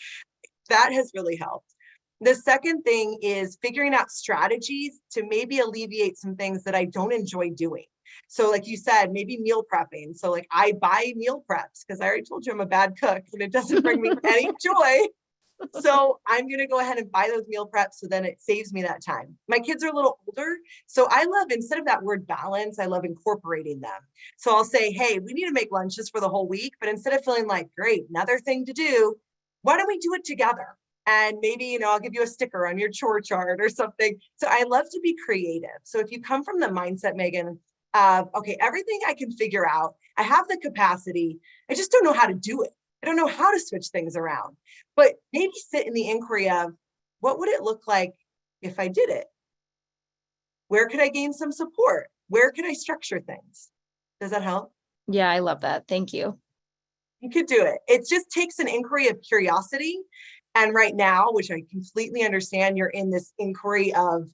That has really helped. The second thing is figuring out strategies to maybe alleviate some things that I don't enjoy doing. So like you said, maybe meal prepping. So like I buy meal preps because I already told you I'm a bad cook and it doesn't bring me any joy. So I'm going to go ahead and buy those meal preps. So then it saves me that time. My kids are a little older. So I love, instead of that word balance, I love incorporating them. So I'll say, hey, we need to make lunches for the whole week. But instead of feeling like, great, another thing to do, why don't we do it together? And maybe, you know, I'll give you a sticker on your chore chart or something. So I love to be creative. So if you come from the mindset, Megan, of, okay, everything I can figure out, I have the capacity, I just don't know how to do it. I don't know how to switch things around, but maybe sit in the inquiry of what would it look like if I did it? Where could I gain some support? Where could I structure things? Does that help? Yeah, I love that. Thank you. You could do it. It just takes an inquiry of curiosity. And right now, which I completely understand, you're in this inquiry of,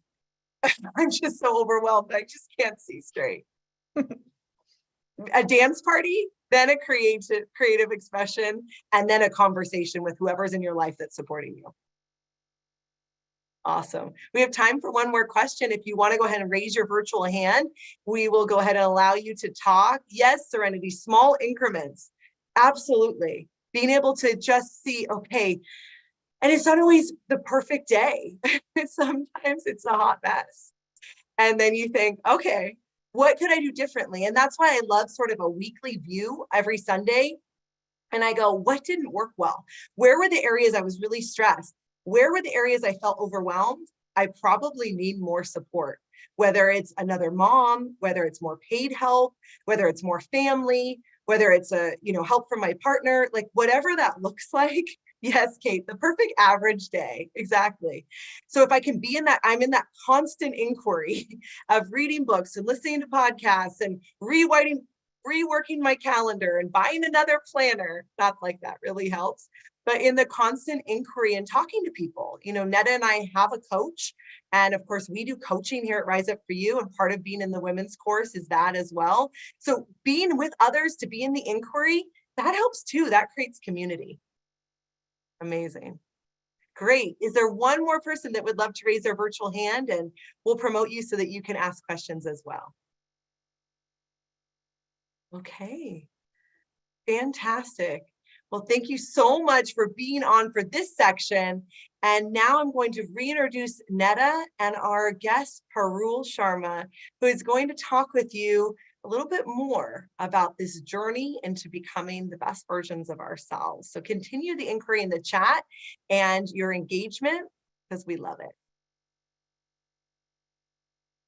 I'm just so overwhelmed. I just can't see straight. A dance party, then a creative expression, and then a conversation with whoever's in your life that's supporting you. Awesome. We have time for one more question. If you want to go ahead and raise your virtual hand, we will go ahead and allow you to talk. Yes, Serenity, small increments. Absolutely. Being able to just see, okay, and it's not always the perfect day. Sometimes it's a hot mess. And then you think, okay, what could I do differently? And that's why I love sort of a weekly view every Sunday. And I go, what didn't work well? Where were the areas I was really stressed? Where were the areas I felt overwhelmed? I probably need more support, whether it's another mom, whether it's more paid help, whether it's more family, whether it's help from my partner, like whatever that looks like. Yes, Kate, the perfect average day. Exactly. So if I can be in that, I'm in that constant inquiry of reading books and listening to podcasts and reworking my calendar and buying another planner. Not like that really helps, but in the constant inquiry and talking to people. You know, Netta and I have a coach. And of course, we do coaching here at Rise Up For You. And part of being in the women's course is that as well. So being with others to be in the inquiry, that helps too. That creates community. Amazing. Great. Is there one more person that would love to raise their virtual hand, and we'll promote you so that you can ask questions as well? Okay. Fantastic. Well, thank you so much for being on for this section. And now I'm going to reintroduce Netta and our guest, Parul Sharma, who is going to talk with you a little bit more about this journey into becoming the best versions of ourselves. So continue the inquiry in the chat and your engagement, because we love it.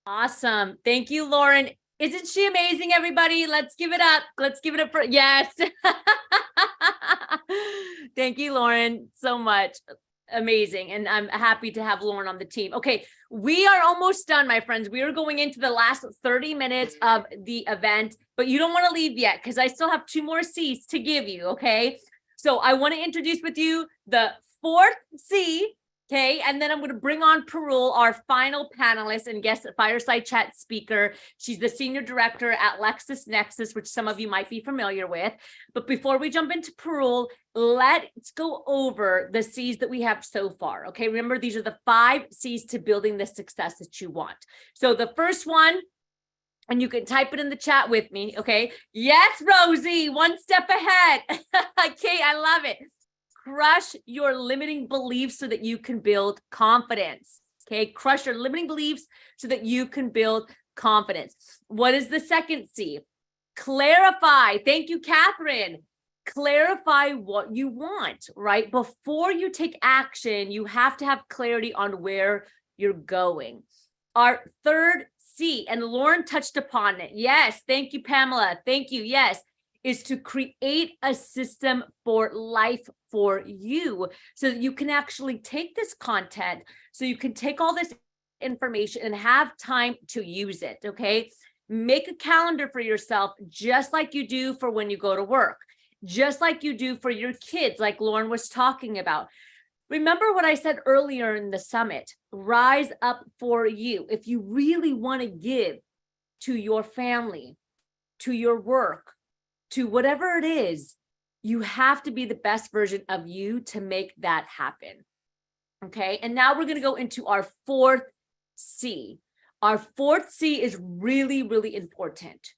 Awesome. Thank you, Lauren. Isn't she amazing, everybody? Let's give it up. Let's give it up for, yes. Thank you, Lauren, so much. Amazing. And I'm happy to have Lauren on the team. Okay, we are almost done, my friends. We are going into the last 30 minutes of the event, but you don't want to leave yet because I still have 2 more C's to give you, okay? So I want to introduce with you the 4th C, okay? And then I'm going to bring on Parul, our final panelist and guest fireside chat speaker. She's the senior director at LexisNexis, which some of you might be familiar with. But before we jump into Parul, let's go over the C's that we have so far. Okay, remember, these are the 5 C's to building the success that you want. So the first one, and you can type it in the chat with me, okay? Yes, Rosie, 1 step ahead. Okay, I love it. Crush your limiting beliefs so that you can build confidence. Okay, crush your limiting beliefs so that you can build confidence. What is the second C? Clarify. Thank you, Catherine. Clarify what you want, right? Before you take action, you have to have clarity on where you're going. Our third C, and Lauren touched upon it. Yes, thank you, Pamela. Thank you. Yes, is to create a system for life for you so that you can actually take this content, so you can take all this information and have time to use it, okay? Make a calendar for yourself, just like you do for when you go to work, just like you do for your kids, like Lauren was talking about. Remember what I said earlier in the summit, rise up for you. If you really want to give to your family, to your work, to whatever it is, you have to be the best version of you to make that happen. Okay, and now we're going to go into our 4th C. Our 4th C is really, really important.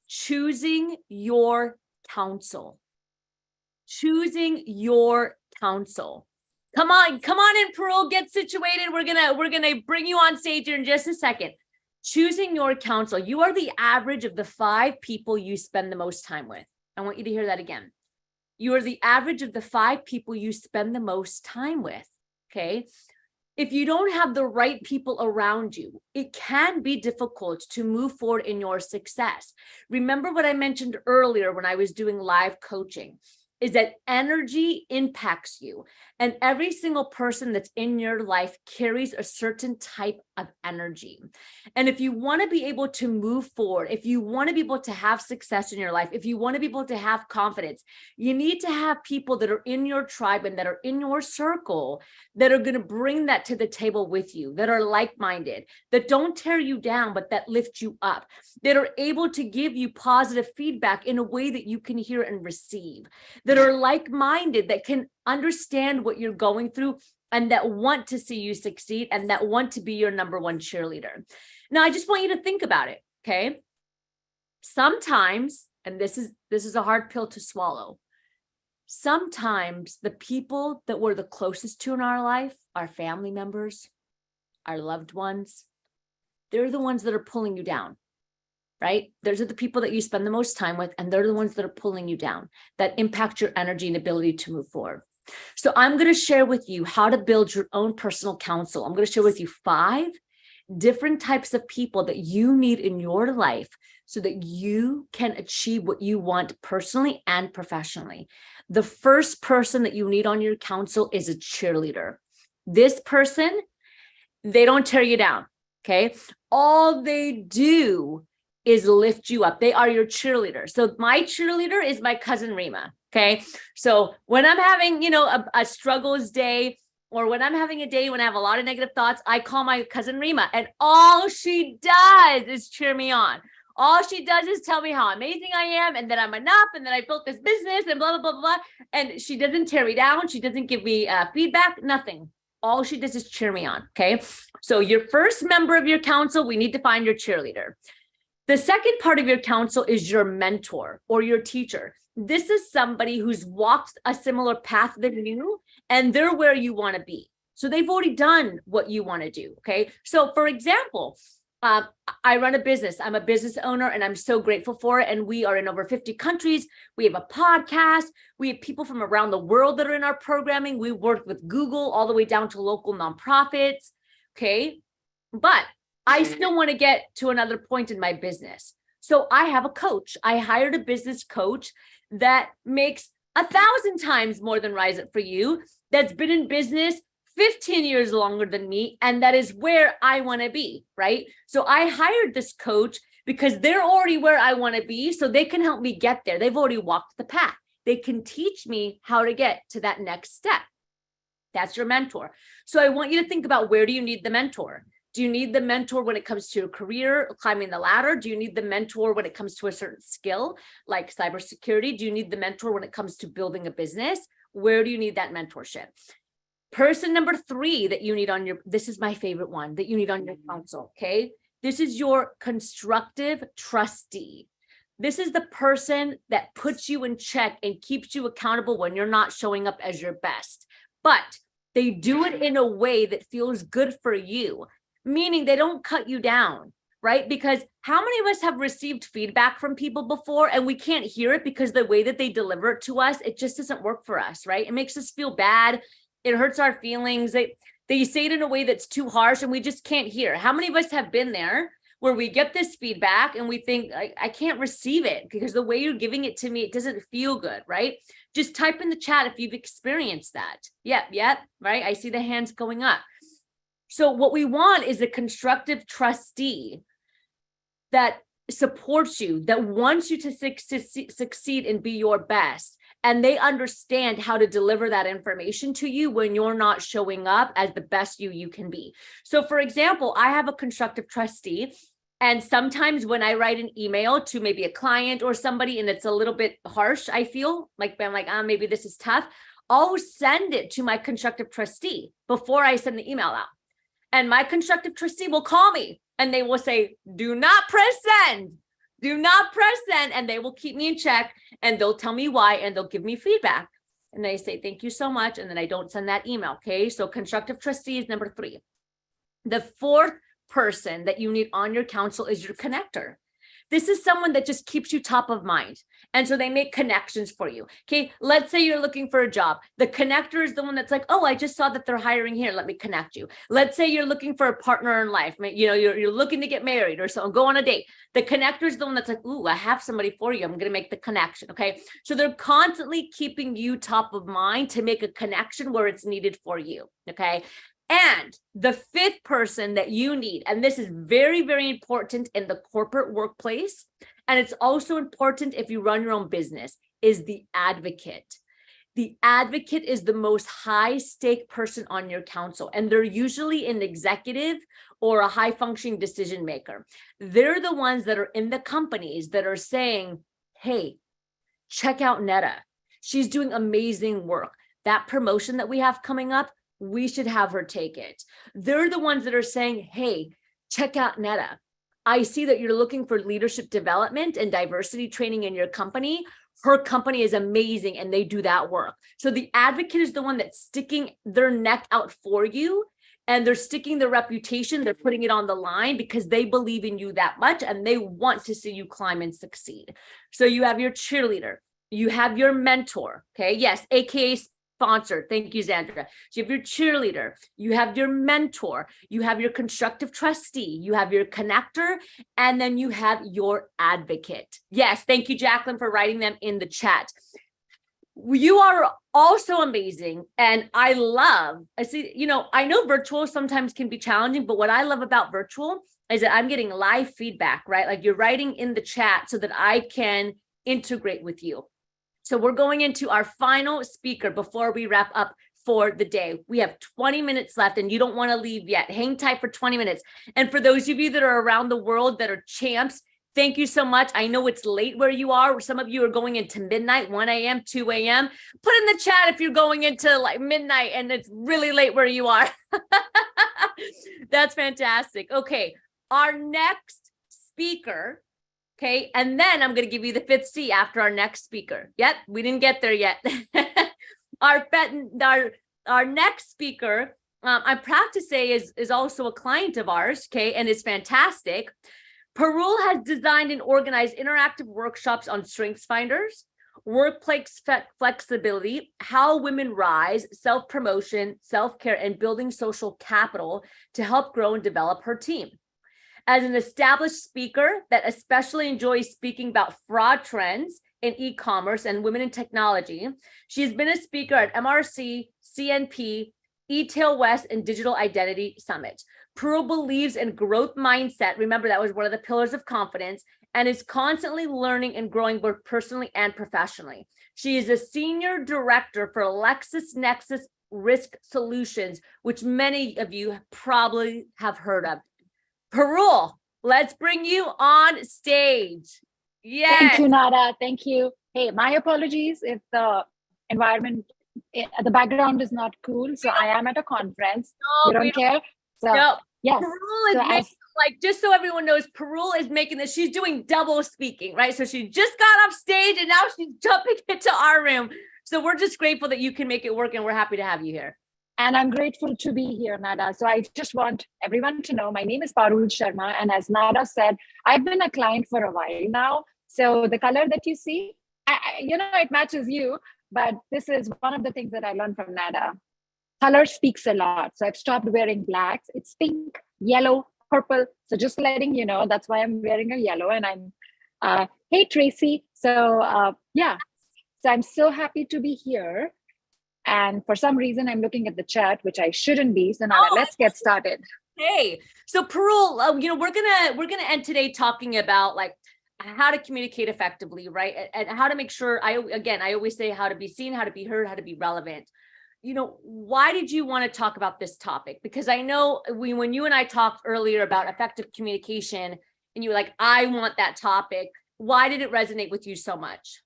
Choosing your counsel. Choosing your counsel. Come on in, Parul, get situated. We're gonna bring you on stage here in just a second. Choosing your counsel. You are the average of the 5 people you spend the most time with. I want you to hear that again. You are the average of the 5 people you spend the most time with, okay? If you don't have the right people around you, it can be difficult to move forward in your success. Remember what I mentioned earlier when I was doing live coaching, is that energy impacts you. And every single person that's in your life carries a certain type of energy. And if you want to be able to move forward, if you want to be able to have success in your life, if you want to be able to have confidence, you need to have people that are in your tribe and that are in your circle that are going to bring that to the table with you, that are like-minded, that don't tear you down, but that lift you up, that are able to give you positive feedback in a way that you can hear and receive, that are like-minded, that can understand what you're going through and that want to see you succeed and that want to be your #1 cheerleader. Now, I just want you to think about it, okay? Sometimes, and this is a hard pill to swallow, sometimes the people that we're the closest to in our life, our family members, our loved ones, they're the ones that are pulling you down, right? Those are the people that you spend the most time with, and they're the ones that are pulling you down, that impact your energy and ability to move forward. So I'm going to share with you how to build your own personal counsel. I'm going to share with you 5 different types of people that you need in your life so that you can achieve what you want personally and professionally. The first person that you need on your counsel is a cheerleader. This person, they don't tear you down, okay? All they do is lift you up. They are your cheerleader. So my cheerleader is my cousin Rima. Okay. So when I'm having, a struggles day, or when I'm having a day when I have a lot of negative thoughts, I call my cousin Rima, and all she does is cheer me on. All she does is tell me how amazing I am, and that I'm enough, and that I built this business, and blah, blah, blah, blah. And she doesn't tear me down. She doesn't give me feedback, nothing. All she does is cheer me on. Okay. So your first member of your council, we need to find your cheerleader. The second part of your counsel is your mentor or your teacher. This is somebody who's walked a similar path than you, and they're where you want to be. So they've already done what you want to do. Okay. So for example, I run a business. I'm a business owner and I'm so grateful for it. And we are in over 50 countries. We have a podcast. We have people from around the world that are in our programming. We work with Google all the way down to local nonprofits. Okay. But I still want to get to another point in my business. So I have a coach. I hired a business coach that makes 1,000 times more than Rise Up For You, that's been in business 15 years longer than me. And that is where I want to be, right? So I hired this coach because they're already where I want to be. So they can help me get there. They've already walked the path. They can teach me how to get to that next step. That's your mentor. So I want you to think about, where do you need the mentor? Do you need the mentor when it comes to your career, climbing the ladder? Do you need the mentor when it comes to a certain skill like cybersecurity? Do you need the mentor when it comes to building a business? Where do you need that mentorship? Person number 3 that you need on your, this is my favorite one, that you need on your council, okay? This is your constructive trustee. This is the person that puts you in check and keeps you accountable when you're not showing up as your best. But they do it in a way that feels good for you, meaning they don't cut you down, right? Because how many of us have received feedback from people before and we can't hear it because the way that they deliver it to us, it just doesn't work for us, right? It makes us feel bad. It hurts our feelings. They say it in a way that's too harsh and we just can't hear. How many of us have been there where we get this feedback and we think, I can't receive it because the way you're giving it to me, it doesn't feel good, right? Just type in the chat if you've experienced that. Yep, right? I see the hands going up. So what we want is a constructive trustee that supports you, that wants you to succeed and be your best. And they understand how to deliver that information to you when you're not showing up as the best you can be. So for example, I have a constructive trustee. And sometimes when I write an email to maybe a client or somebody and it's a little bit harsh, I feel like I'm like, maybe this is tough. I'll send it to my constructive trustee before I send the email out. And my constructive trustee will call me and they will say, do not press send. Do not press send. And they will keep me in check and they'll tell me why and they'll give me feedback. And I say, thank you so much. And then I don't send that email. Okay. So constructive trustee is number 3. The 4th person that you need on your council is your connector. This is someone that just keeps you top of mind. And so they make connections for you. Okay. Let's say you're looking for a job. The connector is the one that's like, oh, I just saw that they're hiring here. Let me connect you. Let's say you're looking for a partner in life. You know, you're looking to get married or so, go on a date. The connector is the one that's like, ooh, I have somebody for you. I'm going to make the connection. Okay. So they're constantly keeping you top of mind to make a connection where it's needed for you. Okay. And the 5th person that you need, and this is very, very important in the corporate workplace, and it's also important if you run your own business, is the advocate. The advocate is the most high stake person on your council, and they're usually an executive or a high functioning decision maker. They're the ones that are in the companies that are saying, hey, check out Netta. She's doing amazing work. That promotion that we have coming up, we should have her take it. They're the ones that are saying, hey, check out Netta. I see that you're looking for leadership development and diversity training in your company. Her company is amazing and they do that work. So the advocate is the one that's sticking their neck out for you and they're sticking their reputation. They're putting it on the line because they believe in you that much and they want to see you climb and succeed. So you have your cheerleader, you have your mentor. Okay. Yes. AKA sponsor. Thank you, Zandra. So you have your cheerleader, you have your mentor, you have your constructive trustee, you have your connector, and then you have your advocate. Yes, thank you, Jacqueline, for writing them in the chat. You are also amazing. And I see, you know, I know virtual sometimes can be challenging, but what I love about virtual is that I'm getting live feedback, right? Like you're writing in the chat so that I can integrate with you. So we're going into our final speaker before we wrap up for the day. We have 20 minutes left and you don't want to leave yet. Hang tight for 20 minutes. And for those of you that are around the world that are champs, thank you so much. I know it's late where you are. Some of you are going into midnight, 1 a.m., 2 a.m. Put in the chat if you're going into like midnight and it's really late where you are. That's fantastic. Okay, our next speaker. Okay, and then I'm going to give you the 5th C after our next speaker. Yep, we didn't get there yet. Our next speaker I'm proud to say is also a client of ours, okay, and is fantastic. Parul has designed and organized interactive workshops on strengths finders, workplace flexibility, how women rise, self-promotion, self-care, and building social capital to help grow and develop her team. As an established speaker that especially enjoys speaking about fraud trends in e-commerce and women in technology, she's been a speaker at MRC, CNP, eTail West, and Digital Identity Summit. Parul believes in growth mindset. Remember, that was one of the pillars of confidence, and is constantly learning and growing both personally and professionally. She is a senior director for LexisNexis Risk Solutions, which many of you probably have heard of. Parul, let's bring you on stage. Yes. Thank you, Nada. Thank you. Hey, my apologies if the environment, the background is not cool. So I am at a conference. You don't care? So, yes. Parul is making, like, just so everyone knows, Parul is making this. She's doing double speaking, right? So she just got off stage and now she's jumping into our room. So we're just grateful that you can make it work, and we're happy to have you here. And I'm grateful to be here, Nada. So I just want everyone to know my name is Parul Sharma. And as Nada said, I've been a client for a while now. So the color that you see, it matches you. But this is one of the things that I learned from Nada. Color speaks a lot. So I've stopped wearing blacks. It's pink, yellow, purple. So just letting you know, that's why I'm wearing a yellow. And I'm, hey, Tracy. So yeah, so I'm so happy to be here. And for some reason, I'm looking at the chat, which I shouldn't be. So now let's get started. Hey, so Parul, we're gonna end today talking about like how to communicate effectively, right? And how to make sure. I always say how to be seen, how to be heard, how to be relevant. Why did you want to talk about this topic? Because I know when you and I talked earlier about effective communication, and you were like, I want that topic. Why did it resonate with you so much?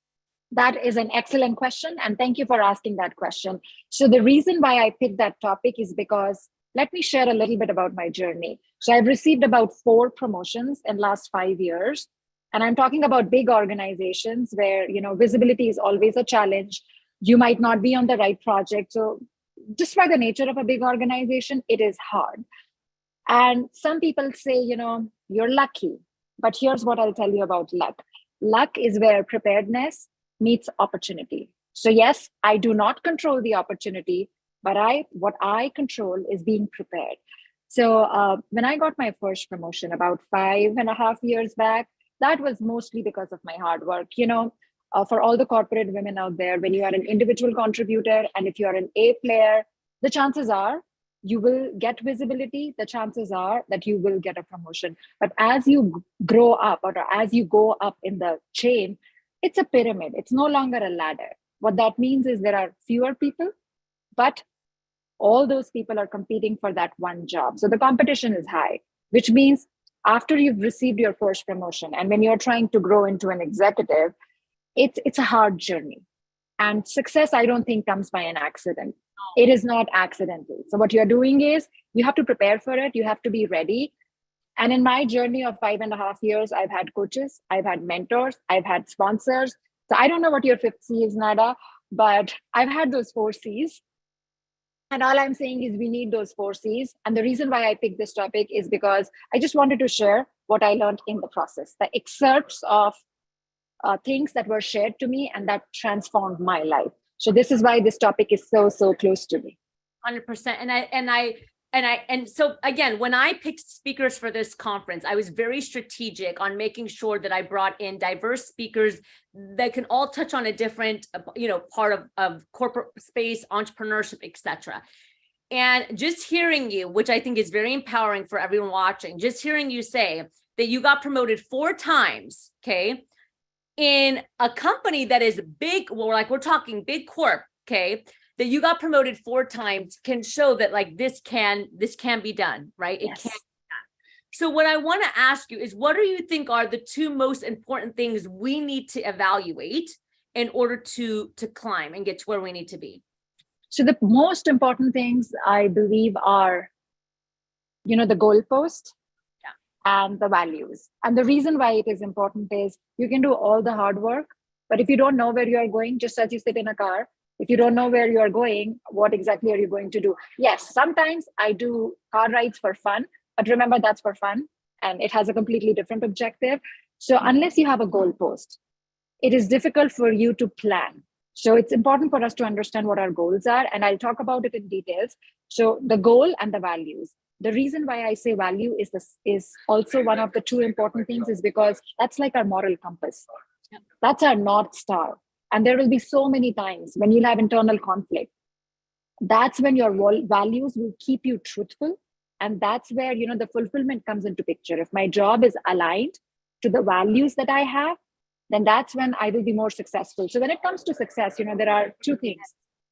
That is an excellent question. And thank you for asking that question. So the reason why I picked that topic is because, let me share a little bit about my journey. So I've received about 4 promotions in last 5 years. And I'm talking about big organizations where, visibility is always a challenge. You might not be on the right project. So just by the nature of a big organization, it is hard. And some people say, you're lucky. But here's what I'll tell you about luck. Luck is where preparedness meets opportunity. So yes, I do not control the opportunity, but what I control is being prepared. So when I got my first promotion about 5.5 years back, that was mostly because of my hard work. For all the corporate women out there, when you are an individual contributor and if you are an A player, the chances are you will get visibility. The chances are that you will get a promotion. But as you grow up or as you go up in the chain, it's a pyramid. It's no longer a ladder. What that means is there are fewer people, but all those people are competing for that one job. So the competition is high, which means after you've received your first promotion and when you're trying to grow into an executive, it's a hard journey. And success, I don't think, comes by an accident. It is not accidental. So what you're doing is you have to prepare for it. You have to be ready. And in my journey of 5.5 years, I've had coaches, I've had mentors, I've had sponsors. So I don't know what your 5th C is, Nada, but I've had those 4 Cs. And all I'm saying is we need those 4 Cs. And the reason why I picked this topic is because I just wanted to share what I learned in the process, the excerpts of things that were shared to me and that transformed my life. So this is why this topic is so, so close to me. 100%. And so again, when I picked speakers for this conference, I was very strategic on making sure that I brought in diverse speakers that can all touch on a different, part of corporate space, entrepreneurship, etc. And just hearing you, which I think is very empowering for everyone watching, just hearing you say that you got promoted 4 times, okay, in a company that is big, we're talking big corp, okay, that you got promoted 4 times can show that like this can be done, right? It can be done. So what I want to ask you is, what do you think are the 2 most important things we need to evaluate in order to climb and get to where we need to be? So the most important things I believe are, the goalpost and the values. And the reason why it is important is you can do all the hard work, but if you don't know where you are going, just as you sit in a car, If you don't know where you are going, what exactly are you going to do? Yes, sometimes I do car rides for fun, but remember that's for fun and it has a completely different objective. So unless you have a goalpost, it is difficult for you to plan. So it's important for us to understand what our goals are, and I'll talk about it in details. So the goal and the values. The reason why I say value is also one of the two important things is because that's like our moral compass. That's our North Star. And there will be so many times when you'll have internal conflict. That's when your values will keep you truthful. And that's where, the fulfillment comes into picture. If my job is aligned to the values that I have, then that's when I will be more successful. So when it comes to success, there are two things.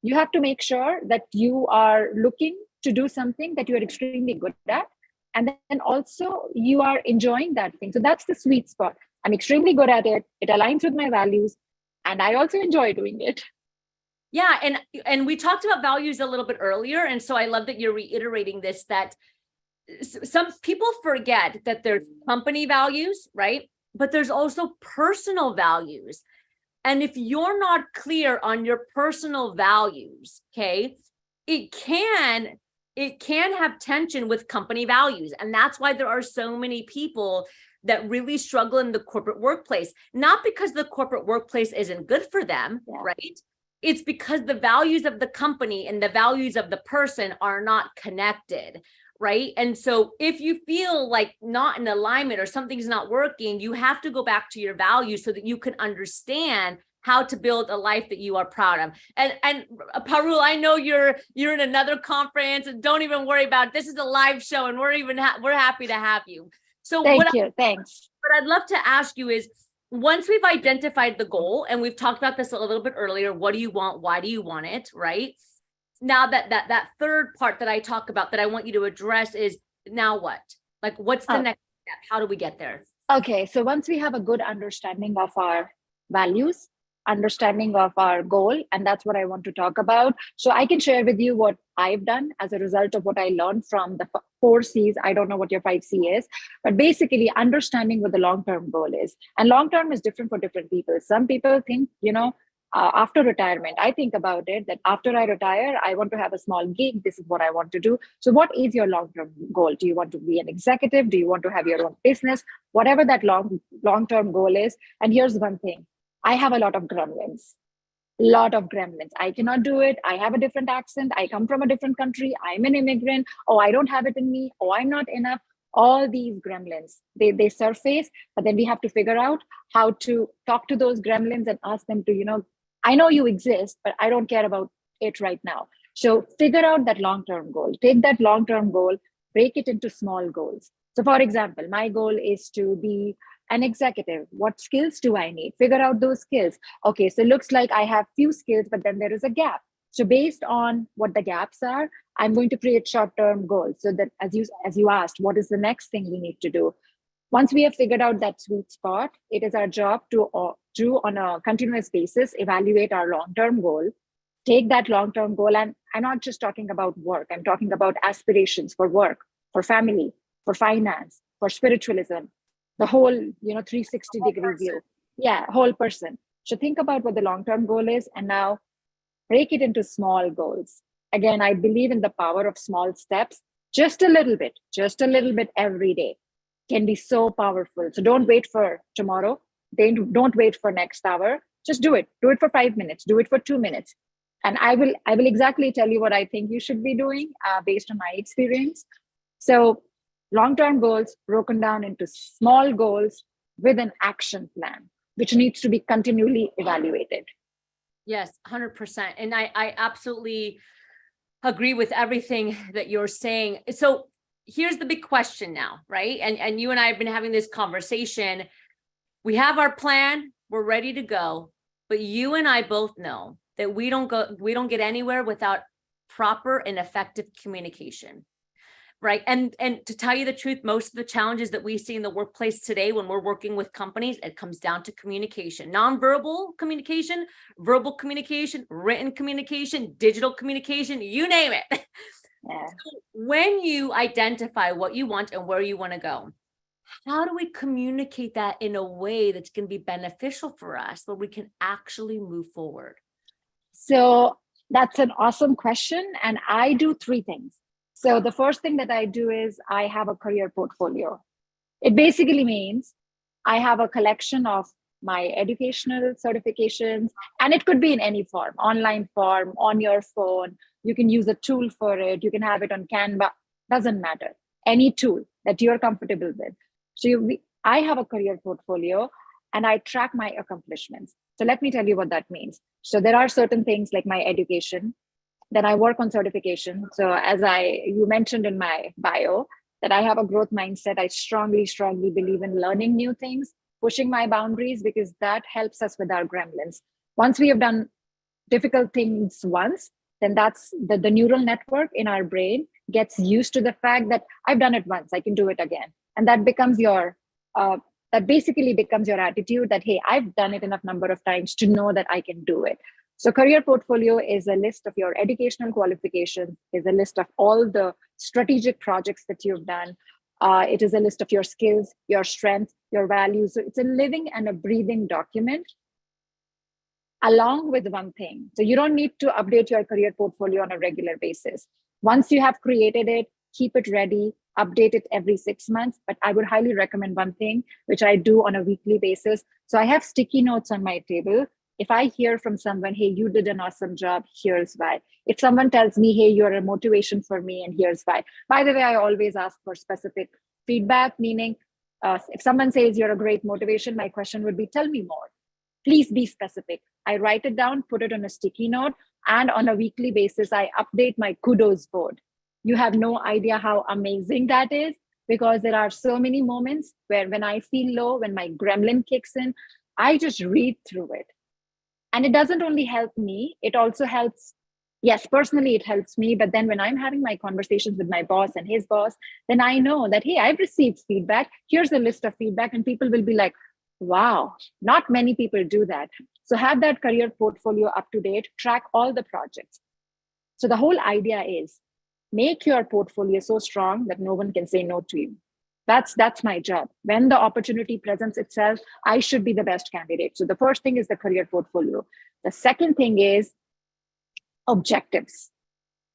You have to make sure that you are looking to do something that you are extremely good at. And then also you are enjoying that thing. So that's the sweet spot. I'm extremely good at it. It aligns with my values. And I also enjoy doing it. Yeah. And we talked about values a little bit earlier. And so I love that you're reiterating this, that some people forget that there's company values, right? But there's also personal values. And if you're not clear on your personal values, okay, it can have tension with company values. And that's why there are so many people that really struggle in the corporate workplace, not because the corporate workplace isn't good for them, right? It's because the values of the company and the values of the person are not connected, right? And so if you feel like not in alignment or something's not working, you have to go back to your values so that you can understand how to build a life that you are proud of. And Parul, I know you're in another conference, and don't even worry about it. This is a live show, and we're happy to have you. So Thanks. What I'd love to ask you is, once we've identified the goal, and we've talked about this a little bit earlier, what do you want? Why do you want it? Right? Now that third part that I talk about that I want you to address is, now what? Like, what's the next step? How do we get there? Okay. So once we have a good understanding of our values, understanding of our goal, and that's what I want to talk about. So I can share with you what I've done as a result of what I learned from the 4 C's. I don't know what your 5C is, but basically understanding what the long-term goal is. And long-term is different for different people. Some people think, after retirement, I think about it that after I retire, I want to have a small gig. This is what I want to do. So what is your long-term goal? Do you want to be an executive? Do you want to have your own business? Whatever that long-term goal is. And here's one thing. I have a lot of gremlins. I cannot do it. I have a different accent. I come from a different country. I'm an immigrant. Oh, I don't have it in me. Oh, I'm not enough. All these gremlins, they surface, but then we have to figure out how to talk to those gremlins and ask them to, I know you exist, but I don't care about it right now. So figure out that long-term goal. Take that long-term goal, break it into small goals. So for example, my goal is to be an executive. What skills do I need? Figure out those skills. Okay, so it looks like I have few skills, but then there is a gap. So based on what the gaps are, I'm going to create short-term goals. So that as you asked, what is the next thing we need to do? Once we have figured out that sweet spot, it is our job to do on a continuous basis, evaluate our long-term goal, take that long-term goal. And I'm not just talking about work. I'm talking about aspirations for work, for family, for finance, for spiritualism, the whole 360-degree view. Yeah, whole person. So think about what the long-term goal is, and now break it into small goals. Again, I believe in the power of small steps. Just a little bit every day can be so powerful. So don't wait for tomorrow. Don't wait for next hour. Just do it. Do it for 5 minutes. Do it for 2 minutes. And I will exactly tell you what I think you should be doing based on my experience. So long-term goals broken down into small goals with an action plan, which needs to be continually evaluated. Yes, 100%. And I absolutely agree with everything that you're saying. So here's the big question now, right? And you and I have been having this conversation. We have our plan, we're ready to go, but you and I both know that we don't get anywhere without proper and effective communication. Right. And to tell you the truth, most of the challenges that we see in the workplace today when we're working with companies, it comes down to communication, nonverbal communication, verbal communication, written communication, digital communication, you name it. Yeah. So when you identify what you want and where you want to go, how do we communicate that in a way that's going to be beneficial for us, where we can actually move forward? So that's an awesome question. And I do three things. So the first thing that I do is I have a career portfolio. It basically means I have a collection of my educational certifications, and it could be in any form, online form, on your phone. You can use a tool for it. You can have it on Canva, doesn't matter. Any tool that you're comfortable with. So I have a career portfolio and I track my accomplishments. So let me tell you what that means. So there are certain things like my education, then I work on certification. So as you mentioned in my bio, that I have a growth mindset. I strongly, strongly believe in learning new things, pushing my boundaries, because that helps us with our gremlins. Once we have done difficult things once, then that's the neural network in our brain gets used to the fact that I've done it once, I can do it again. And that becomes that basically becomes your attitude that, hey, I've done it enough number of times to know that I can do it. So career portfolio is a list of your educational qualifications, is a list of all the strategic projects that you've done. It is a list of your skills, your strengths, your values. So it's a living and a breathing document along with one thing. So you don't need to update your career portfolio on a regular basis. Once you have created it, keep it ready, update it every 6 months. But I would highly recommend one thing, which I do on a weekly basis. So I have sticky notes on my table. If I hear from someone, hey, you did an awesome job, here's why. If someone tells me, hey, you're a motivation for me, and here's why. By the way, I always ask for specific feedback, meaning if someone says you're a great motivation, my question would be, tell me more. Please be specific. I write it down, put it on a sticky note, and on a weekly basis, I update my kudos board. You have no idea how amazing that is, because there are so many moments where when I feel low, when my gremlin kicks in, I just read through it. And it doesn't only help me, it also helps, yes, personally it helps me, but then when I'm having my conversations with my boss and his boss, then I know that, hey, I've received feedback, here's a list of feedback, and people will be like, wow, not many people do that. So have that career portfolio up to date, track all the projects. So the whole idea is make your portfolio so strong that no one can say no to you. That's my job. When the opportunity presents itself, I should be the best candidate. So the first thing is the career portfolio. The second thing is objectives.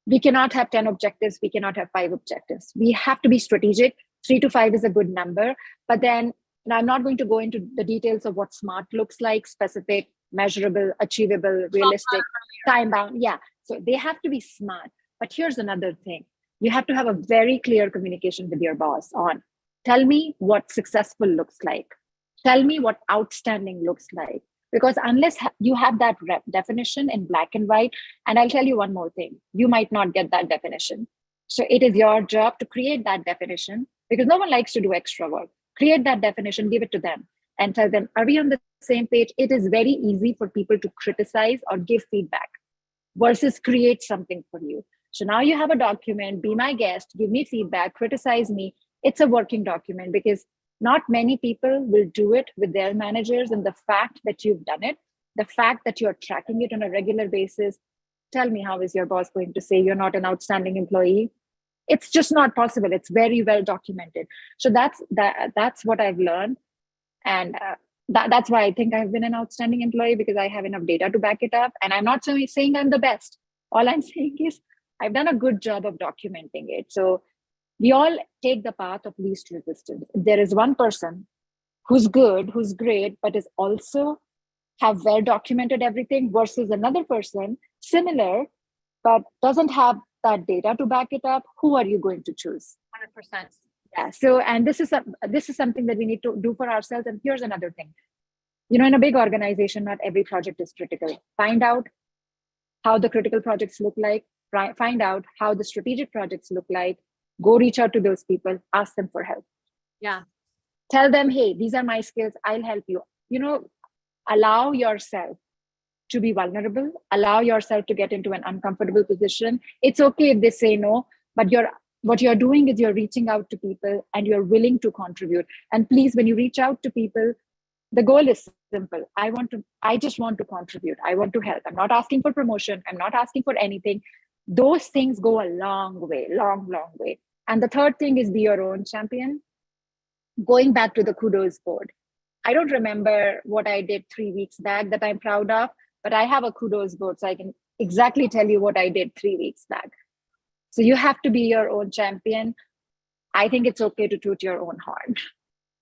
We cannot have 10 objectives. We cannot have 5 objectives. We have to be strategic. 3 to 5 is a good number. But then, and I'm not going to go into the details of what SMART looks like, specific, measurable, achievable, realistic, time bound. Yeah. So they have to be smart. But here's another thing. You have to have a very clear communication with your boss on, tell me what successful looks like. Tell me what outstanding looks like. Because unless you have that definition in black and white, and I'll tell you one more thing, you might not get that definition. So it is your job to create that definition, because no one likes to do extra work. Create that definition, give it to them, and tell them, are we on the same page? It is very easy for people to criticize or give feedback versus create something for you. So now you have a document, be my guest, give me feedback, criticize me. It's a working document, because not many people will do it with their managers. And the fact that you've done it, the fact that you're tracking it on a regular basis, tell me, how is your boss going to say you're not an outstanding employee? It's just not possible. It's very well documented. So that's what I've learned. And that's why I think I've been an outstanding employee, because I have enough data to back it up. And I'm not saying I'm the best. All I'm saying is I've done a good job of documenting it. So we all take the path of least resistance. If there is one person who's good, who's great, but is also have well documented everything, versus another person similar, but doesn't have that data to back it up, who are you going to choose? 100%. Yeah. So, and this is something that we need to do for ourselves. And here's another thing. In a big organization, not every project is critical. Find out how the critical projects look like. Find out how the strategic projects look like. Go reach out to those people, ask them for help. Yeah. Tell them, hey, these are my skills, I'll help you. Allow yourself to be vulnerable, allow yourself to get into an uncomfortable position. It's okay if they say no, but what you're doing is you're reaching out to people and you're willing to contribute. And please, when you reach out to people, the goal is simple. I just want to contribute. I want to help. I'm not asking for promotion. I'm not asking for anything. Those things go a long way, long way. And the third thing is be your own champion. Going back to the kudos board. I don't remember what I did 3 weeks back that I'm proud of, but I have a kudos board, so I can exactly tell you what I did 3 weeks back. So you have to be your own champion. I think it's okay to toot your own horn.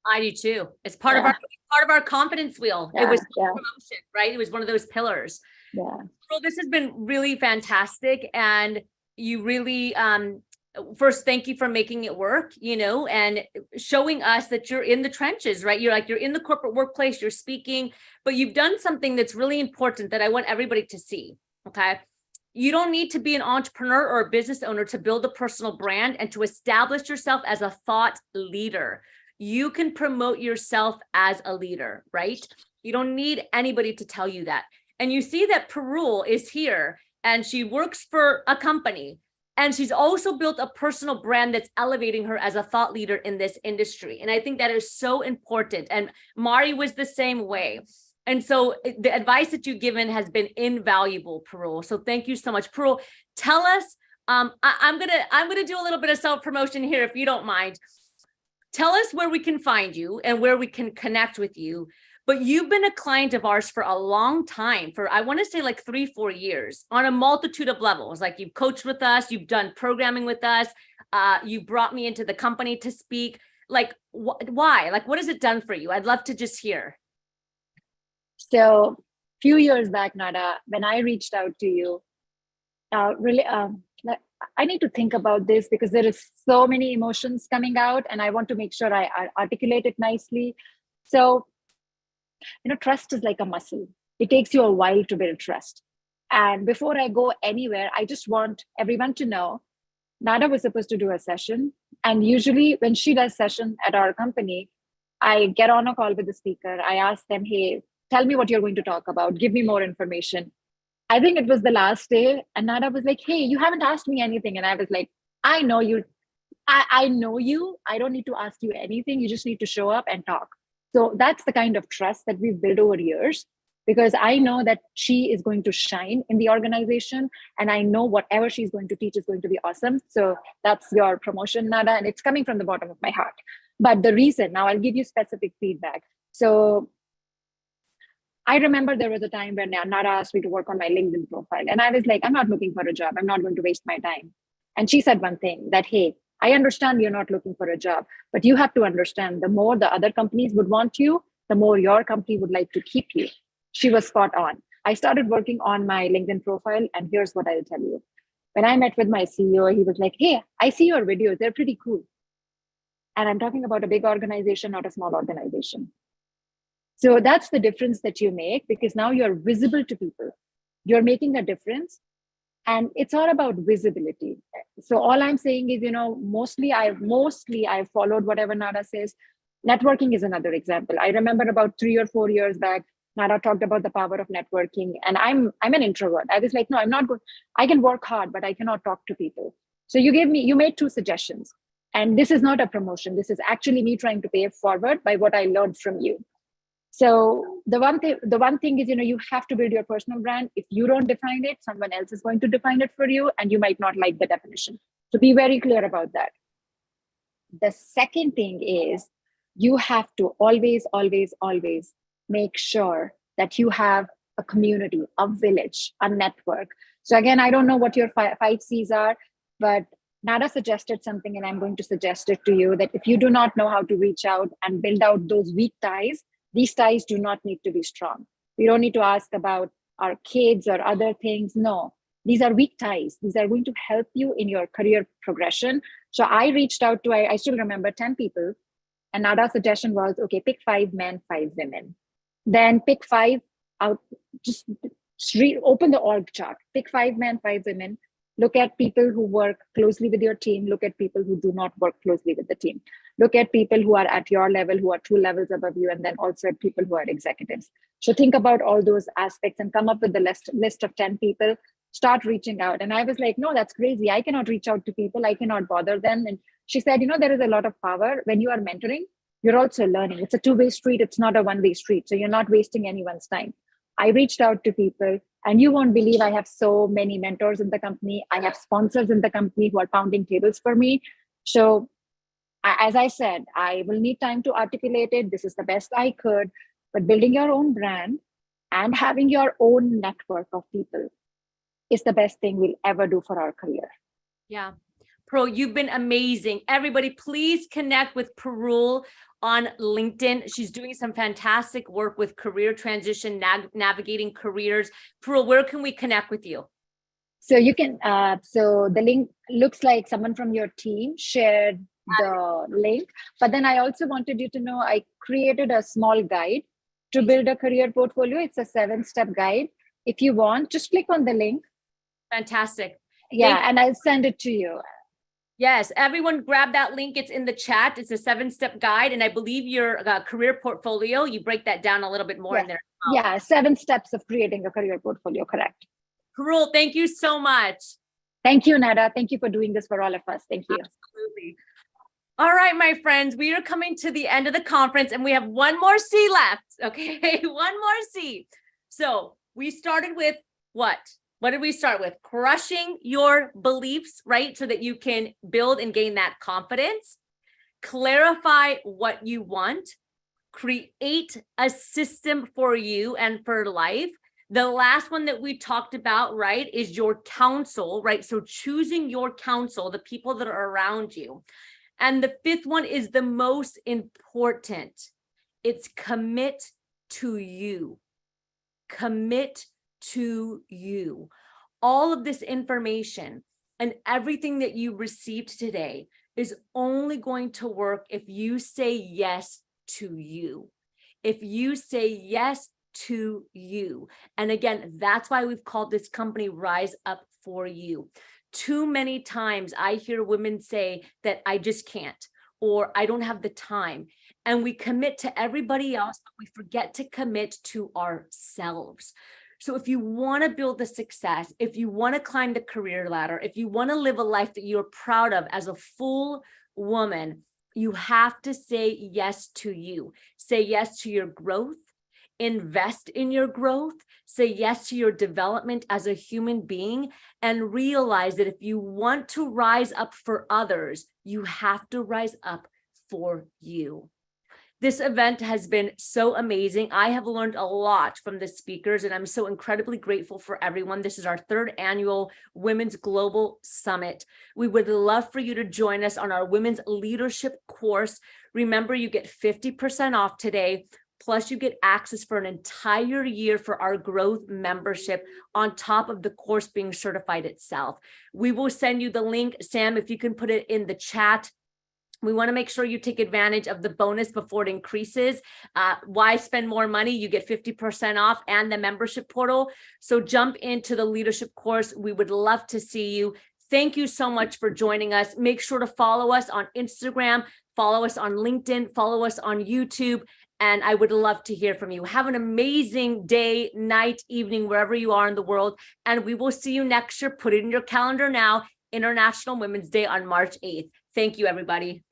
I do too. It's part of our confidence wheel. It was promotion, right? It was one of those pillars. Yeah. Well, this has been really fantastic. And you really, first, thank you for making it work, and showing us that you're in the trenches, right? You're in the corporate workplace, you're speaking, but you've done something that's really important that I want everybody to see. Okay. You don't need to be an entrepreneur or a business owner to build a personal brand and to establish yourself as a thought leader. You can promote yourself as a leader, right? You don't need anybody to tell you that. And you see that Perul is here and she works for a company, and she's also built a personal brand that's elevating her as a thought leader in this industry. And I think that is so important. And Mari was the same way. And so the advice that you've given has been invaluable, Perul. So thank you so much. Perul, tell us, I'm gonna do a little bit of self-promotion here, if you don't mind. Tell us where we can find you and where we can connect with you. But you've been a client of ours for a long time, for I want to say like 3-4 years, on a multitude of levels. Like, you've coached with us, you've done programming with us, you brought me into the company to speak. Like, why? Like, what has it done for you? I'd love to just hear. So a few years back, Nada, when I reached out to you, really, I need to think about this because there is so many emotions coming out and I want to make sure I articulate it nicely. So, trust is like a muscle. It takes you a while to build trust. And before I go anywhere, I just want everyone to know, Nada was supposed to do a session. And usually when she does session at our company, I get on a call with the speaker. I ask them, hey, tell me what you're going to talk about. Give me more information. I think it was the last day, and Nada was like, hey, you haven't asked me anything. And I was like, I know you. I know you. I don't need to ask you anything. You just need to show up and talk. So that's the kind of trust that we've built over years, because I know that she is going to shine in the organization, and I know whatever she's going to teach is going to be awesome. So that's your promotion, Nada, and it's coming from the bottom of my heart. But the reason, now I'll give you specific feedback. So I remember there was a time when Nada asked me to work on my LinkedIn profile. And I was like, I'm not looking for a job. I'm not going to waste my time. And she said one thing, that, hey, I understand you're not looking for a job, but you have to understand, the more the other companies would want you, the more your company would like to keep you. She was spot on. I started working on my LinkedIn profile, and here's what I'll tell you. When I met with my CEO, he was like, hey, I see your videos. They're pretty cool. And I'm talking about a big organization, not a small organization. So that's the difference that you make, because now you're visible to people. You're making a difference, and it's all about visibility. So all I'm saying is, mostly I've followed whatever Nada says. Networking is another example. I remember about 3 or 4 years back, Nada talked about the power of networking, and I'm an introvert. I was like, no, I'm not good. I can work hard, but I cannot talk to people. So you made 2 suggestions, and this is not a promotion. This is actually me trying to pay it forward by what I learned from you. So the one thing is, you have to build your personal brand. If you don't define it, someone else is going to define it for you, and you might not like the definition. So be very clear about that. The second thing is, you have to always, always, always make sure that you have a community, a village, a network. So again, I don't know what your 5 C's are, but Nada suggested something, and I'm going to suggest it to you, that if you do not know how to reach out and build out those weak ties, these ties do not need to be strong. We don't need to ask about our kids or other things. No, these are weak ties. These are going to help you in your career progression. So I reached out to, I still remember, 10 people. And Nada's suggestion was, okay, pick 5 men, 5 women. Then pick 5 out, just open the org chart. Pick 5 men, 5 women. Look at people who work closely with your team. Look at people who do not work closely with the team. Look at people who are at your level, who are 2 levels above you, and then also at people who are executives. So think about all those aspects and come up with the list of 10 people. Start reaching out. And I was like, no, that's crazy. I cannot reach out to people. I cannot bother them. And she said, there is a lot of power when you are mentoring. You're also learning. It's a 2-way street. It's not a 1-way street. So you're not wasting anyone's time. I reached out to people, and you won't believe I have so many mentors in the company. I have sponsors in the company who are pounding tables for me. So as I said, I will need time to articulate it. This is the best I could, but building your own brand and having your own network of people is the best thing we'll ever do for our career. Yeah. Pro, you've been amazing. Everybody, please connect with Parul on LinkedIn. She's doing some fantastic work with career transition, navigating careers. Parul, where can we connect with you? So you can, so the link looks like someone from your team shared the link, but then I also wanted you to know I created a small guide to build a career portfolio. It's a 7-step guide. If you want, just click on the link. Fantastic. Yeah, and I'll send it to you. Yes, everyone grab that link. It's in the chat. It's a 7-step guide. And I believe your career portfolio, you break that down a little bit more in there. Yeah, 7 steps of creating a career portfolio, correct. Parul, thank you so much. Thank you, Nada. Thank you for doing this for all of us. Thank you. Absolutely. All right, my friends, we are coming to the end of the conference and we have one more C left. Okay, one more C. So we started with what? What did we start with? Crushing your beliefs, right? So that you can build and gain that confidence. Clarify what you want. Create a system for you and for life. The last one that we talked about, right, is your counsel, right? So choosing your counsel, the people that are around you. And the 5th one is the most important. It's commit to you. Commit to you. All of this information and everything that you received today is only going to work if you say yes to you. If you say yes to you. And again, that's why we've called this company Rise Up For You. Too many times I hear women say that I just can't, or I don't have the time. And we commit to everybody else, but we forget to commit to ourselves. So if you want to build the success, if you want to climb the career ladder, if you want to live a life that you're proud of as a full woman, you have to say yes to you. Say yes to your growth. Invest in your growth, say yes to your development as a human being, and realize that if you want to rise up for others, you have to rise up for you. This event has been so amazing. I have learned a lot from the speakers, and I'm so incredibly grateful for everyone. This is our 3rd annual Women's Global Summit. We would love for you to join us on our Women's Leadership course. Remember, you get 50% off today. Plus, you get access for an entire year for our growth membership on top of the course being certified itself. We will send you the link. Sam, if you can put it in the chat. We want to make sure you take advantage of the bonus before it increases. Why spend more money? You get 50% off and the membership portal. So jump into the leadership course. We would love to see you. Thank you so much for joining us. Make sure to follow us on Instagram, follow us on LinkedIn, follow us on YouTube. And I would love to hear from you. Have an amazing day, night, evening, wherever you are in the world. And we will see you next year. Put it in your calendar now, International Women's Day on March 8th. Thank you, everybody.